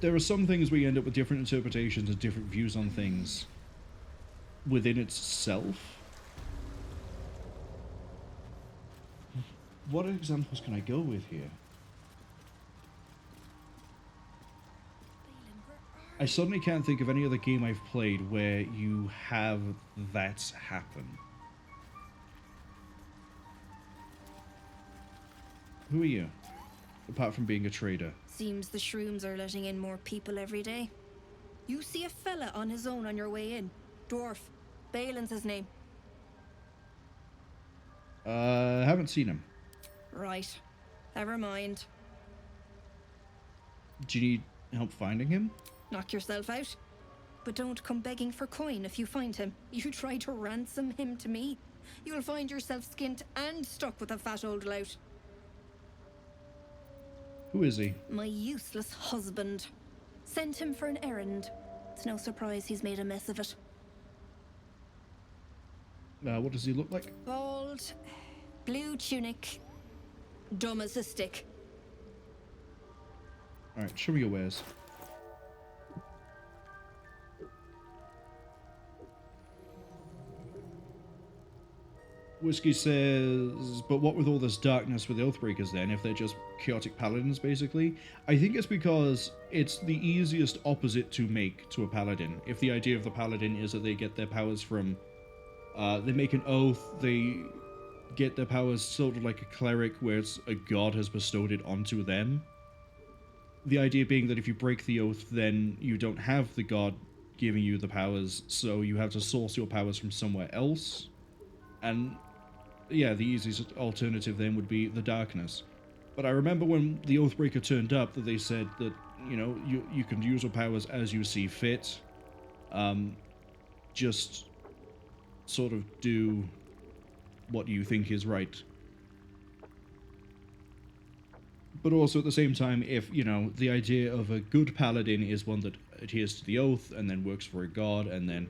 There are some things where you end up with different interpretations and different views on things within itself. What examples can I go with here? I suddenly can't think of any other game I've played where you have that happen. Who are you? Apart from being a trader. Seems the shrooms are letting in more people every day. You see a fella on his own on your way in. Dwarf. Balin's his name. Haven't seen him. Right. Never mind. Do you need help finding him? Knock yourself out. But don't come begging for coin if you find him. You try to ransom him to me, you'll find yourself skint and stuck with a fat old lout. Who is he? My useless husband. Sent him for an errand. It's no surprise he's made a mess of it. What does he look like? Bald, blue tunic, dumb as a stick. Alright, show me your wares. Whiskey says, but what with all this darkness for the Oathbreakers then, if they're just chaotic paladins, basically? I think it's because it's the easiest opposite to make to a paladin. If the idea of the paladin is that they get their powers from, they make an oath, they get their powers sort of like a cleric, where it's a god has bestowed it onto them. The idea being that if you break the oath, then you don't have the god giving you the powers, so you have to source your powers from somewhere else. And yeah, the easiest alternative then would be the darkness. But I remember when the Oathbreaker turned up that they said that, you know, you can use your powers as you see fit. Just sort of do what you think is right. But also at the same time, if, you know, the idea of a good paladin is one that adheres to the oath and then works for a god and then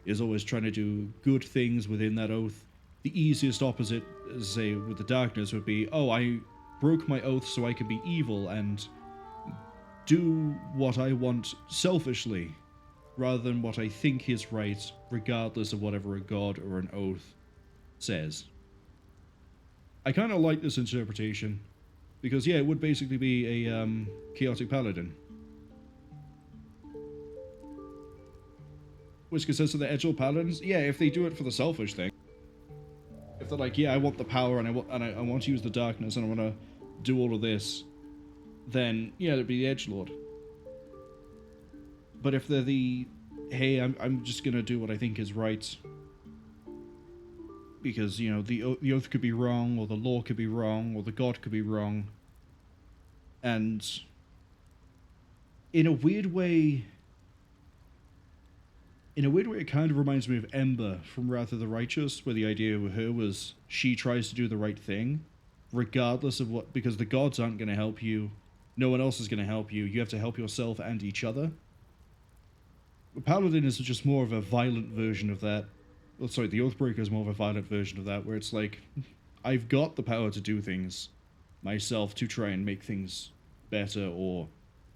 is always trying to do good things within that oath, the easiest opposite, say, with the darkness would be, oh, I broke my oath so I can be evil and do what I want selfishly, rather than what I think is right, regardless of whatever a god or an oath says. I kind of like this interpretation, because yeah, it would basically be a chaotic paladin. Whisker says to the edgelord paladins, yeah, if they do it for the selfish thing. If they're like, yeah, I want the power and I want to use the darkness and I want to do all of this, then yeah, it'd be the edgelord. But if they're the, hey, I'm just gonna do what I think is right, because, you know, the oath could be wrong, or the law could be wrong, or the god could be wrong, and in a weird way, it kind of reminds me of Ember from Wrath of the Righteous, where the idea with her was she tries to do the right thing, regardless of what, because the gods aren't going to help you, no one else is going to help you, you have to help yourself and each other. The Paladin is just more of a violent version of that. Oh, sorry, the Oathbreaker is more of a violent version of that, where it's like, I've got the power to do things myself to try and make things better or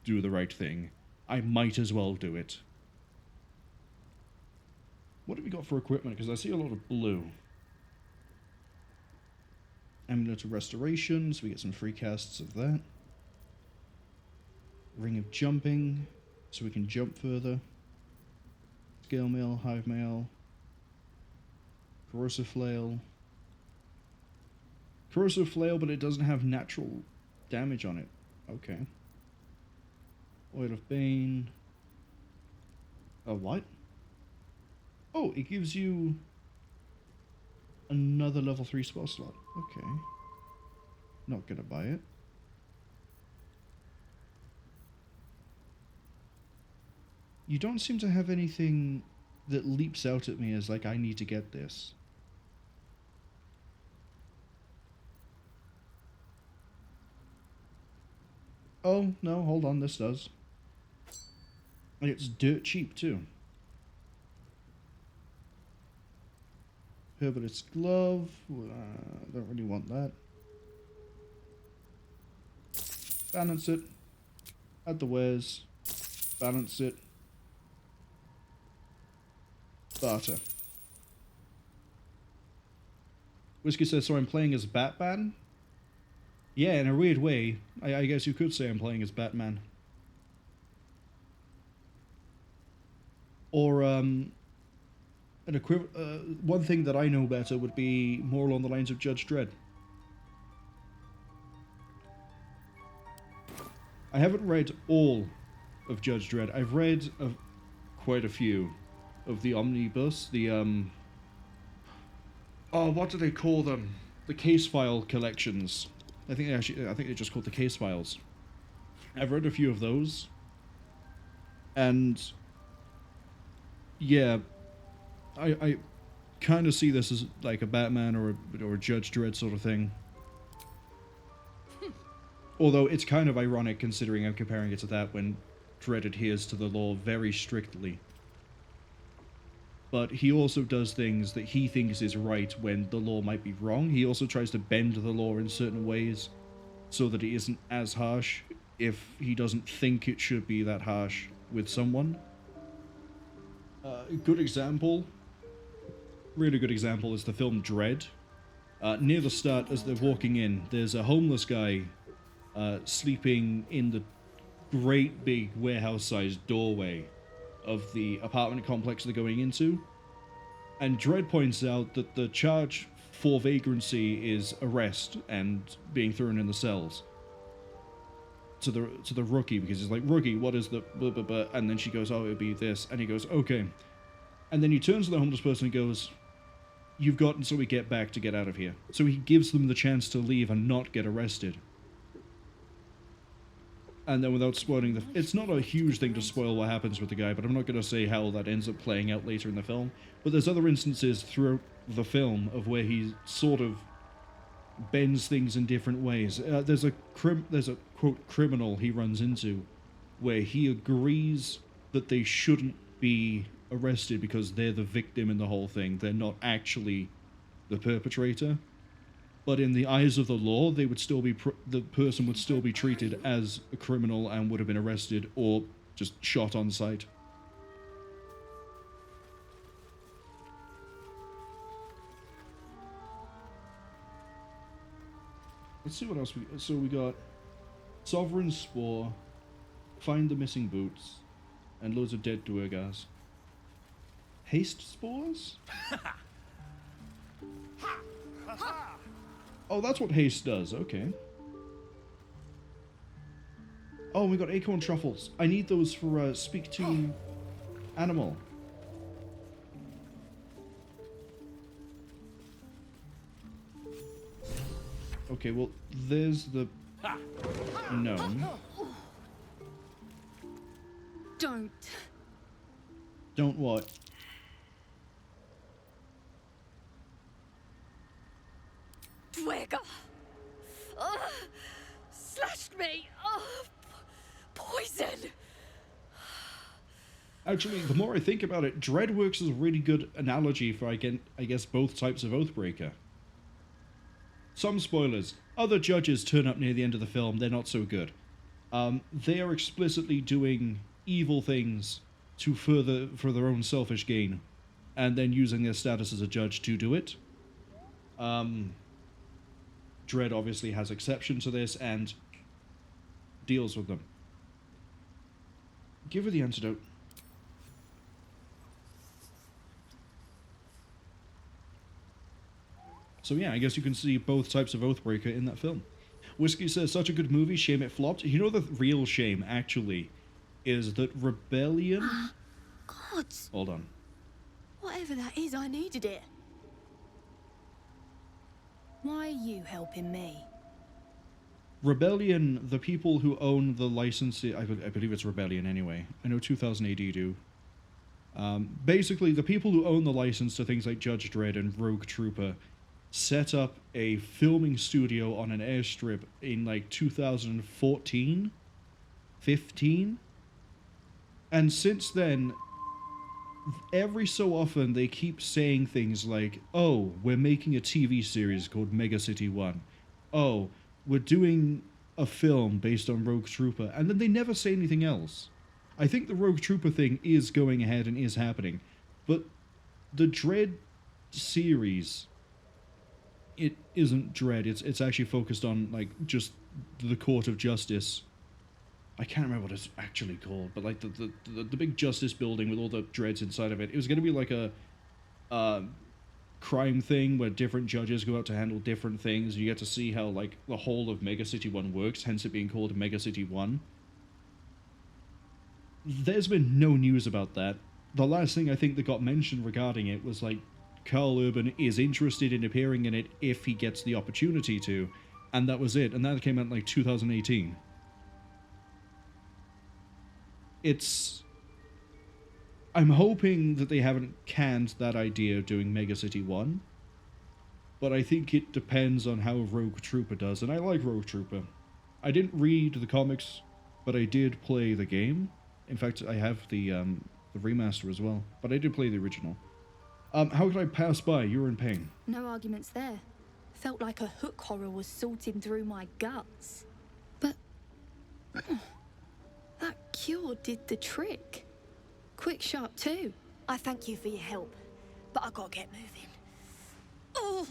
do the right thing. I might as well do it. What have we got for equipment? Because I see a lot of blue. Amulet of Restoration, so we get some free casts of that. Ring of Jumping, so we can jump further. Scale Mail, Hive Mail. Corrosive Flail. Corrosive Flail, but it doesn't have natural damage on it. Okay. Oil of Bane. Oh, what? Oh, it gives you another level 3 spell slot. Okay. Not gonna buy it. You don't seem to have anything that leaps out at me as like, I need to get this. Oh, no, hold on, this does. And it's dirt cheap, too. Herbalist's Glove. Don't really want that. Balance it. Add the wares. Balance it. Barter. Whiskey says, so I'm playing as Batman? Yeah, in a weird way. I guess you could say I'm playing as Batman. Or, one thing that I know better would be more along the lines of Judge Dredd. I haven't read all of Judge Dredd. I've read quite a few of the omnibus, the oh, what do they call them? The case file collections. I think they're just called the case files. I've read a few of those, and yeah, I kind of see this as like a Batman or a Judge Dredd sort of thing. Although it's kind of ironic considering I'm comparing it to that when Dredd adheres to the law very strictly. But he also does things that he thinks is right when the law might be wrong. He also tries to bend the law in certain ways so that it isn't as harsh if he doesn't think it should be that harsh with someone. A good example, really good example, is the film Dredd, near the start, as they're walking in, there's a homeless guy sleeping in the great big warehouse-sized doorway of the apartment complex they're going into. And Dredd points out that the charge for vagrancy is arrest and being thrown in the cells. To the rookie, because he's like, "Rookie, what is the blah, blah, blah?" And then she goes, "Oh, it'd be this." And he goes, "Okay." And then he turns to the homeless person and goes, "You've got until we get back to get out of here." So he gives them the chance to leave and not get arrested. And then without spoiling the... It's not a huge thing to spoil what happens with the guy, but I'm not going to say how that ends up playing out later in the film. But there's other instances throughout the film of where he sort of bends things in different ways. There's a quote criminal he runs into where he agrees that they shouldn't be arrested because they're the victim in the whole thing. They're not actually the perpetrator. But in the eyes of the law, they would still be the person would still be treated as a criminal and would have been arrested or just shot on sight. Let's see what else we... So we got Sovereign Spore, Find the Missing Boots, and loads of dead Duergars. Haste Spores? Oh, that's what haste does. Okay. Oh, we got acorn truffles. I need those for speak to animal. Okay, well, there's the gnome. Don't. Don't what? Duergar! Slashed me! Poison! Actually, the more I think about it, Dread works as a really good analogy for, I guess, both types of Oathbreaker. Some spoilers. Other judges turn up near the end of the film, they're not so good. They are explicitly doing evil things for their own selfish gain, and then using their status as a judge to do it. Dread obviously has exceptions to this and deals with them. Give her the antidote. So yeah, I guess you can see both types of Oathbreaker in that film. Whiskey says, such a good movie, shame it flopped. You know the real shame, actually, is that Rebellion... God! Hold on. Whatever that is, I needed it. Why are you helping me? Rebellion, the people who own the license... I believe it's Rebellion anyway. I know 2000 AD do. Basically, the people who own the license to things like Judge Dredd and Rogue Trooper set up a filming studio on an airstrip in like 2014, 15, and since then, every so often they keep saying things like, "Oh, we're making a TV series called Mega City 1. Oh, we're doing a film based on Rogue Trooper," and then they never say anything else. I think the Rogue Trooper thing is going ahead and is happening, but the Dredd series, it isn't Dredd. It's actually focused on like just the Court of Justice. I can't remember what it's actually called, but like the big justice building with all the Dredds inside of it. It was going to be like a crime thing where different judges go out to handle different things. You get to see how like the whole of Mega City 1 works, hence it being called Mega City 1. There's been no news about that. The last thing I think that got mentioned regarding it was like Carl Urban is interested in appearing in it if he gets the opportunity to, and that was it. And that came out in like 2018. I'm hoping that they haven't canned that idea of doing Mega City 1, but I think it depends on how Rogue Trooper does, and I like Rogue Trooper. I didn't read the comics, but I did play the game. In fact, I have the remaster as well, but I did play the original. How could I pass by? You were in pain. No arguments there. Felt like a hook horror was sorting through my guts. But... that cure did the trick. Quick, sharp too. I thank you for your help, but I gotta get moving. Oh.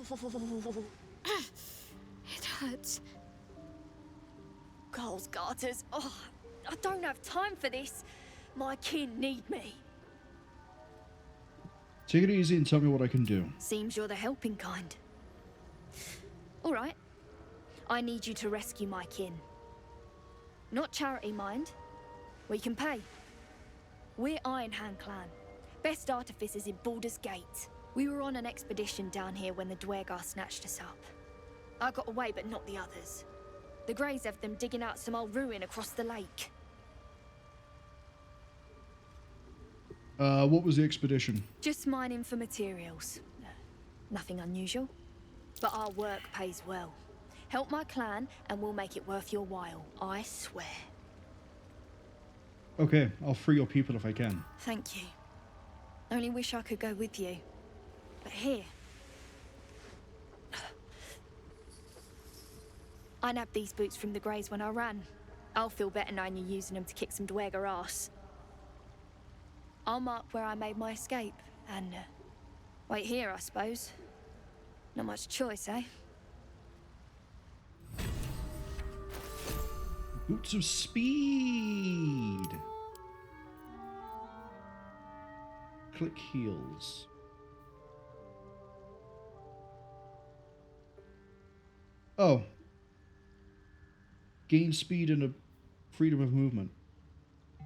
It hurts. Girls, garters. Oh, I don't have time for this. My kin need me. Take it easy and tell me what I can do. Seems you're the helping kind. All right. I need you to rescue my kin. Not charity, mind. We can pay. We're Iron Hand Clan. Best artificers in Baldur's Gate. We were on an expedition down here when the Duergar snatched us up. I got away, but not the others. The Greys have them digging out some old ruin across the lake. What was the expedition? Just mining for materials. Nothing unusual. But our work pays well. Help my clan and we'll make it worth your while, I swear. Okay, I'll free your people if I can. Thank you. Only wish I could go with you. But here. I nabbed these boots from the Greys when I ran. I'll feel better knowing you're using them to kick some Duergar ass. I'll mark where I made my escape, and wait here, I suppose. Not much choice, eh? Boots of speed. Click heals. Oh. Gain speed and a freedom of movement.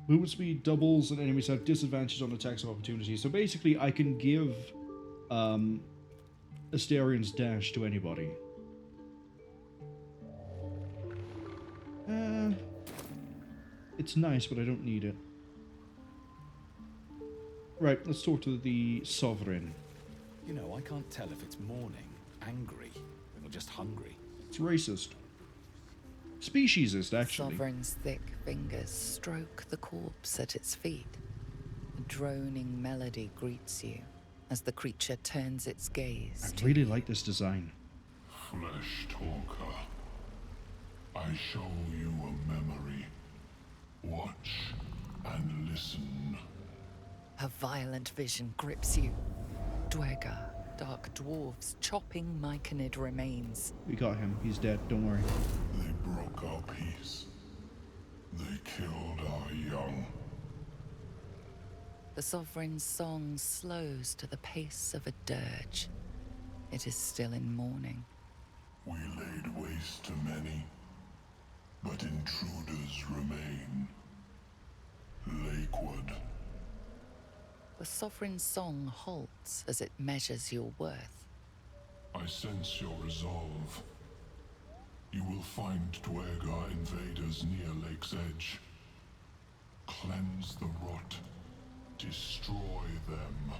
Movement speed doubles and enemies have disadvantages on attacks of opportunity. So basically I can give Asterian's dash to anybody. It's nice, but I don't need it. Right, let's talk to the Sovereign. You know, I can't tell if it's mourning, angry, or just hungry. It's racist. Speciesist, actually. Sovereign's thick fingers stroke the corpse at its feet. A droning melody greets you as the creature turns its gaze I really like this design. Flesh talker, I show you a memory. Watch and listen. Her violent vision grips you. Duergar, dark dwarves chopping Myconid remains. We got him. He's dead. Don't worry. They broke our peace. They killed our young. The Sovereign's song slows to the pace of a dirge. It is still in mourning. We laid waste to many, but intruders remain. Lakewood. The Sovereign's song halts as it measures your worth. I sense your resolve. You will find Duergar invaders near Lake's edge. Cleanse the rot. Destroy them.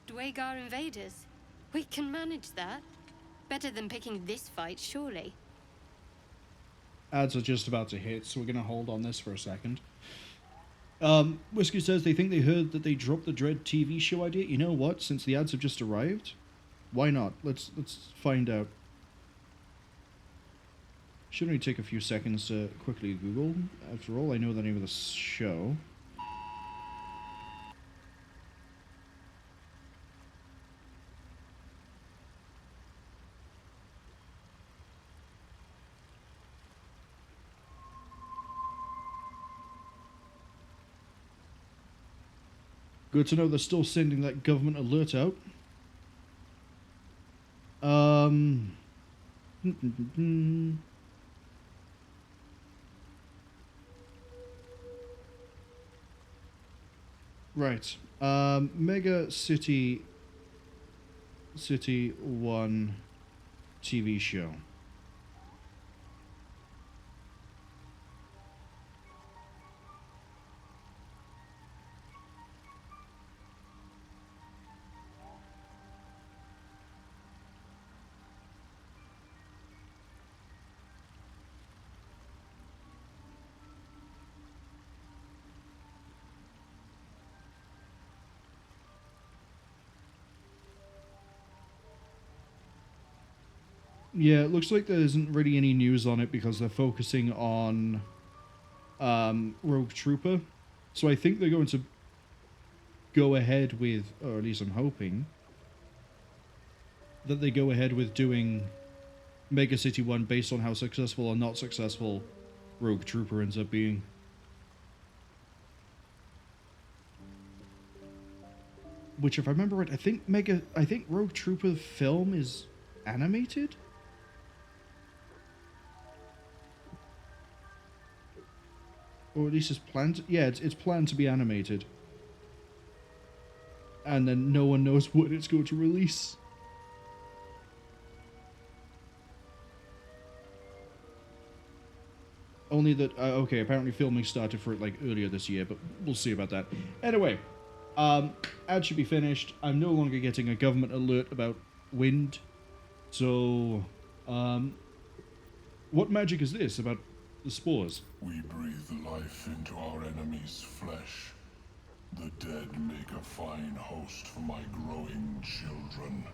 Duergar invaders? We can manage that. Better than picking this fight, surely. Ads are just about to hit, so we're going to hold on this for a second. Whiskey says they think they heard that they dropped the Dread TV show idea. You know what? Since the ads have just arrived, why not? Let's find out. Should only take a few seconds to quickly Google. After all, I know the name of the show. Good to know they're still sending that government alert out. Right. Mega City 1 TV show. Yeah, it looks like there isn't really any news on it because they're focusing on Rogue Trooper. So I think they're going to go ahead with, or at least I'm hoping, that they go ahead with doing Mega City 1 based on how successful or not successful Rogue Trooper ends up being. Which, if I remember right, I think Rogue Trooper film is animated? Or at least it's planned. Yeah, it's planned to be animated. And then no one knows when it's going to release. Only that, okay, apparently filming started for it like earlier this year, but we'll see about that. Anyway, ad should be finished. I'm no longer getting a government alert about wind. So, what magic is this about the spores? We breathe life into our enemy's flesh. The dead make a fine host for my growing children.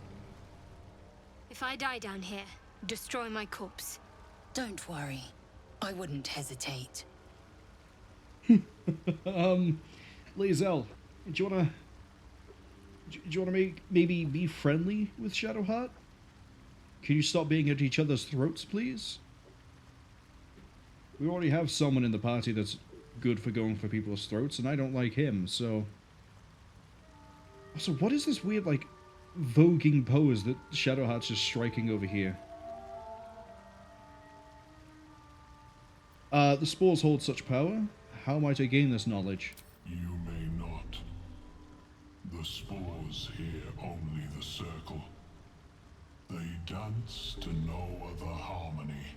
If I die down here, destroy my corpse. Don't worry. I wouldn't hesitate. Lae'zel, do you wanna maybe be friendly with Shadowheart? Can you stop being at each other's throats, please? We already have someone in the party that's good for going for people's throats, and I don't like him, so... Also, what is this weird, like, voguing pose that Shadowheart's just striking over here? The spores hold such power. How might I gain this knowledge? You may not. The spores hear only the circle. They dance to no other harmony.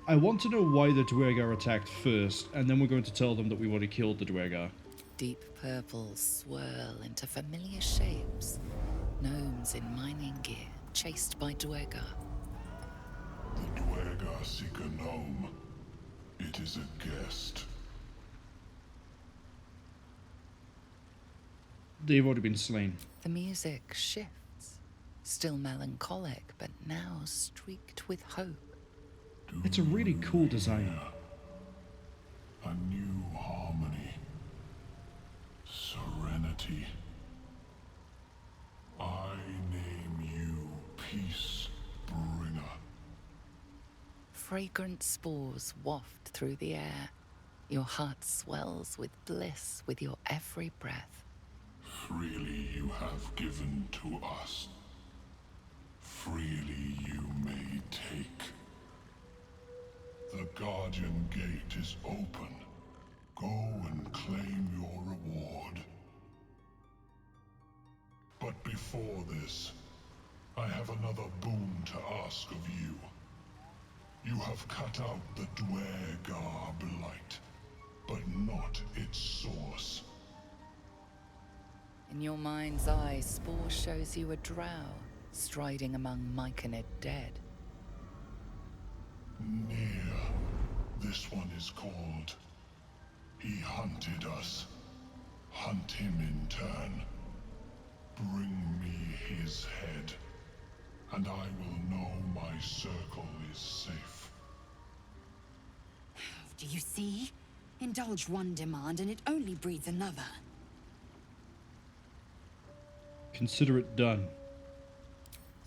I want to know why the Duergar attacked first, and then we're going to tell them that we already killed the Duergar. Deep purples swirl into familiar shapes. Gnomes in mining gear, chased by Duergar. The Duergar seek a gnome. It is a guest. They've already been slain. The music shifts. Still melancholic, but now streaked with hope. It's a really cool design. A new harmony. Serenity. I name you Peace Bringer. Fragrant spores waft through the air. Your heart swells with bliss with your every breath. Freely you have given to us. Freely you may take. The Guardian Gate is open. Go and claim your reward. But before this, I have another boon to ask of you. You have cut out the Duergar blight, but not its source. In your mind's eye, Spore shows you a drow, striding among Myconid dead. Nere. This one is called. He hunted us. Hunt him in turn. Bring me his head, and I will know my circle is safe. Do you see? Indulge one demand and it only breeds another. Consider it done.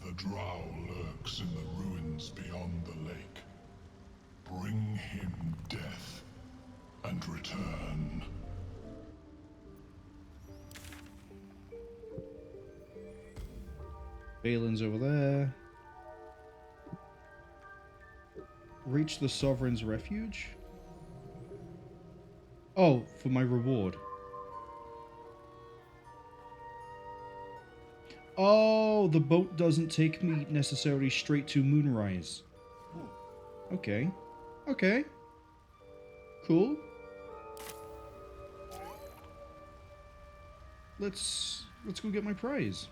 The drow lurks in the ruins beyond the lake. Bring him death, and return. Balin's over there. Reach the Sovereign's Refuge? Oh, for my reward. Oh, the boat doesn't take me necessarily straight to Moonrise. Okay. Okay. Cool. Let's go get my prize.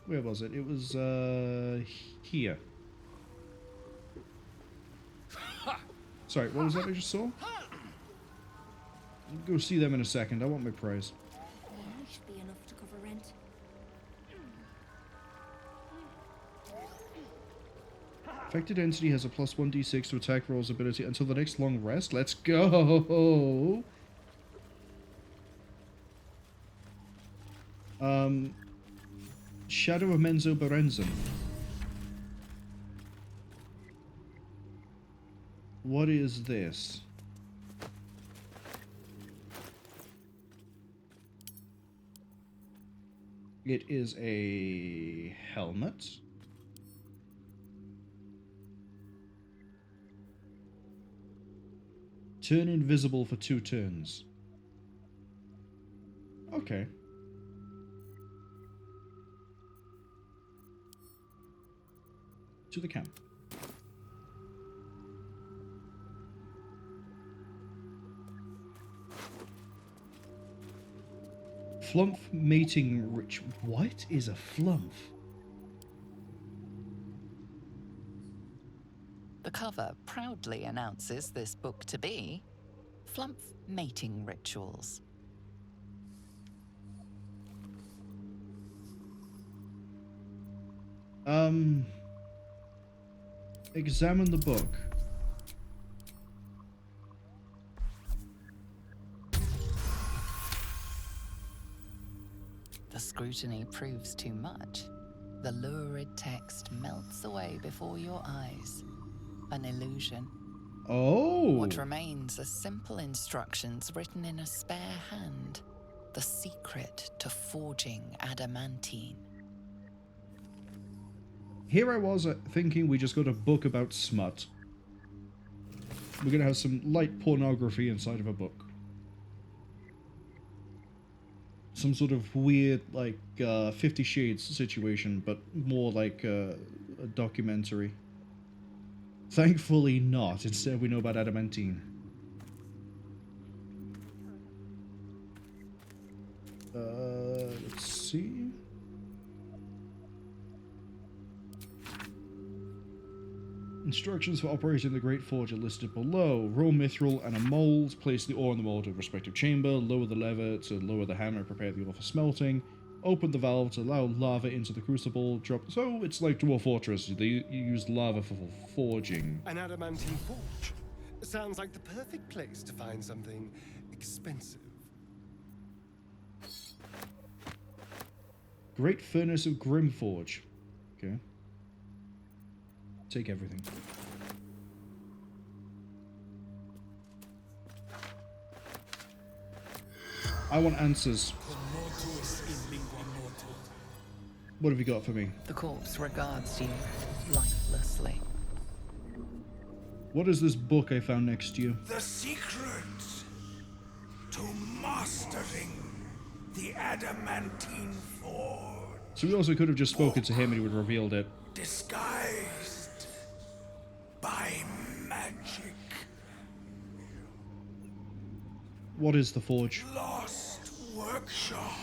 Where was it? It was here. Sorry, what was that I just saw? I'll go see them in a second. I want my prize. Yeah, should be enough to cover rent. Affected entity has a plus 1d6 to attack rolls ability until the next long rest. Let's go! Shadow of Menzo Berenzen. What is this? It is a helmet. Turn invisible for 2 turns. Okay. To the camp. Flump mating rich. What is a flump? The cover proudly announces this book to be Flump Mating Rituals. Examine the book. The scrutiny proves too much. The lurid text melts away before your eyes. An illusion. Oh! What remains are simple instructions written in a spare hand. The secret to forging adamantine. Here I was thinking we just got a book about smut. We're gonna have some light pornography inside of a book. Some sort of weird, like, 50 Shades situation, but more like a documentary. Thankfully not. Instead, we know about adamantine. Let's see. Instructions for operating the Great Forge are listed below. Roll mithril and a mold. Place the ore in the mold of respective chamber. Lower the lever to lower the hammer. Prepare the ore for smelting. Open the valve to allow lava into the crucible. Drop. So it's like Dwarf Fortress. They use lava for forging. An adamantine forge. Sounds like the perfect place to find something expensive. Great Furnace of Grimforge. Okay. Take everything. I want answers. What have you got for me? The corpse regards you lifelessly. What is this book I found next to you? The secret to mastering the adamantine forge. So we also could have just spoken to him and he would have revealed it. Disguised by magic. What is the forge? Lost workshop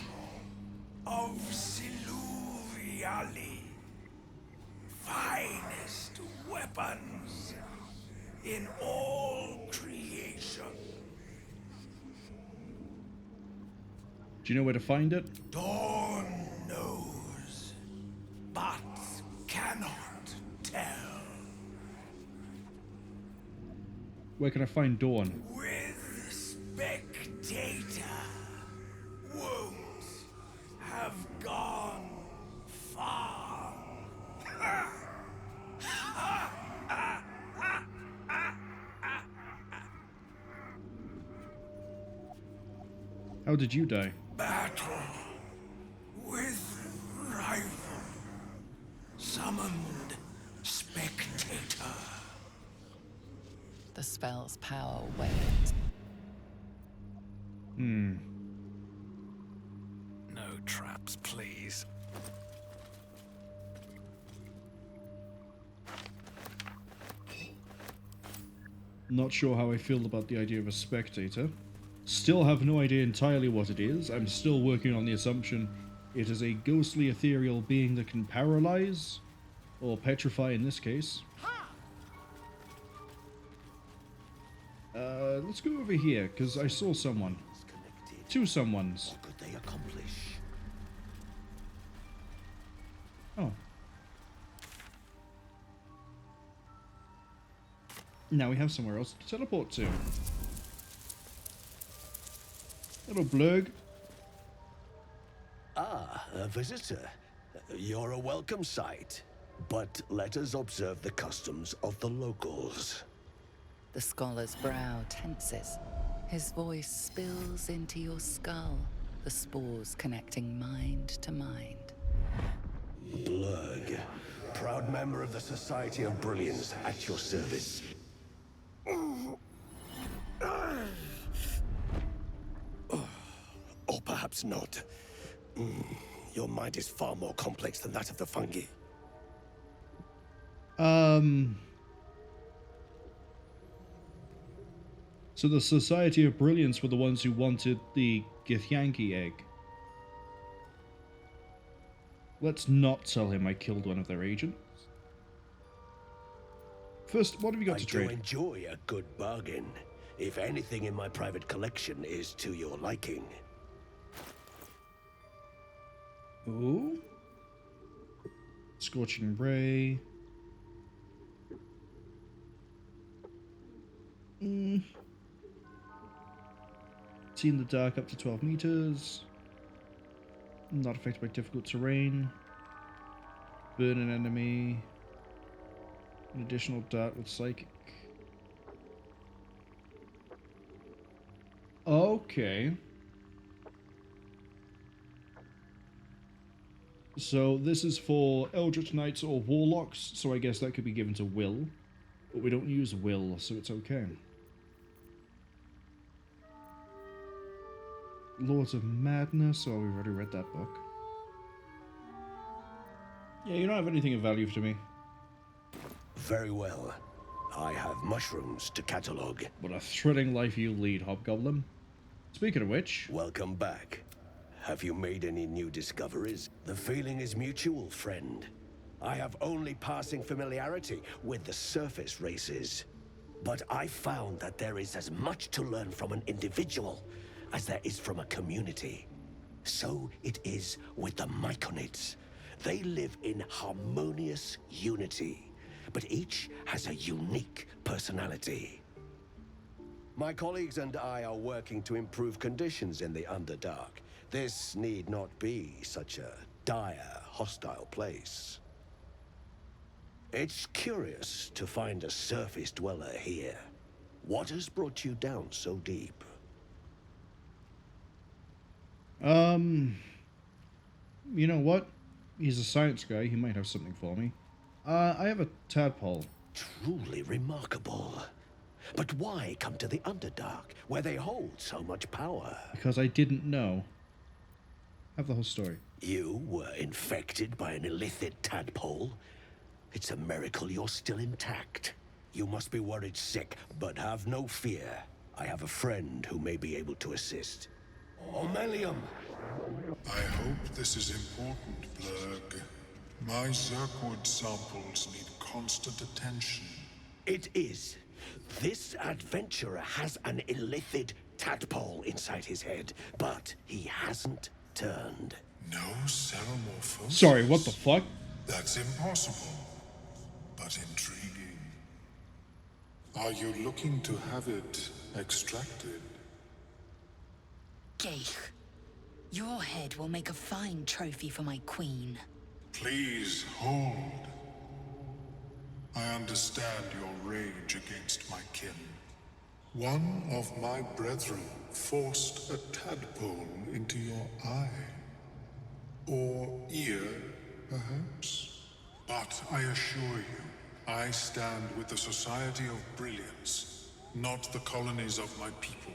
of Siluviali. Finest weapons in all creation. Do you know where to find it? Dawn knows, but cannot tell. Where can I find Dawn? With Spectator, won't have gone far. How did you die? Battle with rival. Summoned Spectator. The spell's power wanes. Hmm. No traps, please. Not sure how I feel about the idea of a spectator. Still have no idea entirely what it is. I'm still working on the assumption it is a ghostly ethereal being that can paralyze, or petrify in this case. Let's go over here, because I saw someone. 2 someones. What could they accomplish? Oh. Now we have somewhere else to teleport to. Little blurg. Ah, a visitor. You're a welcome sight. But let us observe the customs of the locals. The scholar's brow tenses. His voice spills into your skull, the spores connecting mind to mind. Blurg, proud member of the Society of Brilliance, at your service. Or perhaps not. Your mind is far more complex than that of the fungi. So the Society of Brilliance were the ones who wanted the Githyanki egg. Let's not tell him I killed one of their agents. First, what have you got to trade? I do enjoy a good bargain, if anything in my private collection is to your liking. Ooh. Scorching Ray. See in the dark up to 12 meters. Not affected by difficult terrain. Burn an enemy. An additional dart with psychic. Okay. So this is for Eldritch Knights or Warlocks, so I guess that could be given to Will. But we don't use Will, so it's okay. Lords of Madness. Oh, we've already read that book. Yeah, you don't have anything of value to me. Very well. I have mushrooms to catalogue. What a thrilling life you lead, Hobgoblin. Speaking of which... Welcome back. Have you made any new discoveries? The feeling is mutual, friend. I have only passing familiarity with the surface races. But I found that there is as much to learn from an individual as there is from a community. So it is with the Myconids. They live in harmonious unity, but each has a unique personality. My colleagues and I are working to improve conditions in the Underdark. This need not be such a dire, hostile place. It's curious to find a surface dweller here. What has brought you down so deep? You know what? He's a science guy. He might have something for me. I have a tadpole. Truly remarkable. But why come to the Underdark, where they hold so much power? Because I didn't know. Have the whole story. You were infected by an illithid tadpole? It's a miracle you're still intact. You must be worried sick, but have no fear. I have a friend who may be able to assist. Omelium! I hope this is important, Blurg. My Zerkwood samples need constant attention. It is. This adventurer has an illithid tadpole inside his head, but he hasn't turned. No ceremorphosis? Sorry, what the fuck? That's impossible, but intriguing. Are you looking to have it extracted? Geich, your head will make a fine trophy for my queen. Please hold. I understand your rage against my kin. One of my brethren forced a tadpole into your eye. Or ear, perhaps. But I assure you, I stand with the Society of Brilliance, not the colonies of my people.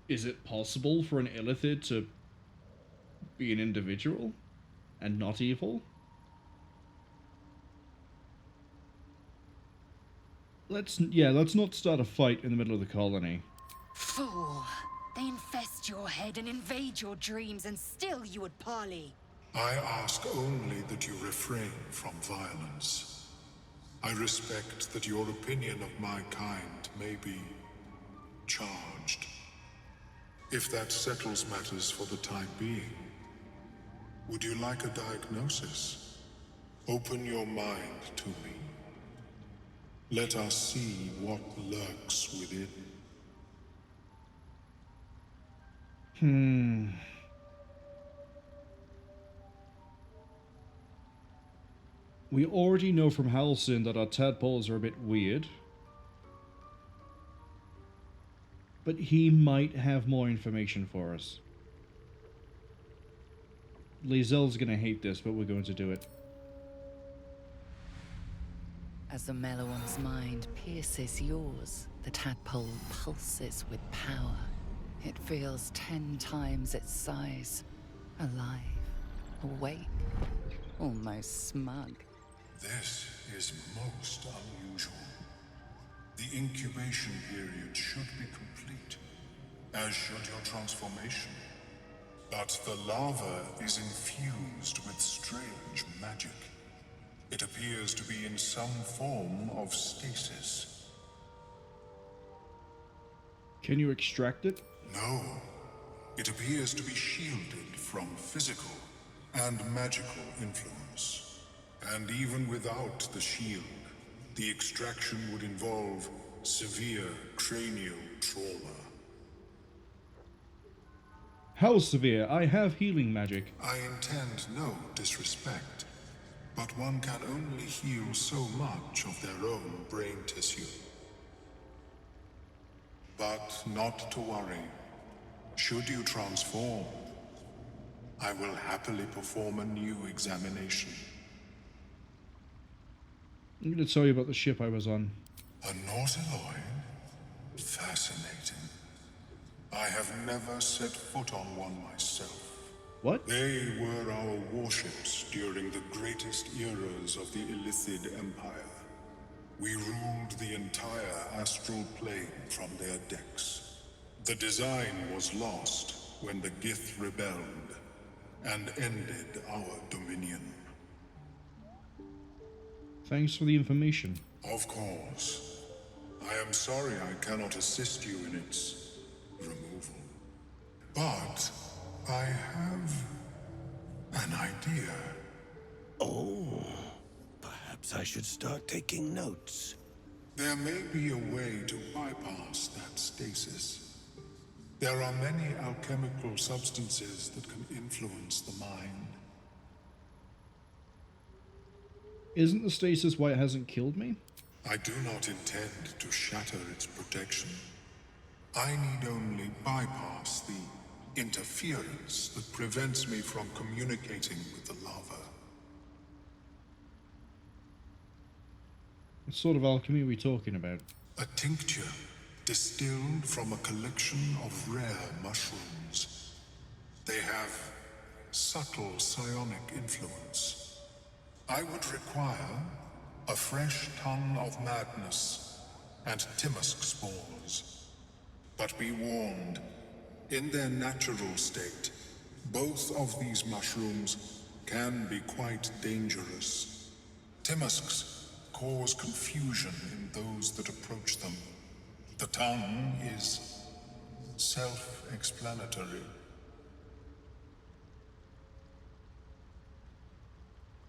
Is it possible for an illithid to be an individual and not evil? Let's not start a fight in the middle of the colony. Fool! They infest your head and invade your dreams, and still you would parley. I ask only that you refrain from violence. I respect that your opinion of my kind may be charged. If that settles matters for the time being, would you like a diagnosis? Open your mind to me. Let us see what lurks within. We already know from Halsin that our tadpoles are a bit weird. But he might have more information for us. Lae'zel's gonna hate this, but we're going to do it. As the Meloan's mind pierces yours, the tadpole pulses with power. It feels 10 times its size. Alive, awake, almost smug. This is most unusual. The incubation period should be complete, as should your transformation. But the larva is infused with strange magic. It appears to be in some form of stasis. Can you extract it? No. It appears to be shielded from physical and magical influence. And even without the shield, the extraction would involve severe cranial trauma. How severe? I have healing magic. I intend no disrespect, but one can only heal so much of their own brain tissue. But not to worry. Should you transform, I will happily perform a new examination. I'm going to tell you about the ship I was on. A Nautiloid? Fascinating. I have never set foot on one myself. What? They were our warships during the greatest eras of the Illicid Empire. We ruled the entire astral plane from their decks. The design was lost when the Gith rebelled and ended our dominion. Thanks for the information. Of course. I am sorry I cannot assist you in its removal. But I have an idea. Oh, perhaps I should start taking notes. There may be a way to bypass that stasis. There are many alchemical substances that can influence the mind. Isn't the stasis why it hasn't killed me? I do not intend to shatter its protection. I need only bypass the interference that prevents me from communicating with the lava. What sort of alchemy are we talking about? A tincture distilled from a collection of rare mushrooms. They have subtle psionic influence. I would require a fresh ton of madness and Timosk spores. But be warned, in their natural state, both of these mushrooms can be quite dangerous. Timosks cause confusion in those that approach them. The tongue is self-explanatory.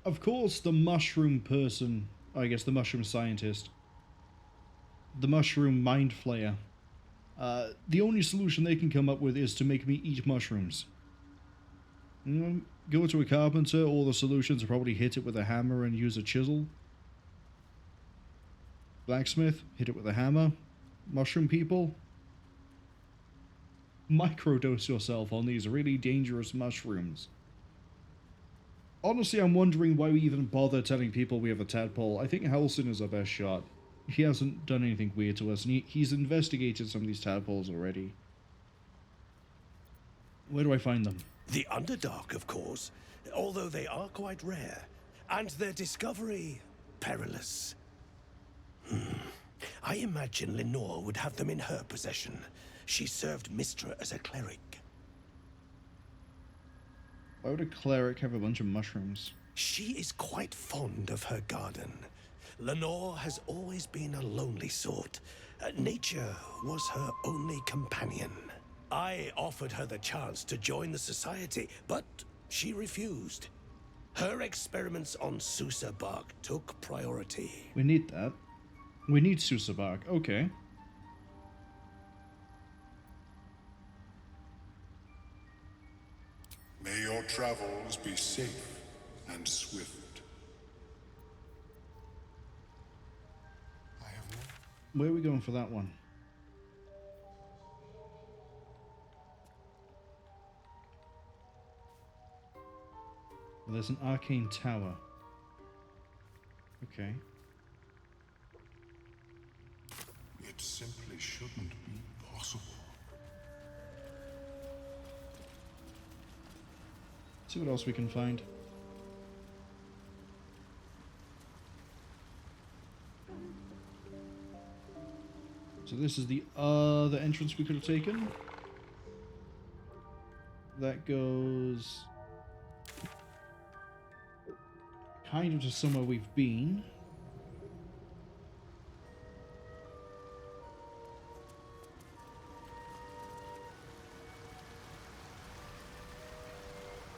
Of course, the mushroom person, I guess the mushroom scientist, the mushroom mind flayer, the only solution they can come up with is to make me eat mushrooms. Go to a carpenter, all the solutions are probably hit it with a hammer and use a chisel. Blacksmith, hit it with a hammer. Mushroom people, microdose yourself on these really dangerous mushrooms. Honestly, I'm wondering why we even bother telling people we have a tadpole. I think Halsin is our best shot. He hasn't done anything weird to us, and he's investigated some of these tadpoles already. Where do I find them? The Underdark, of course, although they are quite rare, and their discovery perilous. I imagine Lenore would have them in her possession. She served Mystra as a cleric. Why would a cleric have a bunch of mushrooms? She is quite fond of her garden. Lenore has always been a lonely sort. Nature was her only companion. I offered her the chance to join the society, but she refused. Her experiments on Susa bark took priority. We need that. We need Susabark. Okay. May your travels be safe and swift. Where are we going for that one? There's an Arcane Tower. Okay. It simply shouldn't be possible. See what else we can find. So this is the other entrance we could have taken. That goes kind of to somewhere we've been.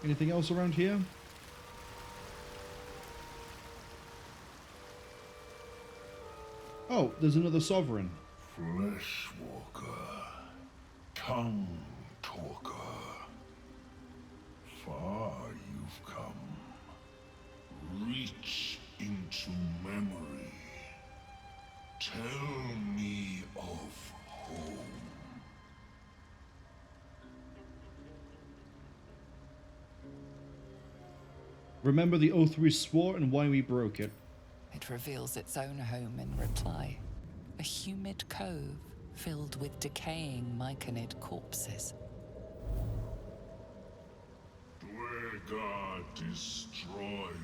Anything else around here? Oh, there's another sovereign. Fleshwalker, tongue talker. Far you've come. Reach into memory. Tell me of home. Remember the oath we swore and why we broke it. It reveals its own home in reply. A humid cove filled with decaying Myconid corpses. Duergar destroyed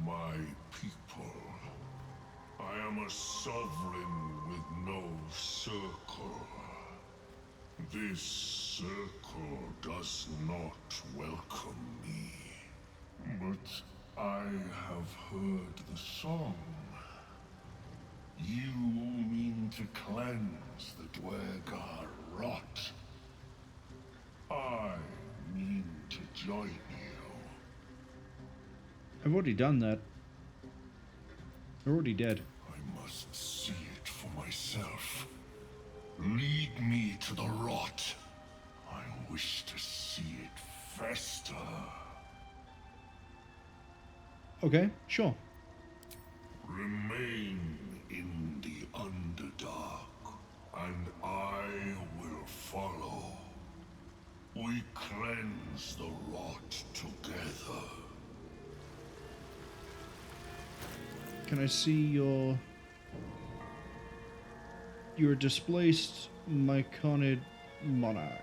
my people. I am a sovereign with no circle. This circle does not welcome me. But I have heard the song. You mean to cleanse the Duergar rot. I mean to join you. I've already done that. They're already dead. I must see it for myself. Lead me to the rot. I wish to see it fester. Okay, sure. Remain in the Underdark, and I will follow. We cleanse the rot together. Can I see your... You're a displaced Myconid monarch.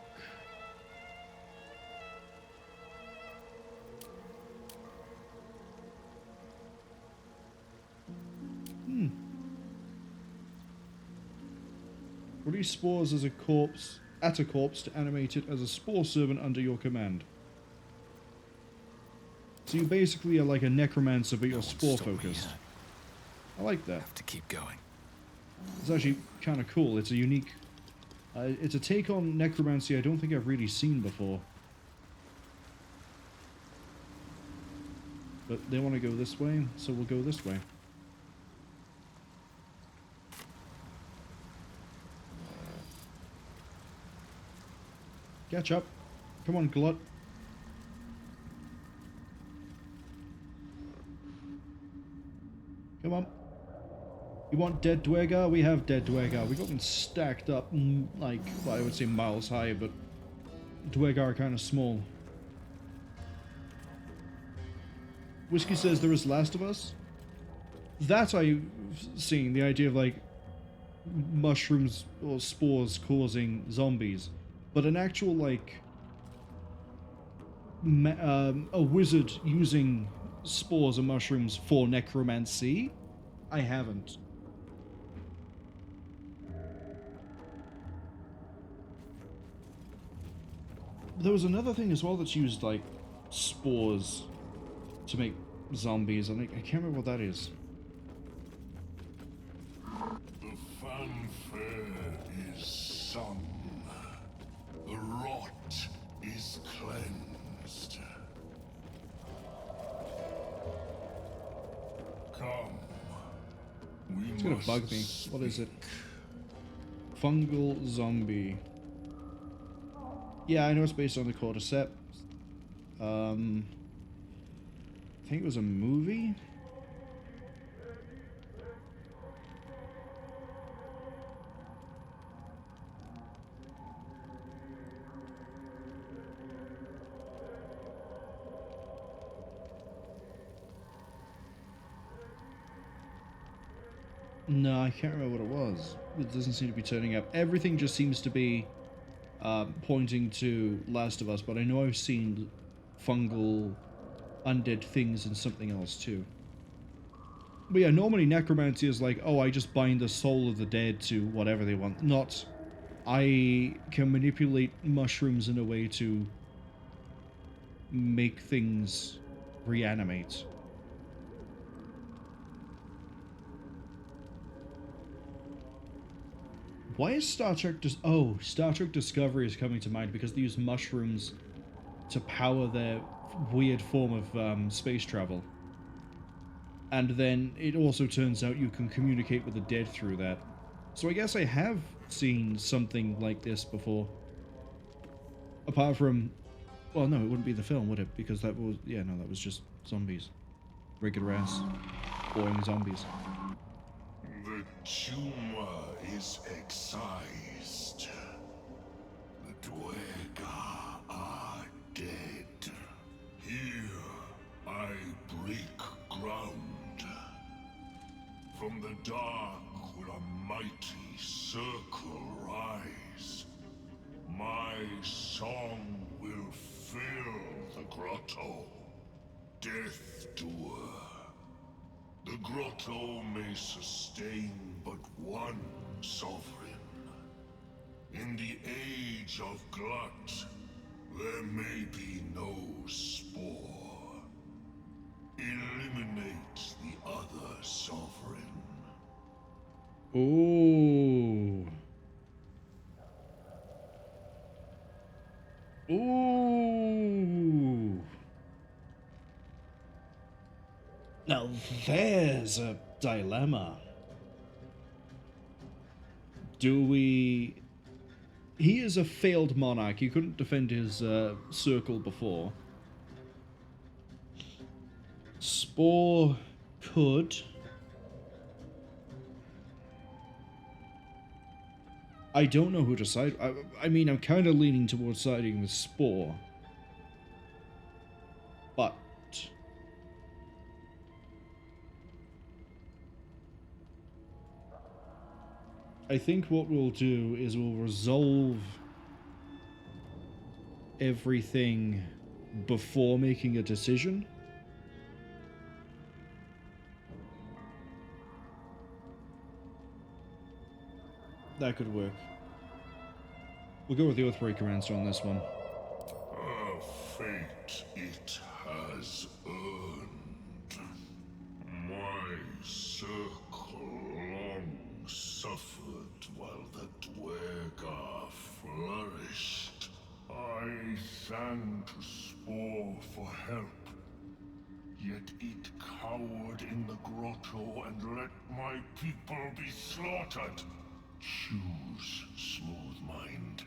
Release spores as a corpse, at a corpse to animate it as a spore servant under your command. So you basically are like a necromancer, but you're spore focused. I like that. Have to keep going. It's actually kind of cool. It's a unique... it's a take on necromancy I don't think I've really seen before. But they want to go this way, so we'll go this way. Catch up. Come on, Glut. Come on. You want dead Duergar? We have dead Duergar. We got them stacked up, like, well, I would say miles high, but Duergar are kind of small. Whiskey says there is Last of Us. That I've seen, the idea of, like, mushrooms or spores causing zombies. But an actual, like, a wizard using spores and mushrooms for necromancy, I haven't. There was another thing as well that's used, like, spores to make zombies, and I can't remember what that is. The fanfare is sung. The rot is cleansed. Come. It's gonna bug me. What is it? Fungal zombie. Yeah, I know it's based on the cordyceps. I think it was a movie? No, I can't remember what it was. It doesn't seem to be turning up. Everything just seems to be pointing to Last of Us, but I know I've seen fungal undead things in something else too. But yeah, normally necromancy is like, oh, I just bind the soul of the dead to whatever they want. Not, I can manipulate mushrooms in a way to make things reanimate. Why is Star Trek Star Trek Discovery is coming to mind because they use mushrooms to power their weird form of space travel. And then it also turns out you can communicate with the dead through that. So I guess I have seen something like this before. Apart from, well, no, it wouldn't be the film, would it? Because that was, yeah, no, that was just zombies. Regular ass, boring zombies. The tumor is excised. The Duergar are dead. Here I break ground. From the dark will a mighty circle rise. My song will fill the grotto. Death Doer. The grotto may sustain but one sovereign. In the age of glut, there may be no spore. Eliminate the other sovereign. Ooh. Ooh. Now there's a dilemma. Do we... He is a failed monarch. He couldn't defend his circle before. Spore could. I don't know who to side. I mean, I'm kind of leaning towards siding with Spore. But I think what we'll do is we'll resolve everything before making a decision. That could work. We'll go with the Oathbreaker answer on this one. A fate it has earned. My circle long suffered while the Duergar flourished. I sang to Spore for help. Yet it cowered in the grotto and let my people be slaughtered. Choose, smooth mind.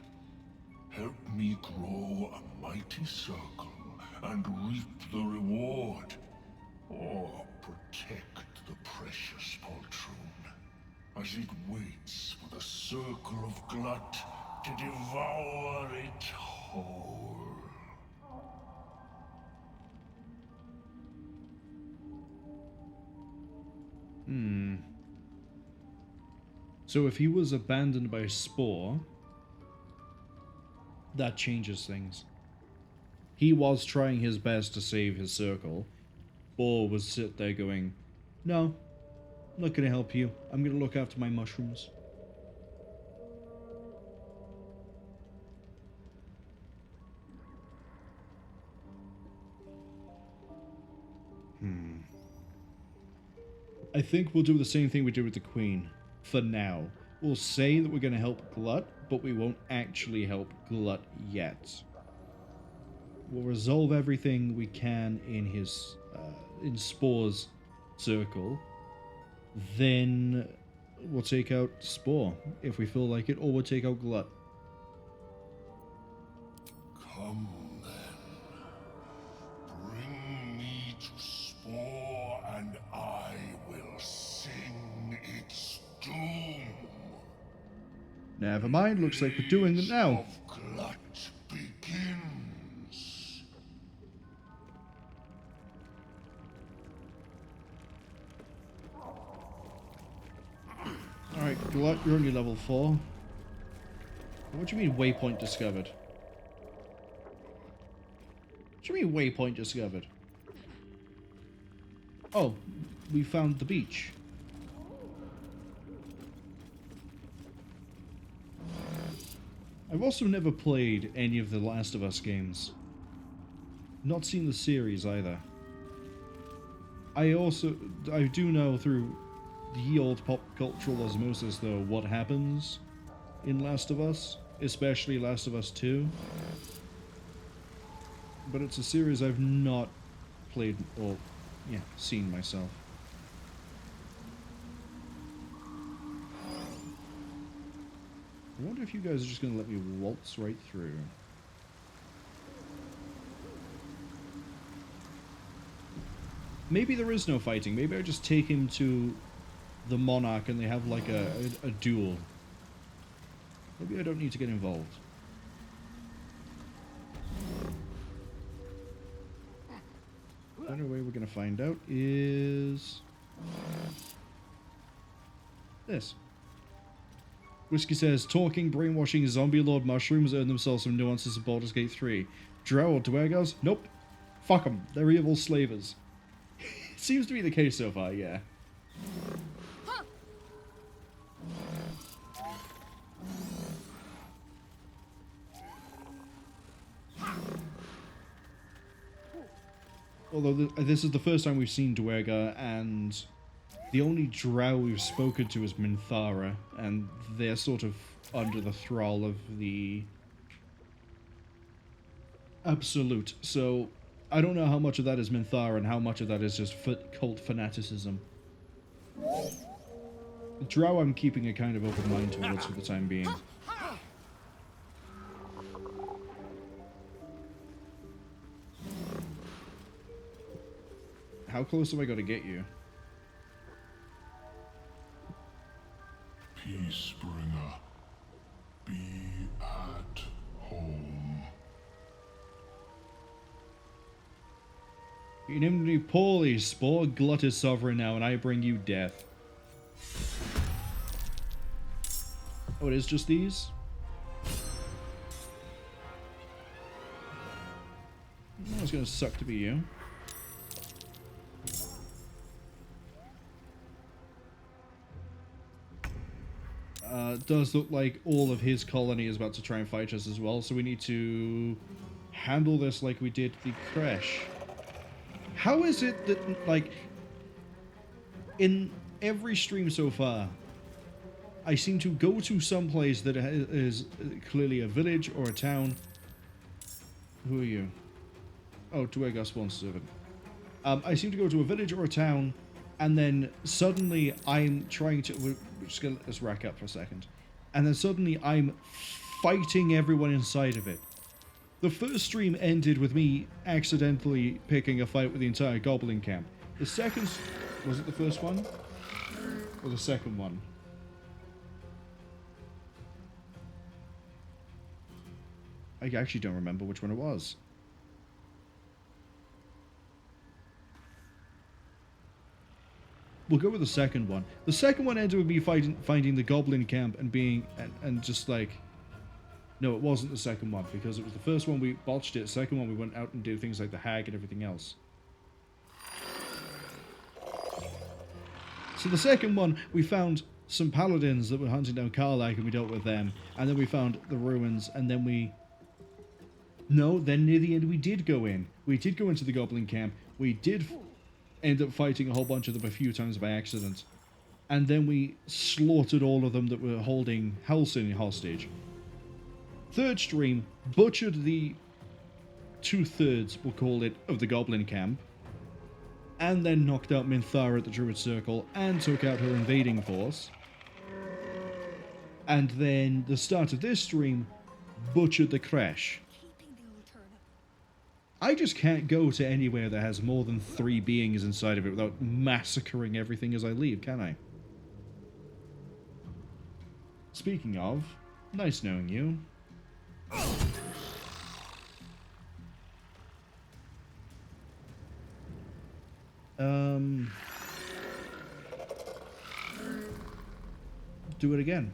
Help me grow a mighty circle and reap the reward. Or protect the precious poltroon as it waits for the circle of glut to devour it whole. So if he was abandoned by Spore, that changes things. He was trying his best to save his circle. Spore was sit there going, no, I'm not going to help you. I'm going to look after my mushrooms. I think we'll do the same thing we did with the Queen. For now. We'll say that we're going to help Glut, but we won't actually help Glut yet. We'll resolve everything we can in his, in Spore's circle. then we'll take out Spore if we feel like it, or we'll take out Glut. Come then. Bring me to Spore, and I will sing its doom. Never mind, looks like we're doing it now. Of Glut begins. Alright, Glut, you're only level 4. What do you mean waypoint discovered? What do you mean waypoint discovered? Oh, we found the beach. I've also never played any of the Last of Us games. Not seen the series either. I do know through the old pop cultural osmosis though what happens in Last of Us, especially Last of Us 2. But it's a series I've not played or, yeah, seen myself. I wonder if you guys are just going to let me waltz right through. Maybe there is no fighting. Maybe I just take him to the Monarch and they have like a duel. Maybe I don't need to get involved. The only way we're going to find out is this. Whiskey says, talking, brainwashing, zombie lord mushrooms earn themselves some nuances of Baldur's Gate 3. Drow or Duergars? Nope. Fuck them. They're evil slavers. Seems to be the case so far, yeah. Although this is the first time we've seen Duergar, and the only drow we've spoken to is Minthara, and they're sort of under the thrall of the Absolute. So I don't know how much of that is Minthara and how much of that is just cult fanaticism. Drow I'm keeping a kind of open mind towards for the time being. How close have I got to get you? Peacebringer, be at home. You named me poorly, Spore. Glut is sovereign now, and I bring you death. Oh, it is just these? Oh, it's gonna suck to be you. It does look like all of his colony is about to try and fight us as well, so we need to handle this like we did the Crash. How is it that, like, in every stream so far, I seem to go to some place that is clearly a village or a town. Who are you? Oh, Duergar Spawn Servant. I seem to go to a village or a town, and then suddenly I'm trying to... We're just going to let this rack up for a second. And then suddenly I'm fighting everyone inside of it. The first stream ended with me accidentally picking a fight with the entire Goblin camp. The second... Was it the first one? Or the second one? I actually don't remember which one it was. We'll go with the second one. The second one ended with me finding the Goblin camp and being... And just like... No, it wasn't the second one, because it was the first one we botched it. Second one we went out and did things like the Hag and everything else. So the second one, we found some paladins that were hunting down Karlach and we dealt with them. And then we found the ruins, and then we... No, then near the end we did go in. We did go into the Goblin camp. We did end up fighting a whole bunch of them a few times by accident. And then we slaughtered all of them that were holding Halsin hostage. Third stream, butchered the 2/3, we'll call it, of the Goblin camp. and then knocked out Minthara at the Druid Circle, and took out her invading force. And then, the start of this stream, butchered the Crash. I just can't go to anywhere that has more than 3 beings inside of it without massacring everything as I leave, can I? Speaking of, nice knowing you. Do it again.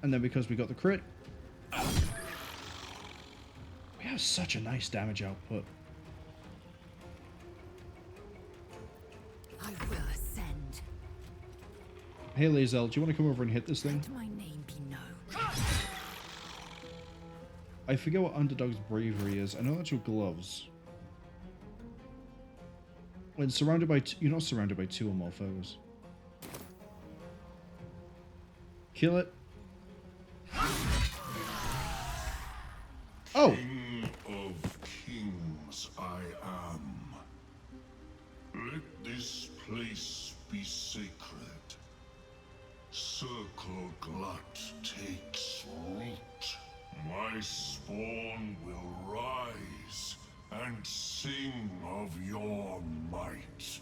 And then because we got the crit, we have such a nice damage output. I will ascend. Hey Lae'zel, do you want to come over and hit this thing? Let my name be known. I forget what Underdog's bravery is. I know that's your gloves. When surrounded by you're not surrounded by 2 or more foes. Kill it. Oh! King of kings I am. Let this place be sacred. Circle glut takes root. My spawn will rise and sing of your might.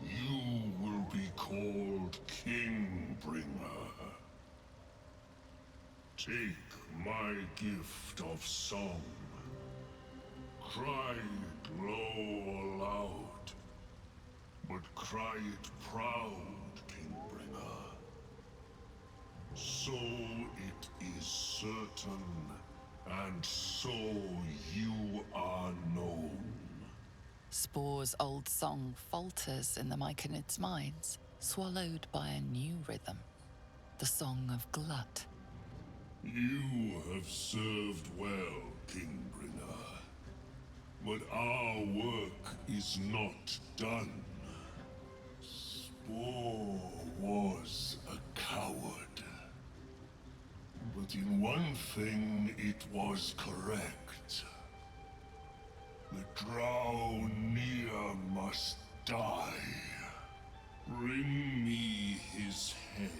You will be called Kingbringer. Take my gift of song. Cry it low or loud, but cry it proud, Kingbringer. So it is certain, and so you are known. Spore's old song falters in the Myconids' minds, swallowed by a new rhythm. The song of Glut. You have served well, Kingbringer. But our work is not done. Spore was a coward. But in one thing it was correct. The Drow Nere must die. Bring me his head.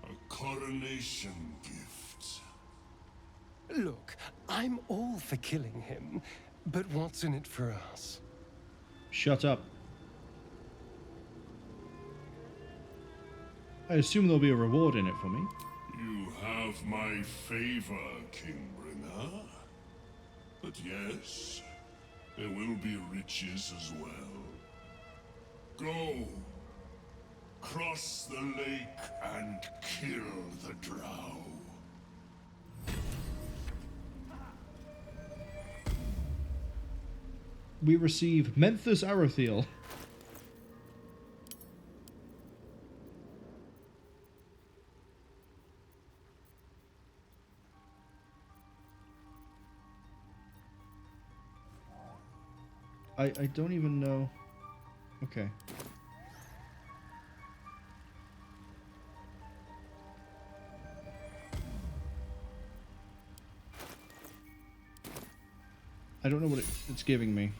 A coronation gift. Look, I'm all for killing him, but what's in it for us? Shut up. I assume there'll be a reward in it for me. You have my favor, Kingbringer. But yes, there will be riches as well. Go. Cross the lake and kill the drow. We receive Menthus Arathiel. I don't even know. Okay. I don't know what it's giving me.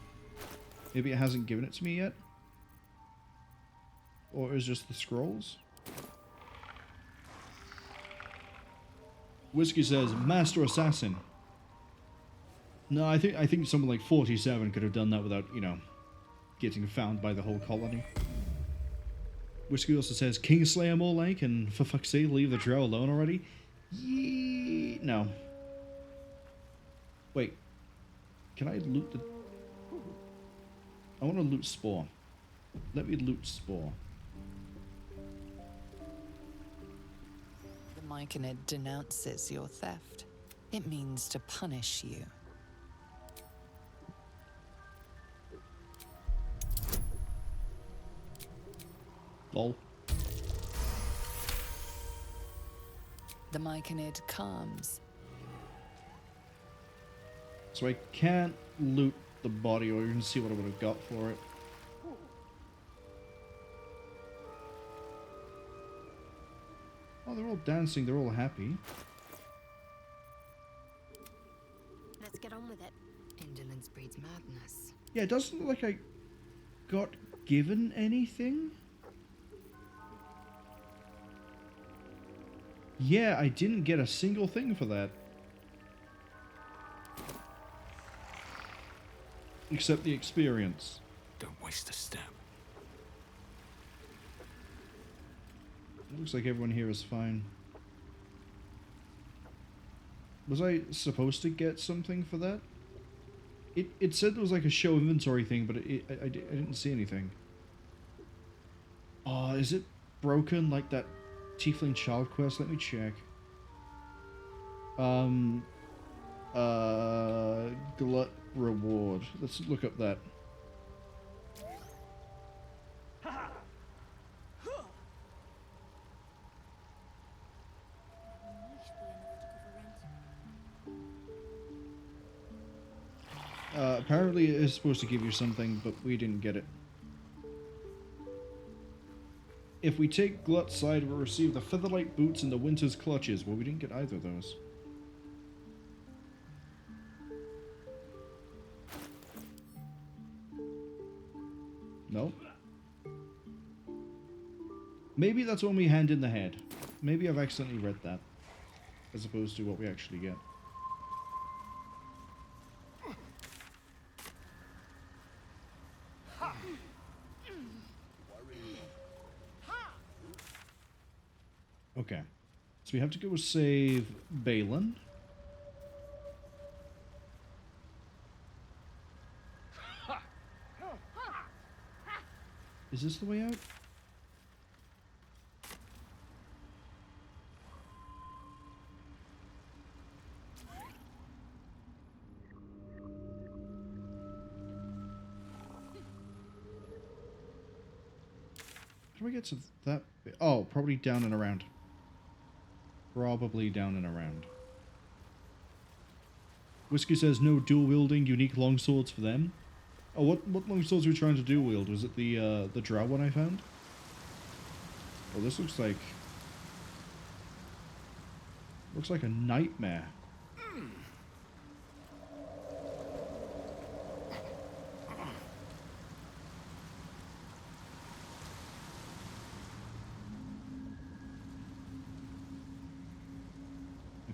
Maybe it hasn't given it to me yet? Or is just the scrolls? Whiskey says, Master Assassin. No, I think someone like 47 could have done that without, you know, getting found by the whole colony. Whiskey also says, Kingslayer more like, and for fuck's sake, leave the drow alone already? No. Wait. Can I loot the... I want to loot Spore. Let me loot Spore. The Myconid denounces your theft. It means to punish you. Lol. The Myconid calms. So I can't loot the body or even see what I would have got for it. Oh, they're all dancing, they're all happy. on with it. Indolence breeds madness. Yeah, it doesn't look like I got given anything. Yeah, I didn't get a single thing for that. Except the experience. Don't waste a step. It looks like everyone here is fine. Was I supposed to get something for that? It said there was like a show inventory thing, but I didn't see anything. Oh, is it broken like that Tiefling Child quest? Let me check. Glut reward. Let's look up that. Apparently it is supposed to give you something, but we didn't get it. If we take Glut's side, we'll receive the Featherlight Boots and the Winter's Clutches. Well, we didn't get either of those. No. Maybe that's when we hand in the head. Maybe I've accidentally read that, as opposed to what we actually get. Okay, so we have to go save Balin. Is this the way out? How do we get to that bit? Oh, probably down and around. Probably down and around. Whiskey says no dual wielding unique longswords for them. Oh, what longswords are we trying to dual wield? Was it the drow one I found? Oh, this looks like a nightmare.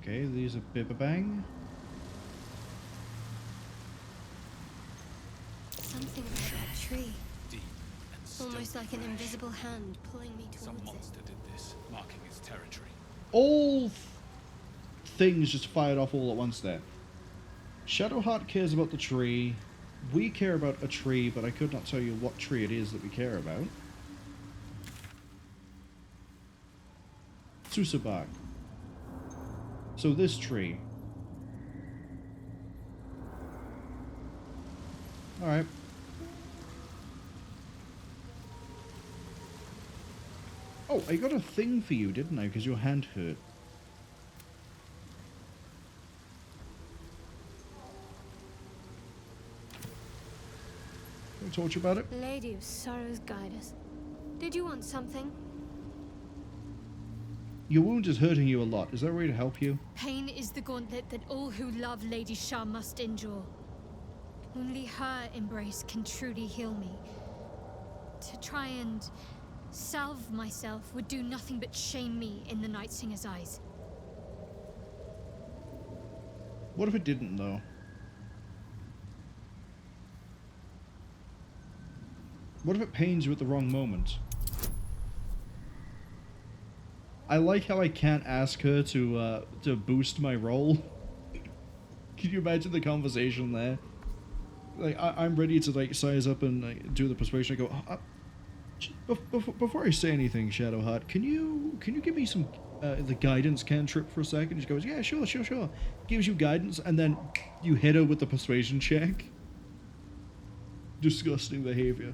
Okay, these are Bibabang. Something about that tree. Deep and still Almost like an invisible hand pulling me Some towards it. monster did this, marking its territory. All things just fired off all at once there. Shadowheart cares about the tree. We care about a tree, but I could not tell you what tree it is that we care about. Susabak. So this tree. Alright. Oh, I got a thing for you, didn't I? Because your hand hurt. Can I talk to you about it? Lady of Sorrows, guide us. Did you want something? Your wound is hurting you a lot. Is there a way to help you? Pain is the gauntlet that all who love Lady Shah must endure. Only her embrace can truly heal me. To try and salve myself would do nothing but shame me in the Night Singer's eyes. What if it didn't, though? What if it pains you at the wrong moment? I like how I can't ask her to boost my roll. Can you imagine the conversation there? Like, I'm ready to, like, size up and like, do the persuasion. I go, before I say anything, Shadowheart, can you give me some, the guidance cantrip for a second? She goes, yeah, sure. Gives you guidance, and then you hit her with the persuasion check. Disgusting behavior.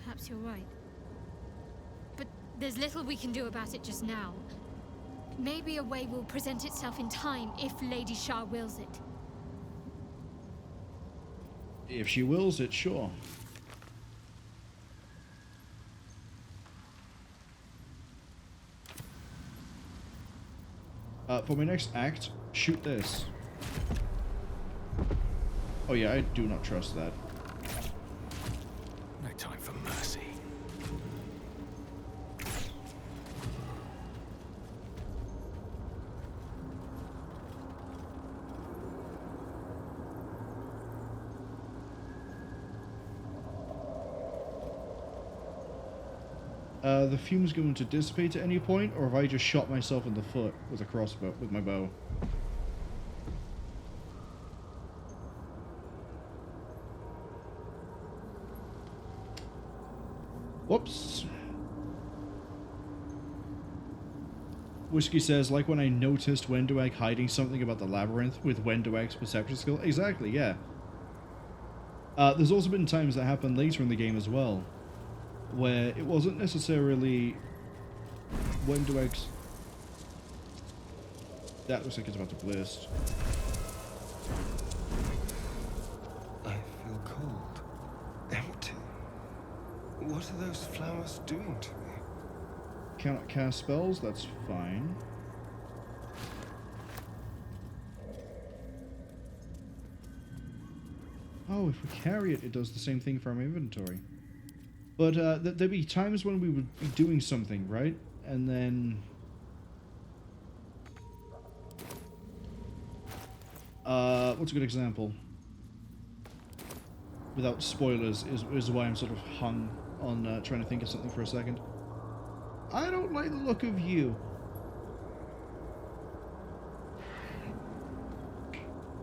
Perhaps you're right. But there's little we can do about it just now. Maybe a way will present itself in time if Lady Shah wills it. If she wills it, sure. For my next act, shoot this. Oh yeah, I do not trust that. No time for mercy. The fume's going to dissipate at any point, or have I just shot myself in the foot with a crossbow, with my bow? Whoops. Whiskey says, like when I noticed Wenduag hiding something about the labyrinth with Wenduag's perception skill. Exactly, yeah. There's also been times that happen later in the game as well, where it wasn't necessarily Wenduag's... That looks like it's about to burst. I feel cold. Empty. What are those flowers doing to me? Cannot cast spells, that's fine. Oh, if we carry it, it does the same thing for our inventory. But there'd be times when we would be doing something, right? And then... what's a good example? Without spoilers, is why I'm sort of hung on trying to think of something for a second. I don't like the look of you.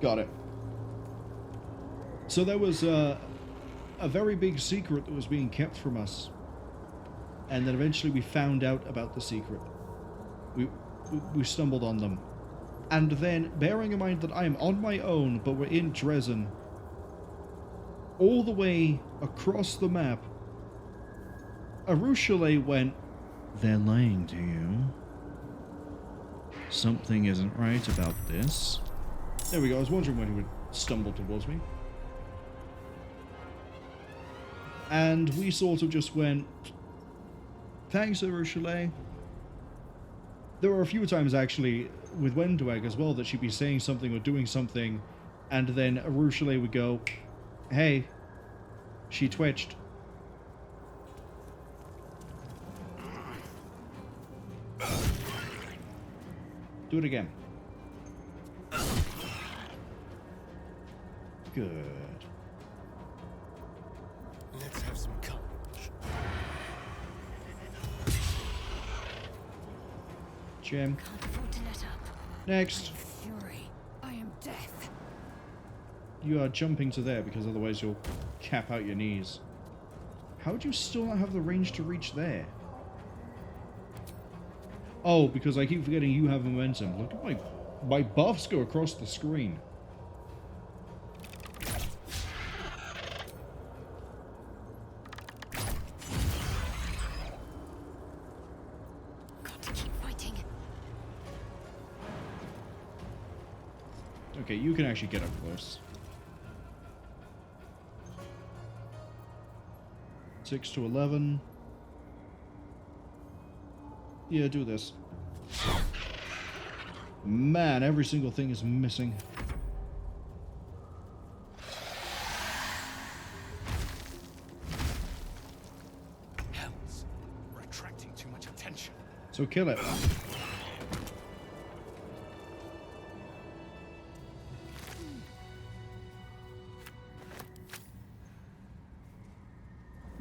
Got it. So there was a very big secret that was being kept from us. And then eventually we found out about the secret. We stumbled on them. And then, bearing in mind that I am on my own, but we're in Dresden, all the way across the map, Arushale went, "They're lying to you. Something isn't right about this." There we go, I was wondering when he would stumble towards me. And we sort of just went, "Thanks, Arushale." There were a few times, actually, with Wenduag as well, that she'd be saying something or doing something, and then Arushale would go, "Hey." She twitched. Do it again. Good. Let's have some courage. Gem. Can't afford to let up. Next. Fury. I am death. You are jumping to there because otherwise you'll cap out your knees. How would you still not have the range to reach there? Oh, because I keep forgetting you have momentum. Look at my buffs go across the screen. Got to keep fighting. Okay, you can actually get up close. 6 to 11. Yeah, do this. Man, every single thing is missing. Hells, we're attracting too much attention. So kill it.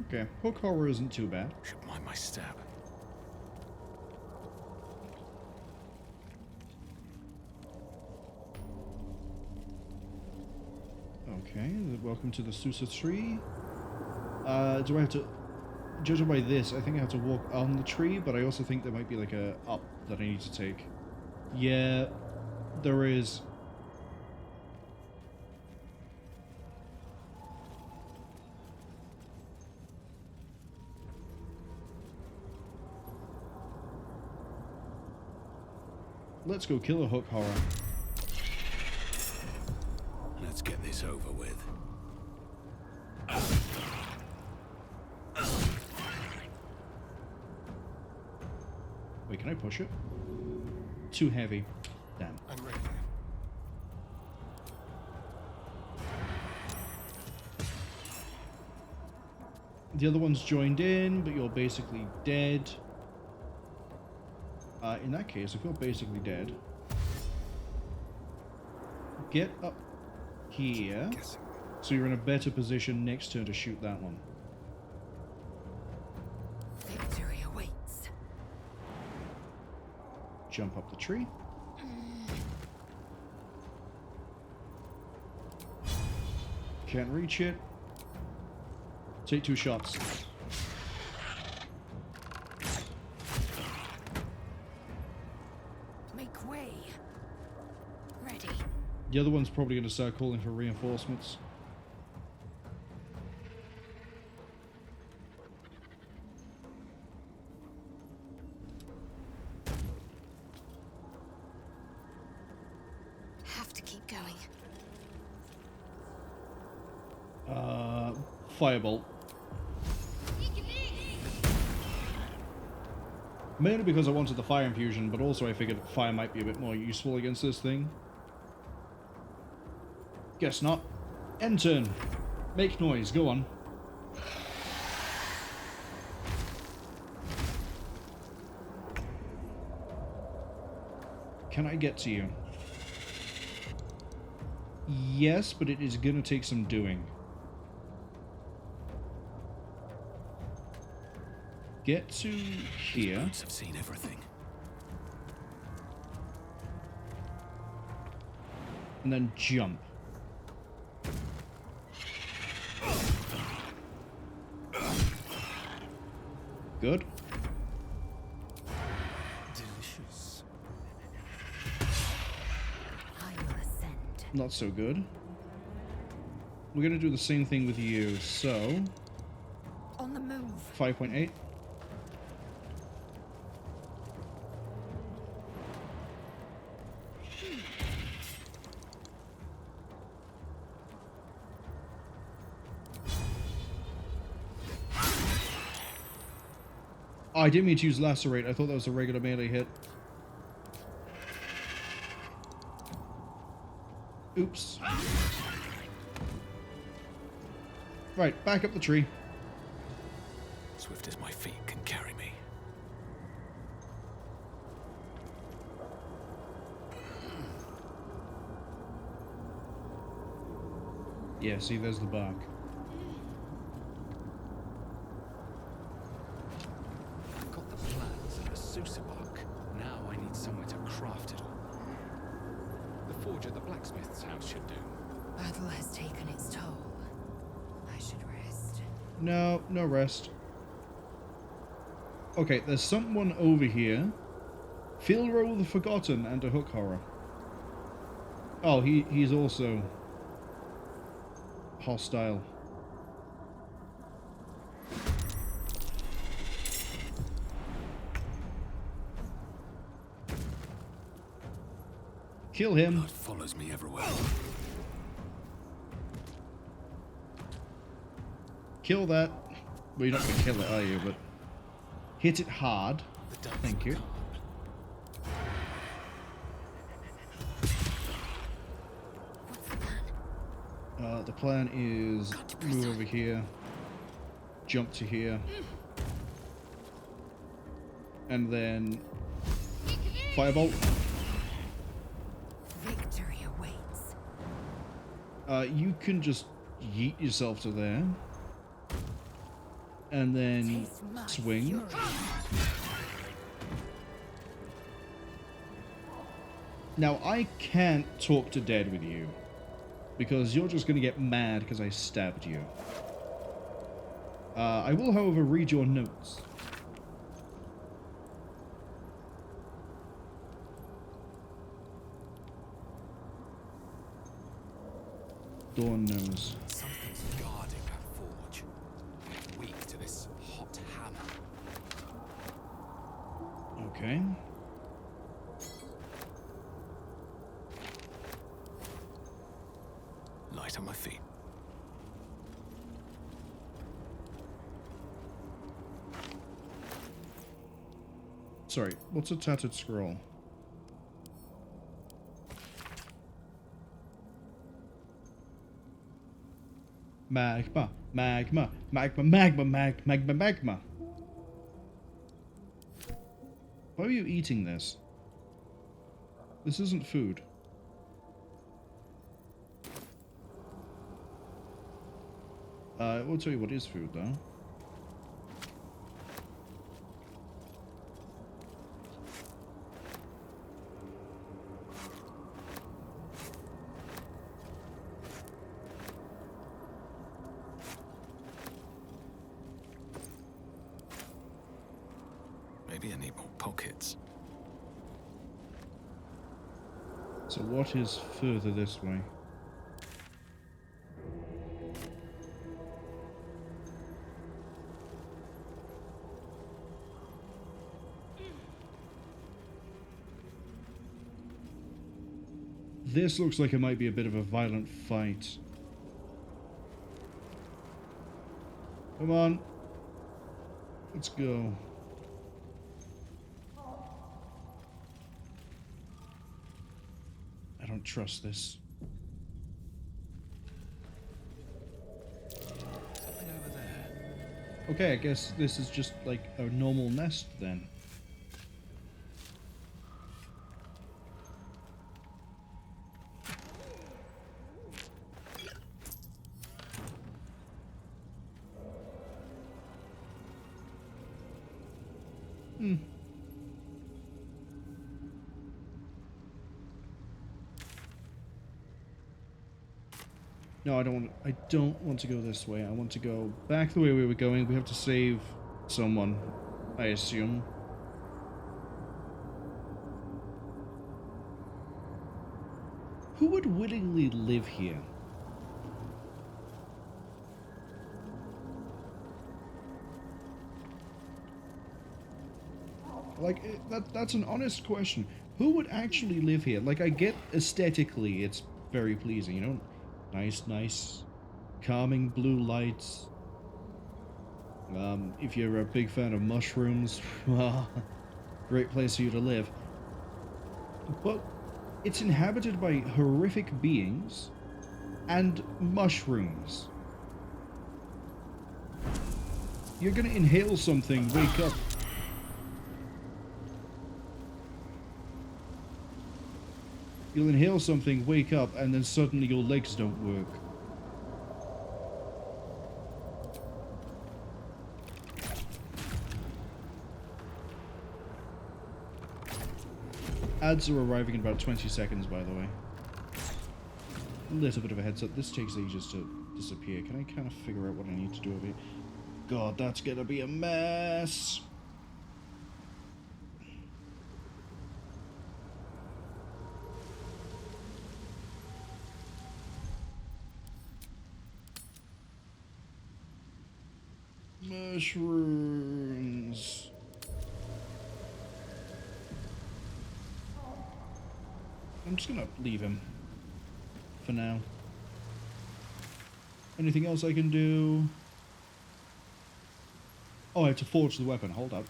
Okay, hook horror isn't too bad. Should mind my stab. Okay, welcome to the Susa tree. Do I have to... Judging by this, I think I have to walk on the tree, but I also think there might be like a up that I need to take. Yeah, there is. Let's go kill a hook horror. Let's get this over with. Wait, can I push it? too heavy. Damn. I'm ready. The other one's joined in, but you're basically dead. In that case, if you're basically dead, get up here, so you're in a better position next turn to shoot that one. Victory awaits. Jump up the tree. Can't reach it. Take 2 shots. Make way. Ready. The other one's probably going to start calling for reinforcements. Have to keep going. Firebolt. Mainly because I wanted the fire infusion, but also I figured fire might be a bit more useful against this thing. Guess not. End turn. Make noise. Go on. Can I get to you? Yes, but it is going to take some doing. Get to here. Birds have seen everything. And then jump. Good. Delicious. I will ascend. Not so good. We're going to do the same thing with you, so... On the move. 5.8. Oh, I didn't mean to use Lacerate. I thought that was a regular melee hit. Oops. Right, back up the tree. Swift as my feet can carry me. Yeah, see, there's the bark. I've got the plans and the Susabark. Now I need somewhere to craft it all. The forge at the blacksmith's house should do. Battle has taken its toll. I should rest. No, no rest. Okay, there's someone over here. Philro the Forgotten and a Hook Horror. Oh, he's also hostile. Kill him. Blood follows me everywhere. Kill that. Well, you're not going to kill it, are you? But hit it hard. Thank you. The plan is move over here, jump to here, and then firebolt. Victory awaits. You can just yeet yourself to there, and then swing. Now I can't talk to dead with you, because you're just going to get mad because I stabbed you. I will, however, read your notes. Dawn knows. Something's guarding that forge. Weak to this hot hammer. Okay. Light on my feet. Sorry, what's a tattered scroll? Magma, magma, magma, magma, magma, magma. Why are you eating this? This isn't food. We'll tell you what is food, though. Maybe I need more pockets. So what is further this way? This looks like it might be a bit of a violent fight. Come on. Let's go. I don't trust this. Something over there. Okay, I guess this is just like a normal nest then. No, I don't want to go this way. I want to go back the way we were going. We have to save someone, I assume. Who would willingly live here? Like, that's an honest question. Who would actually live here? Like, I get aesthetically it's very pleasing, you know? Nice, calming blue lights. If you're a big fan of mushrooms, well, great place for you to live. But it's inhabited by horrific beings and mushrooms. You're gonna inhale something, wake up. You'll inhale something, wake up, and then suddenly your legs don't work. Ads are arriving in about 20 seconds, by the way. A little bit of a heads up. This takes ages to disappear. Can I kind of figure out what I need to do with it? God, that's gonna be a mess. Mushrooms. I'm just gonna leave him for now. Anything else I can do? Oh, I have to forge the weapon. Hold up.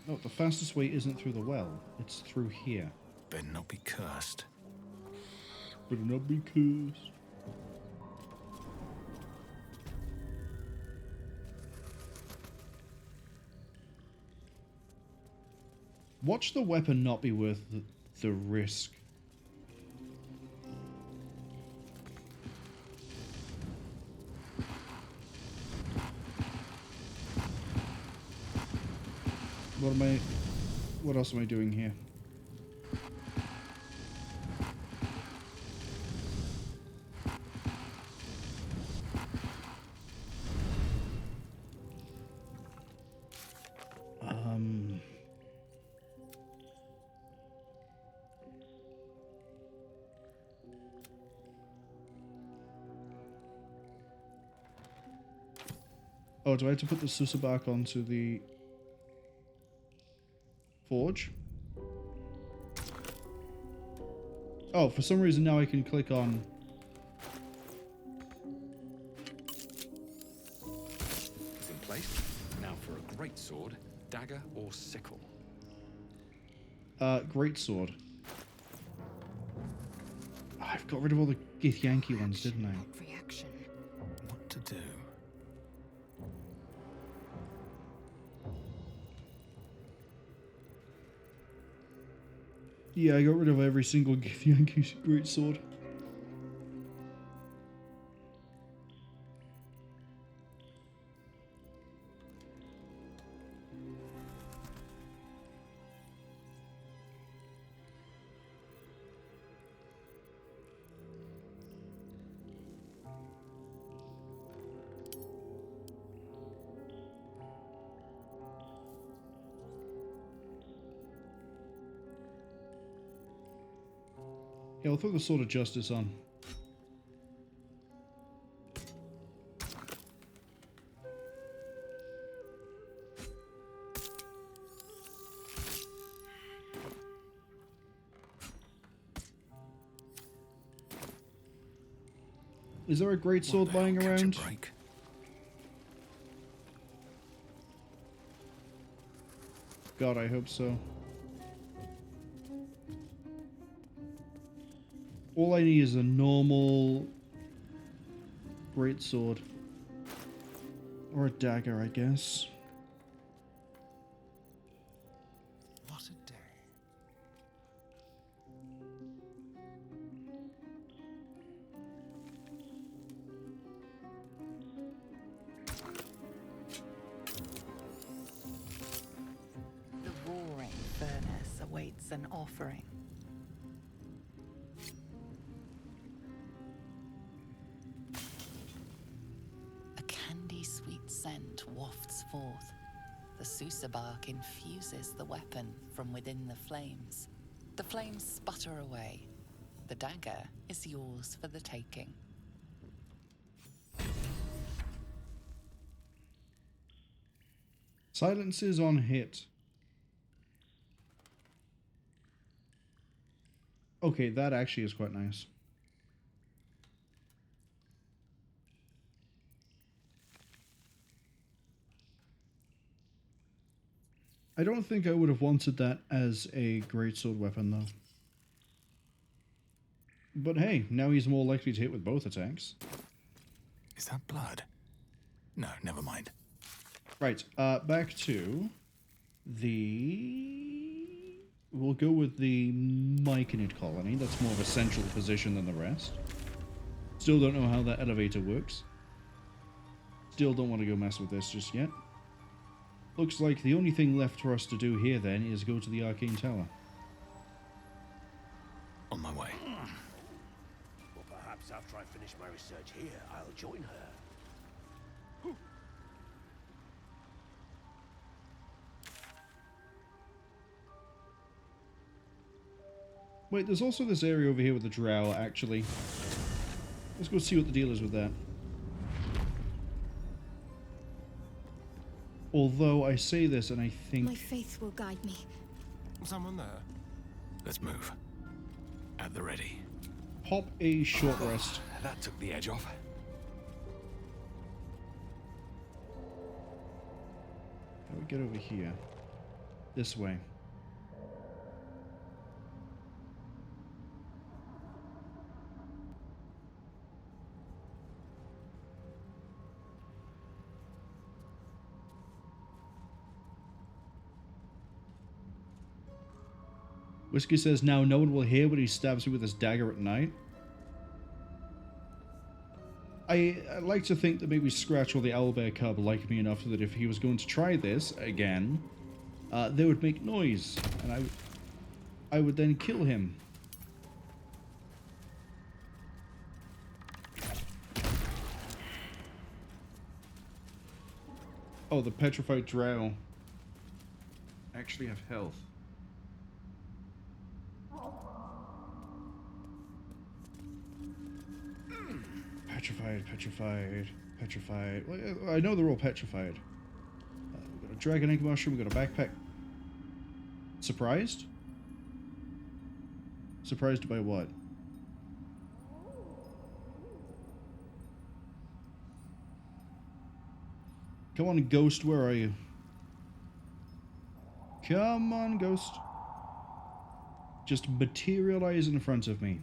No, the fastest way isn't through the well. It's through here. Better not be cursed. Better not be cursed. Watch the weapon not be worth the risk. What else am I doing here? Oh, do I have to put the Susabark onto the forge? Oh, for some reason now I can click on... It's in place. Now for a great sword, dagger, or sickle. Greatsword. Oh, I've got rid of all the Githyanki ones, didn't I? Reaction. What to do? Yeah, I got rid of every single Githyanki Greatsword. Yeah, I'll throw the Sword of Justice on. Is there a great sword lying around? God, I hope so. All I need is a normal great sword. Or a dagger, I guess. What a day. The roaring furnace awaits an offering. A candy-sweet scent wafts forth. The Susa bark infuses the weapon from within the flames. The flames sputter away. The dagger is yours for the taking. Silences on hit. Okay, that actually is quite nice. I don't think I would have wanted that as a greatsword weapon, though. But hey, now he's more likely to hit with both attacks. Is that blood? No, never mind. Right, back to the... We'll go with the Myconid colony. That's more of a central position than the rest. Still don't know how that elevator works. Still don't want to go mess with this just yet. Looks like the only thing left for us to do here then is go to the Arcane Tower. On my way. Well, perhaps after I finish my research here, I'll join her. Wait, there's also this area over here with the drow, actually. Let's go see what the deal is with that. Although I say this and I think... My faith will guide me. Someone there? Let's move. At the ready. Pop a short rest. That took the edge off. How do we get over here? This way. Whiskey says, now no one will hear when he stabs me with his dagger at night. I like to think that maybe Scratch or the Owlbear Cub like me enough that if he was going to try this again, they would make noise, and I would then kill him. Oh, the petrified drow actually have health. Petrified, petrified, petrified. Well, I know they're all petrified. We got a dragon egg mushroom, we got a backpack. Surprised? Surprised by what? Come on, ghost, where are you? Come on, ghost. just materialize in front of me.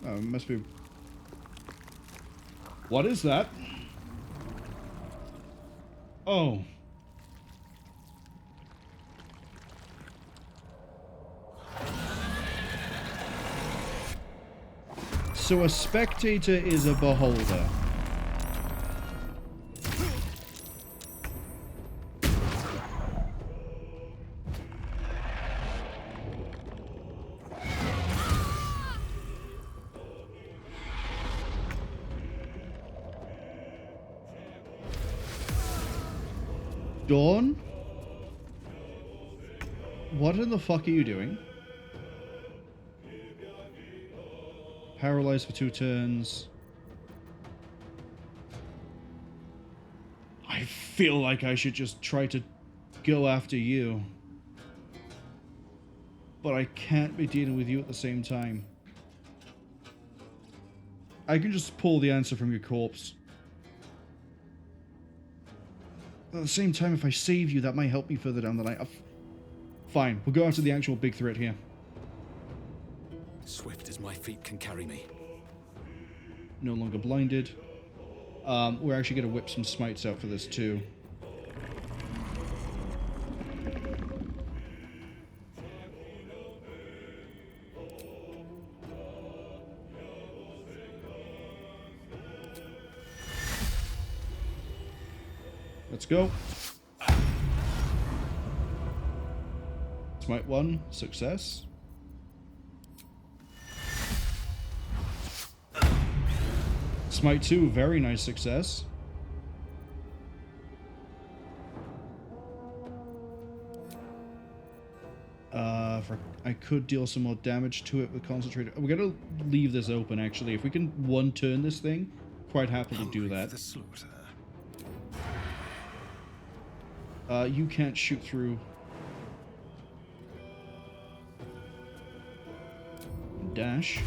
Oh, it must be... What is that? Oh. So a spectator is a beholder. Dawn? What in the fuck are you doing? Paralyzed for 2 turns. I feel like I should just try to go after you. But I can't be dealing with you at the same time. I can just pull the answer from your corpse. At the same time, if I save you, that might help me further down the line. Fine, we'll go after the actual big threat here. Swift as my feet can carry me. No longer blinded. We're actually going to whip some smites out for this too. Let's go. Smite 1, success. Smite 2, very nice success. I could deal some more damage to it with Concentrator. We're gonna leave this open actually. If we can one turn this thing, quite happily do that. You can't shoot through. Dash.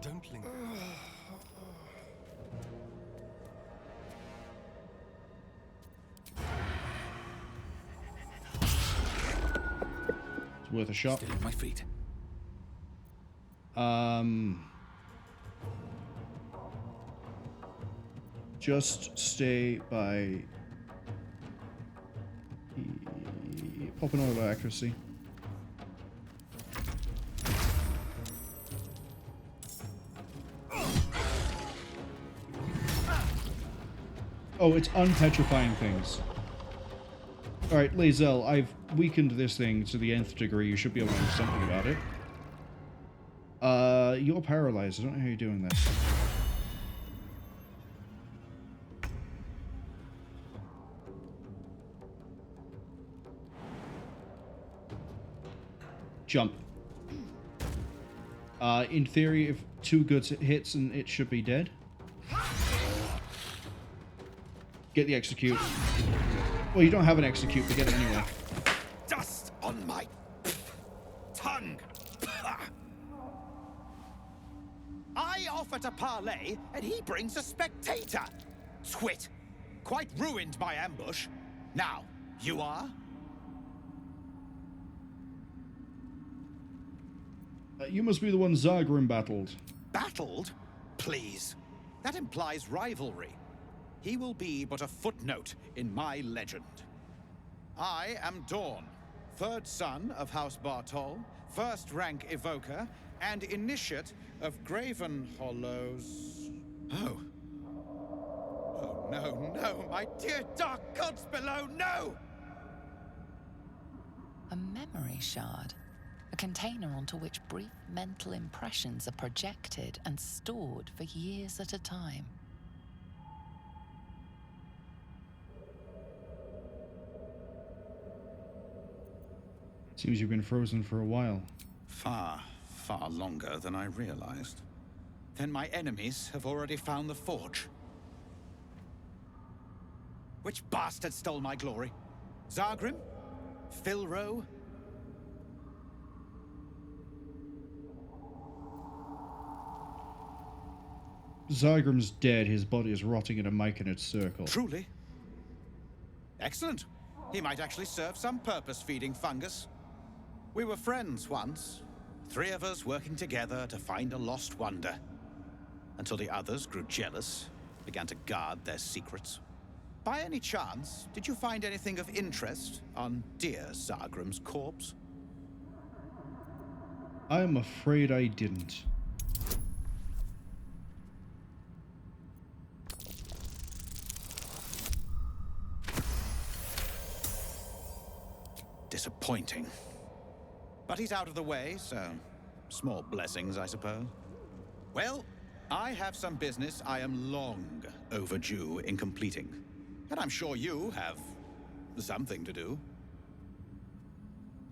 Don't linger. It's worth a shot. Still at my feet. Just stay by pop an oil accuracy. Oh, it's unpetrifying things. Alright, Lae'zel, I've weakened this thing to the nth degree. You should be able to do something about it. You're paralyzed. I don't know how you're doing that. Jump. In theory, if 2 good hits, and it should be dead. Get the execute. Well, you don't have an execute, but get it anyway. Dust on my tongue. I offer to parley, and he brings a spectator. Twit. Quite ruined my ambush. Now, you are? You must be the one Zagrim battled. Battled? Please. That implies rivalry. He will be but a footnote in my legend. I am Dawn, 3rd son of House Bartol, 1st rank evoker, and initiate of Graven Hollows. Oh. Oh, no, my dear dark gods below, no! A memory shard. A container onto which brief mental impressions are projected and stored for years at a time. Seems you've been frozen for a while. Far longer than I realized. Then my enemies have already found the forge. Which bastard stole my glory? Zagrim? Filro? Zygram's dead. His body is rotting in a Myconid circle. Truly? Excellent. He might actually serve some purpose feeding fungus. We were friends once. 3 of us working together to find a lost wonder. Until the others grew jealous, began to guard their secrets. By any chance, did you find anything of interest on dear Zygram's corpse? I am afraid I didn't. Disappointing. But he's out of the way, so small blessings, I suppose. Well, I have some business I am long overdue in completing. And I'm sure you have something to do.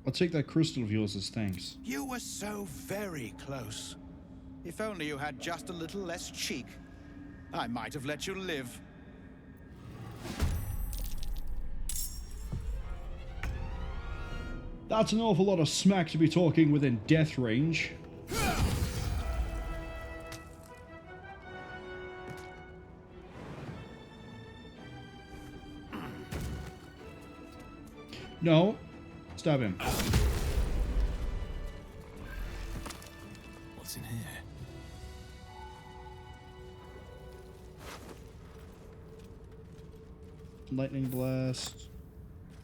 I'll take that crystal of yours as thanks. You were so very close. If only you had just a little less cheek, I might have let you live. That's an awful lot of smack to be talking within death range. No. Stab him. What's in here? Lightning blast.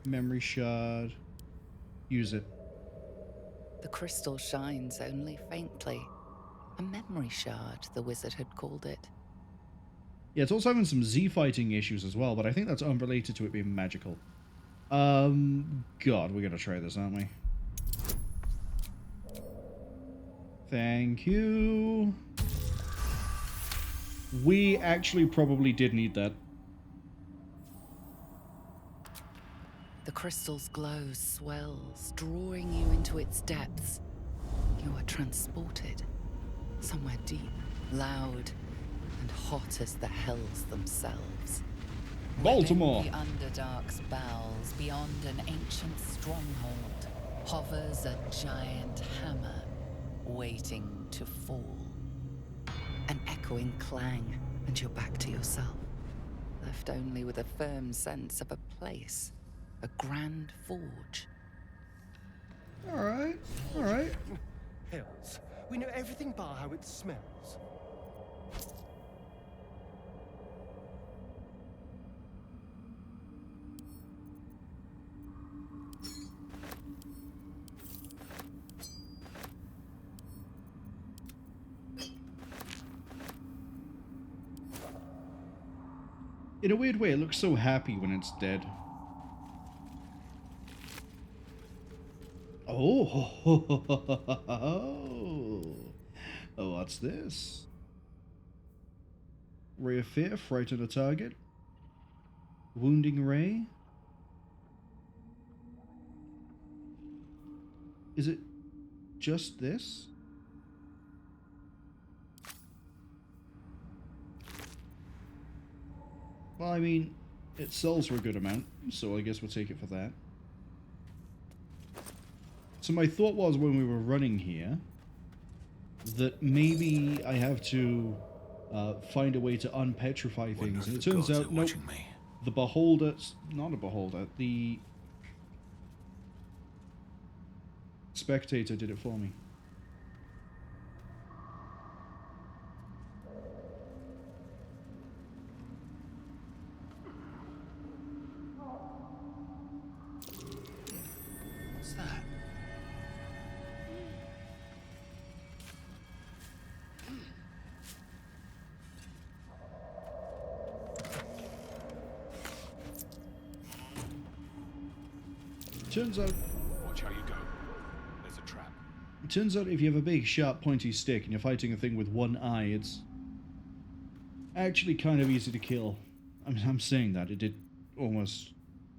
Memory shard. Use it. The crystal shines only faintly. A memory shard, the wizard had called it. Yeah, it's also having some Z-fighting issues as well, but I think that's unrelated to it being magical. God, we're gonna try this, aren't we? Thank you. We actually probably did need that. The crystal's glow swells, drawing you into its depths. You are transported somewhere deep, loud, and hot as the hells themselves. Baltimore! Within the Underdark's bowels, beyond an ancient stronghold, hovers a giant hammer, waiting to fall. An echoing clang, and you're back to yourself, left only with a firm sense of a place. A grand forge. Alright, alright. Hells. We know everything but how it smells. In a weird way, it looks so happy when it's dead. Oh, oh, what's this? Ray of Fear, frighten a target. Wounding Ray. Is it just this? Well, I mean, it sells for a good amount, so I guess we'll take it for that. So my thought was when we were running here, that maybe I have to find a way to unpetrify things. And it turns out, nope, the Beholder, not a Beholder, the Spectator did it for me. What's that? Turns out, Watch how you go. There's a trap. it turns out if you have a big, sharp, pointy stick and you're fighting a thing with one eye, it's actually kind of easy to kill. I'm saying that. It did almost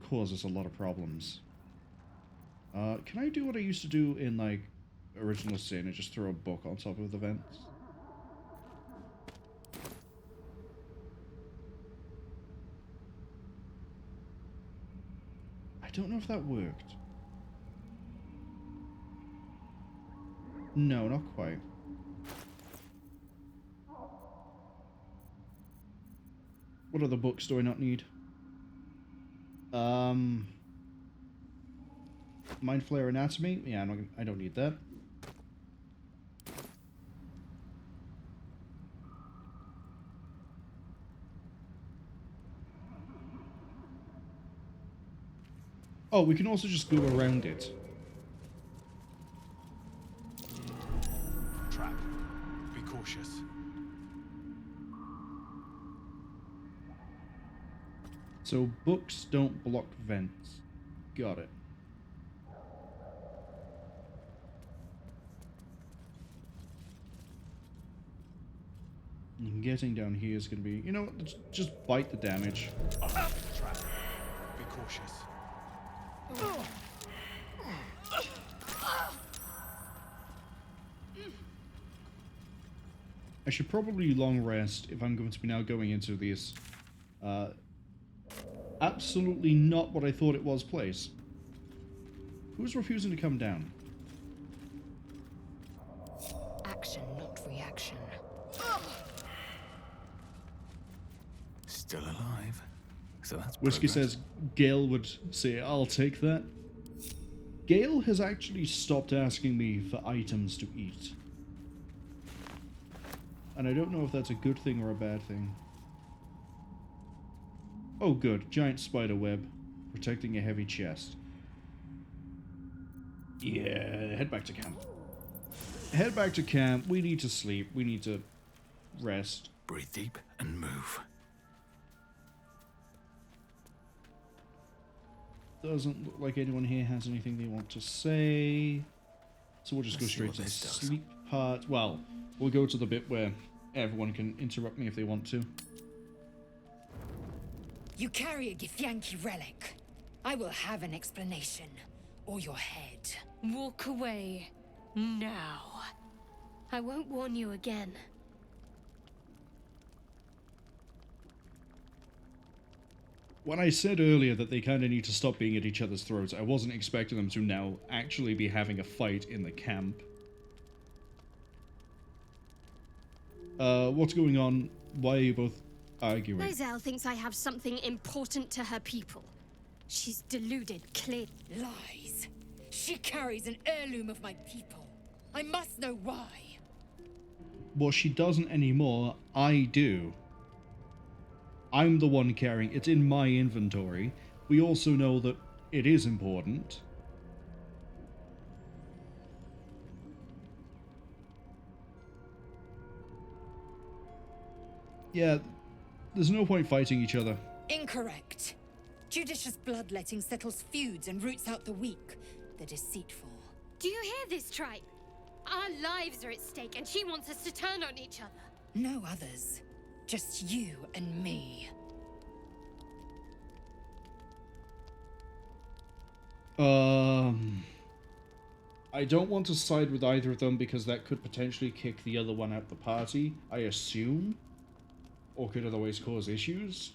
cause us a lot of problems. Can I do what I used to do in, like, Original Sin and just throw a book on top of the vents? I don't know if that worked. No, not quite. What other books do I not need? Mind Flayer Anatomy? Yeah, I don't need that. Oh, we can also just go around it. Trap. Be cautious. So books don't block vents. Got it. And getting down here is going to be, you know what, just bite the damage. Trap. Be cautious. I should probably long rest if I'm going to be now going into this absolutely not what I thought it was place. Who's refusing to come down? Action, not reaction. Still alive. So that's Whiskey progress. says Gale would say, I'll take that. Gale has actually stopped asking me for items to eat. And I don't know if that's a good thing or a bad thing. Oh good, giant spider web, protecting a heavy chest. Yeah, head back to camp. Head back to camp, we need to sleep, we need to rest. Breathe deep and move. Doesn't look like anyone here has anything they want to say. So we'll just go straight to the sleep part. Well, we'll go to the bit where everyone can interrupt me if they want to. You carry a Githyanki relic. I will have an explanation. Or your head. Walk away. Now. I won't warn you again. When I said earlier that they kind of need to stop being at each other's throats, I wasn't expecting them to now actually be having a fight in the camp. What's going on? Why are you both arguing? Lae'zel thinks I have something important to her people. She's deluded, clear. Lies. She carries an heirloom of my people. I must know why. Well, she doesn't anymore. I do. I'm the one carrying it. It's in my inventory. We also know that it is important. Yeah, there's no point fighting each other. Incorrect. Judicious bloodletting settles feuds and roots out the weak, the deceitful. Do you hear this, tribe? Our lives are at stake, and she wants us to turn on each other. No others. Just you and me. I don't want to side with either of them because that could potentially kick the other one out the party, I assume. Or could otherwise cause issues.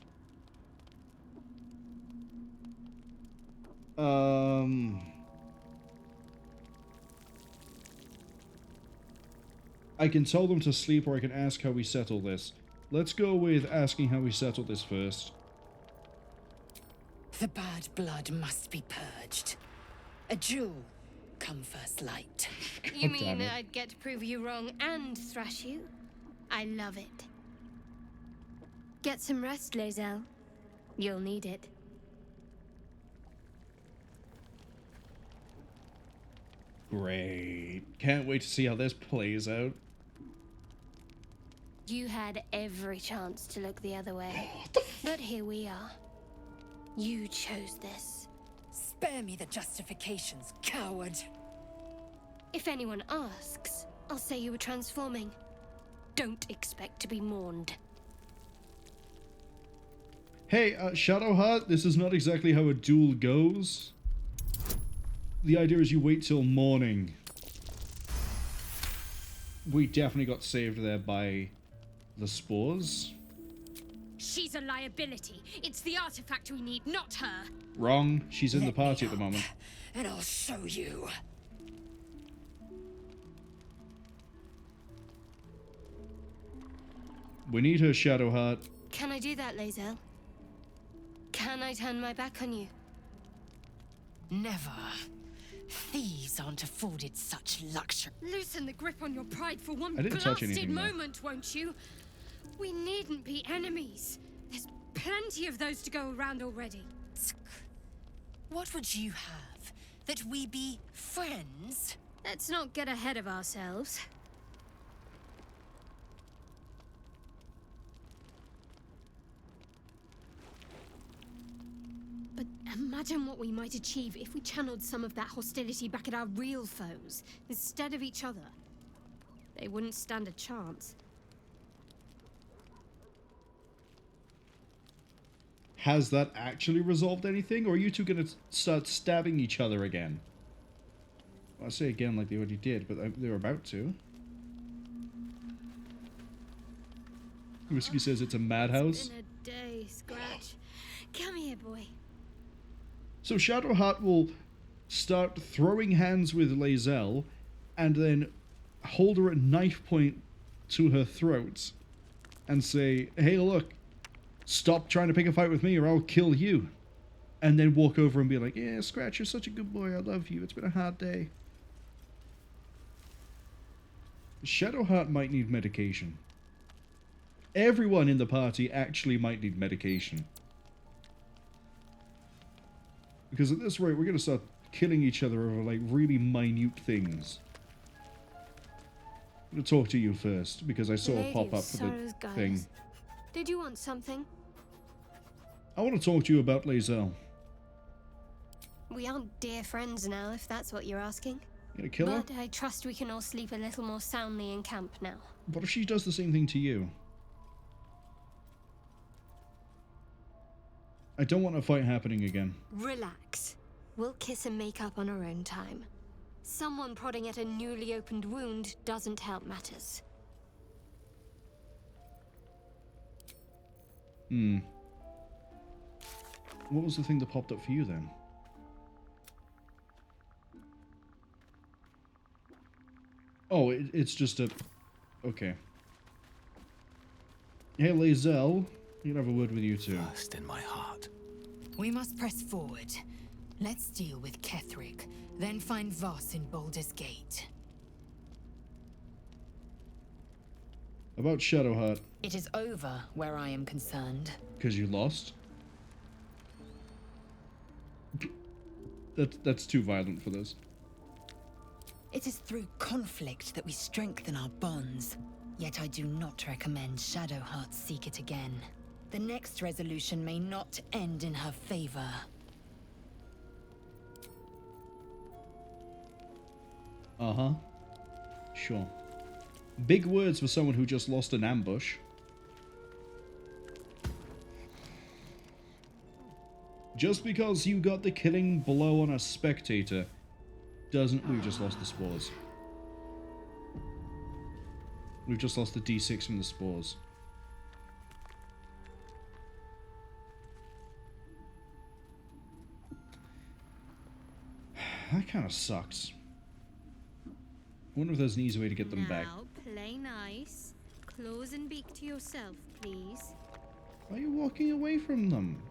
I can tell them to sleep or I can ask how we settle this. Let's go with asking how we settle this first. The bad blood must be purged. A jewel, come first light. You mean I'd get to prove you wrong and thrash you? I love it. Get some rest, Lae'zel. You'll need it. Great. Can't wait to see how this plays out. You had every chance to look the other way. But here we are. You chose this. Spare me the justifications, coward. If anyone asks, I'll say you were transforming. Don't expect to be mourned. Hey, Shadowheart, this is not exactly how a duel goes. The idea is you wait till morning. We definitely got saved there by the spores. She's a liability. It's the artifact we need, not her. Wrong. She's in the party at the moment. And I'll show you. We need her, Shadowheart. Can I do that, Lae'zel? Can I turn my back on you? Never. Thieves aren't afforded such luxury. Loosen the grip on your pride for one I didn't touch blasted anything there. moment, won't you? We needn't be enemies. There's plenty of those to go around already. What would you have? That we be friends? Let's not get ahead of ourselves. But imagine what we might achieve if we channeled some of that hostility back at our real foes, instead of each other. They wouldn't stand a chance. Has that actually resolved anything, or are you two gonna start stabbing each other again? Well, I say again like they already did, but they're about to. Whiskey says it's a madhouse. It's been a day, Scratch. Come here, boy. So Shadowheart will start throwing hands with Lae'zel, and then hold her at knife point to her throat, and say, "Hey, look, stop trying to pick a fight with me, or I'll kill you." And then walk over and be like, "Yeah, Scratch, you're such a good boy. I love you. It's been a hard day." Shadowheart might need medication. Everyone in the party actually might need medication. Because at this rate, we're going to start killing each other over, like, really minute things. I'm going to talk to you first, because I saw a pop-up for the thing. Did you want something? I want to talk to you about Lae'zel. We aren't dear friends now, if that's what you're asking. You gonna kill her? But I trust we can all sleep a little more soundly in camp now. What if she does the same thing to you? I don't want a fight happening again. Relax. We'll kiss and make up on our own time. Someone prodding at a newly opened wound doesn't help matters. What was the thing that popped up for you then? Oh, it's just a... Okay. Hey, Lae'zel. You can have a word with you too. First in my heart. We must press forward. Let's deal with Ketheric, then find Voss in Baldur's Gate. About Shadowheart. It is over where I am concerned. Because you lost? That's too violent for this. It is through conflict that we strengthen our bonds. Yet I do not recommend Shadowheart seek it again. The next resolution may not end in her favor. Uh-huh. Sure. Big words for someone who just lost an ambush. Just because you got the killing blow on a spectator doesn't... We've just lost the spores. We've just lost the D6 from the spores. That kind of sucks. I wonder if there's an easy way to get them back. Now, play nice. Claws and beak to yourself, please. Why are you walking away from them?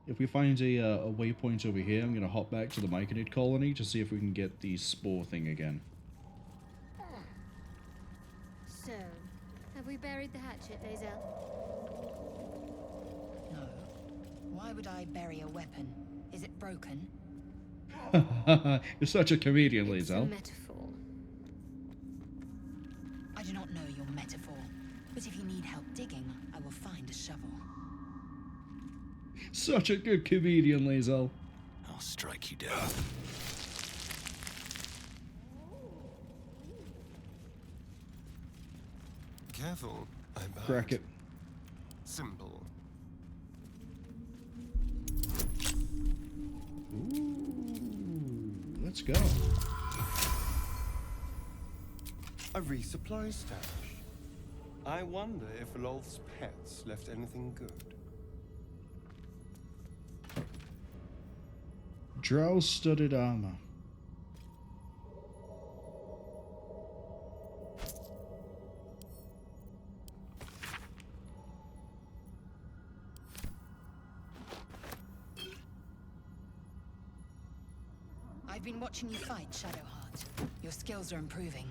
If we find a waypoint over here, I'm going to hop back to the Myconid colony to see if we can get the spore thing again. So, have we buried the hatchet, Lae'zel? No. Why would I bury a weapon? Is it broken? You're such a comedian, It's a Lae'zel. metaphor. I do not know your metaphor, but if you need help digging, I will find a shovel. Such a good comedian, Lae'zel. I'll strike you down. Careful, I bite. Crack it. Simple. Ooh, let's go. A resupply stash. I wonder if Lolth's pets left anything good. Drow studded armor. I've been watching you fight, Shadowheart. Your skills are improving.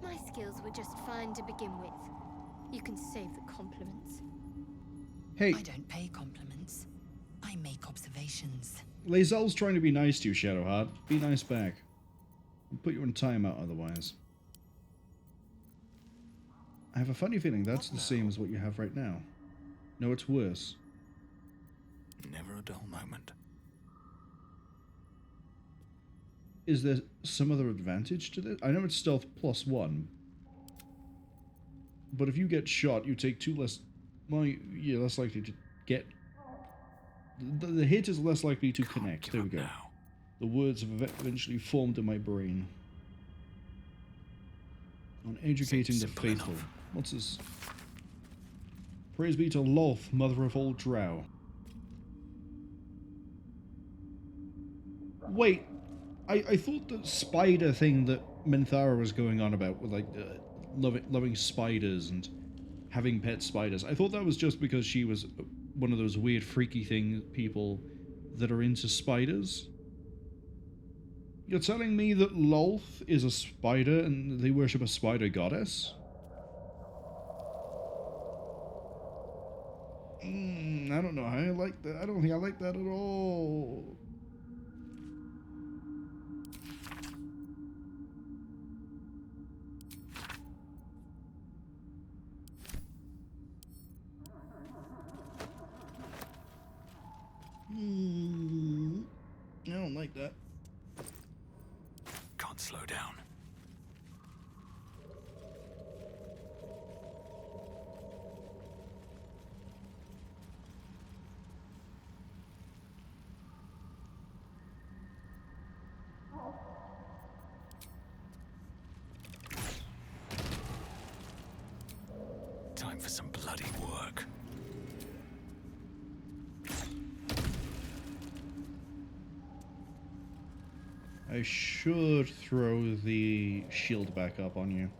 My skills were just fine to begin with. You can save the compliments. Hey. I don't pay compliments. I make observations. Lae'zel's trying to be nice to you, Shadowheart. Be nice back. I'll put you in timeout otherwise. I have a funny feeling that's the same as what you have right now. No, it's worse. Never a dull moment. Is there some other advantage to this? I know it's stealth +1. But if you get shot, you take 2 less... Well, you're less likely to get... The hit is less likely to connect. There we go. The words have eventually formed in my brain. On educating the faithful. What's this? Praise be to Lolth, mother of all drow. Wait, I thought the spider thing that Minthara was going on about, with like loving spiders and having pet spiders, I thought that was just because she was one of those weird freaky people that are into spiders. You're telling me that Lolth is a spider and they worship a spider goddess? I don't know how I like that. I don't think I like that at all. I don't like that. Can't slow down. Time for some bloody work. I should throw the shield back up on you.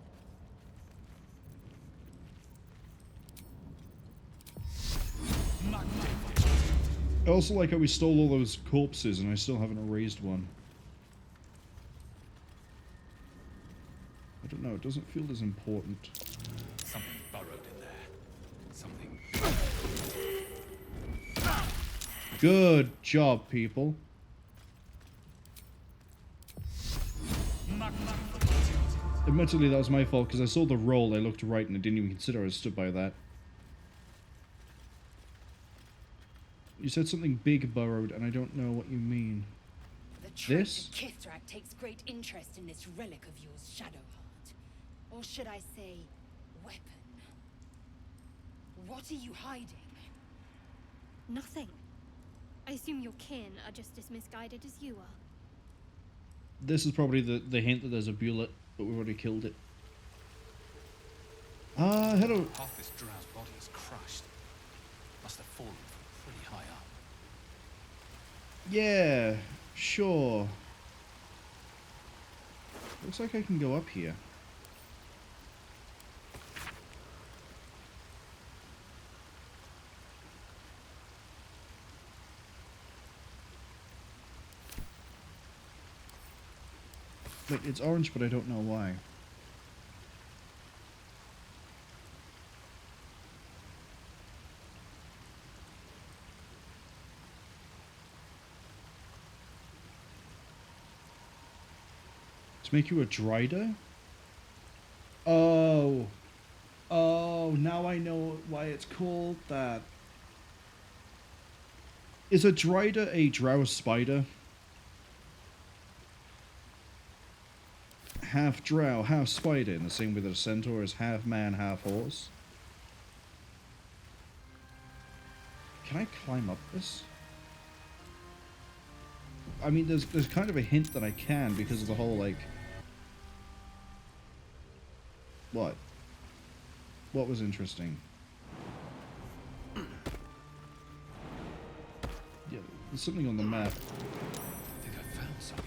I also like how we stole all those corpses and I still haven't erased one. I don't know, it doesn't feel as important. Something burrowed in there. Something... Good job, people. Admittedly, that was my fault because I saw the roll, I looked right and I didn't even consider I stood by that. You said something big burrowed and I don't know what you mean. The This? traitor Kithrak takes great interest in this relic of yours, Shadowheart. Or should I say, weapon. What are you hiding? Nothing. I assume your kin are just as misguided as you are. This is probably the hint that there's a bullet, but we've already killed it. Hello. Half this drow's body is crushed. Must have fallen from pretty high up. Yeah, sure. Looks like I can go up here. Wait, it's orange, but I don't know why. To make you a Drider? Oh. Oh, now I know why it's called that. Is a Drider a drow spider? Half drow, half spider, in the same way that a centaur is half man, half horse. Can I climb up this? I mean, there's kind of a hint that I can because of the whole, like... What? What was interesting? Yeah, there's something on the map. I think I found something.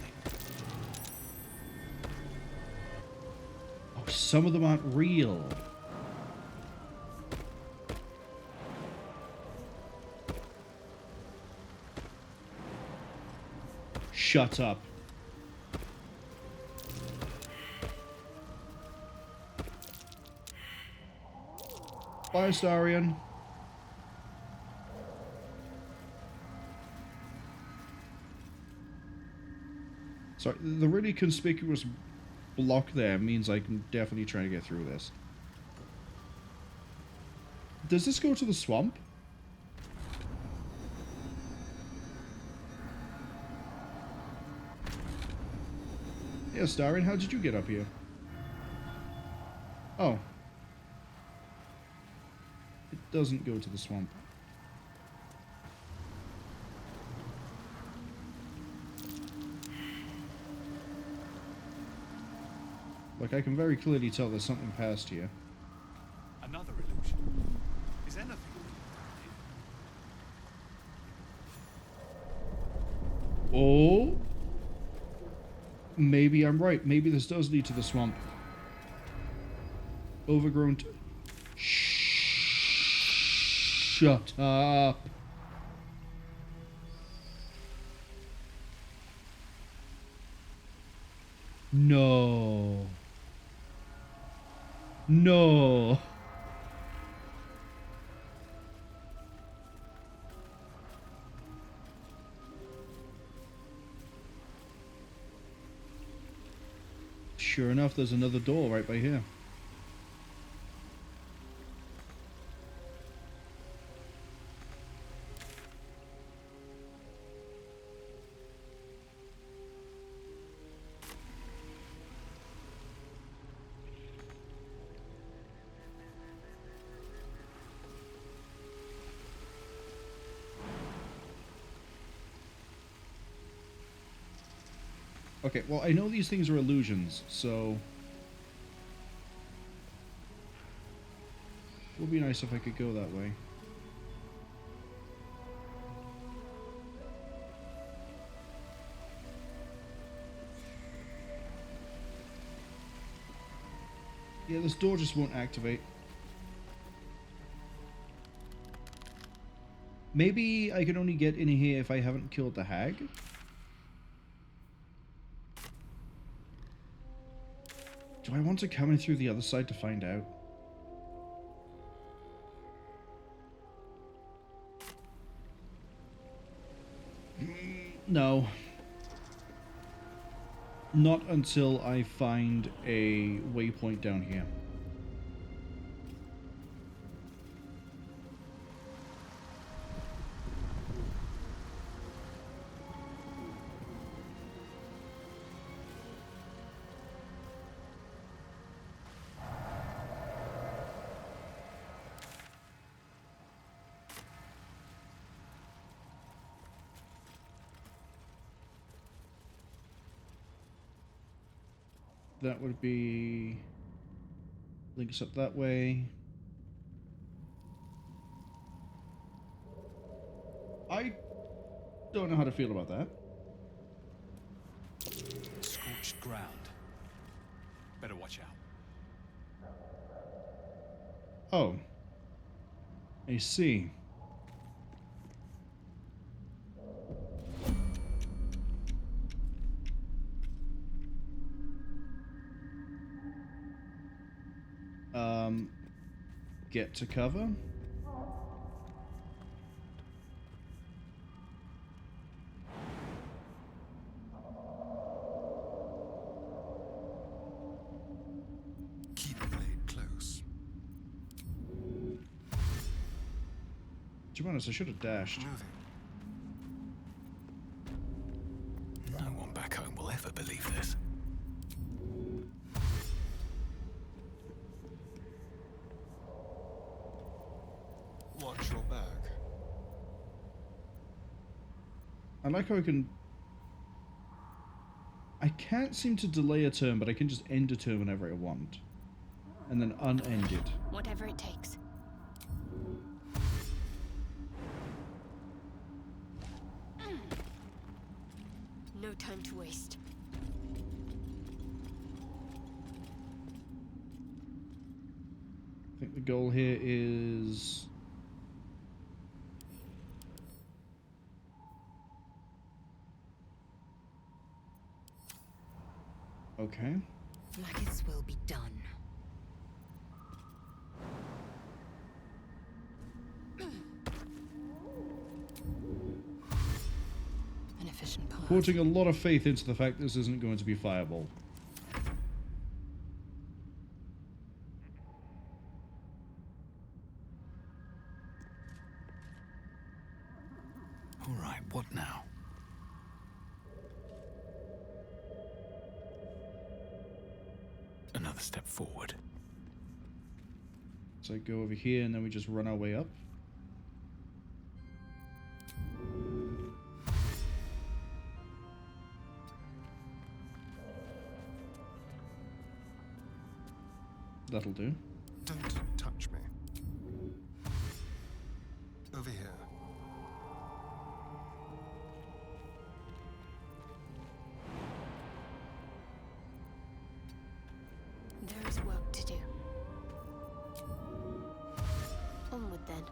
Oh, some of them aren't real. Shut up. Bye, Astarion. Sorry, the really conspicuous block there means I can definitely try to get through this. Does this go to the swamp? Yeah, Astarion, how did you get up here? Oh. It doesn't go to the swamp. Like, I can very clearly tell there's something past here. Another illusion. Is anything? Oh. Maybe I'm right. Maybe this does lead to the swamp. Overgrown. Shut up. No. No. Sure enough, there's another door right by here. Okay, well, I know these things are illusions, so... It would be nice if I could go that way. Yeah, this door just won't activate. Maybe I can only get in here if I haven't killed the hag? Do I want to come in through the other side to find out? No. Not until I find a waypoint down here. That would be... links up that way. I don't know how to feel about that. Scorched ground. Better watch out. Oh. I see. Get to cover. Keep a blade close. To be honest, I should have dashed. No one back home will ever believe this. Watch your back. I like how I can... I can't seem to delay a turn, but I can just end a turn whenever I want. And then unend it. Whatever it takes. No time to waste. I think the goal here is... Okay. Blackets will be done. An efficient path. Putting a lot of faith into the fact this isn't going to be Fireball. All right, what now? Another step forward. So go over here and then we just run our way up. That'll do. Don't touch me. Over here. There is work to do. Onward then.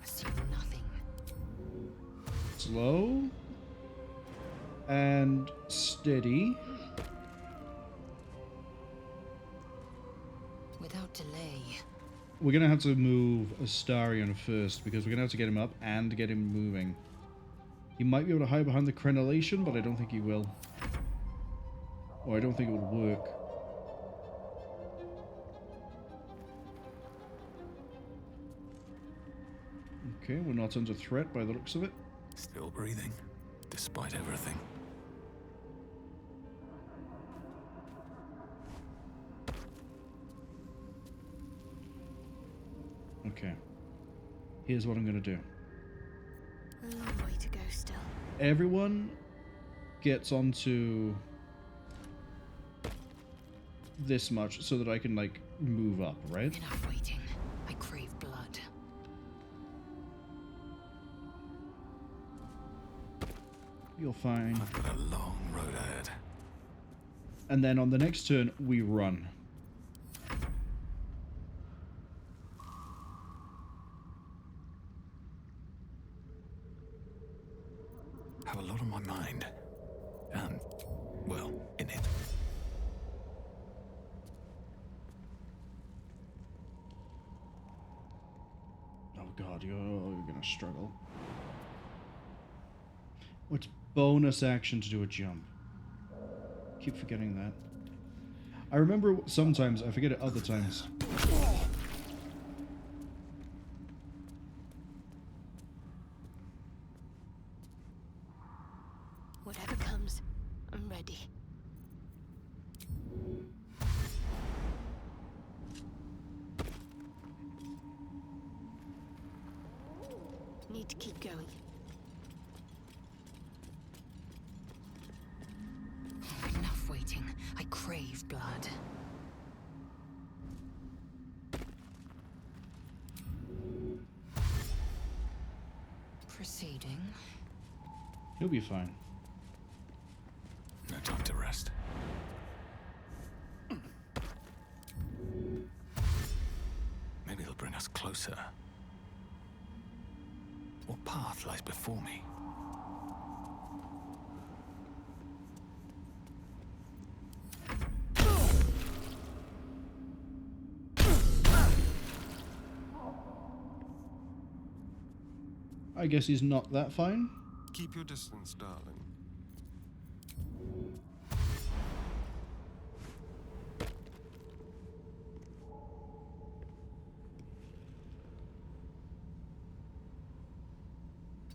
Assume nothing. Slow. And steady. Without delay. We're going to have to move Astarion first, because we're going to have to get him up and get him moving. He might be able to hide behind the crenellation, but I don't think he will. Or I don't think it would work. Okay, we're not under threat by the looks of it. Still breathing, despite everything. Okay. Here's what I'm going to do. A long way to go still. Everyone gets onto this much so that I can, like, move up, right? Enough waiting. I crave blood. You're fine. I've got a long road ahead. And then on the next turn, we run. Have a lot on my mind. And, well, in it. Oh god, you're gonna struggle. What's bonus action to do a jump? Keep forgetting that. I remember sometimes, I forget it other times. Whatever comes, I'm ready. Need to keep going. Enough waiting. I crave blood. Proceeding. You'll be fine. No time to rest. Maybe it'll bring us closer. What path lies before me? I guess he's not that fine. Keep your distance, darling.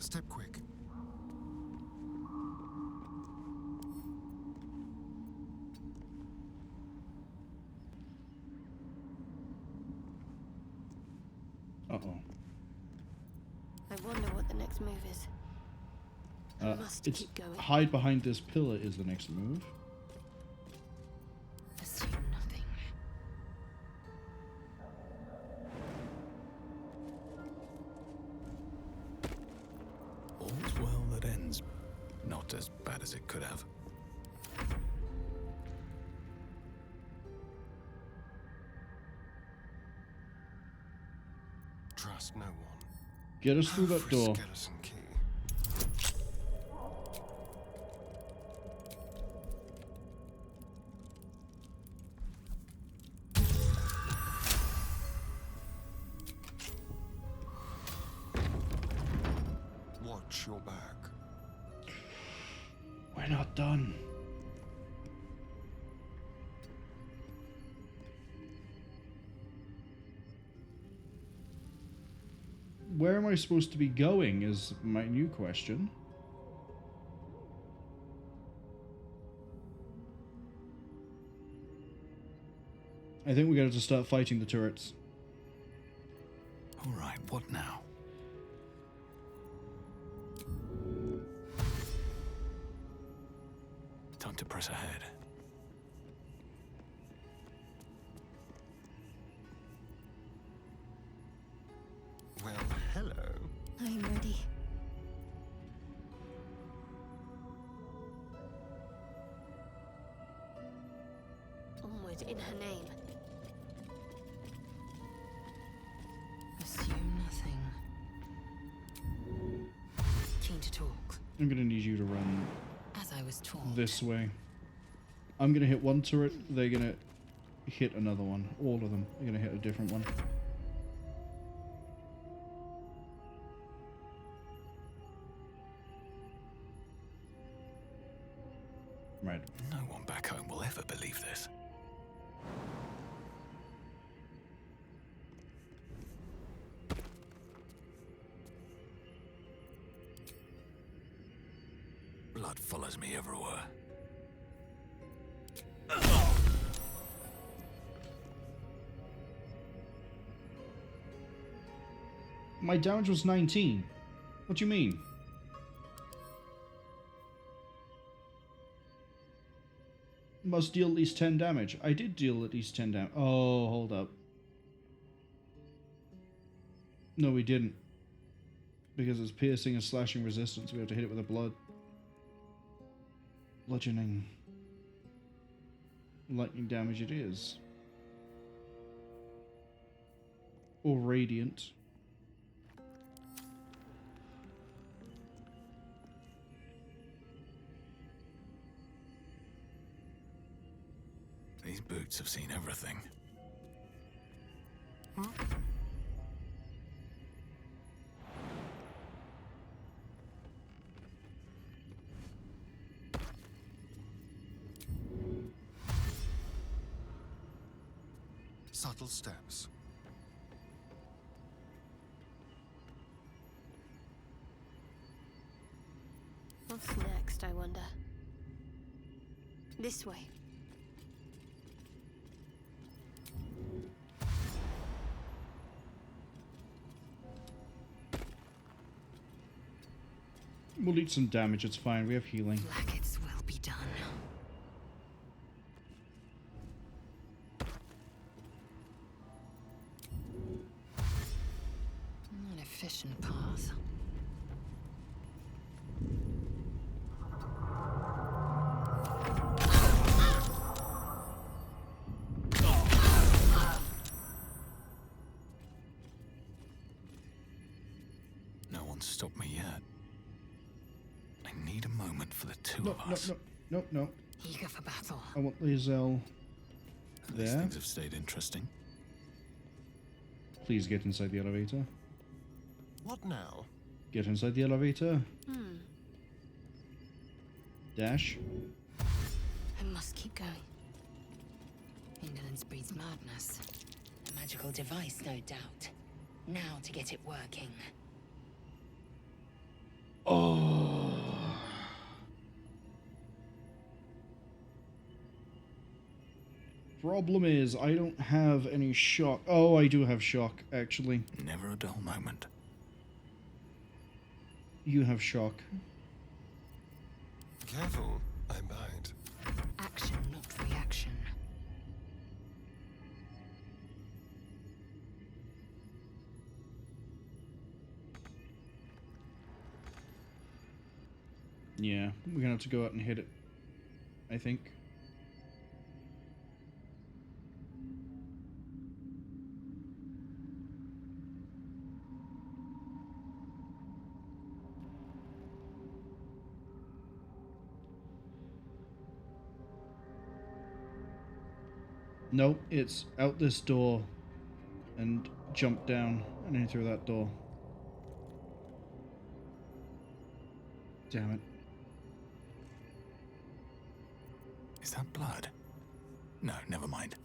Step quick. Uh-oh. I wonder what the next move is. I must It's keep going. hide behind this pillar is the next move. Assume nothing. All's well that ends. Not as bad as it could have. Trust no one. Get us through that door. Skeleton key. Watch your back. We're not done. Where am I supposed to be going is my new question. I think we got to start fighting the turrets. All right, what now? Time to press ahead. Well, hello. I'm ready. Onward in her name. Assume nothing. Keen to talk. I'm gonna need you to run As I was told. this way. I'm gonna hit one turret, they're gonna hit another one. All of them are gonna hit a different one. Right. No one back home will ever believe this. Blood follows me everywhere. My damage was 19. What do you mean? Must deal at least 10 damage. I did deal at least 10 damage. Oh, hold up. No, we didn't. Because it's piercing and slashing resistance. We have to hit it with a blood. Bludgeoning. Lightning damage it is. Or radiant. These boots have seen everything. Subtle steps. What's next, I wonder? This way. We'll eat some damage, it's fine, we have healing. Blackets will be done. An efficient path. No one's stopped me yet. I need a moment for the two of us. No. Eager for battle. I want Lae'zel These there. things have stayed interesting. Please get inside the elevator. What now? Get inside the elevator. Hmm. Dash. I must keep going. Indolence breeds madness. A magical device, no doubt. Now to get it working. Oh. Problem is, I don't have any shock. Oh, I do have shock, actually. Never a dull moment. You have shock. Careful, I bite. Action, not reaction. Yeah, we're gonna have to go out and hit it, I think. Nope, it's out this door and jump down and in through that door. Damn it. Is that blood? No, never mind.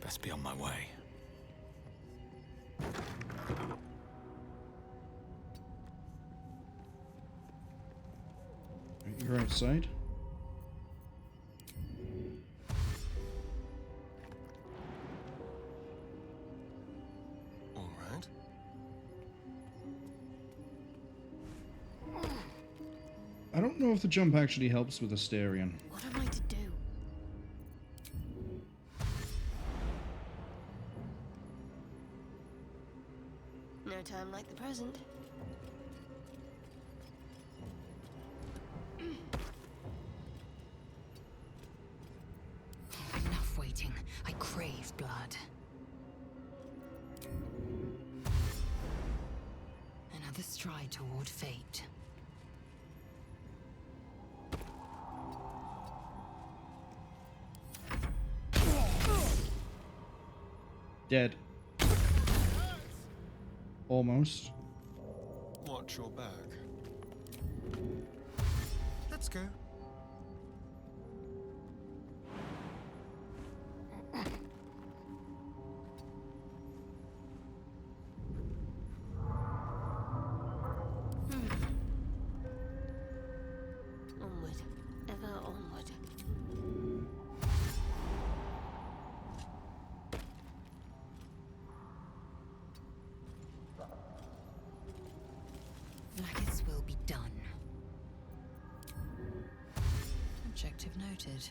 Best be on my way. You're outside. All right. I don't know if the jump actually helps with Asterion. What am I to do? No time like the present. Enough waiting. I crave blood. Another stride toward fate. Dead. Almost. Watch your back. Let's go. Onward. Ever onward. Blackets will be done. Objective noted.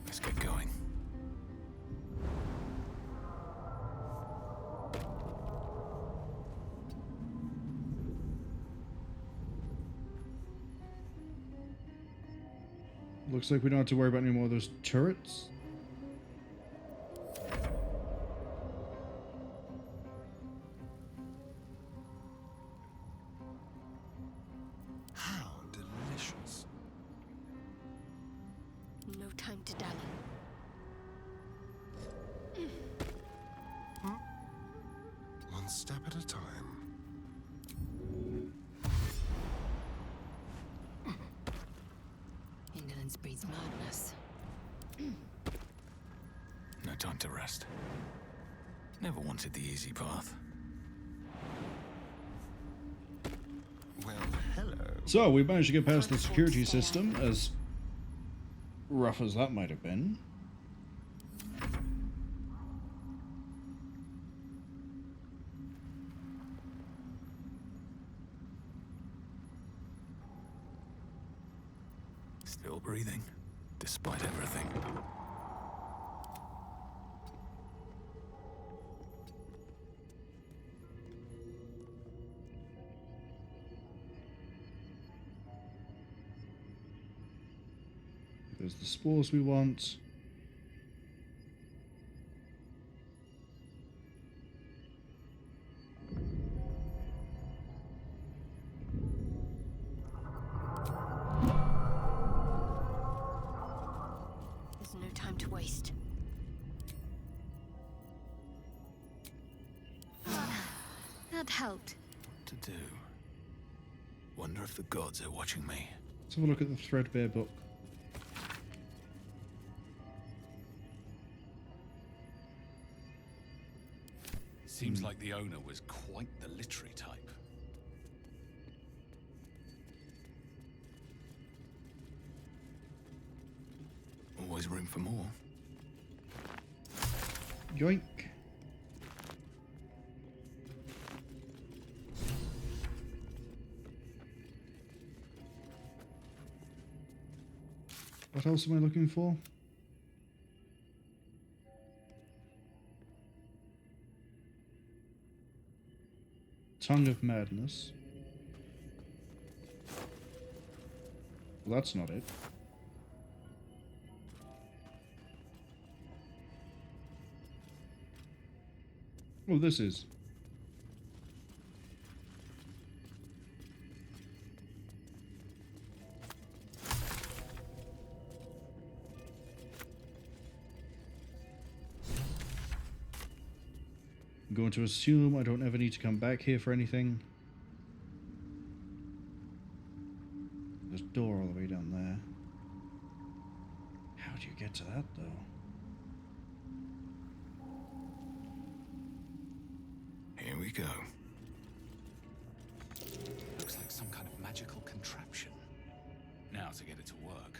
Let's get going. Looks like we don't have to worry about any more of those turrets. How delicious. No time to dally. One step at a time. Indolence breeds madness. No time to rest. Never wanted the easy path. Well, hello. So, we managed to get past the security system, as rough as that might have been. Still breathing, despite everything. There's the spores we want. There's no time to waste. That helped. What to do? Wonder if the gods are watching me. Let's have a look at the threadbare book. Seems like the owner was quite the literary type. Always room for more. Yoink. What else am I looking for? Tongue of Madness. Well, that's not it. Oh, this is. I'm going to assume I don't ever need to come back here for anything. There's a door all the way down there. How do you get to that, though? Here we go. Looks like some kind of magical contraption. Now to get it to work.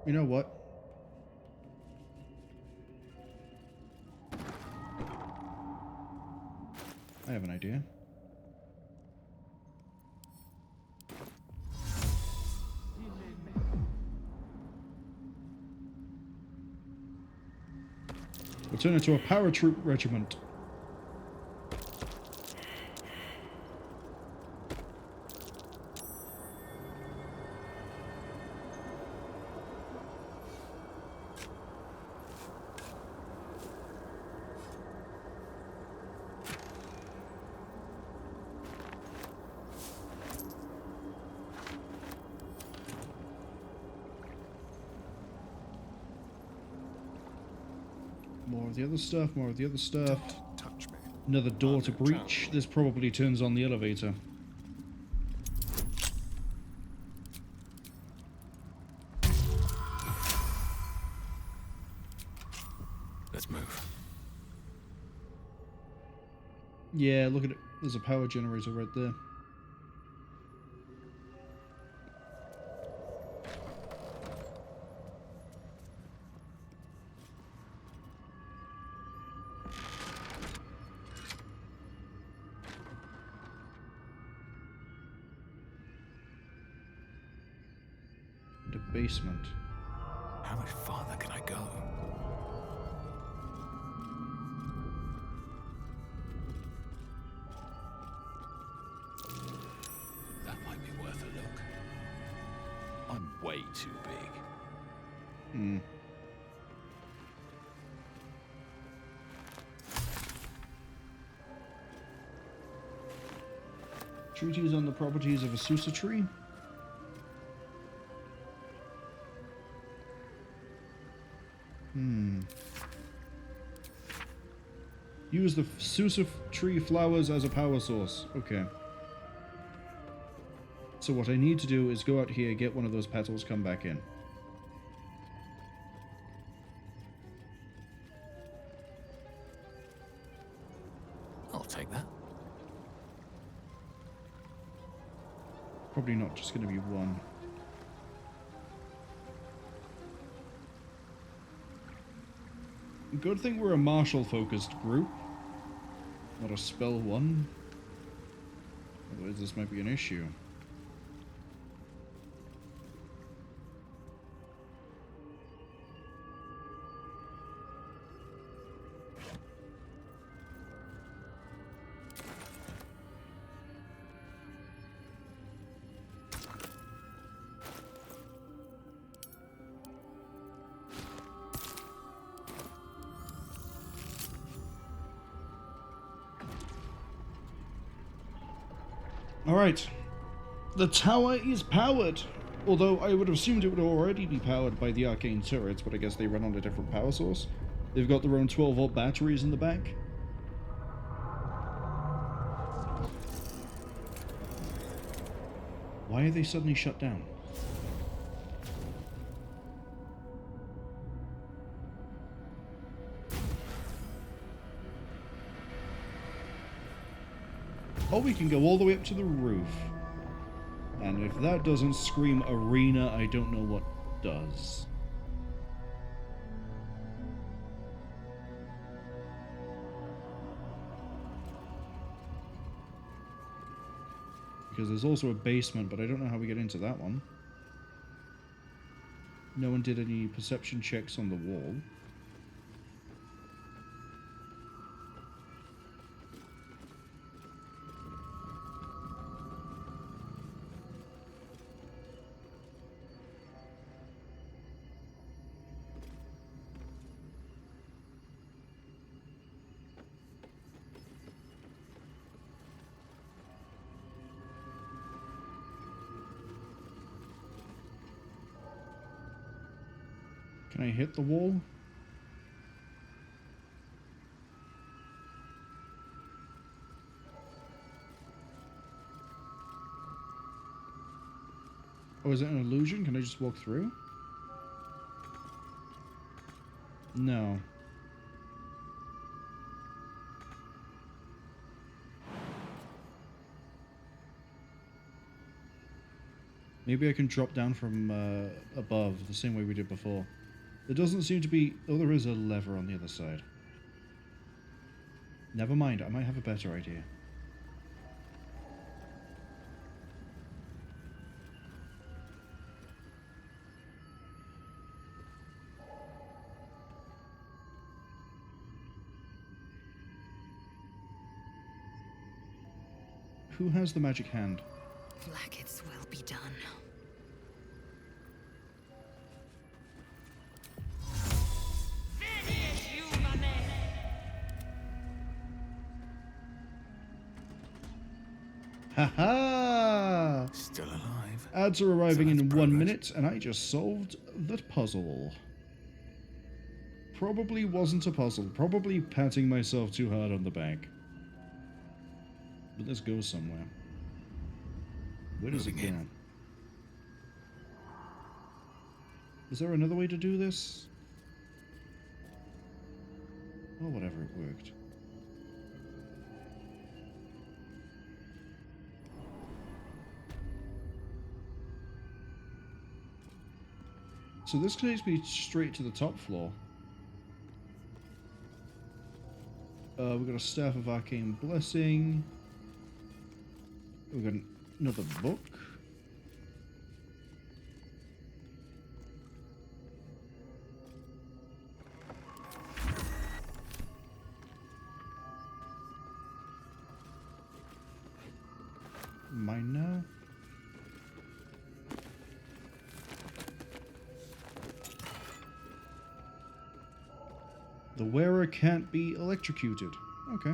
You know what? I have an idea. We'll turn into a paratroop regiment. More of the other stuff, more of the other stuff. Touch me. Another door to breach. This probably turns on the elevator. Let's move. Yeah, look at it. There's a power generator right there. The basement. How much farther can I go? That might be worth a look. I'm way too big. Hmm. Treaties on the properties of a Susa tree. Use the Susa tree flowers as a power source. Okay. So what I need to do is go out here, get one of those petals, come back in. I'll take that. Probably not just going to be one. Good thing we're a martial-focused group, not a spell one. Otherwise this might be an issue. Alright. The tower is powered. Although I would have assumed it would already be powered by the arcane turrets, but I guess they run on a different power source. They've got their own 12-volt batteries in the back. Why are they suddenly shut down? Oh, we can go all the way up to the roof. And if that doesn't scream arena, I don't know what does. Because there's also a basement, but I don't know how we get into that one. No one did any perception checks on the wall. Can I hit the wall? Oh, is it an illusion? Can I just walk through? No. Maybe I can drop down from above the same way we did before. There doesn't seem to be... Oh, there is a lever on the other side. Never mind, I might have a better idea. Who has the magic hand? Blackets will be done. Haha! Still alive. Ads are arriving in 1 minute, and I just solved the puzzle. Probably wasn't a puzzle. Probably patting myself too hard on the back. But this goes somewhere. Where does it go? Is there another way to do this? Oh, whatever, it worked. So this takes me straight to the top floor. We've got a Staff of Arcane Blessing. We've got another book. Mine now. The wearer can't be electrocuted. Okay.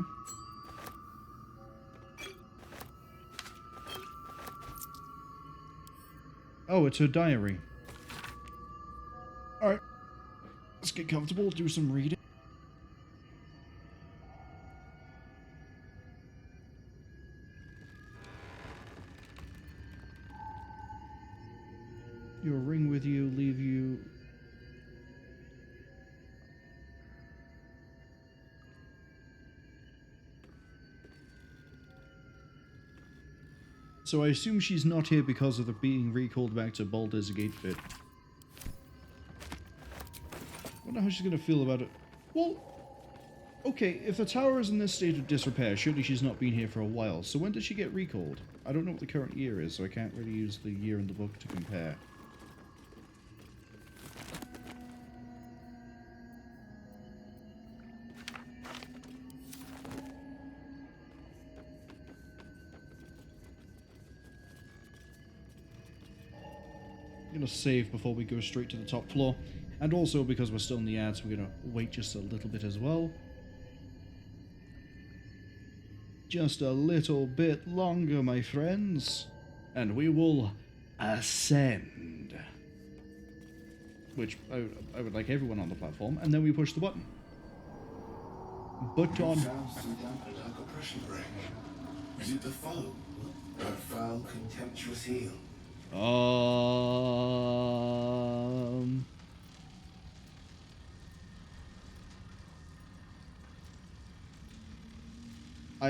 Oh, it's her diary. Alright. Let's get comfortable, do some reading. Your ring with you, leave you. So I assume she's not here because of the being recalled back to Baldur's Gate bit. Wonder how she's gonna feel about it. Well, okay, if the tower is in this state of disrepair, surely she's not been here for a while. So when did she get recalled? I don't know what the current year is, so I can't really use the year in the book to compare. I'm gonna save before we go straight to the top floor, and also because we're still in the ads, we're gonna wait just a little bit as well. Just a little bit longer, my friends, and we will ascend. Which I would like everyone on the platform, and then we push the button. Button. Sounds to dampen like oppression bring. Is it the foe? That foul, contemptuous heel? I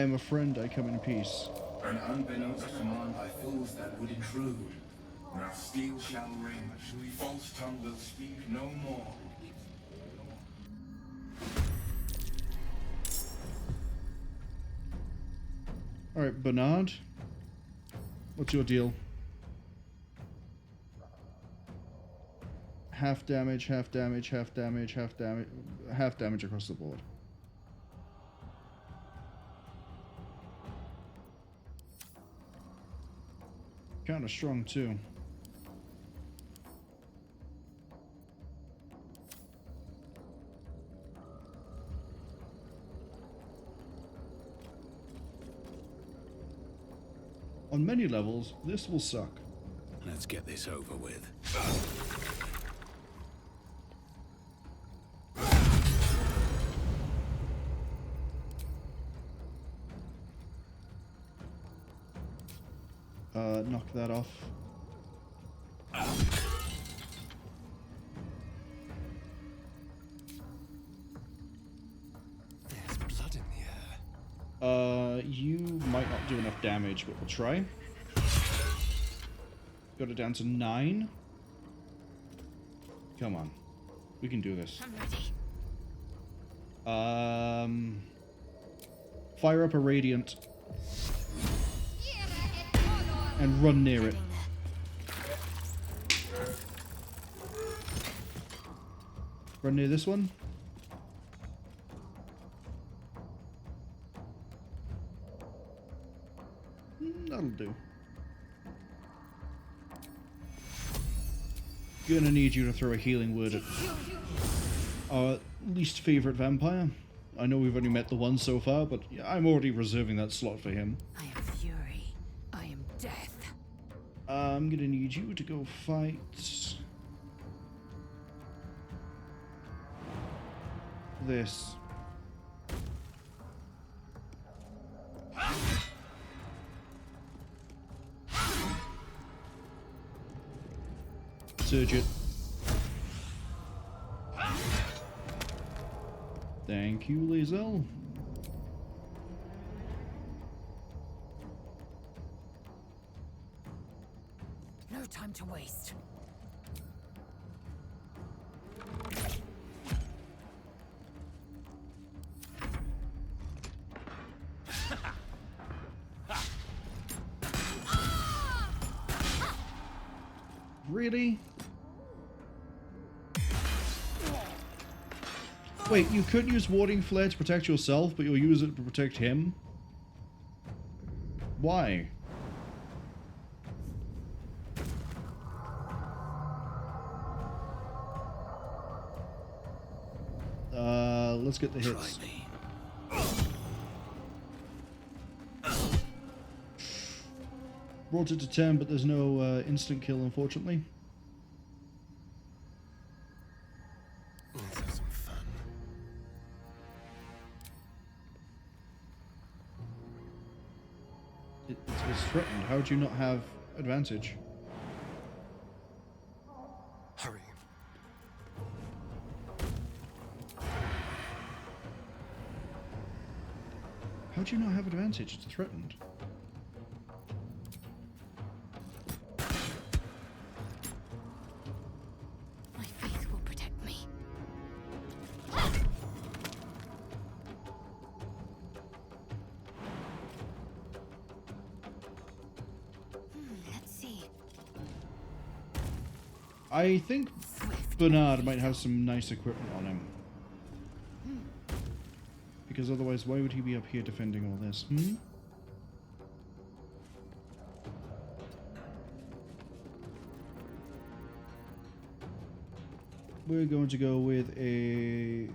am a friend, I come in peace. An unbeknownst command by foes that would intrude. Now steel shall ring, false tongue will speak no more. Alright, Bernard. What's your deal? half damage, half damage, half damage, half damage, half damage across the board. Kinda strong too. On many levels, this will suck. Let's get this over with. Knock that off. There's blood in the air. You might not do enough damage, but we'll try. Got it down to 9. Come on. We can do this. I'm ready. Fire up a radiant. And run near it. Run near this one. That'll do. Gonna need you to throw a healing word at our least favorite vampire. I know we've only met the one so far, but I'm already reserving that slot for him. I am fury. I am death. I'm gonna need you to go fight this. Surge it. Thank you, Lae'zel. No time to waste. Really? Wait, you could use Warding Flare to protect yourself, but you'll use it to protect him? Why? Let's get the hits. Brought it to 10, but there's no instant kill, unfortunately. Let's have some fun. It's threatened. How do you not have advantage? Hurry. How do you not have advantage? It's threatened. My faith will protect me. Let's see. I think Bernard might have some nice equipment on him. Because otherwise, why would he be up here defending all this? We're going to go with a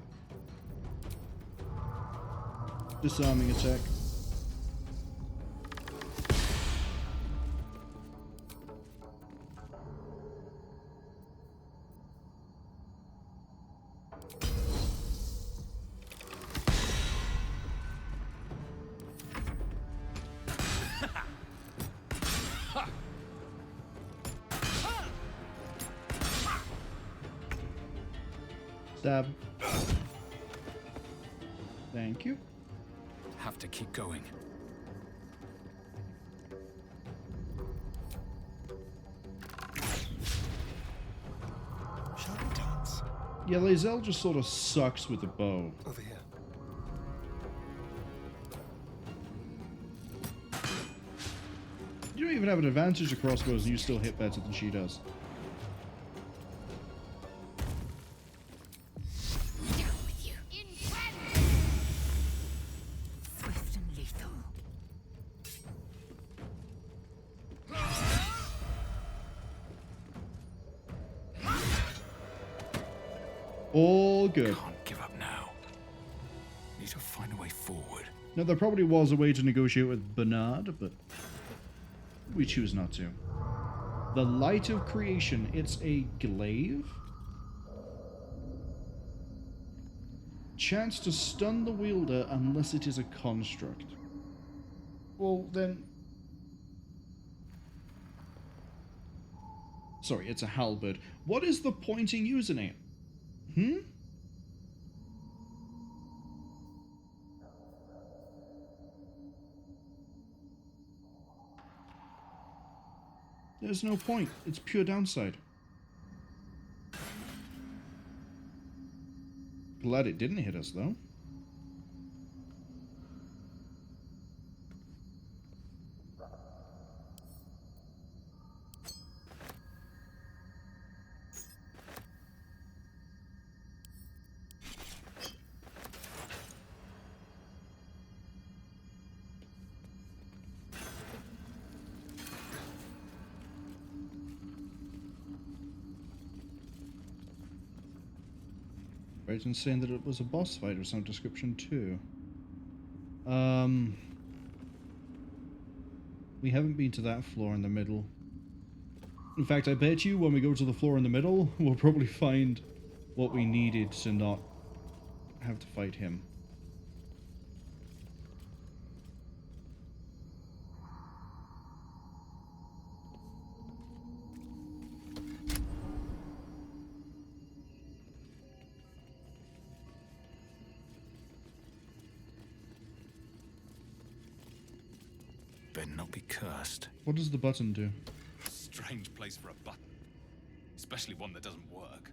disarming attack. Stab. Thank you. Have to keep going. Shall we dance? Yeah, Lae'zel just sort of sucks with the bow. Over here. You don't even have an advantage of crossbows and you still hit better than she does. All good. Can't give up now. Need to find a way forward. Now, there probably was a way to negotiate with Bernard, but we choose not to. The Light of Creation. It's a glaive. Chance to stun the wielder unless it is a construct. Well, then... Sorry, it's a halberd. What is the point in using it? There's no point. It's pure downside. Glad it didn't hit us, though. Right, and saying that it was a boss fight of some description too. We haven't been to that floor in the middle. In fact, I bet you when we go to the floor in the middle, we'll probably find what we needed to not have to fight him. Better not be cursed. What does the button do? Strange place for a button. Especially one that doesn't work.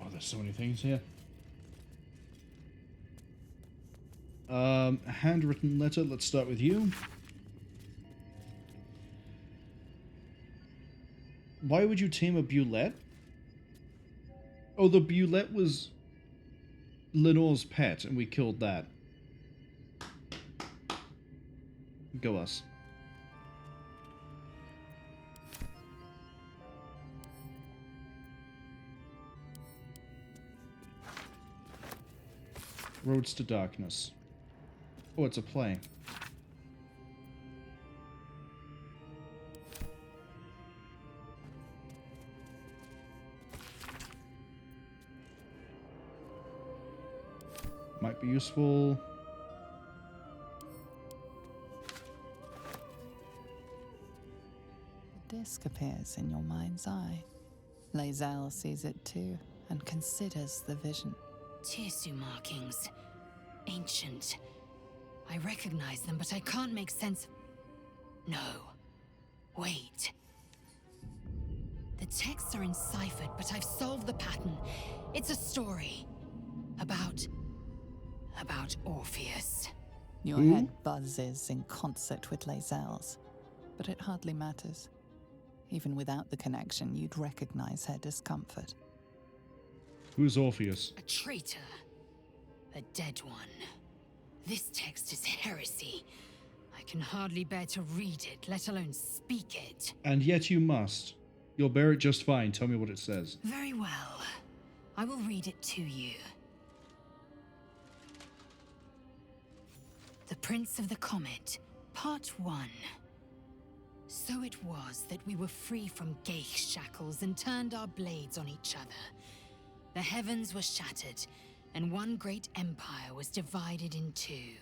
Oh, there's so many things here. Handwritten letter. Let's start with you. Why would you tame a Bulette? Oh, the Bulette was Lenore's pet, and we killed that. Go us. Roads to Darkness. Oh, it's a play. Might be useful. The disc appears in your mind's eye. Lae'zel sees it too and considers the vision. Tissue markings. Ancient. I recognize them, but I can't make sense. No. Wait. The texts are enciphered, but I've solved the pattern. It's a story. About Orpheus. Your head buzzes in concert with Lae'zel's, but it hardly matters. Even without the connection, you'd recognize her discomfort. Who's Orpheus? A traitor. A dead one. This text is heresy. I can hardly bear to read it, let alone speak it. And yet you must. You'll bear it just fine. Tell me what it says. Very well. I will read it to you. The Prince of the Comet, Part 1. So it was that we were free from Geich shackles and turned our blades on each other. The heavens were shattered, and one great empire was divided in two.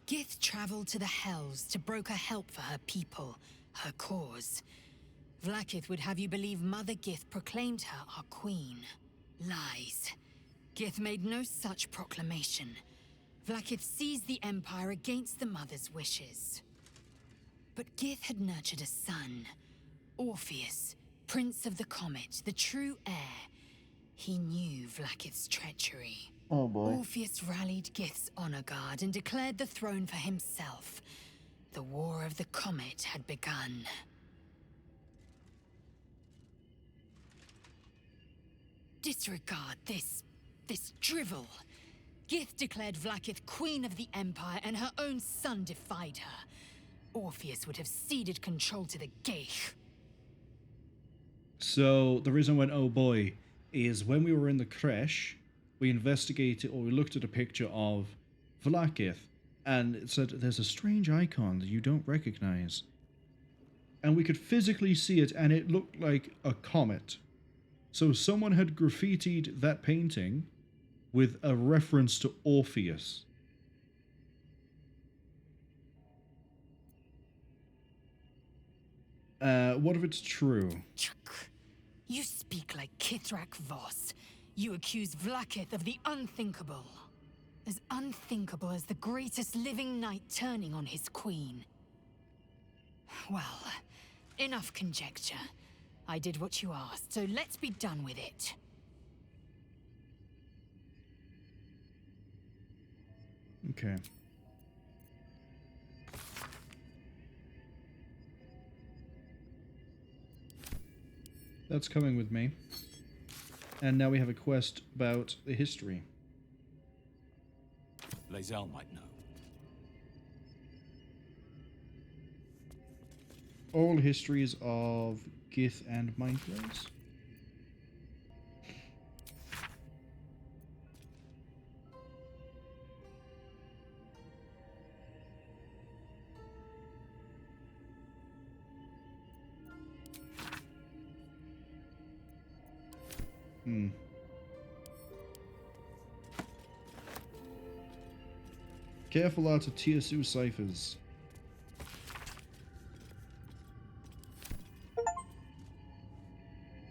Gith traveled to the Hells to broker help for her people, her cause. Vlaakith would have you believe Mother Gith proclaimed her our queen. Lies. Gith made no such proclamation. Vlaakith seized the Empire against the Mother's wishes. But Gith had nurtured a son, Orpheus, Prince of the Comet, the true heir. He knew Vlaakith's treachery. Oh boy. Orpheus rallied Gith's honor guard and declared the throne for himself. The War of the Comet had begun. Disregard this drivel. Gith declared Vlaakith queen of the Empire, and her own son defied her. Orpheus would have ceded control to the Geich. So the reason I went, oh boy, is when we were in the creche, we investigated, or we looked at a picture of Vlaakith, and it said there's a strange icon that you don't recognize. And we could physically see it, and it looked like a comet. So someone had graffitied that painting with a reference to Orpheus. What if it's true? You speak like Kithrak Voss. You accuse Vlaakith of the unthinkable. As unthinkable as the greatest living knight turning on his queen. Well, enough conjecture. I did what you asked, so let's be done with it. Okay. That's coming with me. And now we have a quest about the history. Lae'zel might know. Oral histories of Gith and Mindflays. Careful out of TSU ciphers.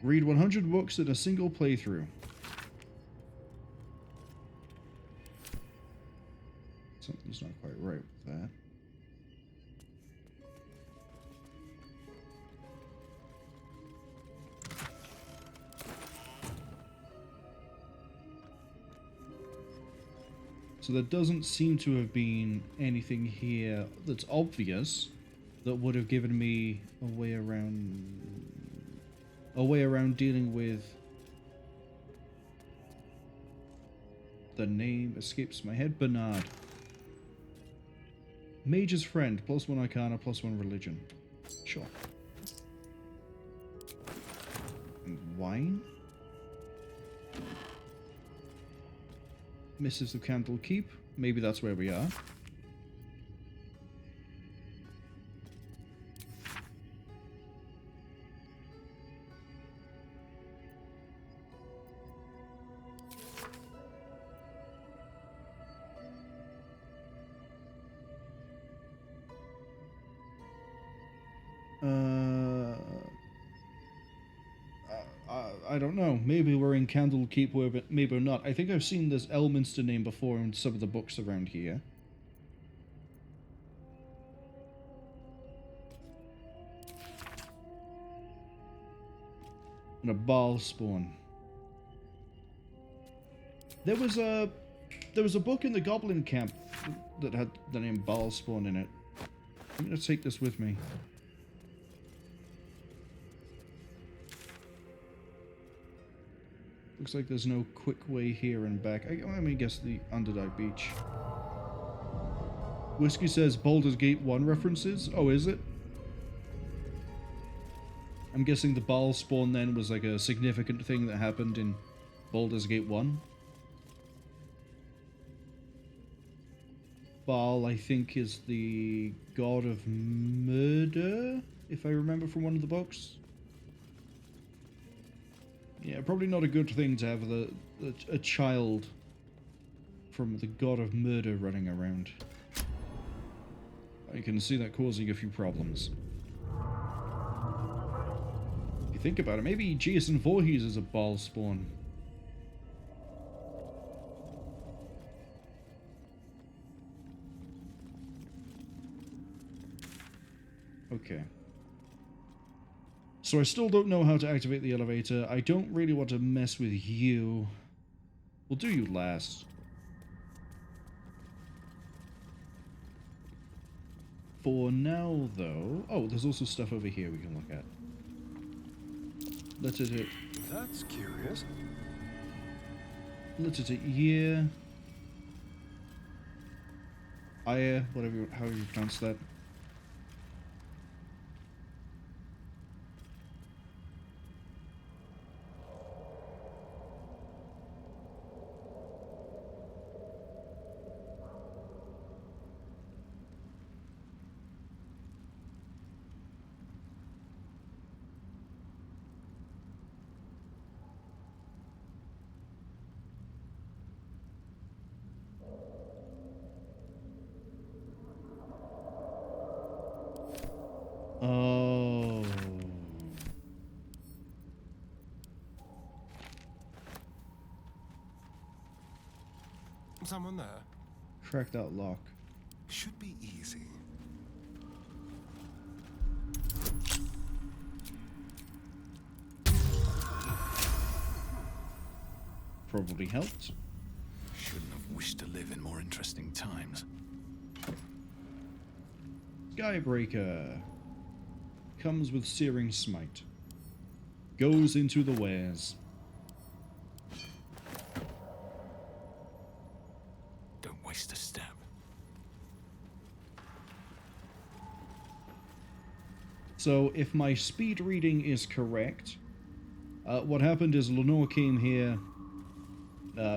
Read 100 books in a single playthrough. Something's not quite right with that. So there doesn't seem to have been anything here that's obvious that would have given me a way around dealing with the name escapes my head. Bernard. Mage's friend, +1 Arcana, +1 religion. Sure. And wine? Missives of Candle Keep. Maybe that's where we are. I don't know. Maybe we're in Candlekeep, but maybe we're not. I think I've seen this Elminster name before in some of the books around here. And a ball spawn. There was a book in the Goblin camp that had the name Ballspawn in it. I'm gonna take this with me. Looks like there's no quick way here and back. Let me guess the Underdark Beach. Whiskey says Baldur's Gate 1 references. Oh, is it? I'm guessing the Baal spawn then was like a significant thing that happened in Baldur's Gate 1. Baal, I think, is the god of murder, if I remember from one of the books. Yeah, probably not a good thing to have a child from the god of murder running around. I can see that causing a few problems. If you think about it, maybe Jason Voorhees is a Baal spawn. Okay. So I still don't know how to activate the elevator. I don't really want to mess with you. We'll do you last. For now, though... Oh, there's also stuff over here we can look at. Let's hit it. That's curious. Let's hit it here. Aya, however you pronounce that. Someone there? Crack that lock. Should be easy. Probably helped. Shouldn't have wished to live in more interesting times. Skybreaker. Comes with Searing Smite. Goes into the wares. Don't waste a step. So, if my speed reading is correct, what happened is Lenore came here,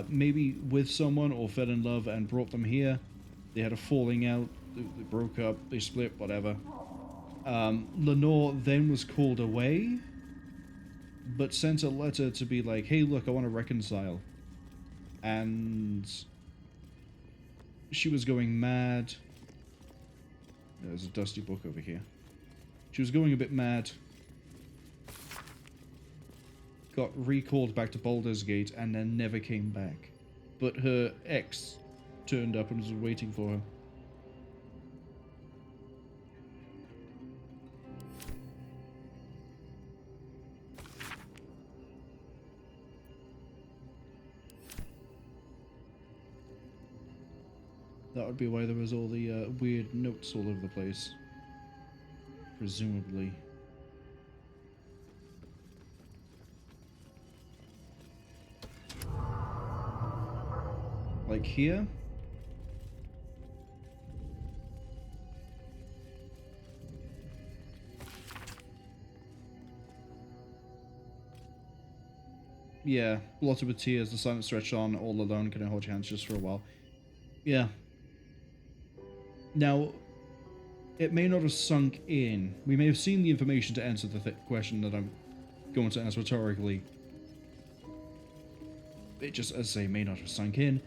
maybe with someone or fell in love and brought them here. They had a falling out, they broke up, they split, whatever. Lenore then was called away, but sent a letter to be like, hey, look, I want to reconcile. And she was going mad. There's a dusty book over here. She was going a bit mad. Got recalled back to Baldur's Gate and then never came back. But her ex turned up and was waiting for her. That would be why there was all the weird notes all over the place. Presumably. Like here? Yeah, blotted with tears, the silence stretched on, all alone, can I hold your hands just for a while? Yeah. Now, it may not have sunk in. We may have seen the information to answer the question that I'm going to ask rhetorically. It just, as I say, may not have sunk in.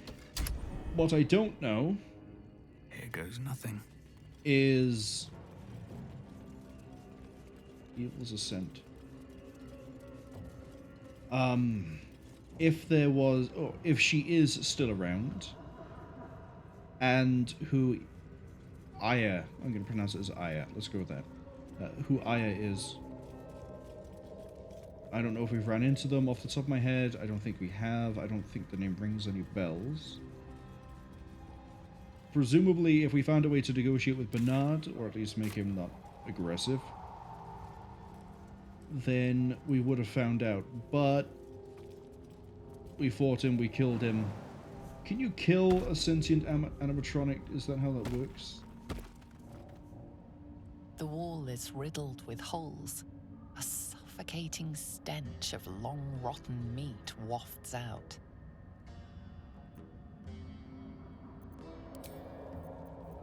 What I don't know... Here goes nothing. ...is... Evil's Ascent. If there was... or if she is still around... and who... Aya, I'm going to pronounce it as Aya. Let's go with that. Who Aya is. I don't know if we've run into them off the top of my head. I don't think we have. I don't think the name rings any bells. Presumably, if we found a way to negotiate with Bernard, or at least make him not aggressive, then we would have found out. But we fought him, we killed him. Can you kill a sentient animatronic? Is that how that works? The wall is riddled with holes. A suffocating stench of long rotten meat wafts out.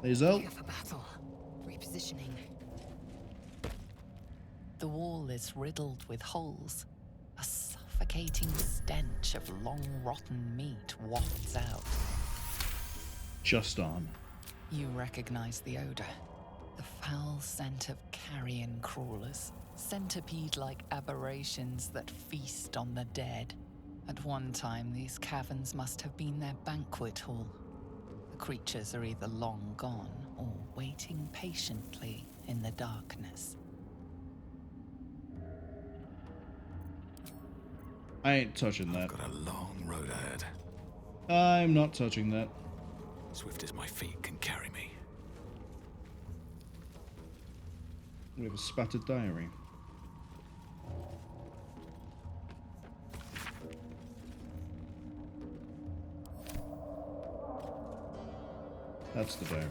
Lae'zel? Here for battle. Repositioning. The wall is riddled with holes. A suffocating stench of long rotten meat wafts out. Just on. You recognize the odor. The foul scent of carrion crawlers, centipede-like aberrations that feast on the dead. At one time, these caverns must have been their banquet hall. The creatures are either long gone or waiting patiently in the darkness. I ain't touching that. Got a long road ahead. I'm not touching that. Swift as my feet can carry me. We have a spattered diary. That's the diary.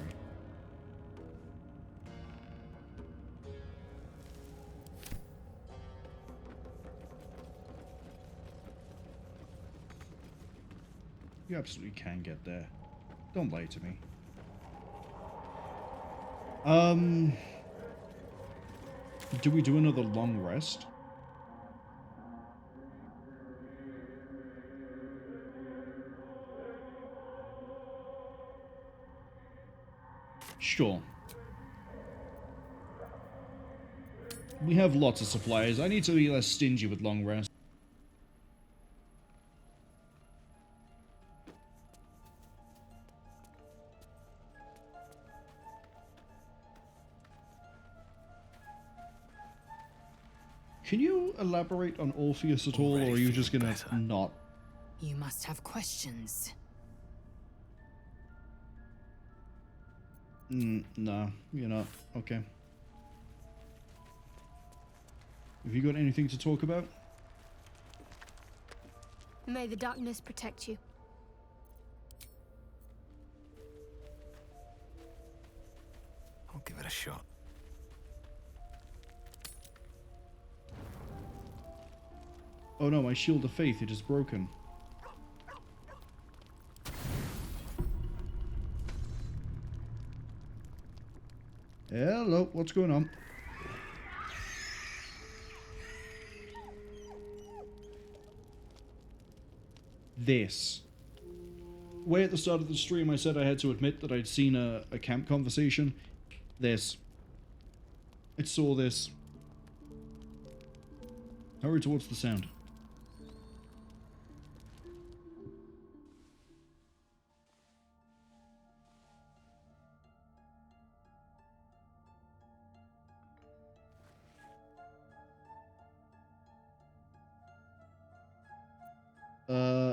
You absolutely can get there. Don't lie to me. Do we do another long rest? Sure. We have lots of supplies. I need to be less stingy with long rest. Can you elaborate on Orpheus at all, or are you just gonna not? You must have questions. No, you're not. Okay. Have you got anything to talk about? May the darkness protect you. I'll give it a shot. Oh no, my shield of faith, it is broken. Hello, what's going on? This. Way at the start of the stream I said I had to admit that I'd seen a camp conversation. This. I saw this. Hurry towards the sound.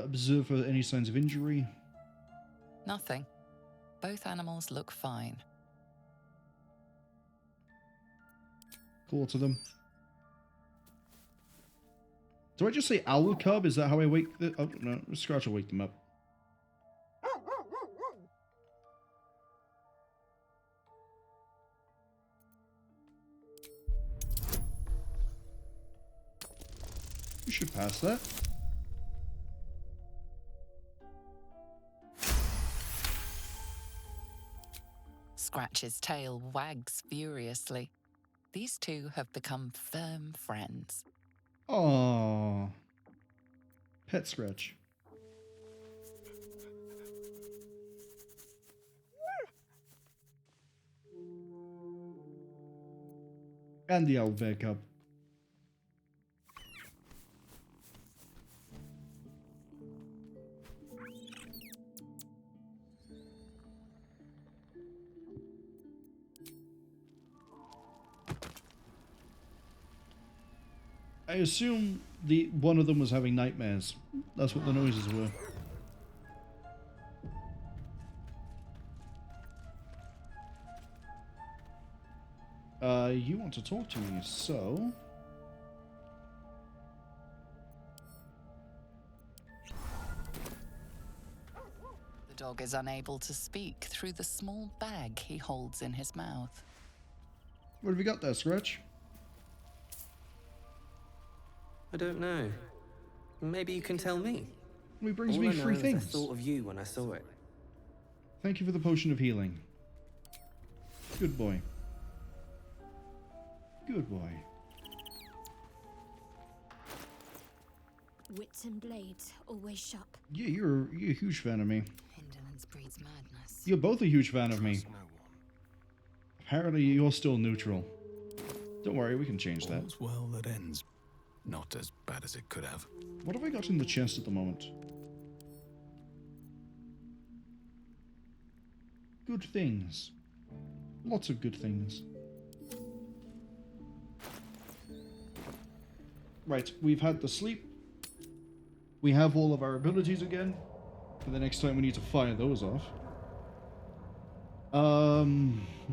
Observe for any signs of injury. Nothing. Both animals look fine. Call to them. Do I just say owl cub? Is that how I wake the... Oh, no. Scratch will wake them up. You should pass that. Scratch's tail wags furiously. These two have become firm friends. Aww. Pet Scratch. And the owlbear cub. I assume one of them was having nightmares. That's what the noises were. You want to talk to me, so... The dog is unable to speak through the small bag he holds in his mouth. What have you got there, Scratch? I don't know. Maybe you can tell me. It brings me free things. I thought of you when I saw it. Thank you for the potion of healing. Good boy. Good boy. Wits and blades, always sharp. Yeah, you're a huge fan of me. Indolence breeds madness. You're both a huge fan of me. Apparently, you're still neutral. Don't worry, we can change that. All's well that ends. Not as bad as it could have. What have I got in the chest at the moment? Good things. Lots of good things. Right, we've had the sleep. We have all of our abilities again. For the next time we need to fire those off.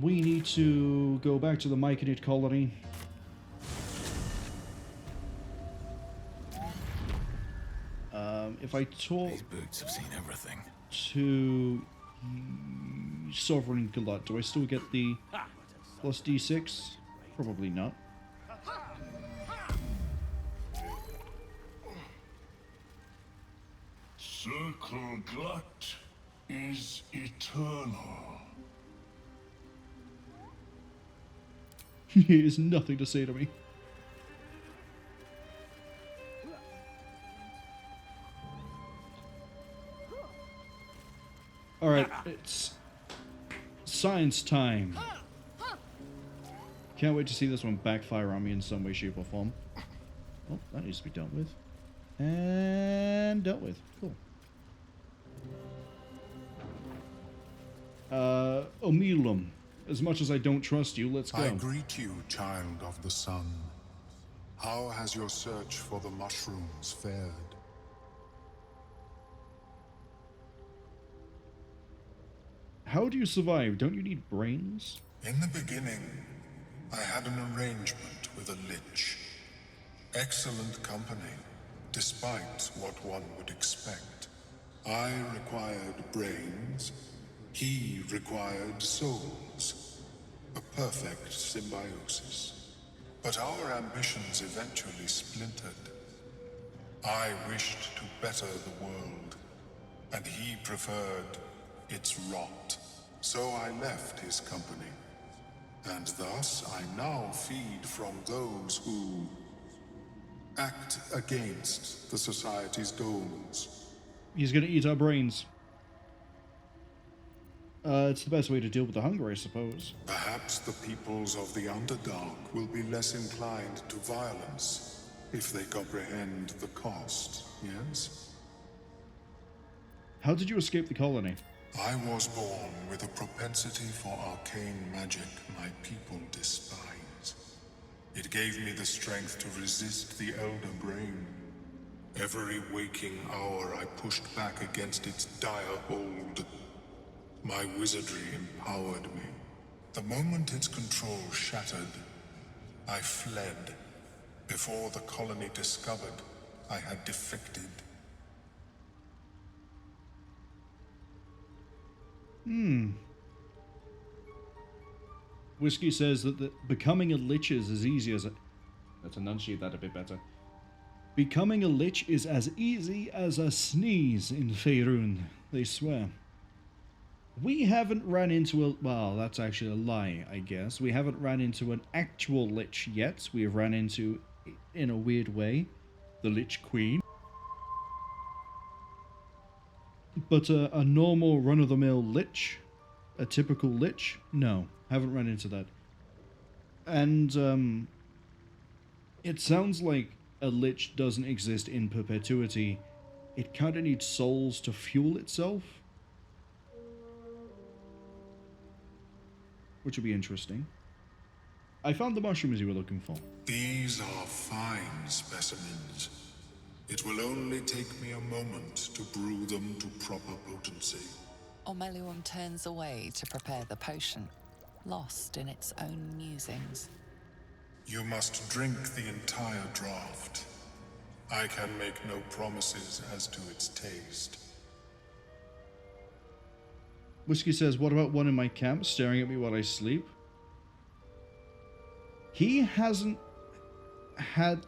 We need to go back to the Myconid colony. If I talk... These boots have seen everything. To... Sovereign Glut, do I still get the plus D6? Probably not. Circle Glut is eternal. He has nothing to say to me. Alright, it's science time. Can't wait to see this one backfire on me in some way, shape, or form. Oh, that needs to be dealt with. And dealt with. Cool. Omilum. As much as I don't trust you, let's go. I greet you, child of the sun. How has your search for the mushrooms fared? How do you survive? Don't you need brains? In the beginning, I had an arrangement with a lich. Excellent company, despite what one would expect. I required brains, he required souls. A perfect symbiosis. But our ambitions eventually splintered. I wished to better the world, and he preferred its rot. So I left his company. And thus I now feed from those who act against the society's goals. He's gonna eat our brains. It's the best way to deal with the hunger, I suppose. Perhaps the peoples of the Underdark will be less inclined to violence if they comprehend the cost, yes? How did you escape the colony? I was born with a propensity for arcane magic my people despise. It gave me the strength to resist the Elder Brain. Every waking hour I pushed back against its dire hold. My wizardry empowered me. The moment its control shattered, I fled. Before the colony discovered I had defected. Whiskey says that becoming a lich is as easy as let's enunciate that a bit better. Becoming a lich is as easy as a sneeze in Faerun, they swear. We haven't ran into a... well, that's actually a lie, I guess. We haven't ran into an actual lich yet. We have ran into, in a weird way, the Lich Queen. But a normal run-of-the-mill lich, a typical lich, no, haven't run into that. And it sounds like a lich doesn't exist in perpetuity. It kind of needs souls to fuel itself, which would be interesting. I found the mushrooms you were looking for. These are fine specimens. It will only take me a moment to brew them to proper potency. Ormelium turns away to prepare the potion, lost in its own musings. You must drink the entire draught. I can make no promises as to its taste. Whiskey says, what about one in my camp staring at me while I sleep? He hasn't had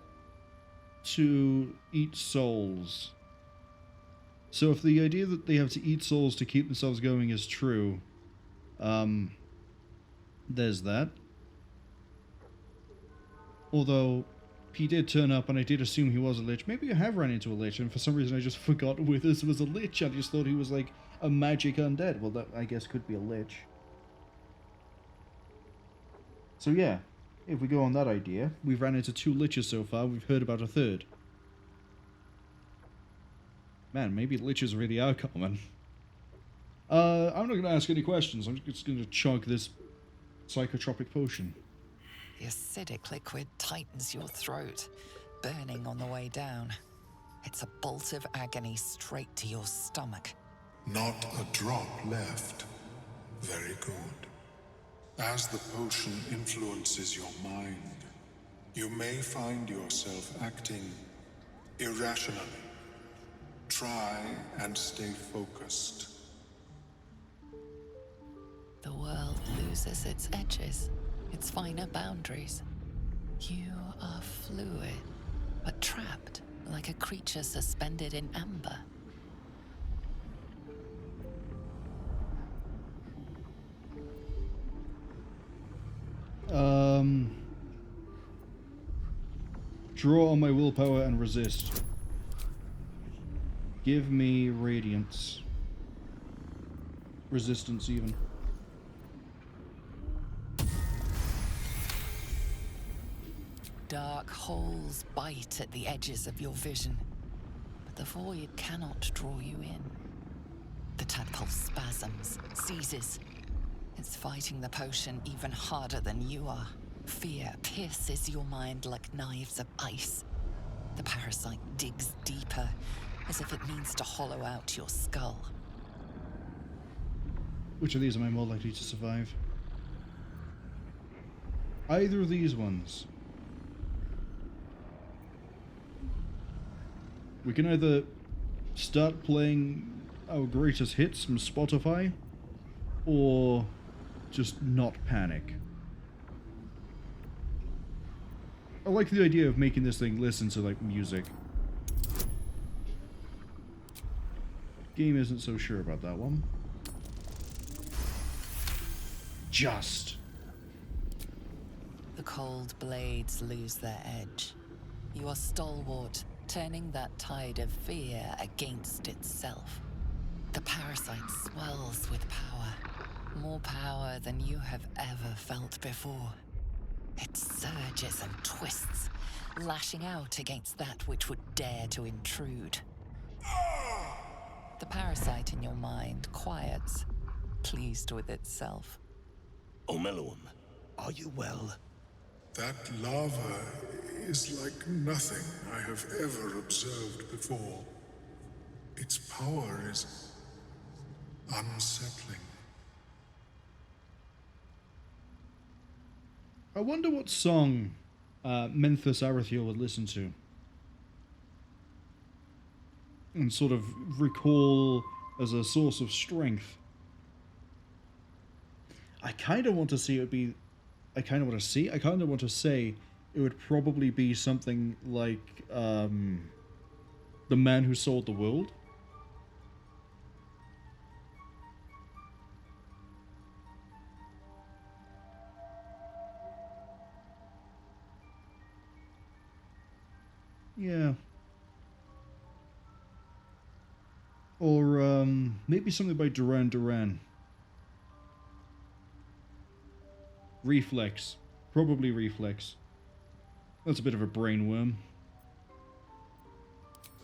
to eat souls. So if the idea that they have to eat souls to keep themselves going is true, there's that. Although, he did turn up and I did assume he was a lich. Maybe I have run into a lich and for some reason I just forgot Withers was a lich. I just thought he was like a magic undead. Well, that I guess could be a lich. So yeah, if we go on that idea, we've ran into 2 liches so far, we've heard about a 3rd. Man, maybe liches really are common. I'm not going to ask any questions, I'm just going to chug this psychotropic potion. The acidic liquid tightens your throat, burning on the way down. It's a bolt of agony straight to your stomach. Not a drop left. Very good. As the potion influences your mind, you may find yourself acting irrationally. Try and stay focused. The world loses its edges, its finer boundaries. You are fluid, but trapped like a creature suspended in amber. Draw on my willpower and resist. Give me radiance. Resistance even. Dark holes bite at the edges of your vision, but the void cannot draw you in. The tadpole spasms, seizes. It's fighting the potion even harder than you are, Fear pierces your mind like knives of ice. The parasite digs deeper, as if it means to hollow out your skull. Which of these am I more likely to survive? Either of these ones. We can either start playing our greatest hits from Spotify, or just not panic. I like the idea of making this thing listen to, like, music. Game isn't so sure about that one. Just. The cold blades lose their edge. You are stalwart, turning that tide of fear against itself. The parasite swells with power. More power than you have ever felt before. It surges and twists, lashing out against that which would dare to intrude. The parasite in your mind quiets, pleased with itself. Omeluum, are you well? That lava is like nothing I have ever observed before. Its power is unsettling. I wonder what song Menthus Arathiel would listen to. And sort of recall as a source of strength. I kind of want to see it would be... I kind of want to say it would probably be something like The Man Who Sold the World. Yeah. Or maybe something by Duran Duran. Reflex. Probably Reflex. That's a bit of a brainworm.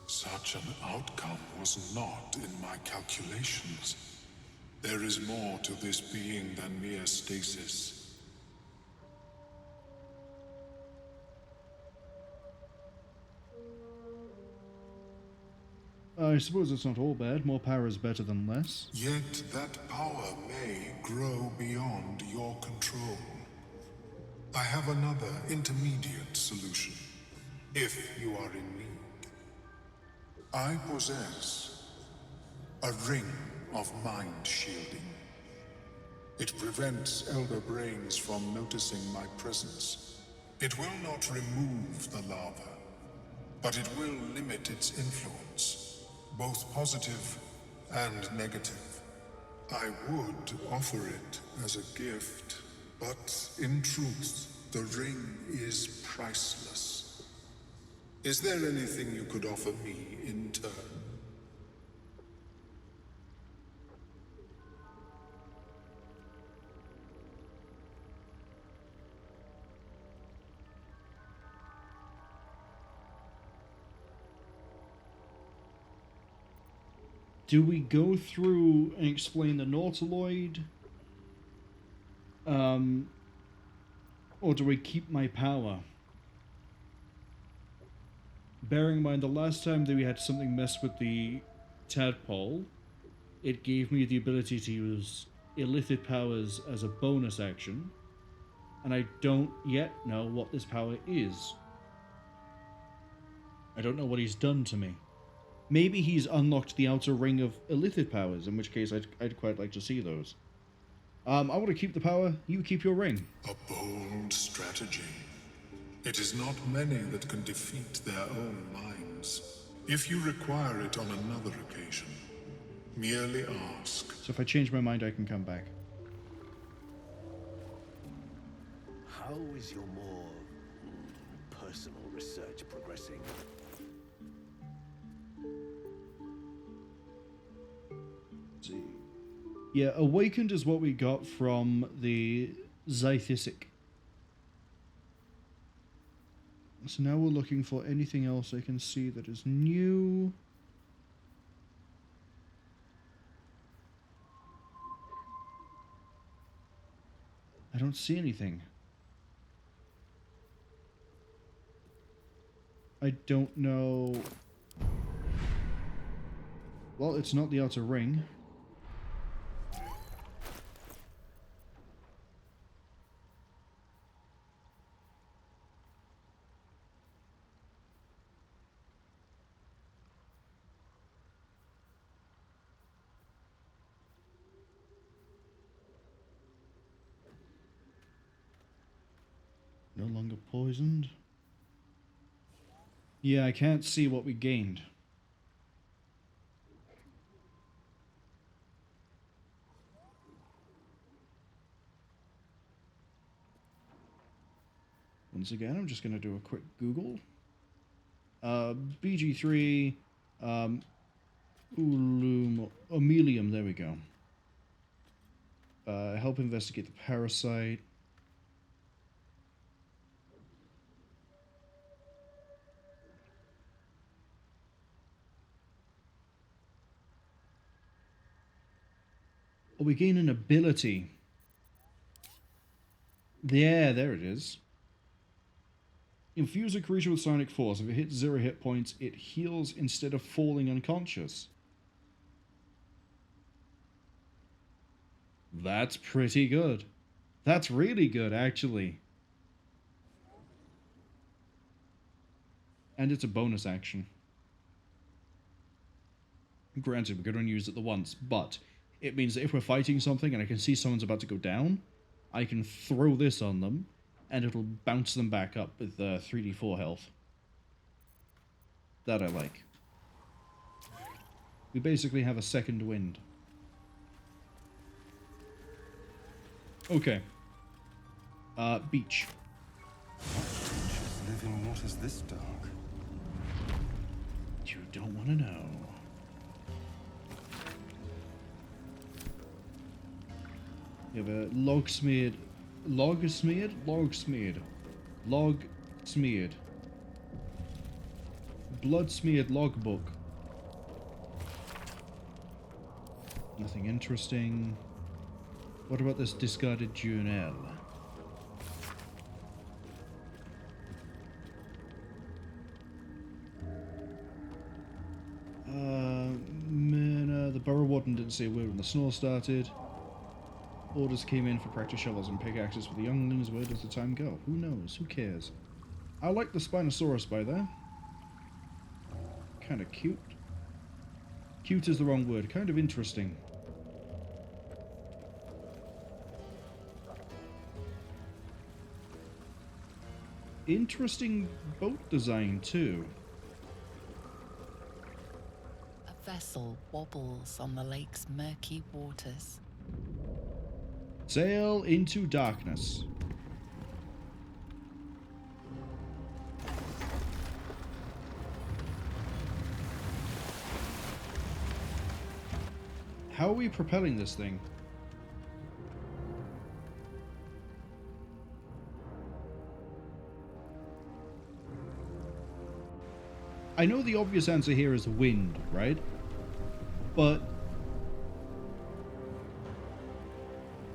Such an outcome was not in my calculations. There is more to this being than mere stasis. I suppose it's not all bad. More power is better than less. Yet that power may grow beyond your control. I have another intermediate solution, if you are in need. I possess a ring of mind shielding. It prevents elder brains from noticing my presence. It will not remove the lava, but it will limit its influence, both positive and negative. I would offer it as a gift, but in truth, the ring is priceless. Is there anything you could offer me in turn? Do we go through and explain the Nautiloid? Or do we keep my power? Bearing in mind the last time that we had something mess with the tadpole, it gave me the ability to use illicit powers as a bonus action, and I don't yet know what this power is. I don't know what he's done to me. Maybe he's unlocked the outer ring of illicit powers, in which case I'd quite like to see those. I want to keep the power, you keep your ring. A bold strategy. It is not many that can defeat their own minds. If you require it on another occasion, merely ask. So if I change my mind, I can come back. How is your more personal research progressing? Let's see. Yeah, Awakened is what we got from the Zythisic. So now we're looking for anything else I can see that is new. I don't see anything. I don't know. Well, it's not the outer ring. No longer poisoned. Yeah, I can't see what we gained. Once again, I'm just going to do a quick Google. BG3, Omelium, there we go. Help investigate the parasite. Oh, we gain an ability. Yeah, there it is. Infuse a creature with psionic force. If it hits 0 hit points, it heals instead of falling unconscious. That's pretty good. That's really good, actually. And it's a bonus action. Granted, we could only use it the once, but it means that if we're fighting something and I can see someone's about to go down, I can throw this on them, and it'll bounce them back up with 3d4 health. That I like. We basically have a second wind. Okay. Beach. Live in waters this dark. You don't want to know. You have a log smeared, blood smeared logbook. Nothing interesting. What about this discarded journal? The Borough Warden didn't say a word when the snow started. Orders came in for practice shovels and pickaxes for the younglings. Where does the time go? Who knows? Who cares? I like the Spinosaurus by there. Kind of cute. Cute is the wrong word. Kind of interesting. Interesting boat design, too. A vessel wobbles on the lake's murky waters. Sail into darkness. How are we propelling this thing? I know the obvious answer here is wind, right? But...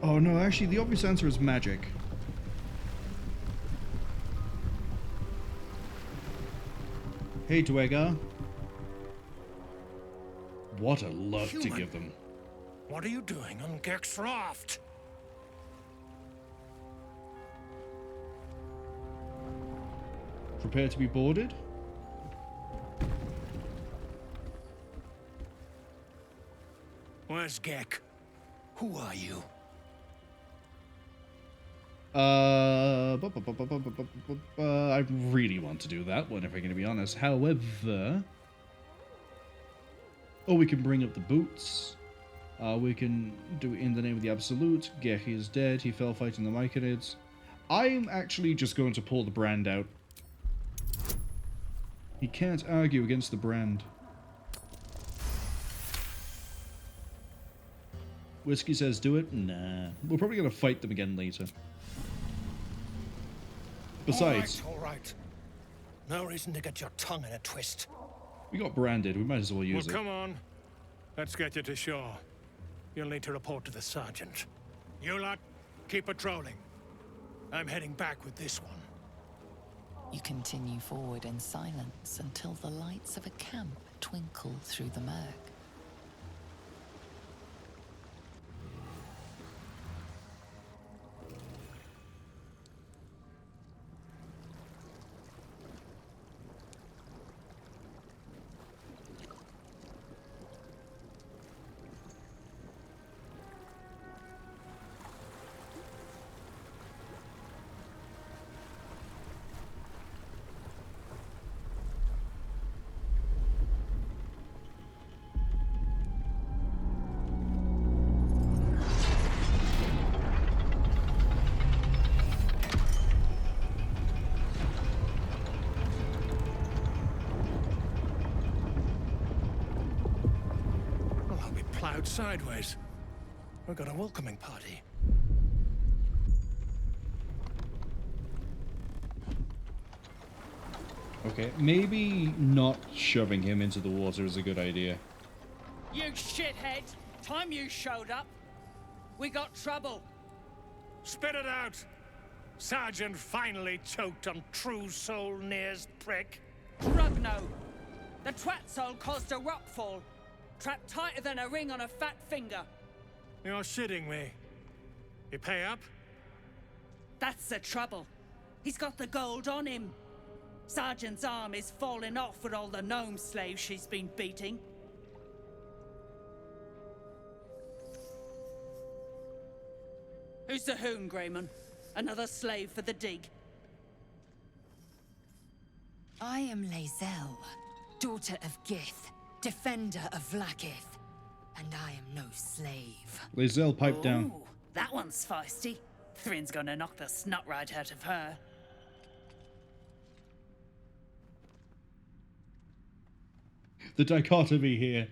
oh no, actually the obvious answer is magic. Hey Duergar. What a love to give them. What are you doing on Gek's raft? Prepare to be boarded? Where's Gek? Who are you? I really want to do that one, if I'm going to be honest. However... oh, we can bring up the boots. We can do it in the name of the Absolute. Gek is dead. He fell fighting the Myconids. I'm actually just going to pull the brand out. He can't argue against the brand. Whiskey says do it? Nah. We're probably going to fight them again later. Besides... all right. No reason to get your tongue in a twist. we got branded. We might as well use it. Come on. Let's get you to shore. You'll need to report to the sergeant. You lot, keep patrolling. I'm heading back with this one. You continue forward in silence until the lights of a camp twinkle through the murk. Well, I'll be plowed sideways. We've got a welcoming party. Okay, maybe not shoving him into the water is a good idea. You shithead! Time you showed up, we got trouble. Spit it out! Sergeant finally choked on True Soul Nere's prick. Drugno! The twat soul caused a rockfall, trapped tighter than a ring on a fat finger. You're shitting me. You pay up? That's the trouble. He's got the gold on him. Sergeant's arm is falling off with all the gnome slaves she's been beating. Who's the hoon, Greyman? Another slave for the dig? I am Lae'zel, daughter of Gith, defender of Vlaakith, and I am no slave. Lae'zel, pipe down. Ooh, that one's feisty. Thrin's gonna knock the snot right out of her. The dichotomy here.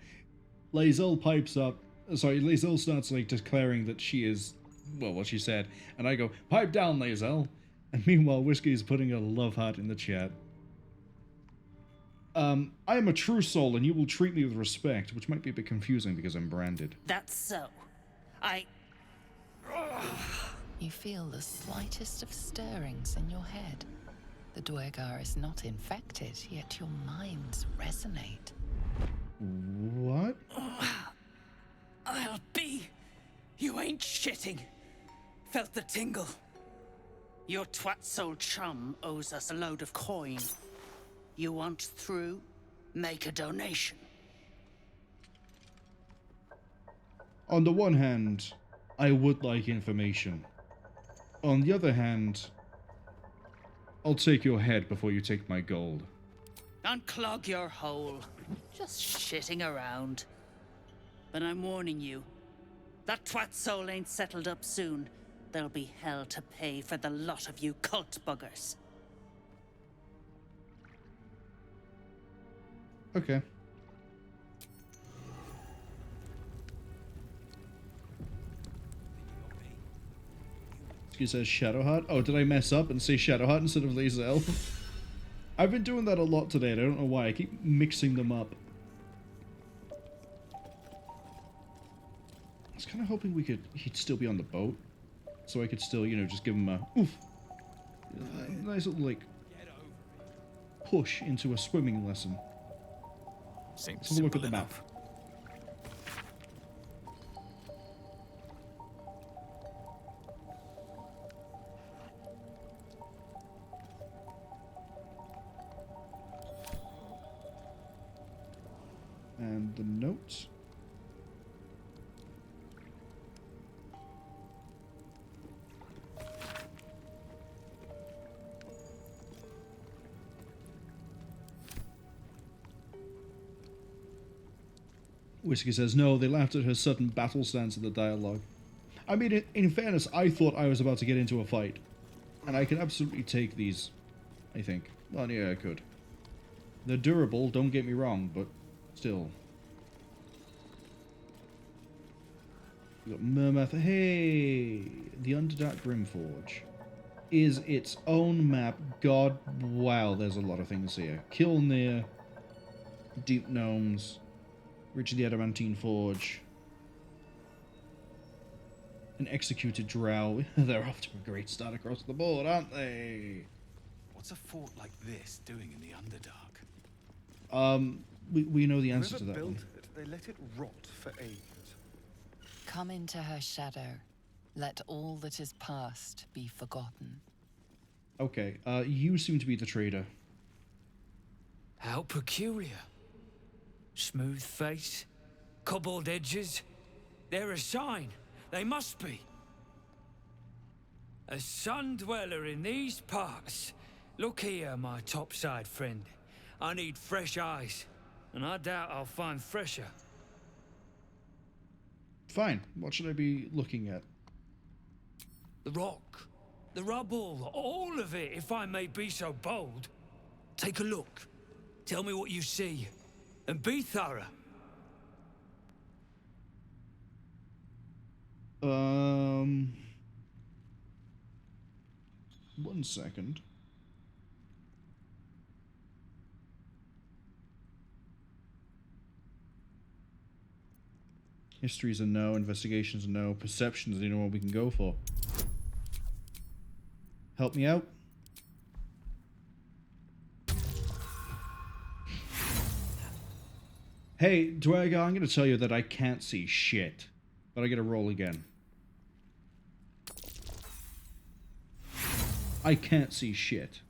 Lae'zel pipes up. Sorry, Lae'zel starts like declaring that she is, well, what she said, and I go, pipe down, Lae'zel. And meanwhile, Whiskey is putting a love heart in the chat. I am a true soul, and you will treat me with respect, which might be a bit confusing because I'm branded. That's so. You feel the slightest of stirrings in your head. The Duergar is not infected, yet your minds resonate. What? I'll be. You ain't shitting. Felt the tingle. Your twat soul chum owes us a load of coin. You want through? Make a donation. On the one hand, I would like information. On the other hand, I'll take your head before you take my gold. Unclog your hole. Just shitting around. But I'm warning you, that twat soul ain't settled up soon. There'll be hell to pay for the lot of you cult buggers. Okay. He says Shadowheart. Oh, did I mess up and say Shadowheart instead of Lae'zel? I've been doing that a lot today, and I don't know why. I keep mixing them up. I was kind of hoping he'd still be on the boat. So I could still, you know, just give him a oof. A nice little, like, push into a swimming lesson. Seems Let's have a look at simple the enough. map. And the notes. Whiskey says, no, they laughed at her sudden battle stance in the dialogue. I mean, in fairness, I thought I was about to get into a fight. And I can absolutely take these, I think. Well, yeah, I could. They're durable, don't get me wrong, but still. We got Murmath. Hey! The Underdark Brimforge is its own map. God, wow, there's a lot of things here. Kilnir, Deep Gnomes, Richard the Adamantine Forge, an Executed Drow. They're off to a great start across the board, aren't they? What's a fort like this doing in the Underdark? We know the answer to Whoever that built one. it, they let it rot for ages. Come into her shadow. Let all that is past be forgotten. Okay, you seem to be the trader. How peculiar. Smooth face, cobbled edges. They're a sign. They must be. A sun dweller in these parts. Look here, my topside friend. I need fresh eyes, and I doubt I'll find fresher. Fine. What should I be looking at? The rock, the rubble, all of it, if I may be so bold. Take a look. Tell me what you see, and be thorough. One second. History's a no, investigation's a no, perception's you know what we can go for. Help me out. Hey, Duergar, I'm gonna tell you that I can't see shit. But I gotta roll again. I can't see shit.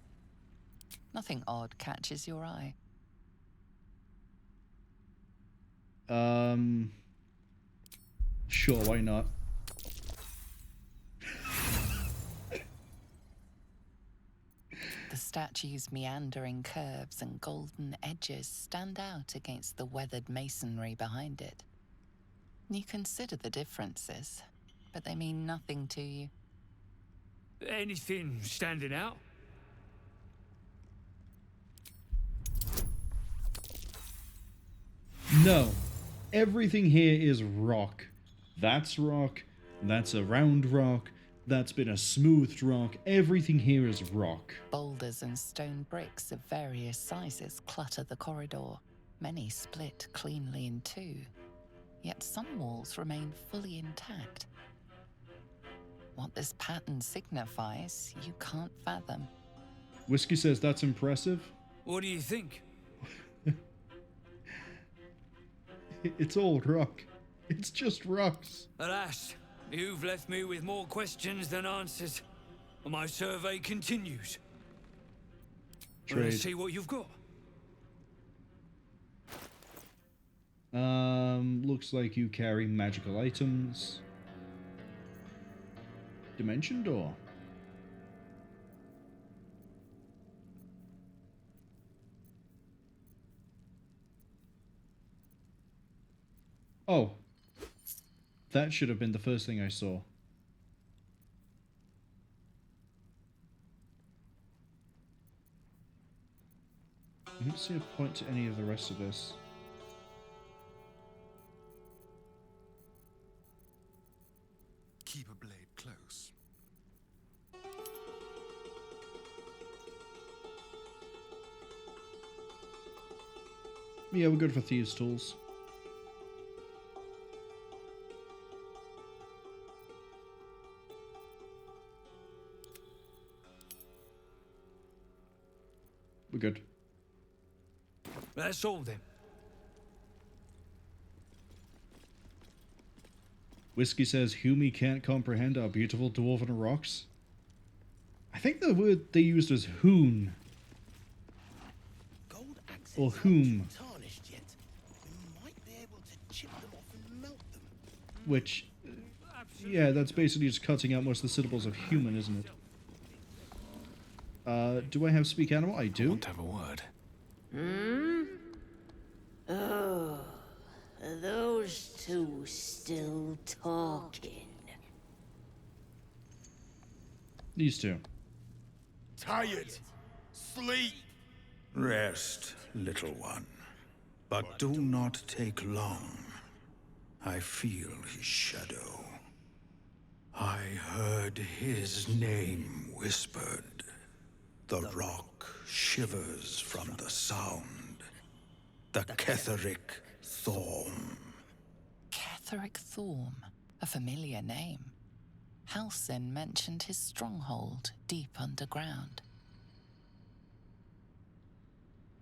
Nothing odd catches your eye. Sure, why not? The statue's meandering curves and golden edges stand out against the weathered masonry behind it. You consider the differences, but they mean nothing to you. Anything standing out? No. Everything here is rock. That's rock. That's a round rock. That's been a smoothed rock. Everything here is rock. Boulders and stone bricks of various sizes clutter the corridor. Many split cleanly in two. Yet some walls remain fully intact. What this pattern signifies, you can't fathom. Whiskey says that's impressive. What do you think? It's all rock. It's just rocks. Alas, you've left me with more questions than answers. My survey continues. Trade. Let's see what you've got. Looks like you carry magical items. Dimension door. Oh. That should have been the first thing I saw. I don't see a point to any of the rest of this. Keep a blade close. Yeah, we're good for thieves' tools. We're good. That's all then. Whiskey says, Humi can't comprehend our beautiful dwarven rocks. I think the word they used was hoon. Or whom. Which, yeah, that's basically just cutting out most of the syllables of human, isn't it? Do I have speak animal? I do. I want to have a word. Hmm? Oh, those two still talking. These two. Tired. Sleep. Rest, little one. But do not take long. I feel his shadow. I heard his name whispered. The rock shivers from the sound. The Ketheric Thorm. Ketheric Thorm, a familiar name. Halsin mentioned his stronghold deep underground.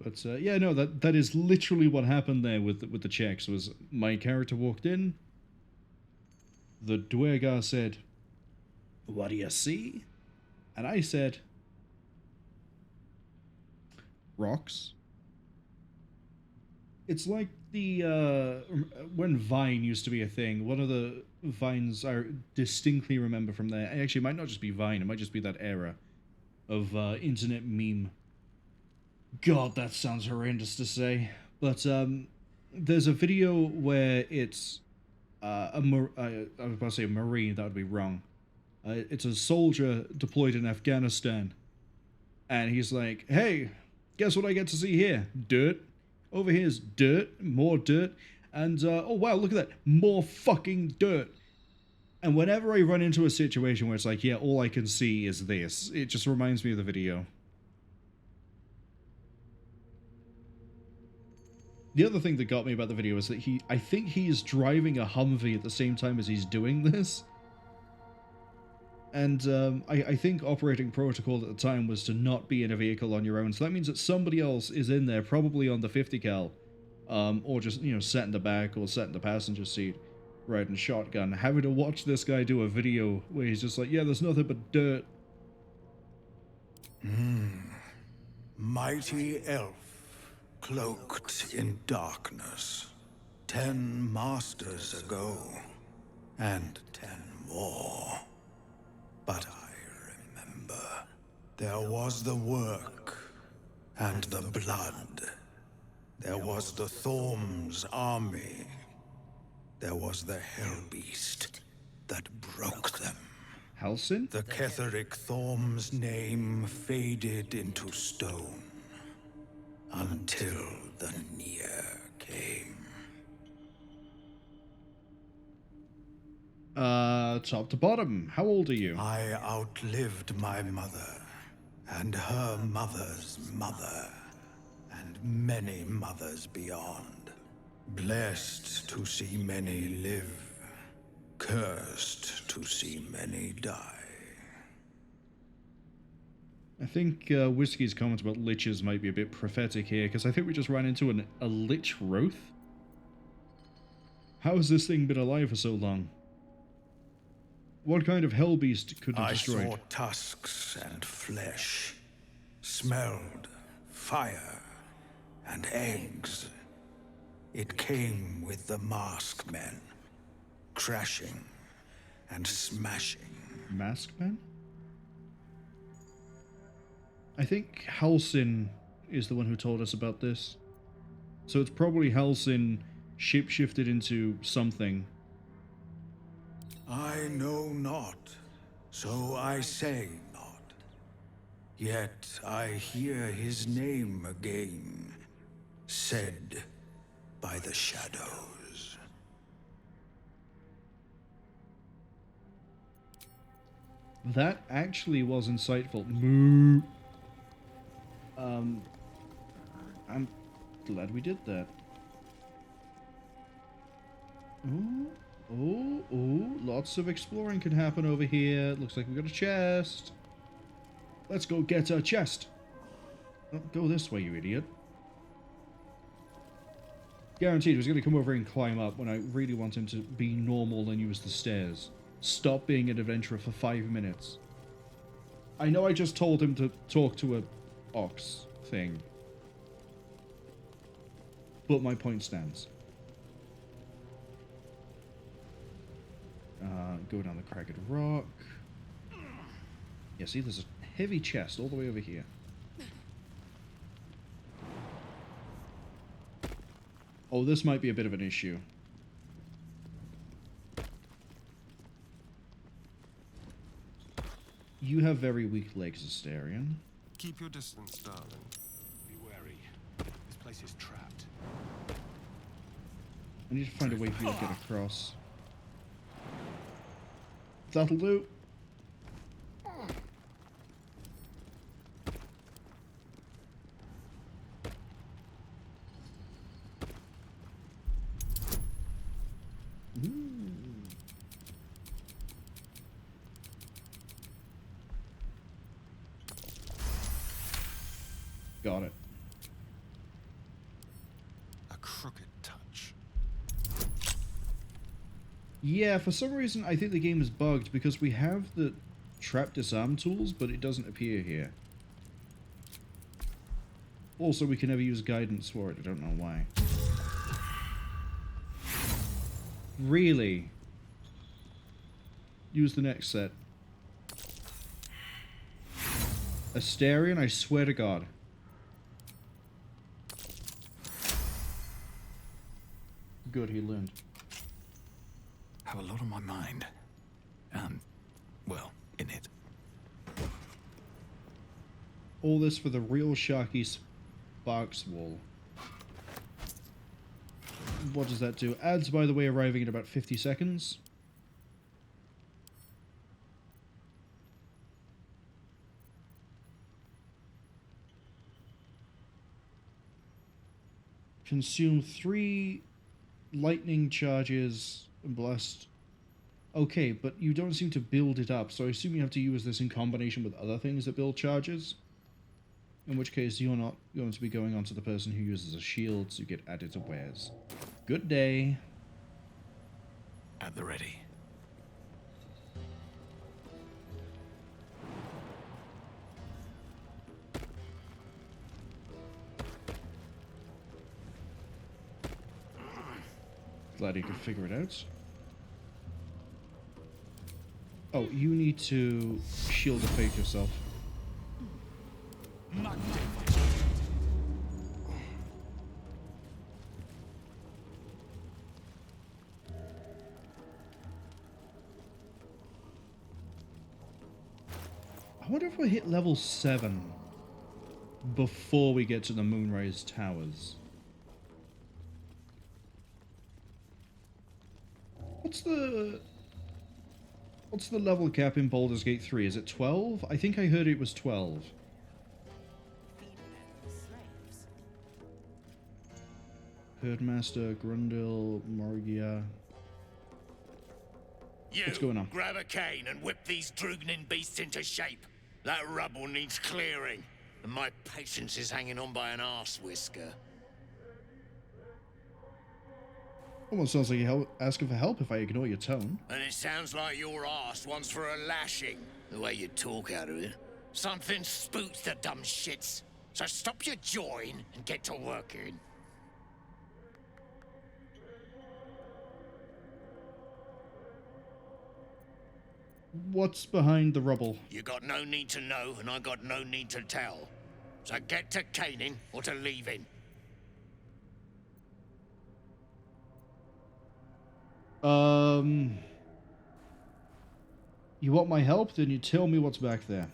But yeah, no, that is literally what happened there with the checks. Was my character walked in, the Duergar said, "What do you see?" And I said, "Rocks." It's like the when Vine used to be a thing. One of the Vines I distinctly remember from there. Actually, it might not just be Vine. It might just be that era of internet meme. God, that sounds horrendous to say. But there's a video where it's I was about to say a Marine. That would be wrong. It's a soldier deployed in Afghanistan, and he's like, "Hey, guess what I get to see here? Dirt. Over here's dirt, more dirt, and oh wow, look at that, more fucking dirt." And whenever I run into a situation where it's like, yeah, all I can see is this, it just reminds me of the video. The other thing that got me about the video is that I think he's driving a Humvee at the same time as he's doing this. And I think operating protocol at the time was to not be in a vehicle on your own. So that means that somebody else is in there, probably on the 50 cal, or just, you know, sat in the back or sat in the passenger seat, riding shotgun, having to watch this guy do a video where he's just like, yeah, there's nothing but dirt. Mighty elf, cloaked in darkness, 10 masters ago, and 10 more. But I remember, there was the work, and the blood. There was the Thorm's army. There was the Hellbeast that broke them. Halsin? The Ketheric Thorm's name faded into stone, until the Nere came. Top to bottom, how old are you? I outlived my mother, and her mother's mother, and many mothers beyond. Blessed to see many live, cursed to see many die. I think Whiskey's comments about liches might be a bit prophetic here, because I think we just ran into a lich Roth. How has this thing been alive for so long? What kind of hellbeast could have destroyed? I saw tusks and flesh, smelled fire and eggs. It came with the mask men, crashing and smashing. Mask men? I think Halsin is the one who told us about this. So it's probably Halsin shapeshifted into something. I know not, so I say not. Yet I hear his name again, said by the shadows. That actually was insightful. Moo. I'm glad we did that. Ooh. Oh, lots of exploring can happen over here. Looks like we got a chest. Let's go get a chest. Oh, go this way, you idiot. Guaranteed he's going to come over and climb up when I really want him to be normal and use the stairs. Stop being an adventurer for 5 minutes. I know I just told him to talk to a ox thing. But my point stands. Go down the cragged rock. Yeah, see, there's a heavy chest all the way over here. Oh, this might be a bit of an issue. You have very weak legs, Astarion. Keep your distance, darling. Be wary. This place is trapped. I need to find a way for you to get across. That'll do. Got it. Yeah, for some reason I think the game is bugged because we have the trap disarm tools, but it doesn't appear here. Also, we can never use guidance for it. I don't know why. Really? Use the next set. Asterion, I swear to God. Good, he learned. Have a lot on my mind. And, well, in it. All this for the real Sharky Sparks wall. What does that do? Ads, by the way, arriving in about 50 seconds. Consume 3 lightning charges and blast. Okay, but you don't seem to build it up, so I assume you have to use this in combination with other things that build charges. In which case, you're not going to be going on to the person who uses a shield to get added to wares. Good day. At the ready. Glad you could figure it out. Oh, you need to shield of fate yourself. I wonder if we hit level 7 before we get to the Moonrise Towers. What's the level cap in Baldur's Gate 3? Is it 12? I think I heard it was 12. Herdmaster, Grundle, Morgia. What's going on? Grab a cane and whip these Cwningen beasts into shape. That rubble needs clearing, and my patience is hanging on by an arse whisker. Almost sounds like you're asking for help if I ignore your tone. And it sounds like your arse wants for a lashing, the way you talk out of it. Something spooks the dumb shits. So stop your jawing and get to working. What's behind the rubble? You got no need to know, and I got no need to tell. So get to caning or to leaving. You want my help? Then you tell me what's back there.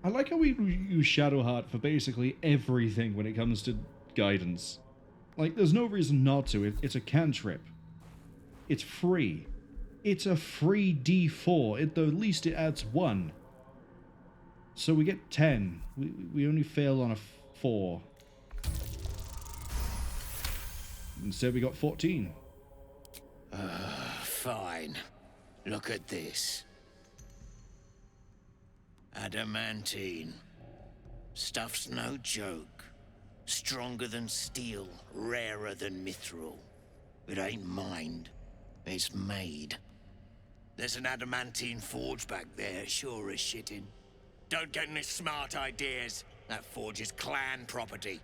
I like how we use Shadowheart for basically everything when it comes to guidance. Like, there's no reason not to. It's a cantrip. It's free. It's a free D4. At the least it adds 1. So we get 10. We only fail on a 4. Instead we got 14. Fine. Look at this. Adamantine. Stuff's no joke. Stronger than steel, rarer than mithril. It ain't mined. It's made. There's an adamantine forge back there, sure as shitting. Don't get any smart ideas. That forge is clan property.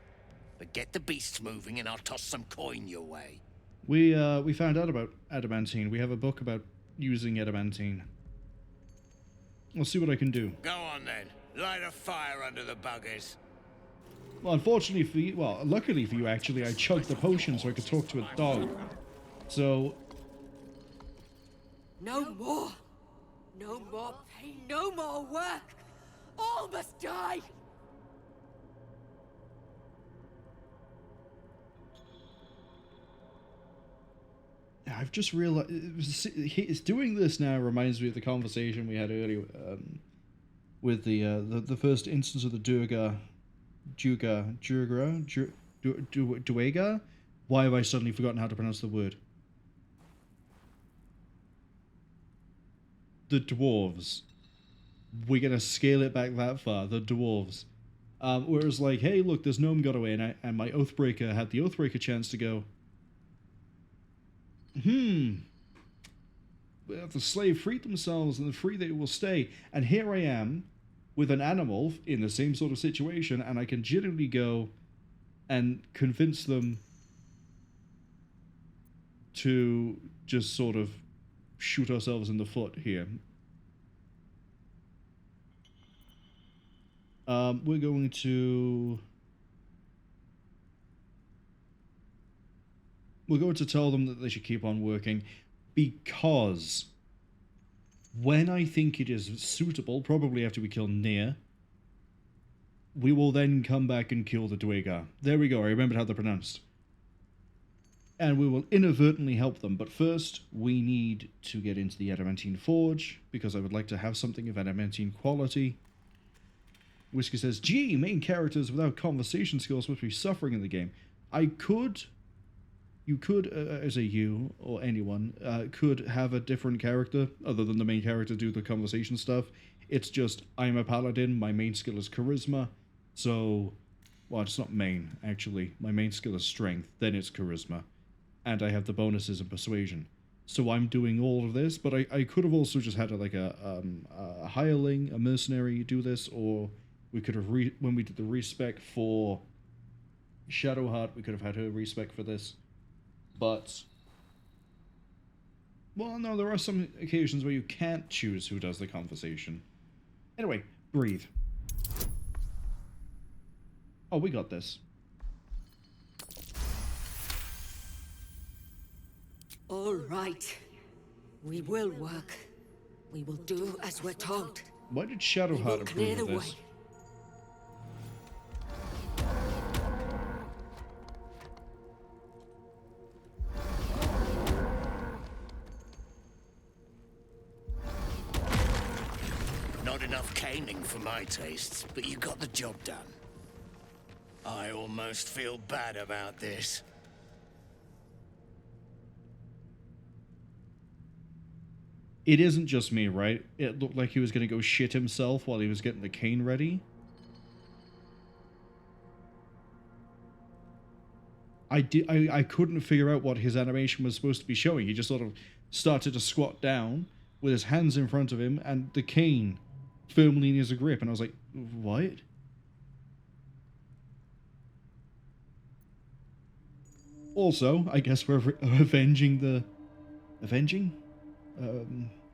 But get the beasts moving and I'll toss some coin your way. We found out about adamantine. We have a book about using adamantine. I'll see what I can do. Go on then. Light a fire under the buggers. Well, unfortunately for you, well, luckily for you actually, I chugged the potion so I could talk to a dog. So... No more! No more pain, no more work! All must die! I've just realized it's doing this now reminds me of the conversation we had earlier with the first instance of the Duergar. Why have I suddenly forgotten how to pronounce the word? The dwarves. We're gonna scale it back that far. The dwarves. Where it was like, hey, look, this gnome got away, and my Oathbreaker had the Oathbreaker chance to go, If the slave freed themselves, and the free they will stay. And here I am with an animal in the same sort of situation, and I can genuinely go and convince them to just sort of shoot ourselves in the foot here. We're going to tell them that they should keep on working, because when I think it is suitable, probably after we kill Nere, we will then come back and kill the Duergar. There we go, I remembered how they're pronounced. And we will inadvertently help them, but first we need to get into the Adamantine Forge, because I would like to have something of Adamantine quality. Whiskey says, gee, main characters without conversation skills must be suffering in the game. You could, as a you, or anyone, could have a different character, other than the main character do the conversation stuff. It's just, I'm a paladin, my main skill is charisma, so... Well, it's not main, actually. My main skill is strength, then it's charisma. And I have the bonuses in persuasion. So I'm doing all of this, but I could have also just had a hireling, a mercenary do this, or we could have, when we did the respec for Shadowheart, we could have had her respec for this. But, well, no, there are some occasions where you can't choose who does the conversation. Anyway, breathe. Oh, we got this. All right. We will work. We will do as we're told. Why did Shadowheart approve of this? Way. Not enough caning for my tastes, but you got the job done. I almost feel bad about this. It isn't just me, right? It looked like he was going to go shit himself while he was getting the cane ready. I couldn't figure out what his animation was supposed to be showing. He just sort of started to squat down with his hands in front of him and the cane firmly in his grip. And I was like, what? Also, I guess we're avenging the... Avenging?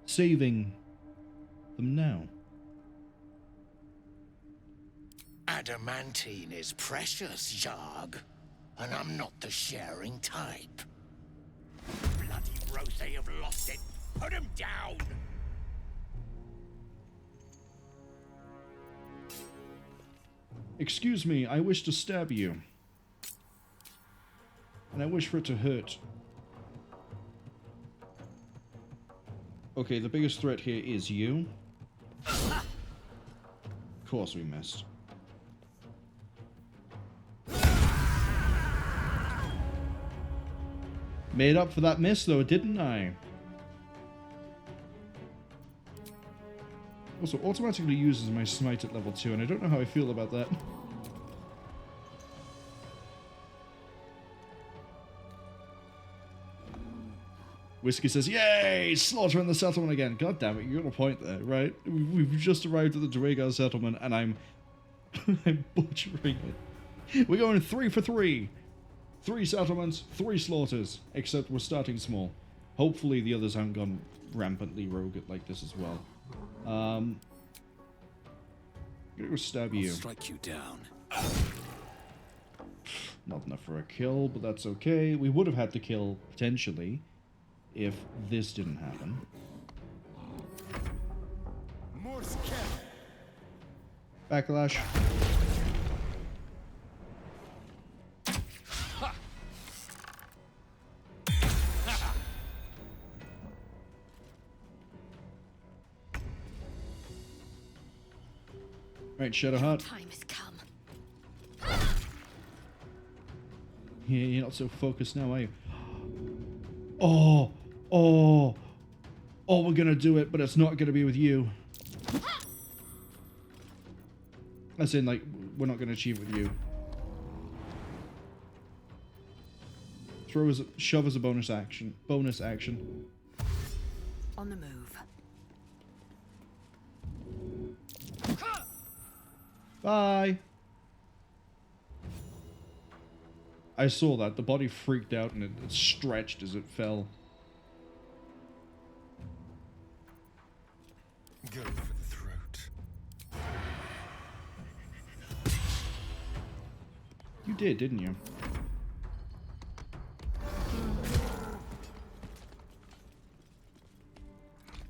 Saving them now. Adamantine is precious, Yarg. And I'm not the sharing type. Bloody Rose, they have lost it. Put him down! Excuse me, I wish to stab you. And I wish for it to hurt. Okay, the biggest threat here is you. Of course we missed. Made up for that miss though, didn't I? Also, automatically uses my smite at level 2, and I don't know how I feel about that. Whiskey says, yay! Slaughtering the settlement again. God damn it, you got a point there, right? We've just arrived at the Duergar settlement, and I'm butchering it. We're going 3 for 3. 3 settlements, 3 slaughters. Except we're starting small. Hopefully the others haven't gone rampantly rogue like this as well. I'm gonna go stab you. I'll strike you down. Not enough for a kill, but that's okay. We would have had to kill, potentially, if this didn't happen. Backlash. Right, Shadowheart. Time has come. Yeah, you're not so focused now, are you? Oh, oh, oh, we're gonna do it, but it's not gonna be with you. As in, like, we're not gonna achieve it with you. shove as a bonus action. Bonus action. On the move. Bye. I saw that. The body freaked out and it stretched as it fell. Go for the throat. You did, didn't you?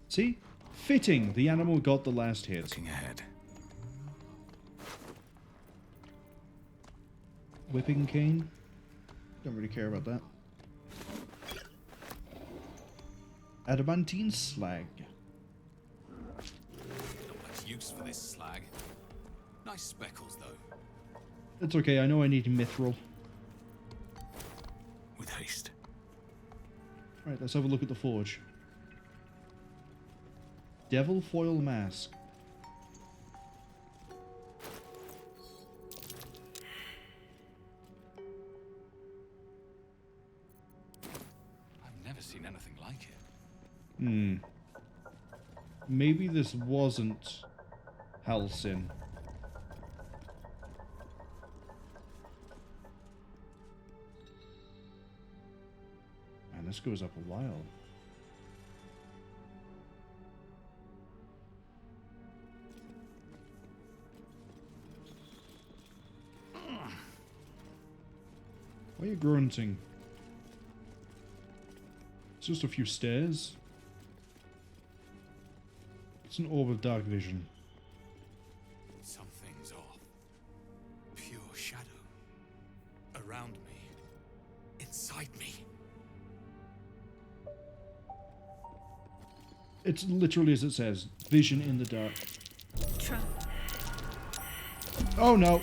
See? Fitting. The animal got the last hit. Looking ahead. Whipping cane? Don't really care about that. Adamantine slag. Not much use for this slag. Nice speckles, though. It's okay, I know I need mithril. With haste. Alright, let's have a look at the forge. Devil foil mask. I've never seen anything like it. Maybe this wasn't Halcyon. Man, this goes up a while. Why are you grunting? It's just a few stairs. It's an orb of dark vision. Something's off. Pure shadow. Around me. Inside me. It's literally as it says. Vision in the dark. Trump. Oh no!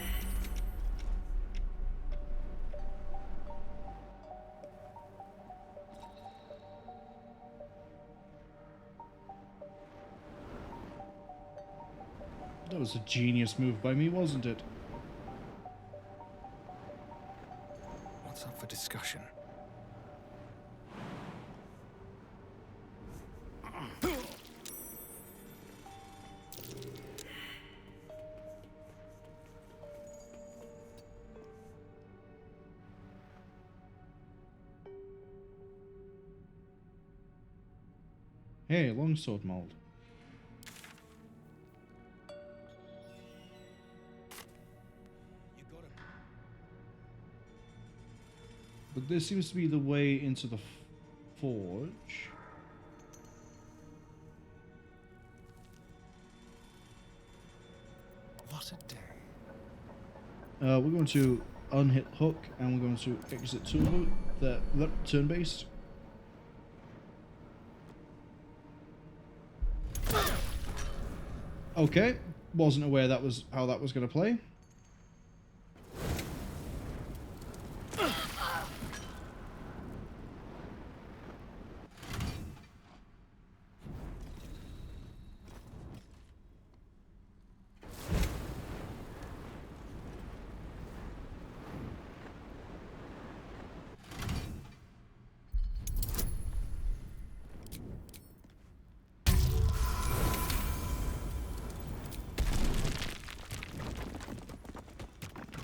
That was a genius move by me, wasn't it? What's up for discussion? Hey, longsword mold. But this seems to be the way into the forge. What a day. We're going to unhit hook and we're going to exit turbo. The turn based. Okay, wasn't aware that was how that was going to play.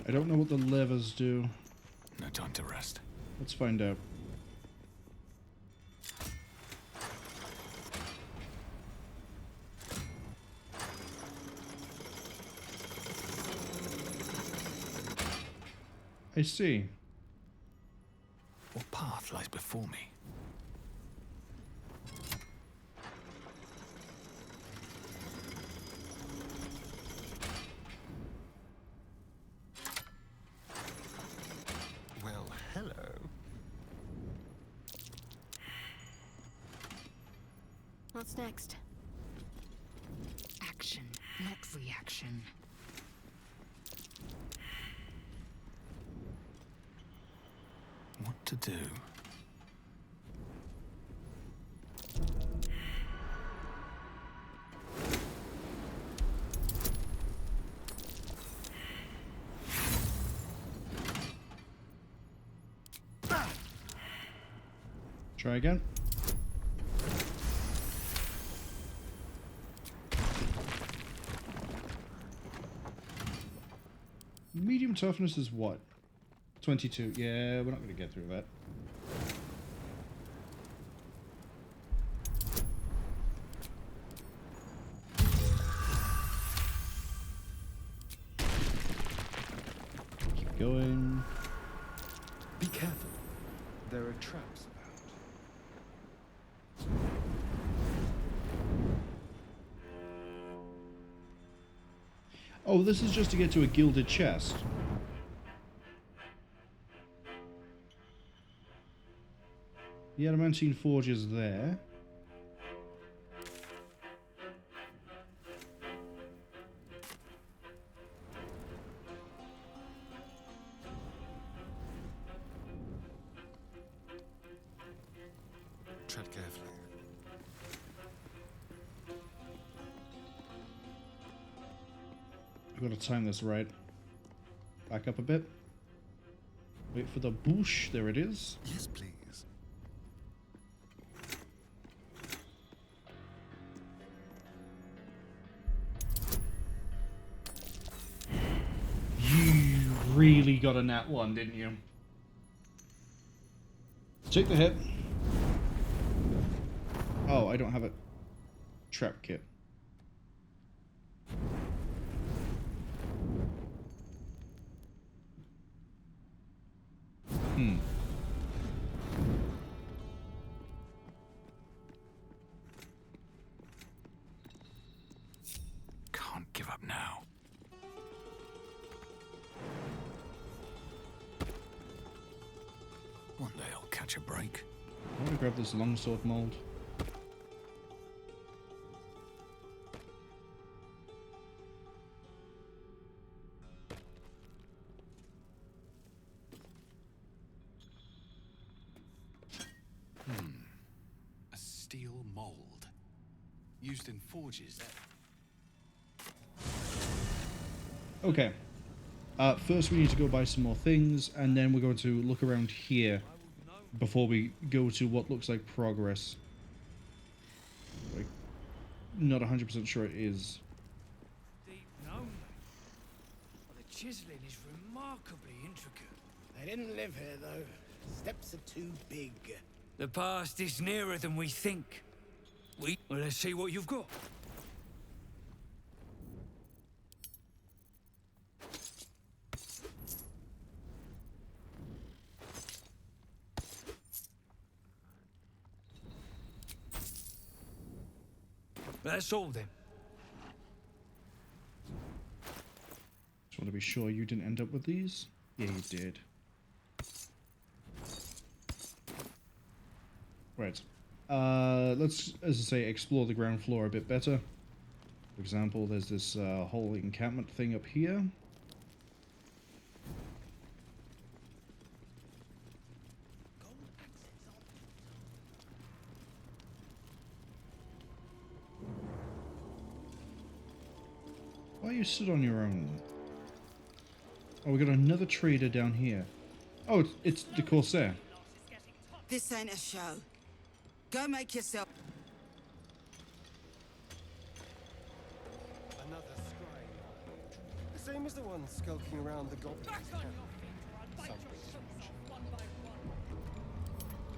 I don't know what the levers do. No time to rest. Let's find out. I see. What path lies before me? Well, hello. What's next? Action, not reaction. What to do? Try again. Medium toughness is what? 22. Yeah, we're not going to get through that. Keep going. Be careful. There are traps about. Oh, this is just to get to a gilded chest. The adamantine forge is there. Tread carefully. I've got to time this right. Back up a bit. Wait for the boosh. There it is. Yes, please. You really got a nat 1, didn't you? Take the hit. Oh, I don't have a trap kit. Can't give up now. One day I'll catch a break. I want to grab this longsword mold. A steel mold. Used in forges. Okay. First we need to go buy some more things, and then we're going to look around here before we go to what looks like progress. Like, not 100% sure it is. Deep known, mate. Well, the chiseling is remarkably intricate. They didn't live here, though. Steps are too big. The past is nearer than we think. Well, let's see what you've got. That's all then. Just want to be sure you didn't end up with these. Yeah, you did. Right. Let's, as I say, explore the ground floor a bit better. For example, there's this whole encampment thing up here. Why are you stood on your own? Oh, we got another trader down here. Oh, it's the Corsair. This ain't a show. Go make yourself... Another scrying. The same as the one skulking around the Goblin's camp.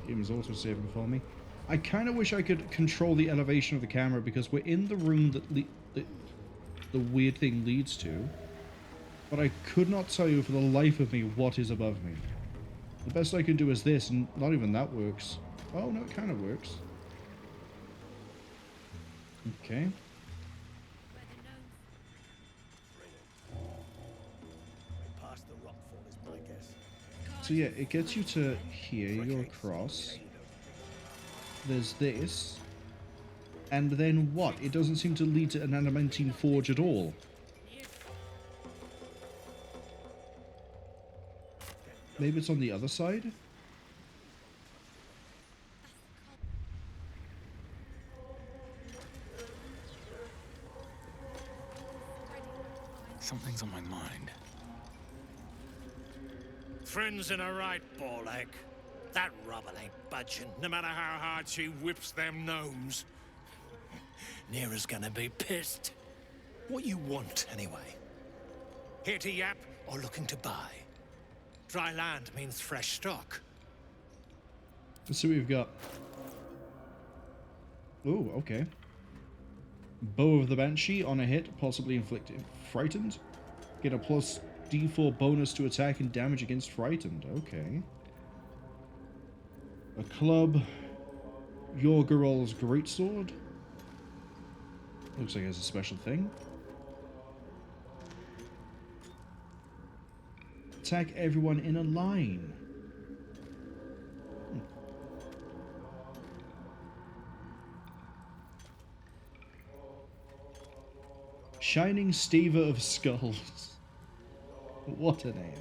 Game's auto saving for me. I kind of wish I could control the elevation of the camera because we're in the room that the weird thing leads to, but I could not tell you for the life of me what is above me. The best I can do is this, and not even that works. Oh no, it kind of works. Okay. So yeah, it gets you to here, you go across. There's this. And then what? It doesn't seem to lead to an adamantine forge at all. Maybe it's on the other side? Something's on my mind. Friends in a right, Borlag. That robber ain't budging, no matter how hard she whips them gnomes. Nere's gonna be pissed. What you want, anyway? Here to yap or looking to buy? Dry land means fresh stock. Let's see what we've got. Ooh, okay. Bow of the Banshee on a hit, possibly inflicted. Frightened? Get a plus D4 bonus to attack and damage against frightened. Okay. A club. Yorgarol's Greatsword. Looks like it has a special thing. Attack everyone in a line. Shining Stever of Skulls. What a name.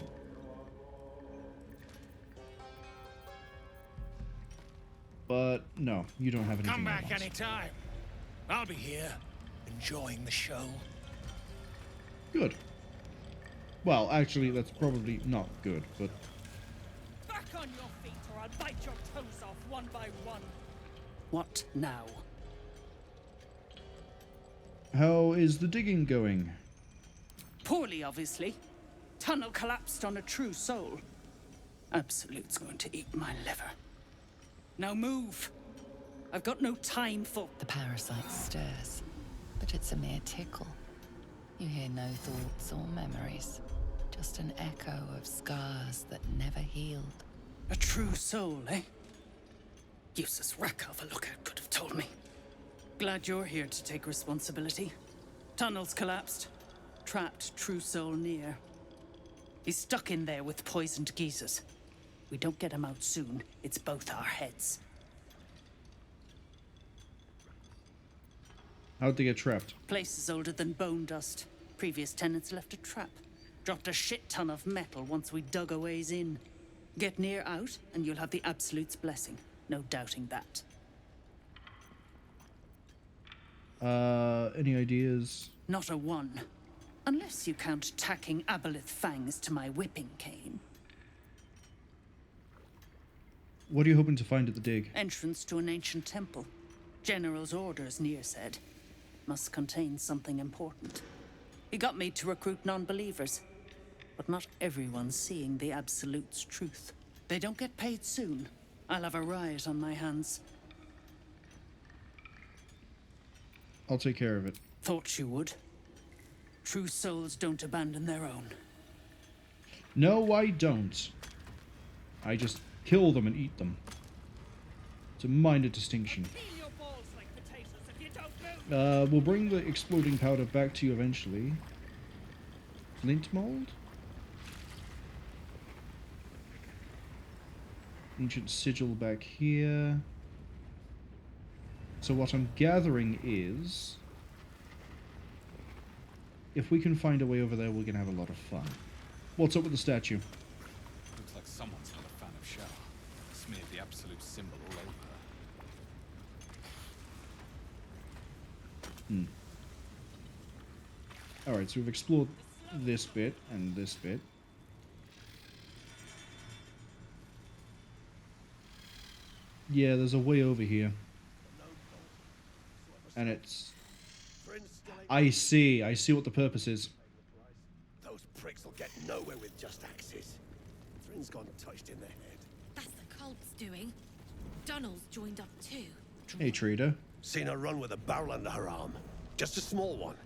But no, you don't have anything. Come back else. anytime. I'll be here, enjoying the show. Good. Well, actually, that's probably not good, but... Back on your feet or I'll bite your toes off one by one. What now? How is the digging going? Poorly, obviously. Tunnel collapsed on a true soul. Absolute's going to eat my liver. Now move. I've got no time for... The parasite stirs, but it's a mere tickle. You hear no thoughts or memories, just an echo of scars that never healed. A true soul, eh? Useless wreck of a lookout could have told me. Glad you're here to take responsibility. Tunnels collapsed. Trapped true soul near. He's stuck in there with poisoned geezers. We don't get him out soon, it's both our heads. How'd they get trapped? Place is older than bone dust. Previous tenants left a trap. Dropped a shit ton of metal once we dug a ways in. Get near out, and you'll have the Absolute's blessing. No doubting that. Any ideas? Not a one. Unless you count tacking aboleth fangs to my whipping cane. What are you hoping to find at the dig? Entrance to an ancient temple. General's orders, Nere said. Must contain something important. He got me to recruit non-believers. But not everyone's seeing the Absolute's truth. They don't get paid soon. I'll have a riot on my hands. I'll take care of it. Thought you would. True souls don't abandon their own. No, I don't. I just kill them and eat them. It's a minor distinction. We'll bring the exploding powder back to you eventually. Flint mold? Ancient sigil back here. So what I'm gathering is, if we can find a way over there, we're gonna have a lot of fun. What's up with the statue? Looks like someone's not a fan of Shah. Smeared the Absolute symbol all over her. Alright, so we've explored this bit and this bit. Yeah, there's a way over here. And it's... I see what the purpose is. Those pricks will get nowhere with just axes. Thrin's gone touched in the head. That's the cult's doing. Dunnell's joined up too. Hey, trader. Seen her run with a barrel under her arm. Just a small one,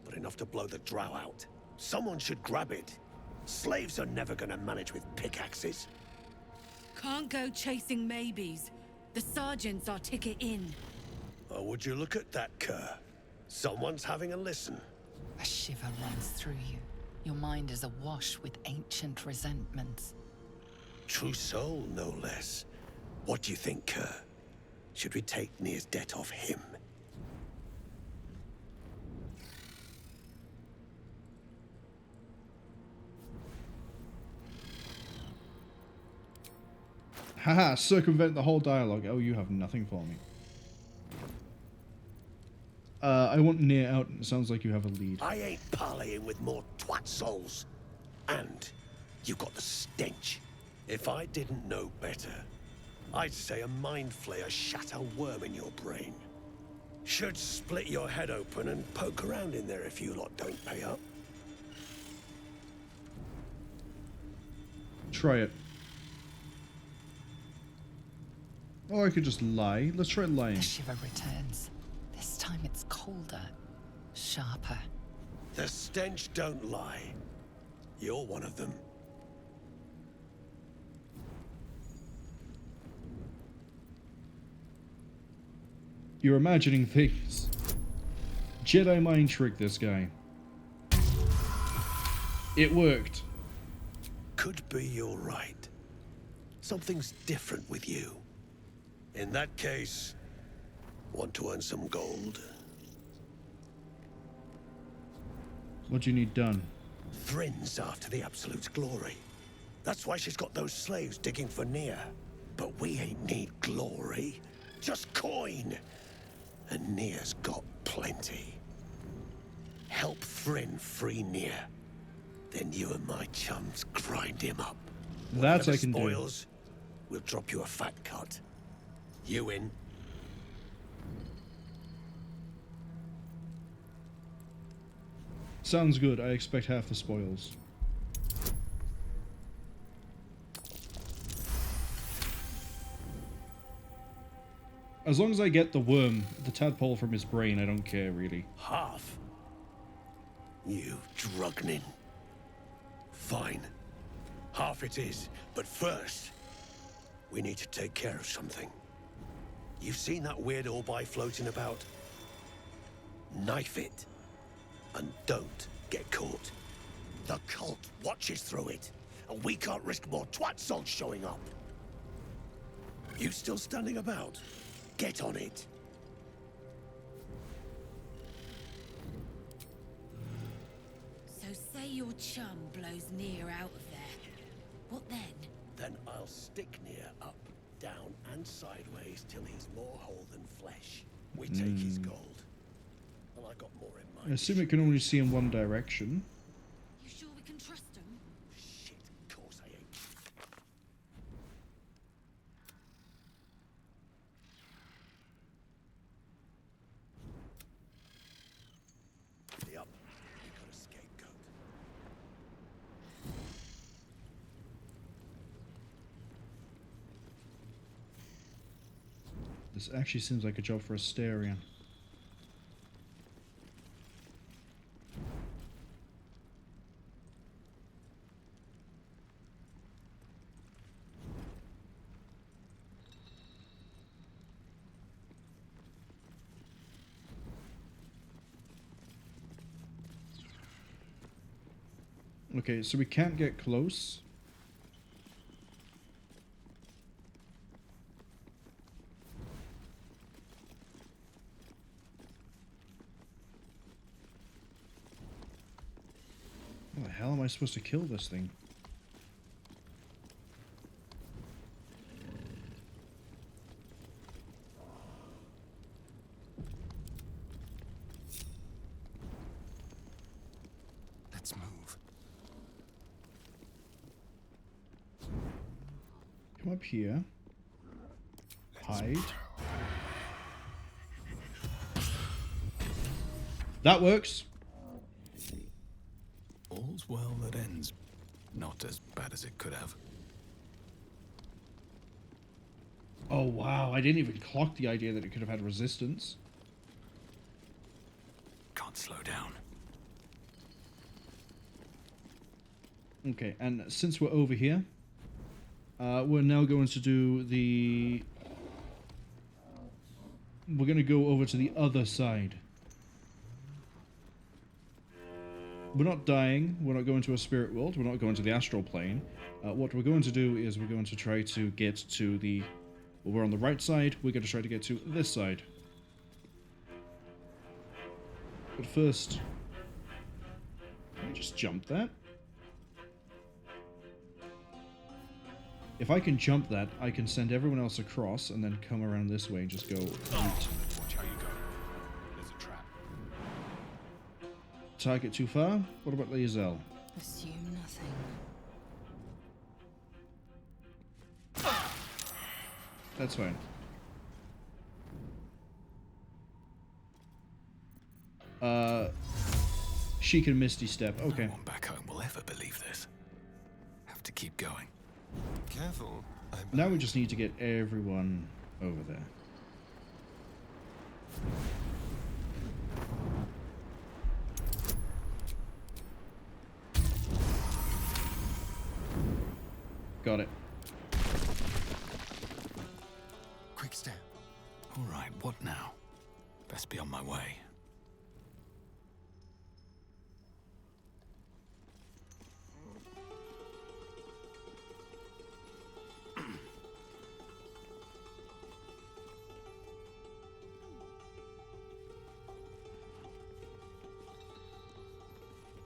but enough to blow the drow out. Someone should grab it. Slaves are never gonna manage with pickaxes. Can't go chasing maybes. The sergeant's our ticket in. Oh, would you look at that, Kerr? Someone's having a listen. A shiver runs through you. Your mind is awash with ancient resentments. True soul, no less. What do you think, Kerr? Should we take Nere's debt off him? Haha, circumvent the whole dialogue. Oh, you have nothing for me. I want Nere out, and it sounds like you have a lead. I ain't parleying with more twat souls. And you got the stench. If I didn't know better, I'd say a mind flayer shat a worm in your brain. Should split your head open and poke around in there if you lot don't pay up. Try it. Or I could just lie. Let's try lying. The shiver returns. This time it's colder, sharper. The stench don't lie. You're one of them. You're imagining things. Jedi mind trick this guy. It worked. Could be you're right. Something's different with you. In that case, want to earn some gold? What do you need done? Thrin's after the Absolute's glory. That's why she's got those slaves digging for Nere. But we ain't need glory, just coin. And Nere's got plenty. Help Thrin free Nere. Then you and my chums grind him up. That I Whatever can spoils, we'll drop you a fat cut. You in? Sounds good. I expect half the spoils. As long as I get the worm, the tadpole from his brain, I don't care really. Half? You drugnin. Fine. Half it is. But first, we need to take care of something. You've seen that weird orbi floating about? Knife it. And don't get caught. The cult watches through it. And we can't risk more twat souls showing up. You still standing about? Get on it. So say your chum blows Nere out of there. What then? Then I'll stick Nere up, down, and sideways till he's more whole than flesh. We take his gold. And I got more in mind. I assume it can only see in one direction. You sure we can trust him? Shit, of course I ain't. Yep, we got a scapegoat. This actually seems like a job for Astarion. Okay, so we can't get close. How the hell am I supposed to kill this thing? Let's move. Come up here. Hide. That works. All's well that ends. Not as bad as it could have. Oh wow, I didn't even clock the idea that it could have had resistance. Can't slow down. Okay, and since we're over here, we're now going to do the... We're going to go over to the other side. We're not dying, we're not going to a spirit world, we're not going to the astral plane. What we're going to do is we're going to try to get to the... Well, we're on the right side, we're going to try to get to this side. But first... Can I just jump that? If I can jump that, I can send everyone else across and then come around this way and just go... Watch how you go. There's a trap. Target too far? What about Lae'zel? Assume nothing. That's fine. She can Misty Step. Okay. No one back home will ever believe this. Have to keep going. Careful. Now we just need to get everyone over there. Got it. Quick step. All right, what now? Best be on my way.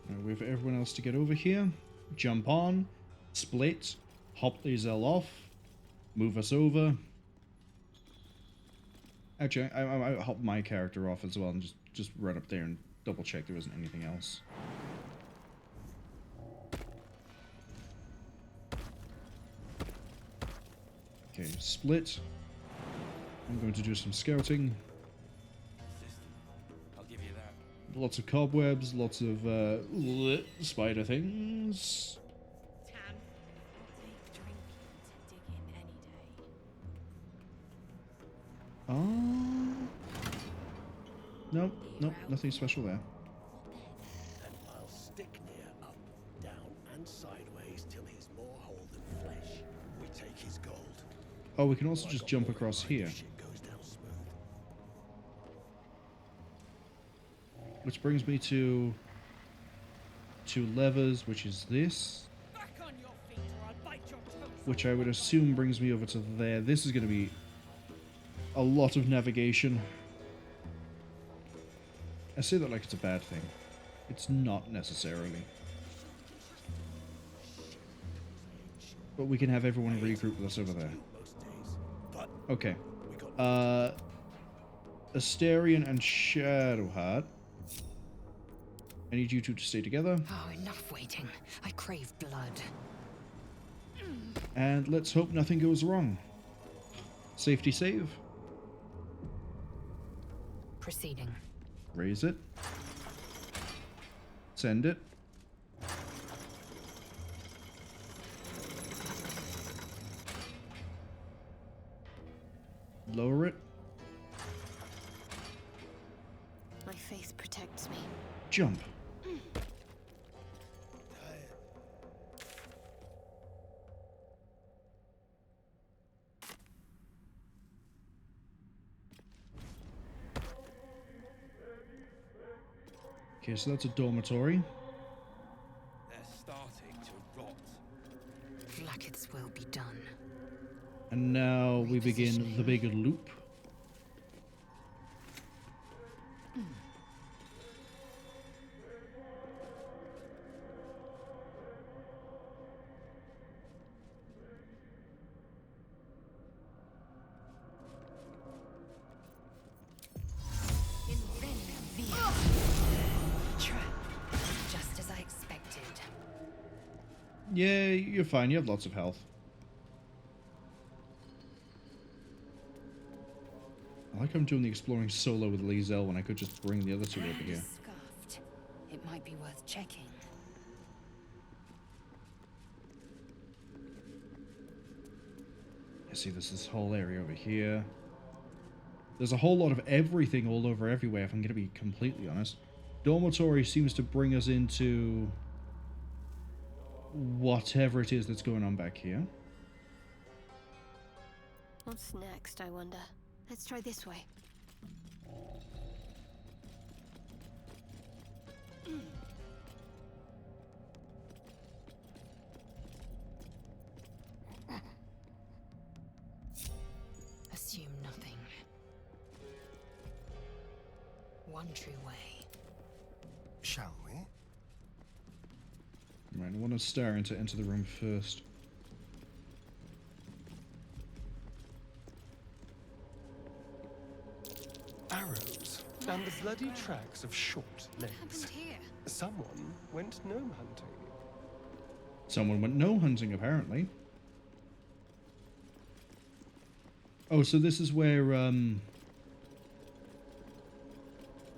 Now we have everyone else to get over here. Jump on, split, hop Lae'zel off, move us over. Actually, I hop my character off as well and just run up there and double check there isn't anything else. Okay, split. I'm going to do some scouting. I'll give you that. Lots of cobwebs, lots of spider things. Nope, nothing special there. And I'll stick Nere up, down, and sideways till he's more whole than flesh. We take his gold. Oh, we can also just jump across here. Goes down smooth. Which brings me to two levers, which is this. Which I would assume brings me over to there. This is going to be a lot of navigation. I say that like it's a bad thing. It's not necessarily. But we can have everyone regroup with us over there. Okay. Astarion and Shadowheart. I need you two to stay together. Oh, enough waiting. I crave blood. And let's hope nothing goes wrong. Safety save. Proceeding. Raise it. Send it. Lower it. My faith protects me. Jump. Okay, so that's a dormitory. They're starting to rot. Blackets will be done. And now we begin the big loop. Just as I expected. Yeah, you're fine. You have lots of health. I like I'm doing the exploring solo with Lae'zel when I could just bring the other two over here. Scuffed. It might be worth checking. I see there's this whole area over here. There's a whole lot of everything all over everywhere, if I'm going to be completely honest. Dormitory seems to bring us into whatever it is that's going on back here. What's next, I wonder? Let's try this way. Assume nothing. One true way. Shall we? Right, I want to stare to enter the room first. Arrows and the bloody tracks of short legs. What happened here? Someone went gnome hunting. Someone went no hunting, apparently. Oh, so this is where,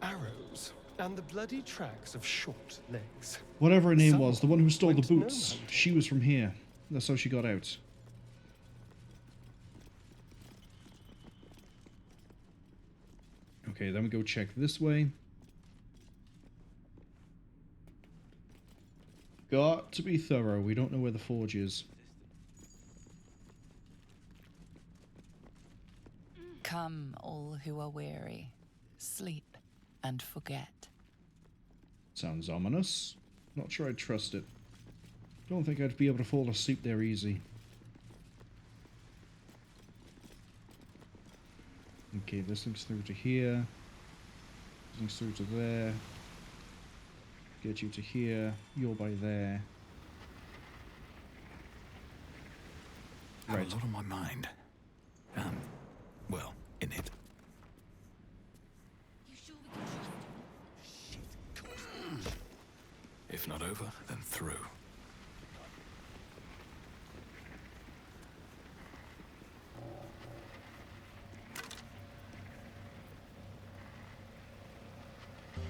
Arrows and the bloody tracks of short legs. whatever her name Someone was, the one who stole the went gnome boots. hunting. She was from here. That's how she got out. Okay, then we go check this way. Got to be thorough. We don't know where the forge is. Come, all who are weary, sleep and forget. Sounds ominous. Not sure I'd trust it. Don't think I'd be able to fall asleep there easy. Okay, this links through to here. This links through to there. Get you to here. You're by there. I have a lot on my mind. Well, in it. If not over, then through.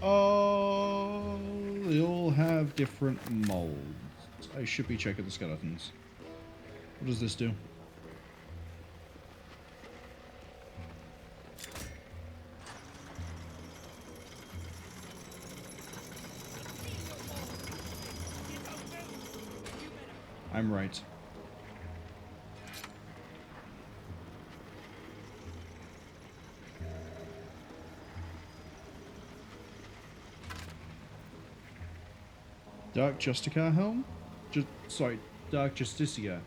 Oh, they all have different molds. I should be checking the skeletons. What does this do? I'm right. Dark Justicar helm? Sorry, Dark Justicia.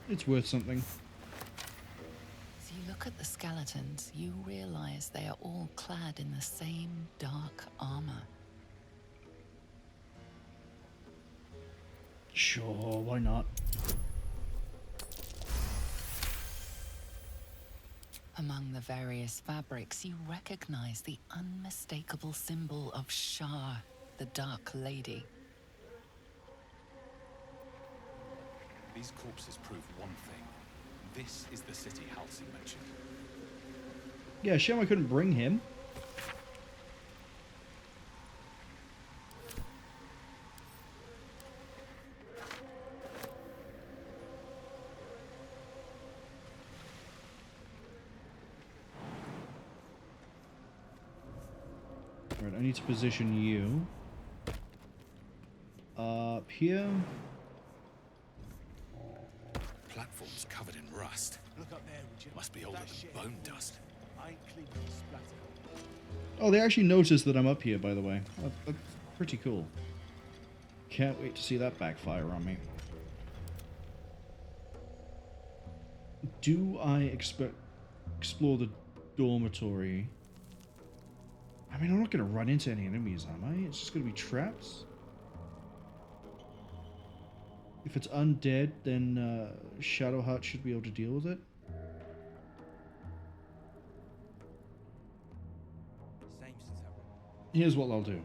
It's worth something. As you look at the skeletons, you realize they are all clad in the same dark armor. Sure, why not? Among the various fabrics, you recognize the unmistakable symbol of Shar, the Dark Lady. These corpses prove one thing. This is the city Halsey mentioned. Yeah, shame I couldn't bring him. Alright, I need to position you up here. Platforms covered in rust. Look up there, would you? Must be older than bone dust. I ain't clean the splatter. Oh, they actually noticed that I'm up here, by the way. That's pretty cool. Can't wait to see that backfire on me. Do I explore the dormitory? I mean, I'm not going to run into any enemies, am I? It's just going to be traps? If it's undead, then Shadowheart should be able to deal with it. Here's what I'll do.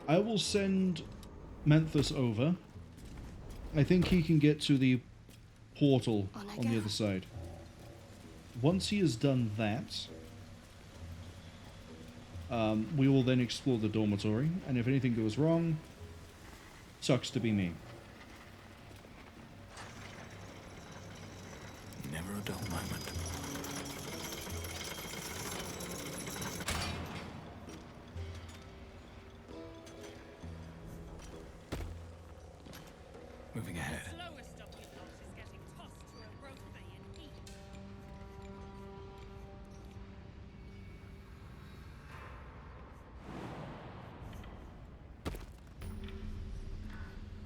I will send Menthus over. I think he can get to the portal on the other side. Once he has done that, we will then explore the dormitory, and if anything goes wrong, sucks to be me. Never a dull moment. Moving ahead.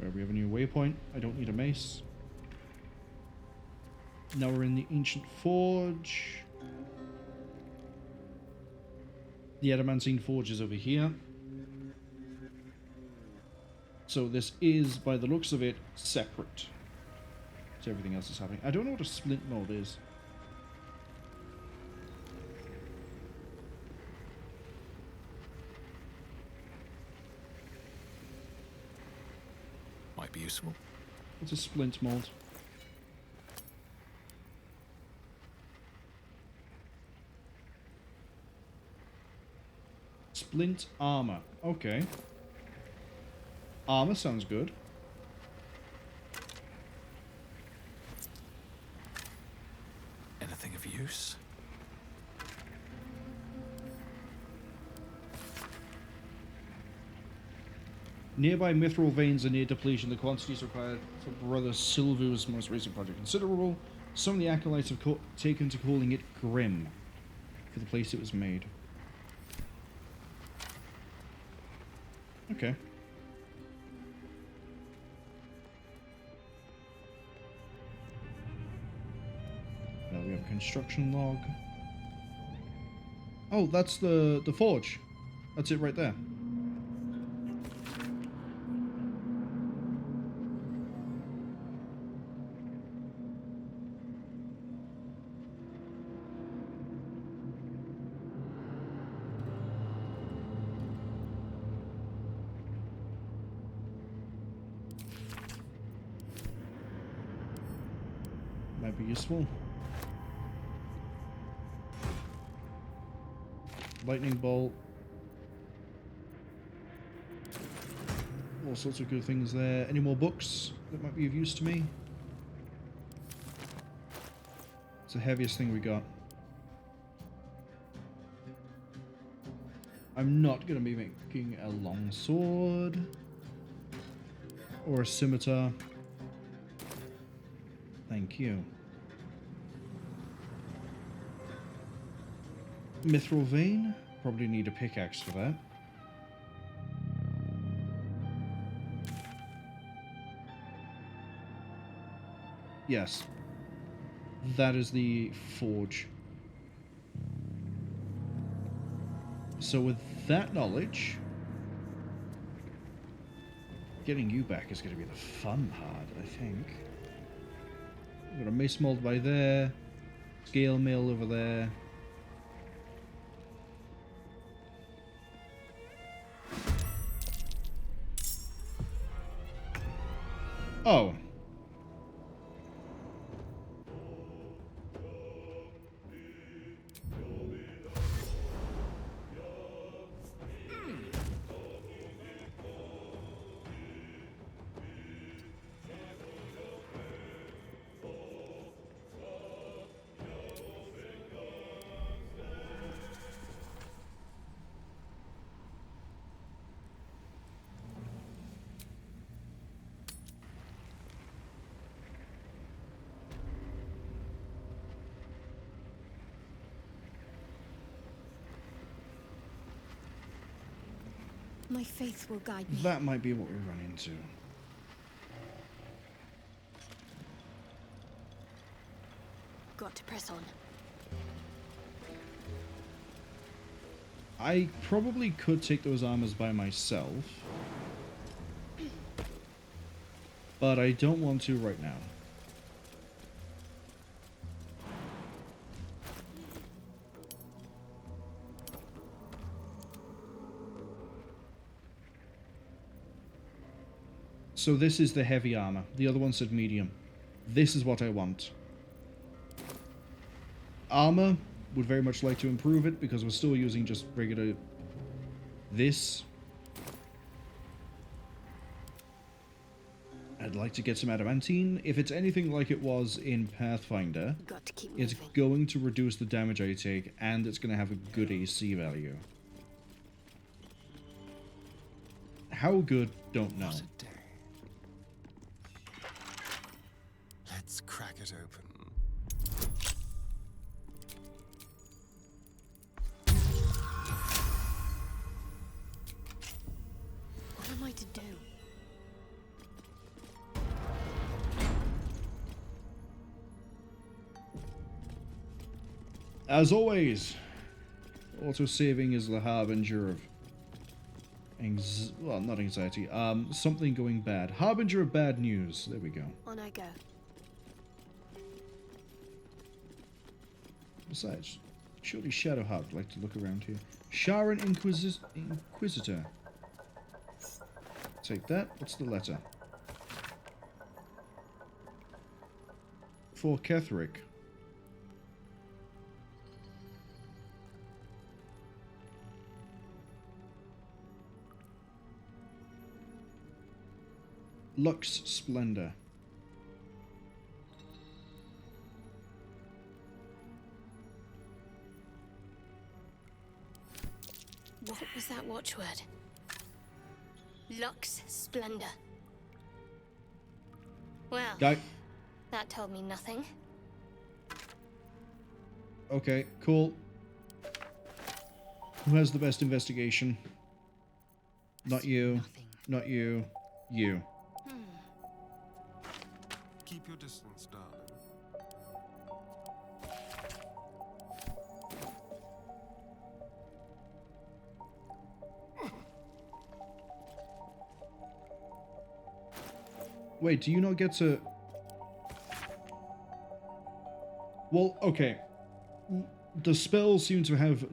Right, we have a new waypoint. I don't need a mace. Now we're in the Ancient Forge. The Adamantine Forge is over here. So this is, by the looks of it, separate to everything else that's happening. I don't know what a splint node is. might be useful. What's a splint mold? Splint armor. Okay. Armor sounds good. Anything of use? Nearby mithril veins are near depletion. The quantities required for Brother Silvu's most recent project considerable. Some of the acolytes have taken to calling it grim for the place it was made. Okay. Now we have a construction log. Oh, that's the forge. That's it right there. Might be useful. Lightning bolt. All sorts of good things there. Any more books that might be of use to me? It's the heaviest thing we got. I'm not going to be making a long sword or a scimitar. Thank you. Mithril vein. Probably need a pickaxe for that. Yes. That is the forge. So with that knowledge, getting you back is going to be the fun part, I think. We've got a mace mold by there. Scale mill over there. Oh. My faith will guide me. That might be what we run into. Got to press on. I probably could take those armors by myself, but I don't want to right now. So this is the heavy armor. The other one said medium. This is what I want. Armor, would very much like to improve it because we're still using just regular this. I'd like to get some adamantine. If it's anything like it was in Pathfinder, it's going to reduce the damage I take and it's going to have a good AC value. How good, don't know. Let's crack it open. What am I to do? As always, auto-saving is the harbinger of well, not anxiety, something going bad. Harbinger of bad news. There we go. On I go. Besides, surely Shadowheart would like to look around here. Sharon Inquisitor. Take that. What's the letter? for Ketheric. Lux Splendor. What was that watchword? Lux Splendor. Well, that told me nothing. Okay, cool. Who has the best investigation? Not you. Not you. You. Keep your distance, darling. Wait, do you not get to... Well, okay. The spells seem to have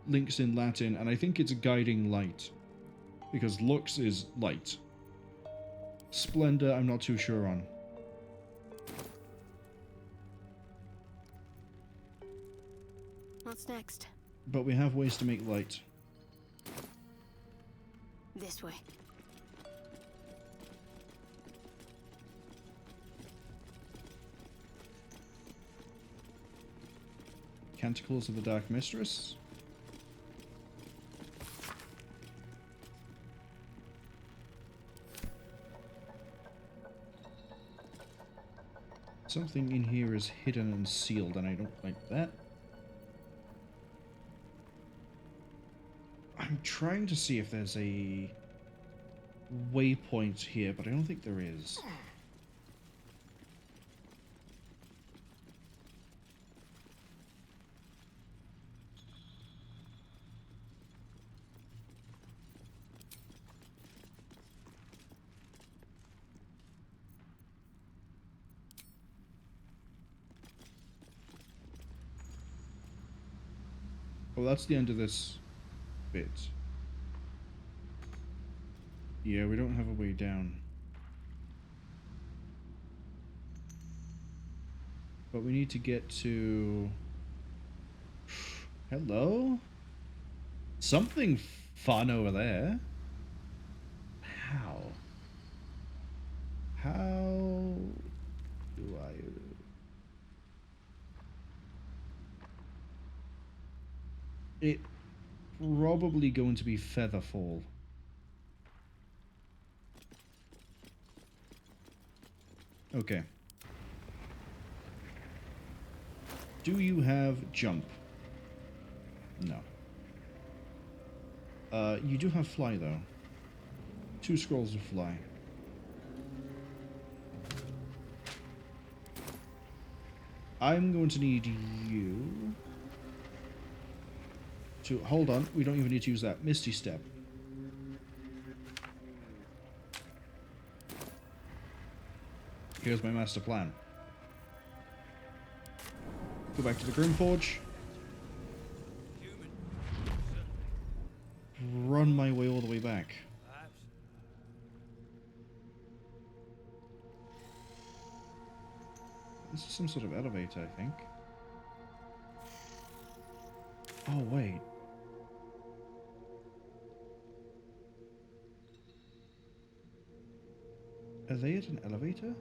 links in Latin, and I think it's guiding light. Because Lux is light. Splendor, I'm not too sure on. What's next? But we have ways to make light. This way. Canticles of the Dark Mistress. Something in here is hidden and sealed, and I don't like that. I'm trying to see if there's a waypoint here, but I don't think there is. Oh, that's the end of this bit. Yeah, we don't have a way down. But we need to get to... Hello? Something fun over there. How? How do I... It probably going to be Featherfall. Okay. Do you have jump? No. You do have fly though. 2 scrolls of fly. I'm going to need you to hold on. We don't even need to use that. Misty Step. Here's my master plan. Go back to the Grimforge. Run my way all the way back. This is some sort of elevator, I think. Oh, wait. Are they at an elevator?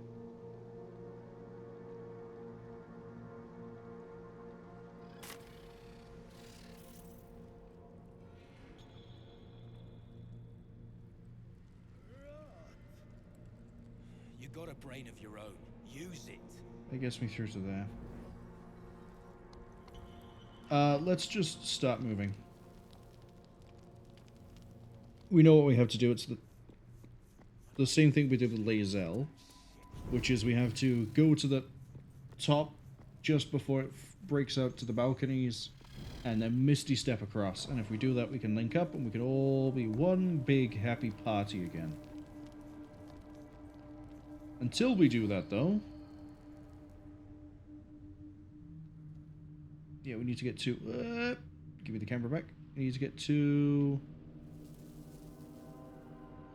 You got a brain of your own. Use it. That gets me through to there. Let's just start moving. We know what we have to do. It's the same thing we did with Lae'zel, which is we have to go to the top just before it breaks out to the balconies, and then Misty Step across. And if we do that, we can link up, and we can all be one big happy party again. Until we do that, though... Yeah, we need to get to... give me the camera back. We need to get to...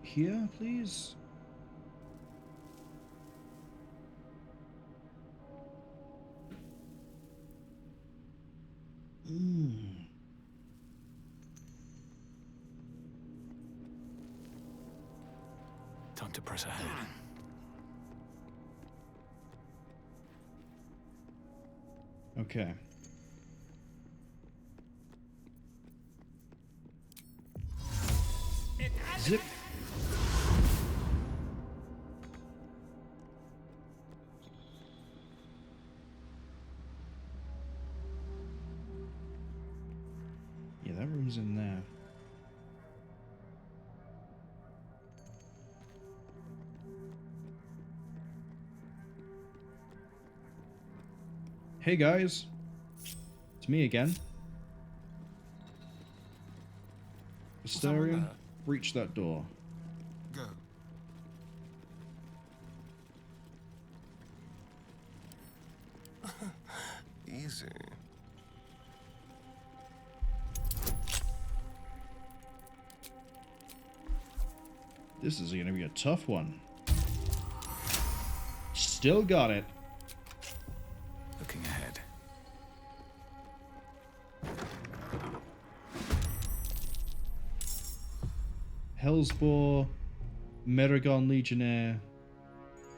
Here, please. Time to press ahead. Okay. Zip. Yeah, that room's in there. Hey guys, it's me again. Astarion, breach that door. Go. Easy. This is gonna be a tough one. Still got it. Looking ahead. Hellsboar, Meragon Legionnaire,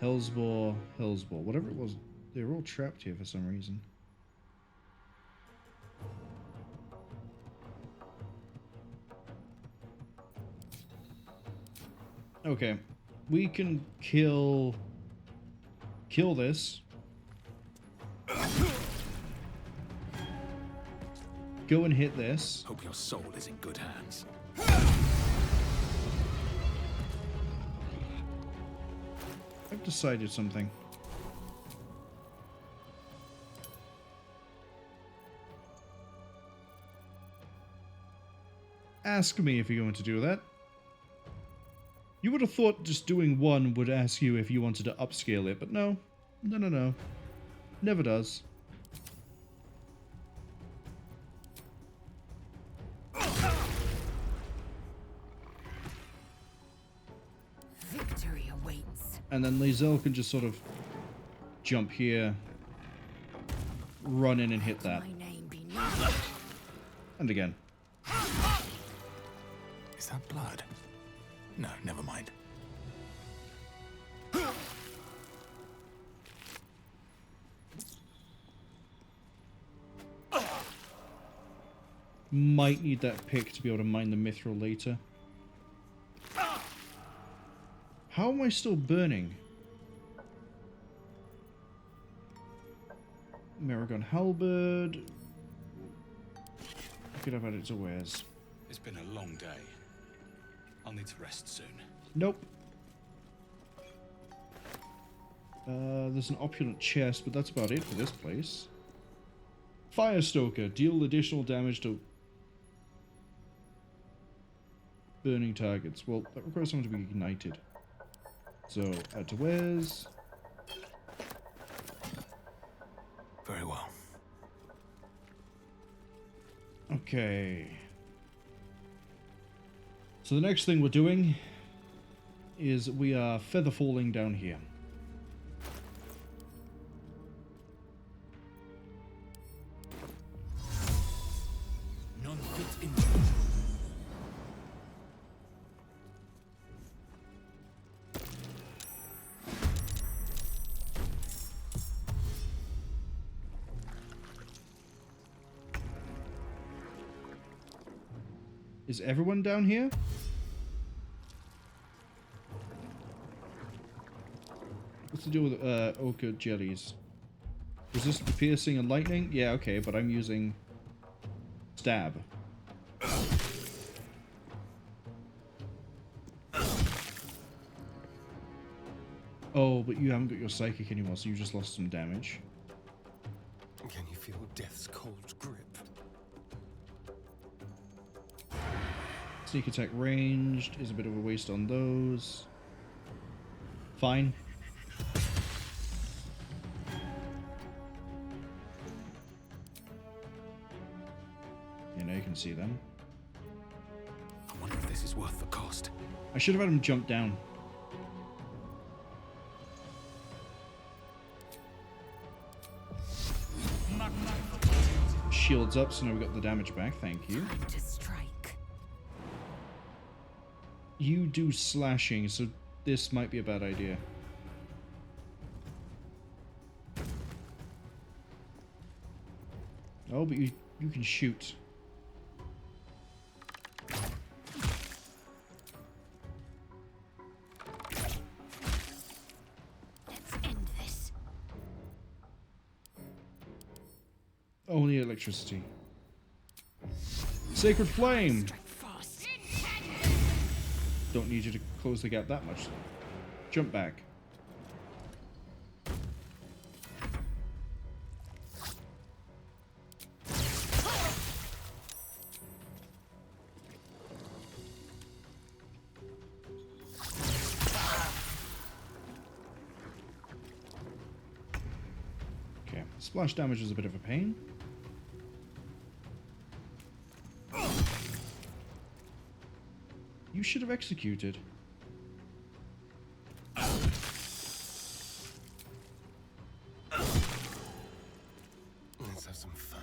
Hellsboar, whatever it was. They were all trapped here for some reason. Okay, we can kill this. Go and hit this. Hope your soul is in good hands. I've decided something. Ask me if you're going to do that. You would have thought just doing one would ask you if you wanted to upscale it, but no. No. Never does. Victory awaits. And then Lae'zel can just sort of jump here, run in and hit that. And again. Is that blood? No, never mind. Might need that pick to be able to mine the mithril later. How am I still burning? Meragon Halberd. Could have added to wares. It's been a long day. I'll need to rest soon. Nope. There's an opulent chest, but that's about it for this place. Firestoker. Deal additional damage to burning targets. Well, that requires someone to be ignited. So, add to wares. Very well. Okay. So the next thing we're doing is we are feather falling down here. None fit in. Is everyone down here? What's the deal with ochre jellies? Resist the piercing and lightning? Yeah, okay, but I'm using stab. Oh, but you haven't got your psychic anymore, so you just lost some damage. Can you feel death's cold grip? Sneak attack ranged is a bit of a waste on those. Fine. Yeah, now you can see them. I wonder if this is worth the cost. I should have had him jump down. Shields up, so now we got the damage back. Thank you. Time to strike. You do slashing, so this might be a bad idea. Oh, but you can shoot. Let's end this. Only electricity. Sacred Flame! Don't need you to close the gap that much. Jump back. Okay, splash damage is a bit of a pain. You should have executed. Let's have some fun.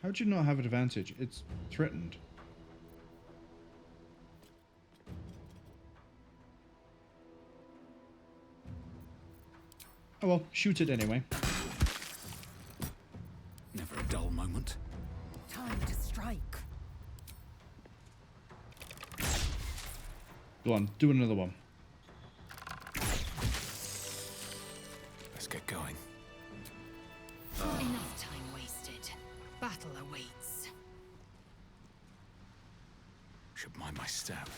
How'd you not have an advantage? It's threatened. Oh well, shoot it anyway. Never a dull moment. Time to strike. Go on, do another one. Let's get going. Enough time wasted. Battle awaits. Should mind my step.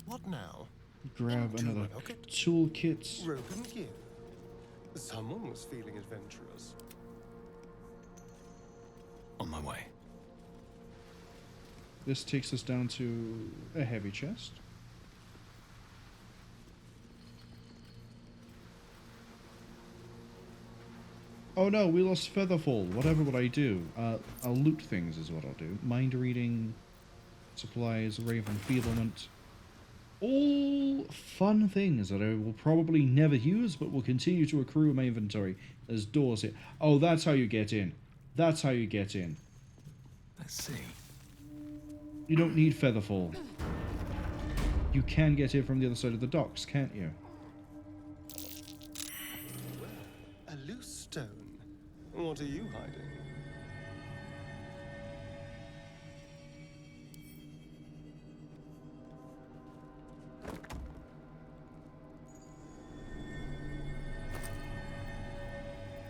What now? Grab Into another my pocket. toolkit. Broken gear. Someone was feeling adventurous. On my way. This takes us down to a heavy chest. Oh no, we lost Featherfall. Whatever would I do? I'll loot things is what I'll do. Mind reading, supplies, ray of enfeeblement. All fun things that I will probably never use, but will continue to accrue in my inventory. There's doors here. Oh, that's how you get in. That's how you get in. Let's see. You don't need Featherfall. You can get in from the other side of the docks, can't you? A loose stone. What are you hiding?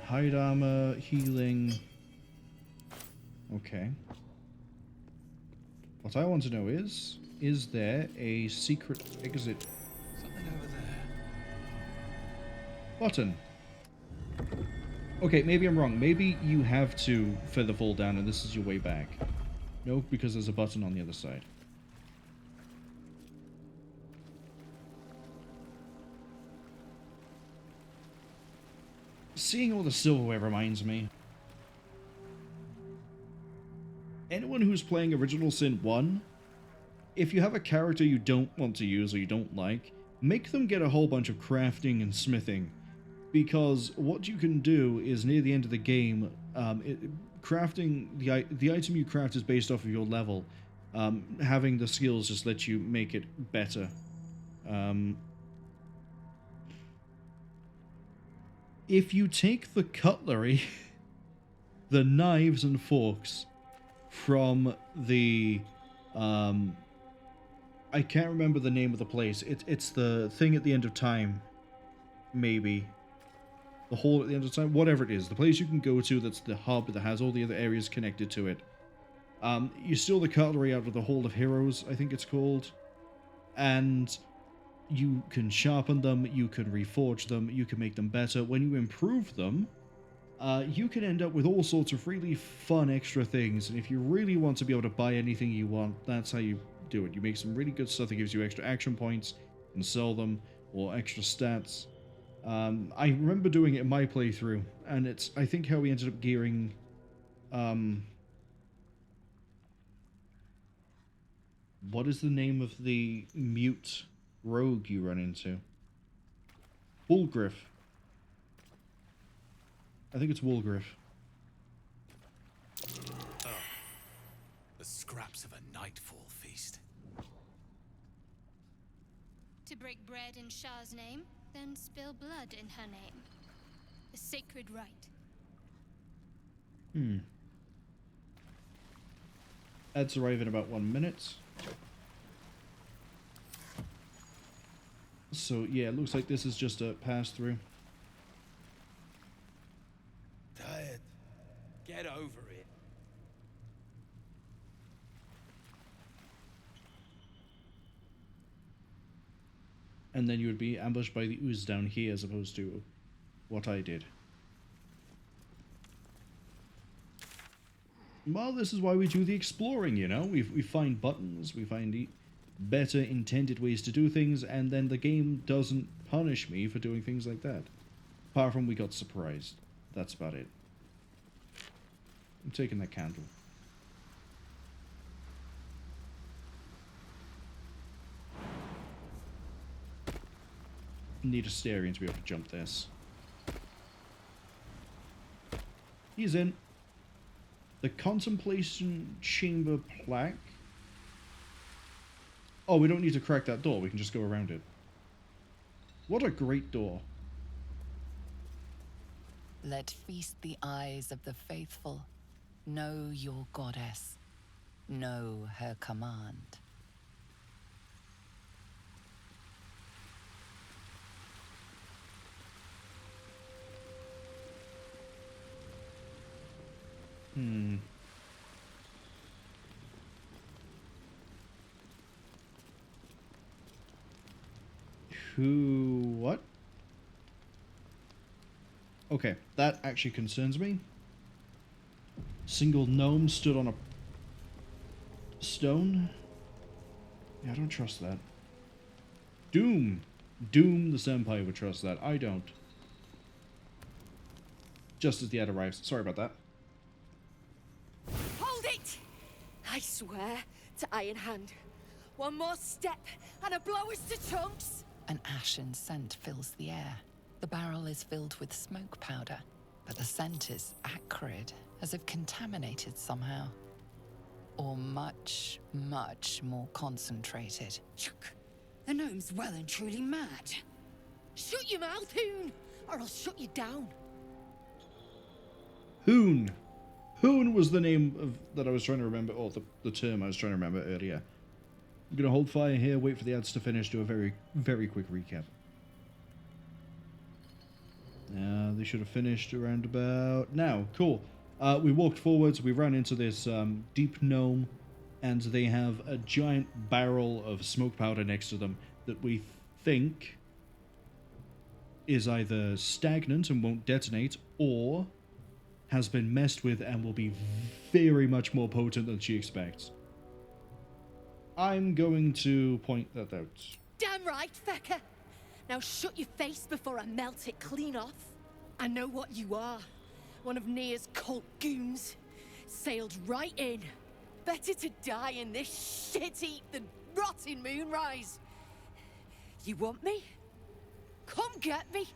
Hide armor, healing. Okay. What I want to know is there a secret exit? Something over there. Button. Okay, maybe I'm wrong. Maybe you have to feather fall down and this is your way back. No, because there's a button on the other side. Seeing all the silverware reminds me. Anyone who's playing Original Sin 1, if you have a character you don't want to use or you don't like, make them get a whole bunch of crafting and smithing. Because what you can do is near the end of the game, crafting the item you craft is based off of your level. Having the skills just lets you make it better. If you take the cutlery, the knives and forks from the I can't remember the name of the place. It's the thing at the end of time, maybe. The hall at the end of time, whatever it is, the place you can go to that's the hub that has all the other areas connected to it. You steal the cutlery out of the Hall of Heroes, I think it's called, and you can sharpen them, you can reforge them, you can make them better. When you improve them, you can end up with all sorts of really fun extra things, and if you really want to be able to buy anything you want, that's how you do it. You make some really good stuff that gives you extra action points and sell them, or extra stats. I remember doing it in my playthrough, and it's, I think, how we ended up gearing, what is the name of the mute rogue you run into? Bullgriff. I think it's Woolgriff. Oh, the scraps of a nightfall feast. To break bread in Shah's name, then spill blood in her name. A sacred rite. Ads arrive in about 1 minute. So yeah, it looks like this is just a pass through. Tired. Get over it. And then you would be ambushed by the ooze down here as opposed to what I did. Well, this is why we do the exploring, you know? We find buttons, we find better intended ways to do things, and then the game doesn't punish me for doing things like that. Apart from we got surprised. That's about it. I'm taking that candle. Need a Astarion to be able to jump this. He's in. The Contemplation Chamber plaque. Oh, we don't need to crack that door. We can just go around it. What a great door. Let feast the eyes of the faithful. Know your goddess. Know her command. What? Okay, that actually concerns me. Single gnome stood on a stone. Yeah, I don't trust that. Doom the senpai would trust that. I don't. Just as the ad arrives. Sorry about that. Hold it! I swear to Iron Hand. One more step and I blow us to chunks! An ashen scent fills the air. The barrel is filled with smoke powder, but the scent is acrid, as if contaminated somehow. Or much, much more concentrated. The gnome's well and truly mad. Shut your mouth, Hoon, or I'll shut you down. Hoon. Hoon was the name of that I was trying to remember, or the term I was trying to remember earlier. I'm going to hold fire here, wait for the ads to finish, do a very, very quick recap. They should have finished around about now. Cool. We walked forwards, we ran into this deep gnome, and they have a giant barrel of smoke powder next to them that we think is either stagnant and won't detonate, or has been messed with and will be very much more potent than she expects. I'm going to point that out. Damn right, Fecker. Now shut your face before I melt it clean off. I know what you are. One of Nere's cult goons. Sailed right in. Better to die in this shit heap than rot in Moonrise. You want me? Come get me.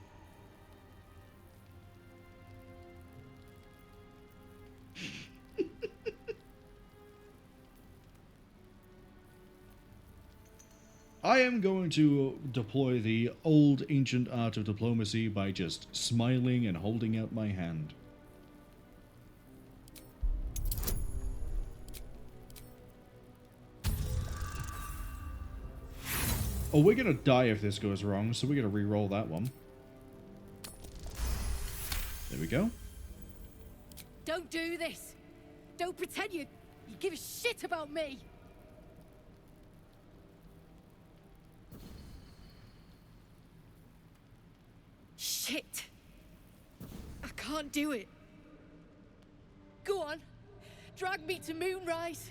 I am going to deploy the old ancient art of diplomacy by just smiling and holding out my hand. Oh, we're gonna die if this goes wrong, so we're gonna re-roll that one. There we go. Don't do this. Don't pretend you give a shit about me. Shit. I can't do it. Go on. Drag me to Moonrise.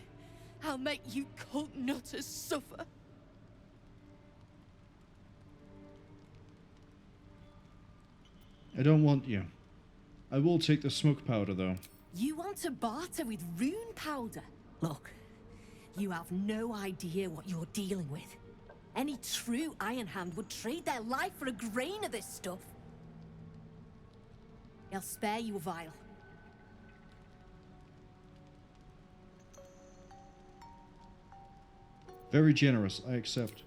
I'll make you cult nutters suffer. I don't want you. I will take the smoke powder, though. You want to barter with rune powder? Look, you have no idea what you're dealing with. Any true Iron Hand would trade their life for a grain of this stuff. I'll spare you a vial. Very generous, I accept.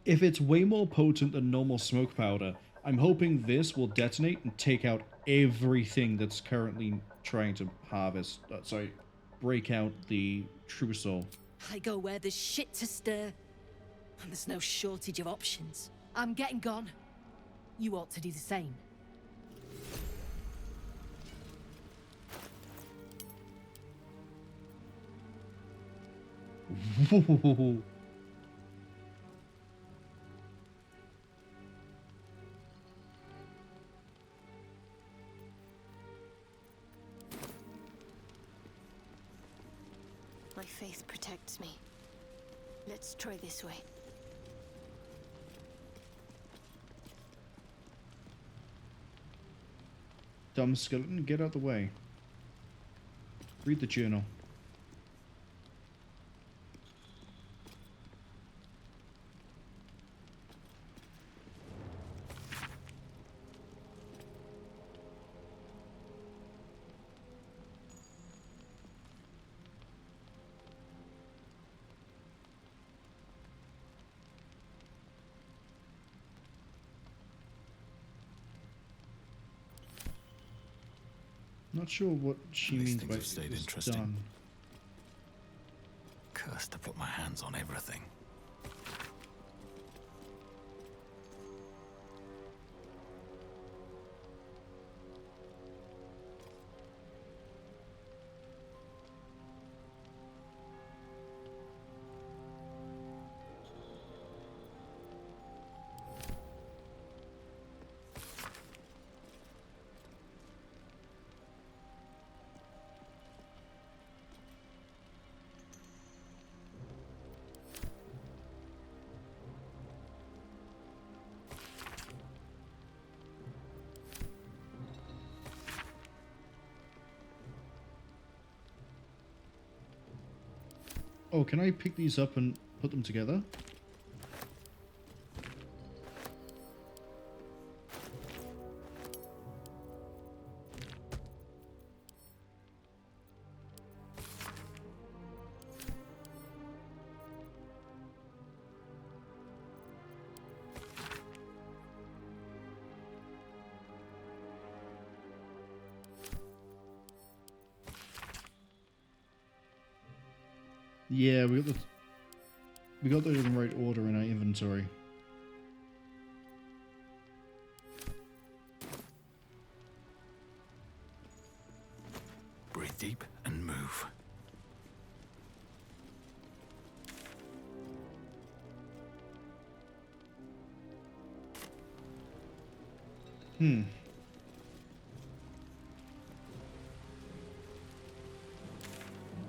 If it's way more potent than normal smoke powder, I'm hoping this will detonate and take out everything that's currently trying to harvest, break out the true soul. I go where there's shit to stir, and there's no shortage of options. I'm getting gone. You ought to do the same. My faith protects me. Let's try this way. Dumb skeleton, get out the way. Read the journal. Not sure what she means by stayed it's interesting. done. Cursed to put my hands on everything. Oh, can I pick these up and put them together? Yeah, we got those in the right order in our inventory. Breathe deep and move.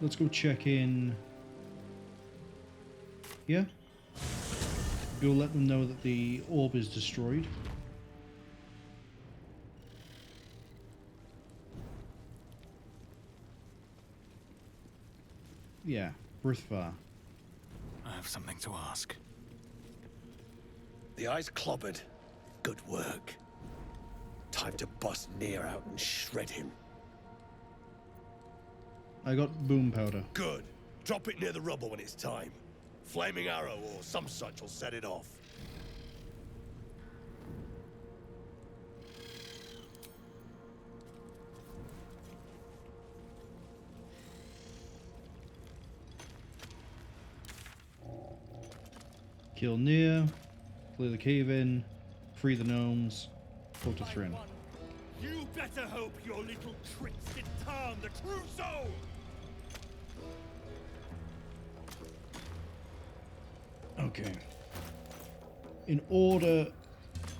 Let's go check in. Yeah? You'll let them know that the orb is destroyed. Yeah, Brithvar. I have something to ask. The eye's clobbered. Good work. Time to bust Nere out and shred him. I got boom powder. Good. Drop it near the rubble when it's time. Flaming arrow or some such will set it off. Kill Nere, clear the cave in, free the gnomes, go to Thrinn. You better hope your little tricks didn't harm the true soul! Okay. In order...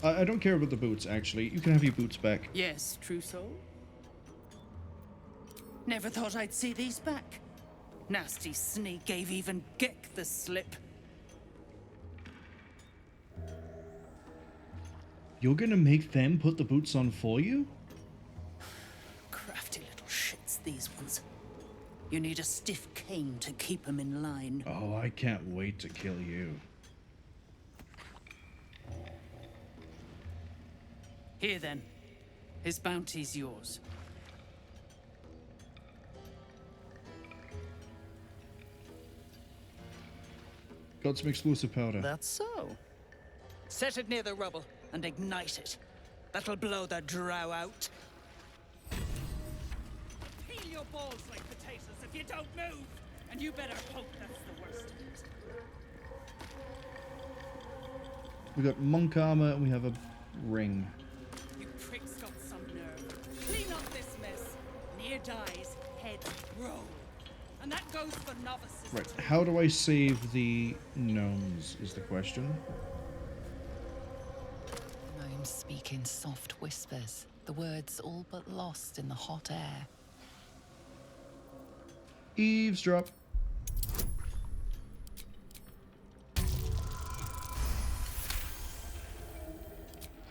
I don't care about the boots, actually. You can have your boots back. Yes, true soul. Never thought I'd see these back. Nasty sneak gave even Gek the slip. You're gonna make them put the boots on for you? Crafty little shits, these ones. You need a stiff pain to keep him in line. Oh, I can't wait to kill you. Here then. His bounty's yours. Got some explosive powder. That's so. Set it near the rubble and ignite it. That'll blow the drow out. Peel your balls like potatoes if you don't move! And you better hope that's the worst of it. We got monk armor and we have a ring. You pricks got some nerve. Clean up this mess. Nere dies, heads roll. And that goes for novices. Right, how do I save the gnomes is the question. Gnomes speak in soft whispers, the words all but lost in the hot air. Eavesdrop.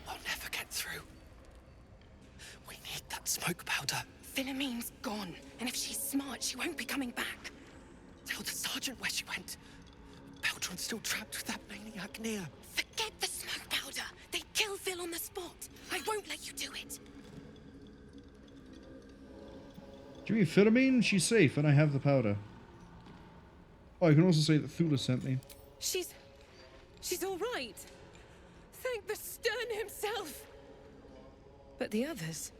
I'll never get through. We need that smoke powder. Philommene's gone, and if she's smart, she won't be coming back. Tell the sergeant where she went. Balduran's still trapped with that maniac Nere. Forget the smoke powder. They'd kill Phil on the spot. I won't let you do it. Do you mean Philomene? She's safe and I have the powder. Oh, I can also say that Thula sent me. She's all right. Thank the Stern himself. But the others...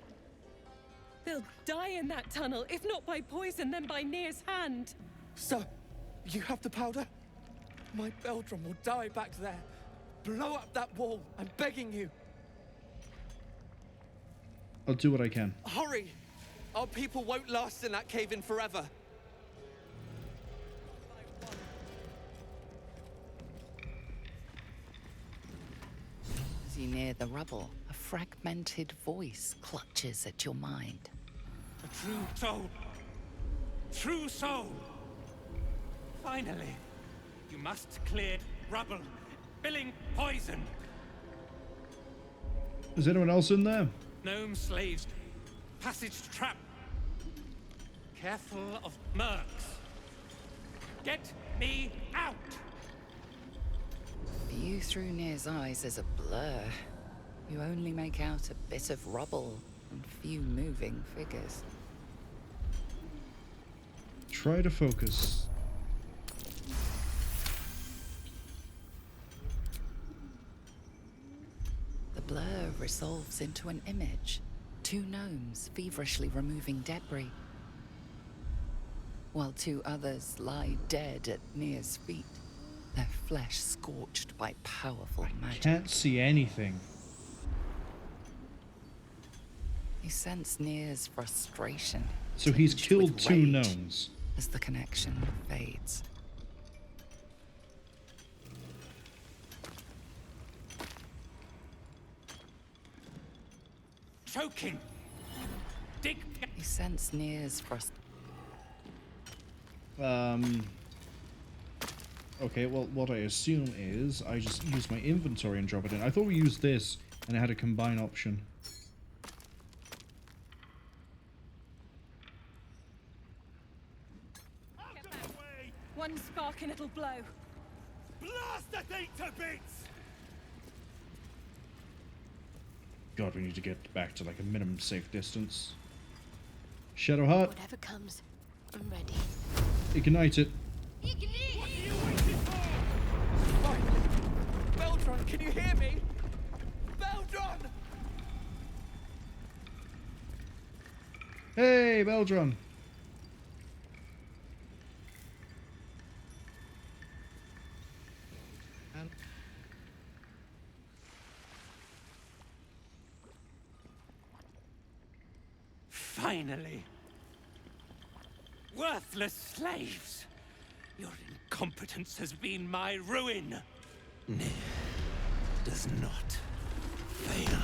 they'll die in that tunnel, if not by poison, then by Nere's hand. So, you have the powder? My Beldrum will die back there. Blow up that wall. I'm begging you. I'll do what I can. Hurry! Our people won't last in that cave-in forever. As you near the rubble, a fragmented voice clutches at your mind. A true soul. True soul. Finally. You must clear rubble. Spilling poison. Is anyone else in there? Gnome slaves. Passage trap. Careful of mercs. Get me out! View through Nere's eyes is a blur. You only make out a bit of rubble and few moving figures. Try to focus. The blur resolves into an image. Two gnomes feverishly removing debris, while two others lie dead at Nere's feet, their flesh scorched by powerful magic. Can't see anything. You sense Nere's frustration. So he's tinged killed with two rage gnomes. as the connection fades. Choking. Dig. You sense Nere's frustration. Okay, well, what I assume is I just use my inventory and drop it in. I thought we used this and it had a combine option. One spark and it'll blow. Blast that thing to bits! God, we need to get back to like a minimum safe distance. Shadowheart, Whatever comes, I'm ready. ignite it. What are you waiting for? Beldrum, can you hear me? Beldrum! Hey, Beldrum. Finally. Worthless slaves. Your incompetence has been my ruin. Nere does not fail.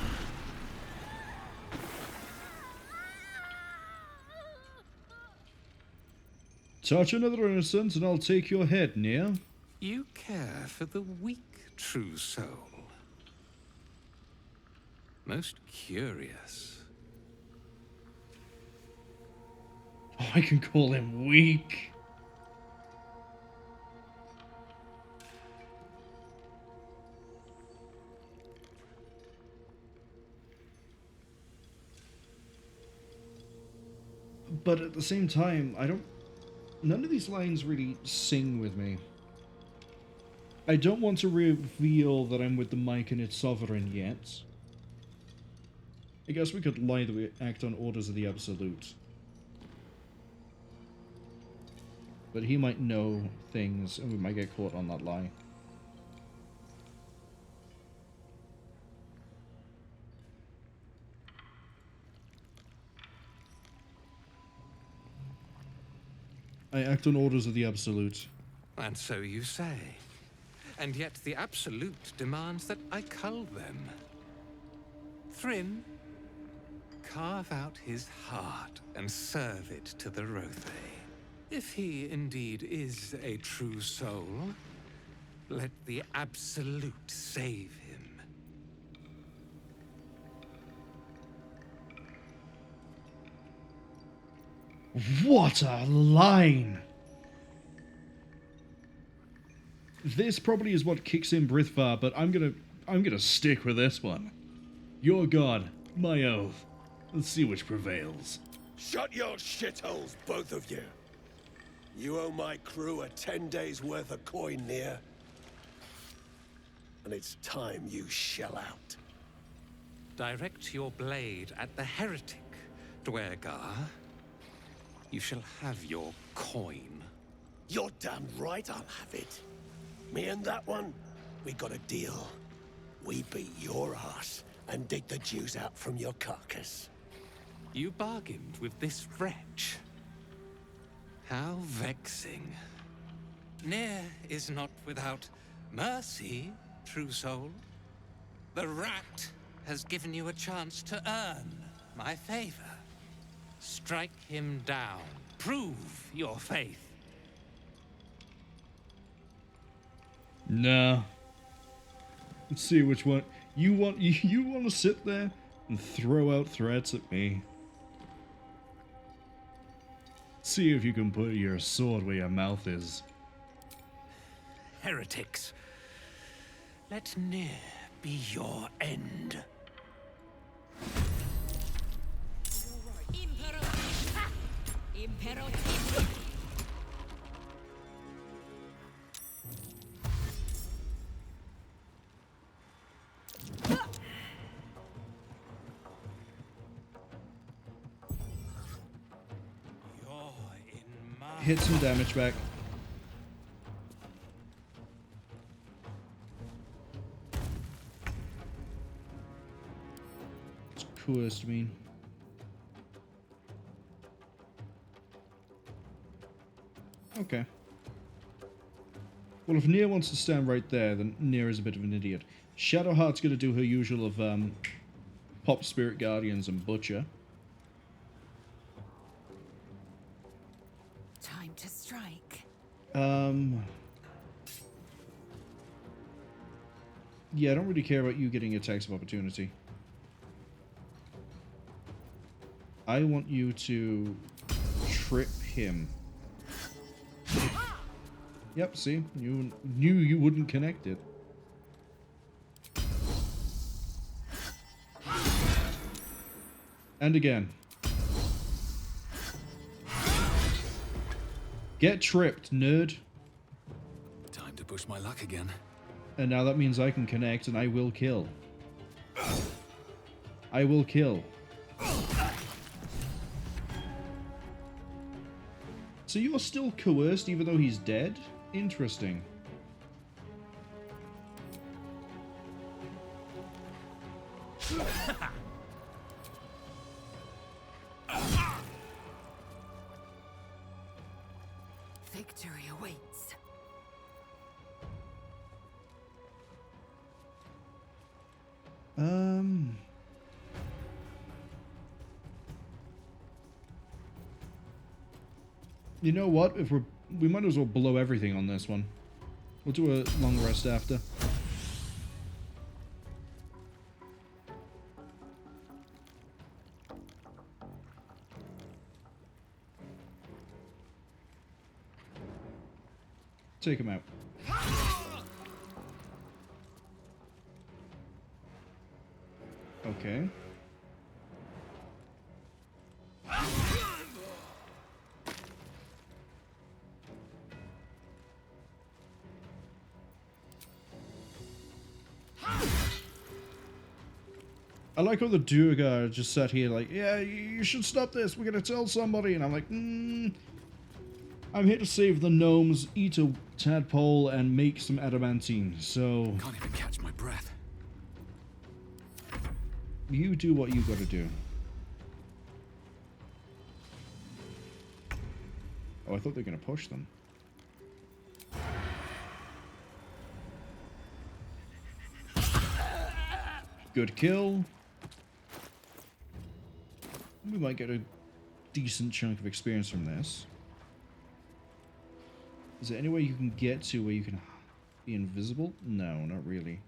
Touch another innocent and I'll take your head, Nere. You care for the weak, true soul. Most curious. Oh, I can call him weak. But at the same time, none of these lines really sing with me. I don't want to reveal that I'm with the Myconid Sovereign yet. I guess we could lie that we act on orders of the Absolute. But he might know things, and we might get caught on that lie. I act on orders of the Absolute. And so you say. And yet the Absolute demands that I cull them. Thrym, carve out his heart and serve it to the Rothe. If he indeed is a true soul, let the Absolute save him. What a line! This probably is what kicks in Brithvar, but I'm gonna stick with this one. Your god, my oath. Let's see which prevails. Shut your shitholes, both of you. You owe my crew a 10 days' worth of coin, Nere. And it's time you shell out. Direct your blade at the heretic, Duergar. You shall have your coin. You're damn right I'll have it. Me and that one, we got a deal. We beat your ass and dig the Jews out from your carcass. You bargained with this wretch. How vexing. Nere is not without mercy, true soul. The rat has given you a chance to earn my favor. Strike him down. Prove your faith. Nah. Let's see which one. You want to sit there and throw out threats at me. See if you can put your sword where your mouth is. Heretics. Let Nere be your end. Hit some damage back. It's coolest, I mean. Okay. Well, if Nere wants to stand right there, then Nere is a bit of an idiot. Shadowheart's going to do her usual of pop Spirit Guardians and Butcher. Time to strike. Yeah, I don't really care about you getting attacks of opportunity. I want you to trip him. Yep, see? You knew you wouldn't connect it. And again. Get tripped, nerd. Time to push my luck again. And now that means I can connect and I will kill. I will kill. So you're still coerced even though he's dead? Interesting. Victory awaits. You know what? If we might as well blow everything on this one. We'll do a long rest after. Take him out. Okay. I like how the Duergar just sat here like, yeah, you should stop this. We're gonna tell somebody. And I'm like, I'm here to save the gnomes, eat a tadpole, and make some adamantine. So Can't even catch my breath. You do what you gotta do. Oh, I thought they were gonna push them. Good kill. We might get a decent chunk of experience from this. Is there any way you can get to where you can be invisible? No, not really.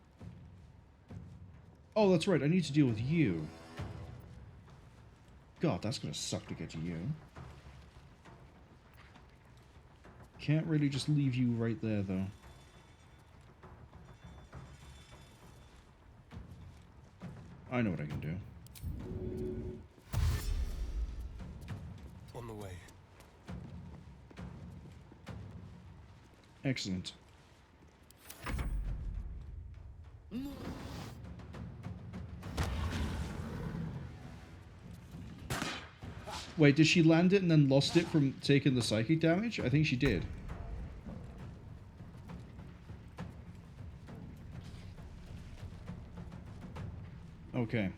Oh, that's right. I need to deal with you. God, that's gonna suck to get to you. Can't really just leave you right there, though. I know what I can do. On the way. Excellent. Wait, did she land it and then lost it from taking the psychic damage? I think she did. Okay.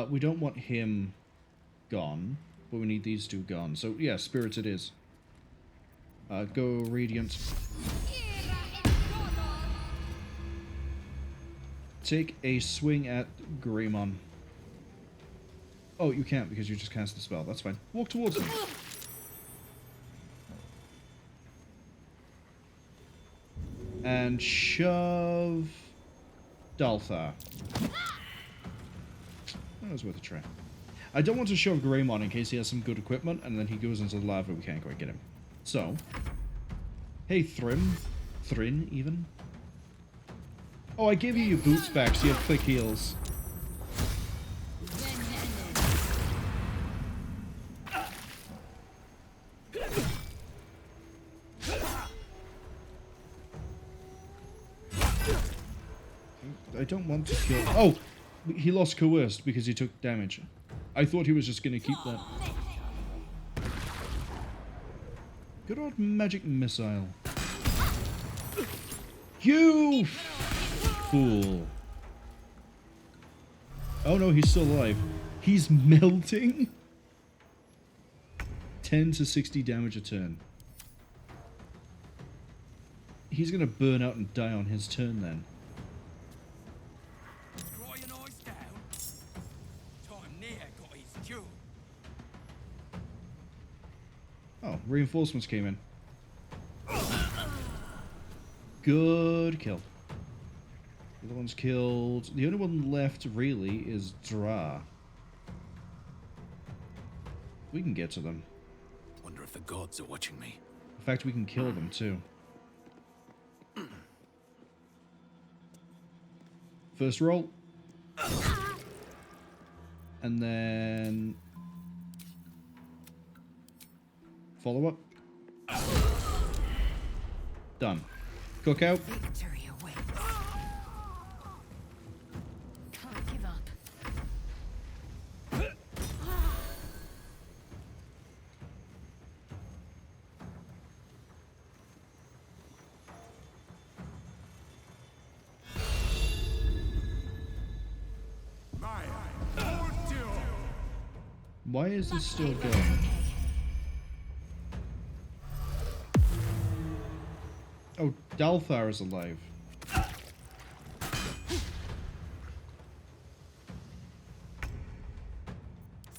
We don't want him gone, but we need these two gone. So, yeah, spirits it is. Go Radiant. Take a swing at Greymon. Oh, you can't because you just cast the spell. That's fine. Walk towards him. And shove Dalthar. That was worth a try. I don't want to shove Greymon in case he has some good equipment and then he goes into the lava and we can't quite get him. So, hey Thrin even. Oh, I gave you your boots back so you have thick heels. I don't want to kill... Oh! He lost Coerced because he took damage. I thought he was just going to keep that. Good old magic missile. You fool. Oh no, he's still alive. He's melting? 10 to 60 damage a turn. He's going to burn out and die on his turn then. Oh, reinforcements came in. Good kill. The other one's killed. The only one left, really, is Dra. We can get to them. Wonder if the gods are watching me. In fact, we can kill them, too. First roll. And then... follow up. Done. Cookout. Victory awaits. Can't give up. Why is this still going? Oh, Dalthar is alive.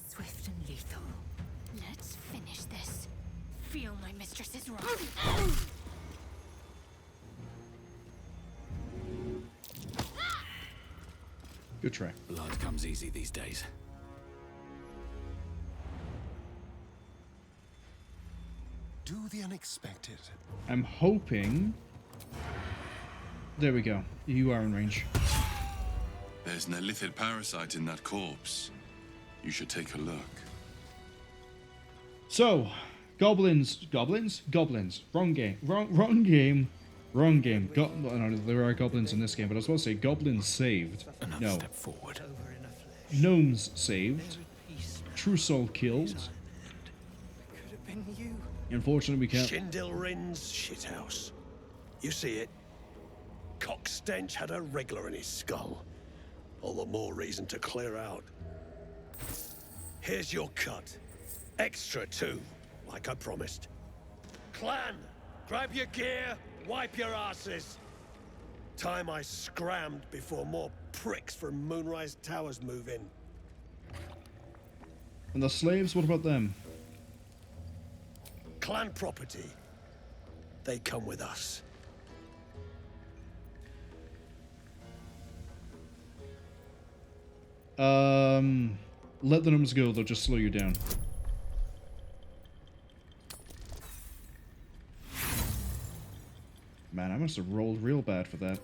Swift and lethal. Let's finish this. Feel my mistress's wrath. Good try. Blood comes easy these days. Do the unexpected. I'm hoping... There we go. You are in range. There's an illithid parasite in that corpse. You should take a look. So, goblins. Wrong game. Wrong game. No, there are goblins in this game, but I was supposed to say goblins saved. Another step forward. Gnomes saved. True Soul killed. Could have been you. Unfortunately, we can't. Shindilrin's shithouse. You see it? Cock stench had a wriggler in his skull. All the more reason to clear out. Here's your cut. Extra too, like I promised. Clan, grab your gear, wipe your asses. Time I scrammed before more pricks from Moonrise Towers move in. And the slaves, what about them? Clan property. They come with us. Let the gnomes go, they'll just slow you down. Man, I must have rolled real bad for that.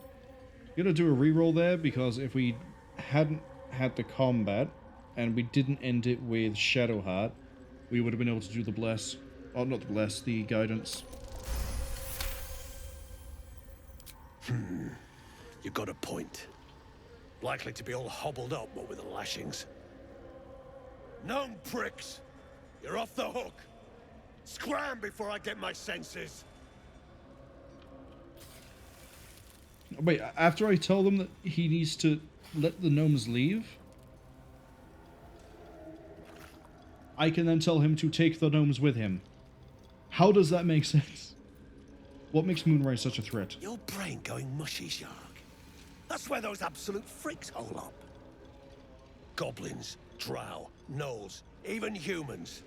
Gonna do a reroll there, because if we hadn't had the combat, and we didn't end it with Shadowheart, we would have been able to do the bless. Oh, not the bless, the guidance. You got a point. Likely to be all hobbled up, what with the lashings. Gnome pricks! You're off the hook! Scram before I get my senses! Wait, after I tell them that he needs to let the gnomes leave, I can then tell him to take the gnomes with him. How does that make sense? What makes Moonrise such a threat? Your brain going mushy, Shark. That's where those absolute freaks hole up. Goblins, drow, gnolls, even humans.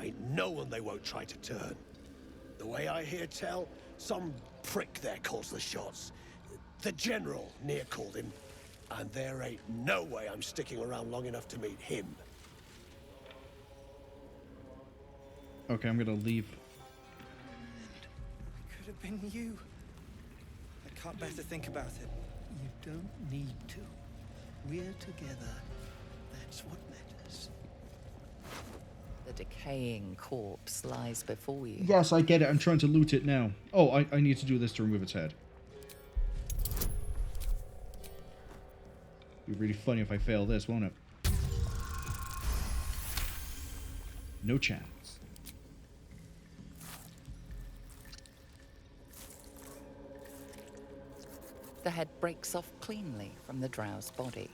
Ain't no one they won't try to turn. The way I hear tell, some prick there calls the shots. The General, Nere called him. And there ain't no way I'm sticking around long enough to meet him. Okay, I'm gonna leave. Could have been you. I can't bear to think about it. You don't need to. We're together. That's what matters. The decaying corpse lies before you. Yes, I get it. I'm trying to loot it now. Oh, I need to do this to remove its head. It'd be really funny if I fail this, won't it? No chance. The head breaks off cleanly from the drow's body.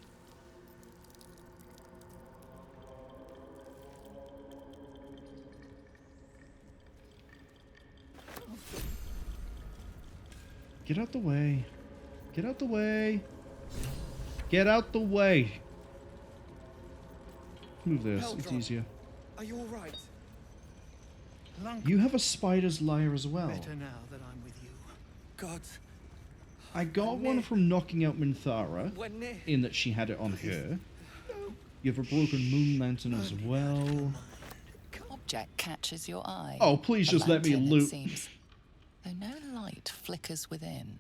Get out the way. Get out the way. Get out the way. Move this. It's Baldur, easier. Are you all right? You have a spider's lyre as well. Better now that I'm with you. God. I got one from knocking out Minthara, When Nere- in that she had it on her. You have a broken moon lantern as well. Object catches your eye. Oh, please A just let me lantern, it loot. seems, though no light flickers within.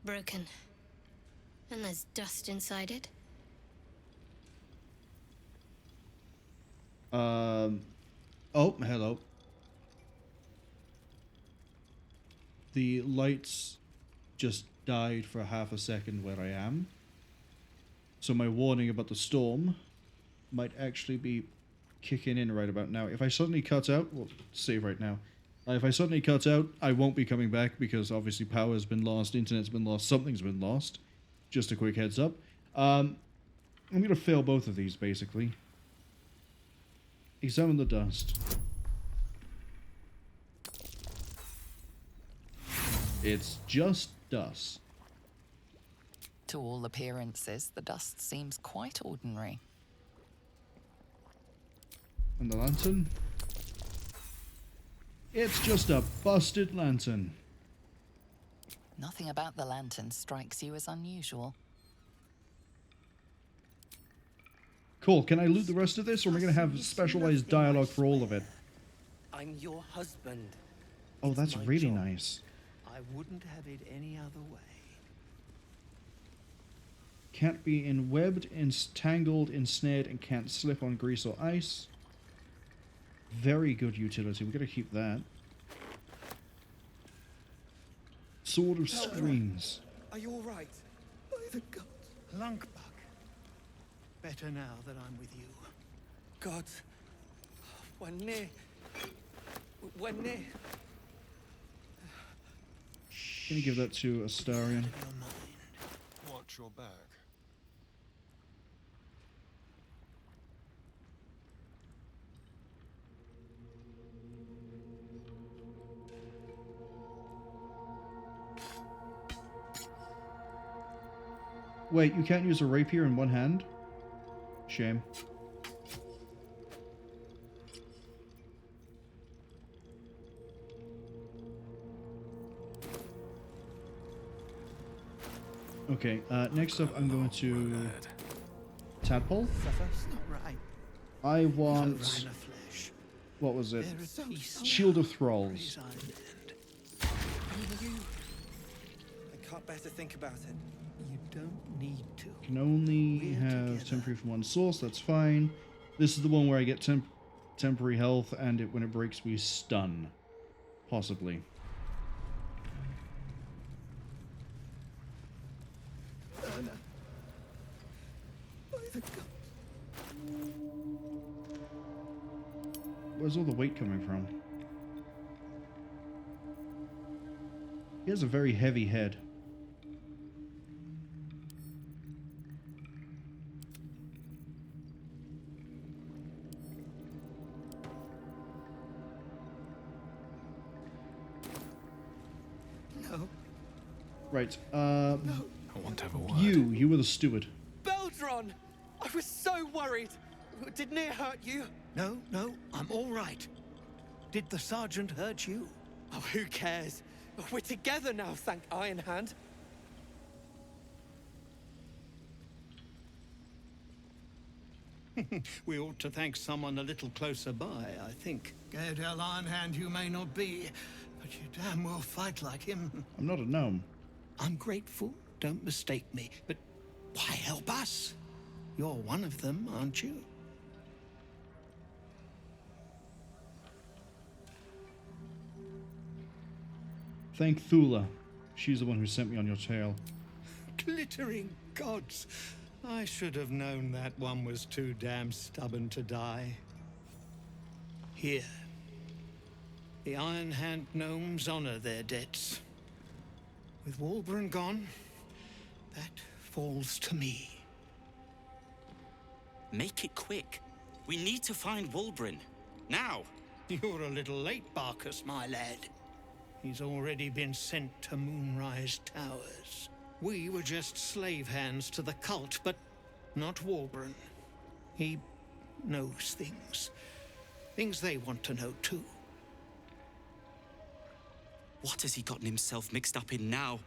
Broken. And there's dust inside it. Oh, hello. The lights just died for half a second where I am. So my warning about the storm might actually be kicking in right about now. If I suddenly cut out, well, save right now. If I suddenly cut out, I won't be coming back because obviously power's been lost, internet's been lost, something's been lost. Just a quick heads up. I'm going to fail both of these, basically. Examine the dust. It's just dust. To all appearances, the dust seems quite ordinary. And the lantern? It's just a busted lantern. Nothing about the lantern strikes you as unusual. Cool, can I loot the rest of this, or am I going to have specialized dialogue for all of it? I'm your husband. Oh, that's my really job. nice. I wouldn't have it any other way. Can't be enwebbed, entangled, ensnared, and can't slip on grease or ice. Very good utility. We're going to keep that. Sword of Screams. Are you all right? By the gods. Lunkbug. Better now that I'm with you. Gods. We're near. We're near. Can you give that to Astarion? Watch your back. Wait, you can't use a rapier in one hand? Shame. Okay, next up I'm going to Tadpole. That's not right. I want... No rhino flesh. What was it? They're a peace. Shield of Thralls. I can't bear to think about it. You don't need to. Can only have temporary from one source, that's fine. This is the one where I get temporary health, and when it breaks we stun. Possibly. No. By the God. Where's all the weight coming from? He has a very heavy head. No. Right, I want to have a word. You were the steward. Beldron! I was so worried. Did Nere hurt you? No, I'm all right. Did the sergeant hurt you? Oh, who cares? We're together now, thank Iron Hand. We ought to thank someone a little closer by, I think. Gaedel Ironhand you may not be, but you damn well fight like him. I'm not a gnome. I'm grateful, don't mistake me, but why help us? You're one of them, aren't you? Thank Thula. She's the one who sent me on your tail. Glittering gods. I should have known that one was too damn stubborn to die. Here. The Iron Hand gnomes honor their debts. With Wulbren gone, that falls to me. Make it quick. We need to find Wulbren. Now. You're a little late, Barcus, my lad. He's already been sent to Moonrise Towers. We were just slave hands to the cult, but not Wulbren. He knows things. Things they want to know, too. What has he gotten himself mixed up in now?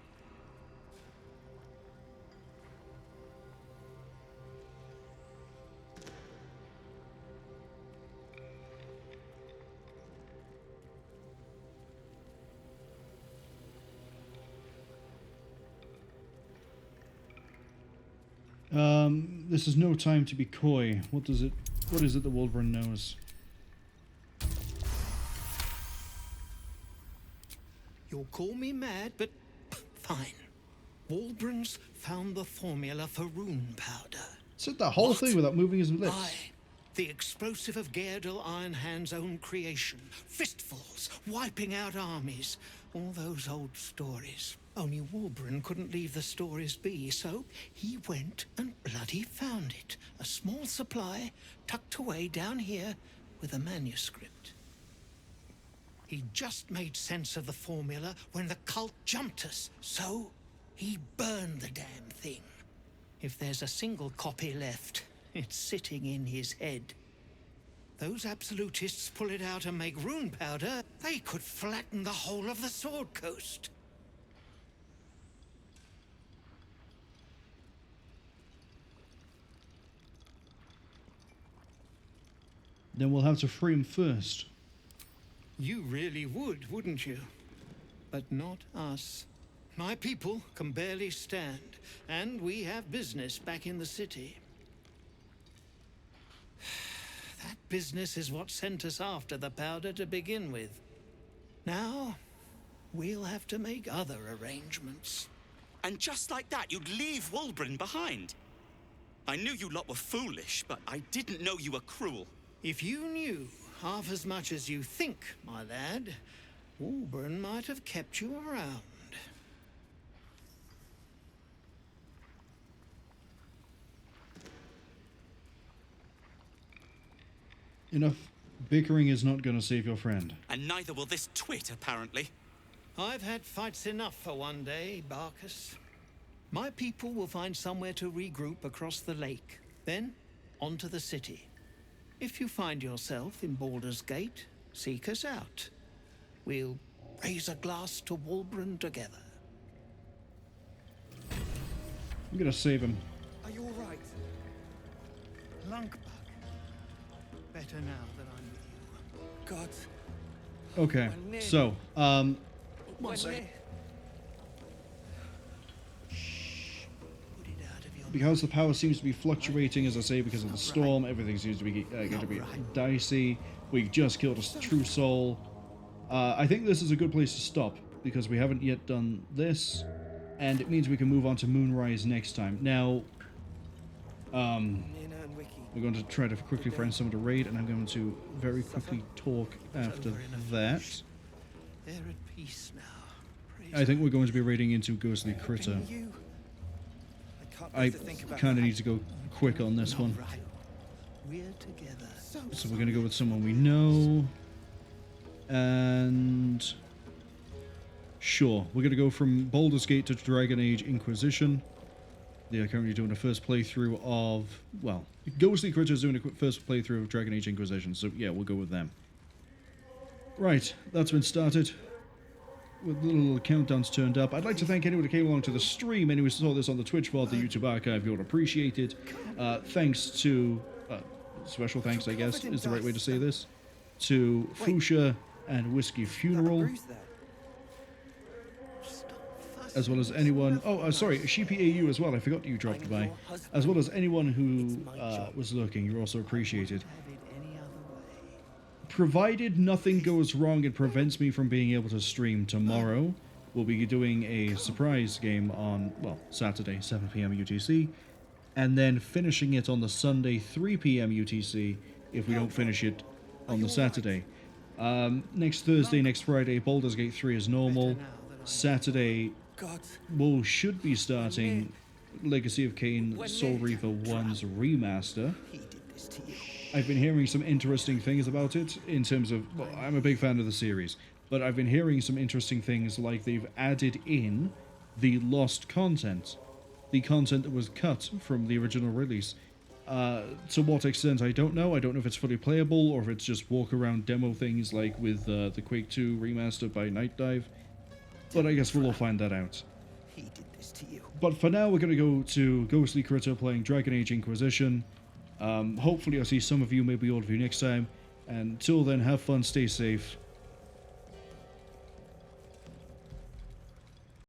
This is no time to be coy. What is it that Wulbren knows? You'll call me mad, but fine. Wulbren's found the formula for rune powder. Said that whole thing without moving his lips. Aye. The explosive of Gaedel Ironhand's own creation. Fistfuls, wiping out armies. All those old stories. Only Wulbren couldn't leave the stories be, so he went and bloody found it. A small supply, tucked away down here with a manuscript. He just made sense of the formula when the cult jumped us, so he burned the damn thing. If there's a single copy left, it's sitting in his head. Those absolutists pull it out and make rune powder, they could flatten the whole of the Sword Coast. Then we'll have to free him first. You really would, wouldn't you? But not us. My people can barely stand, and we have business back in the city. That business is what sent us after the powder to begin with. Now, we'll have to make other arrangements. And just like that, you'd leave Wulbren behind? I knew you lot were foolish, but I didn't know you were cruel. If you knew half as much as you think, my lad, Wulbren might have kept you around. Enough bickering is not going to save your friend. And neither will this twit, apparently. I've had fights enough for one day, Barcus. My people will find somewhere to regroup across the lake. Then, on to the city. If you find yourself in Baldur's Gate, seek us out. We'll raise a glass to Wulbren together. I'm going to save him. Are you all right? Lunkbug. Better now that I'm with you. God. Okay, so, One second. because the power seems to be fluctuating, as I say, because of the storm, everything seems to be going to be dicey. We just killed a true soul. I think this is a good place to stop, because we haven't yet done this, and it means we can move on to Moonrise next time. Now, we're going to try to quickly find someone to raid, and I'm going to very quickly talk after that. They're at peace now. I think we're going to be raiding into Ghostly Critter. I kind of need to go quick on this one. We're together. So we're going to go with someone we know. And... sure, we're going to go from Baldur's Gate to Dragon Age Inquisition. They are currently doing a first playthrough of... well, Ghostly Critter is doing a first playthrough of Dragon Age Inquisition, so yeah, we'll go with them. Right, that's been started. With little countdowns turned up. I'd like to thank anyone who came along to the stream, anyone who saw this on the Twitch VOD, the YouTube archive, you'll appreciate it. Thanks to... special thanks, I guess, is the right way to say this. To Fuchsia and Whiskey Funeral. As well as anyone... oh, sorry, Sheepy AU as well. I forgot you dropped by. As well as anyone who was lurking. You're also appreciated. Provided nothing goes wrong and prevents me from being able to stream tomorrow, we'll be doing a surprise game on, well, Saturday, 7 PM UTC, and then finishing it on the Sunday, 3 PM UTC, if we don't finish it on the Saturday. Next Thursday, next Friday, Baldur's Gate 3 is normal. Saturday, we should be starting Legacy of Kain Soul Reaper 1's remaster. I've been hearing some interesting things about it in terms of... well, I'm a big fan of the series, but I've been hearing some interesting things like they've added in the lost content. The content that was cut from the original release. To what extent, I don't know. I don't know if it's fully playable or if it's just walk-around demo things like with the Quake 2 remaster by Night Dive. But I guess we'll all find that out. But for now, we're going to go to Ghostly Critter playing Dragon Age Inquisition. Hopefully I'll see some of you, maybe all of you next time. And until then, have fun, stay safe,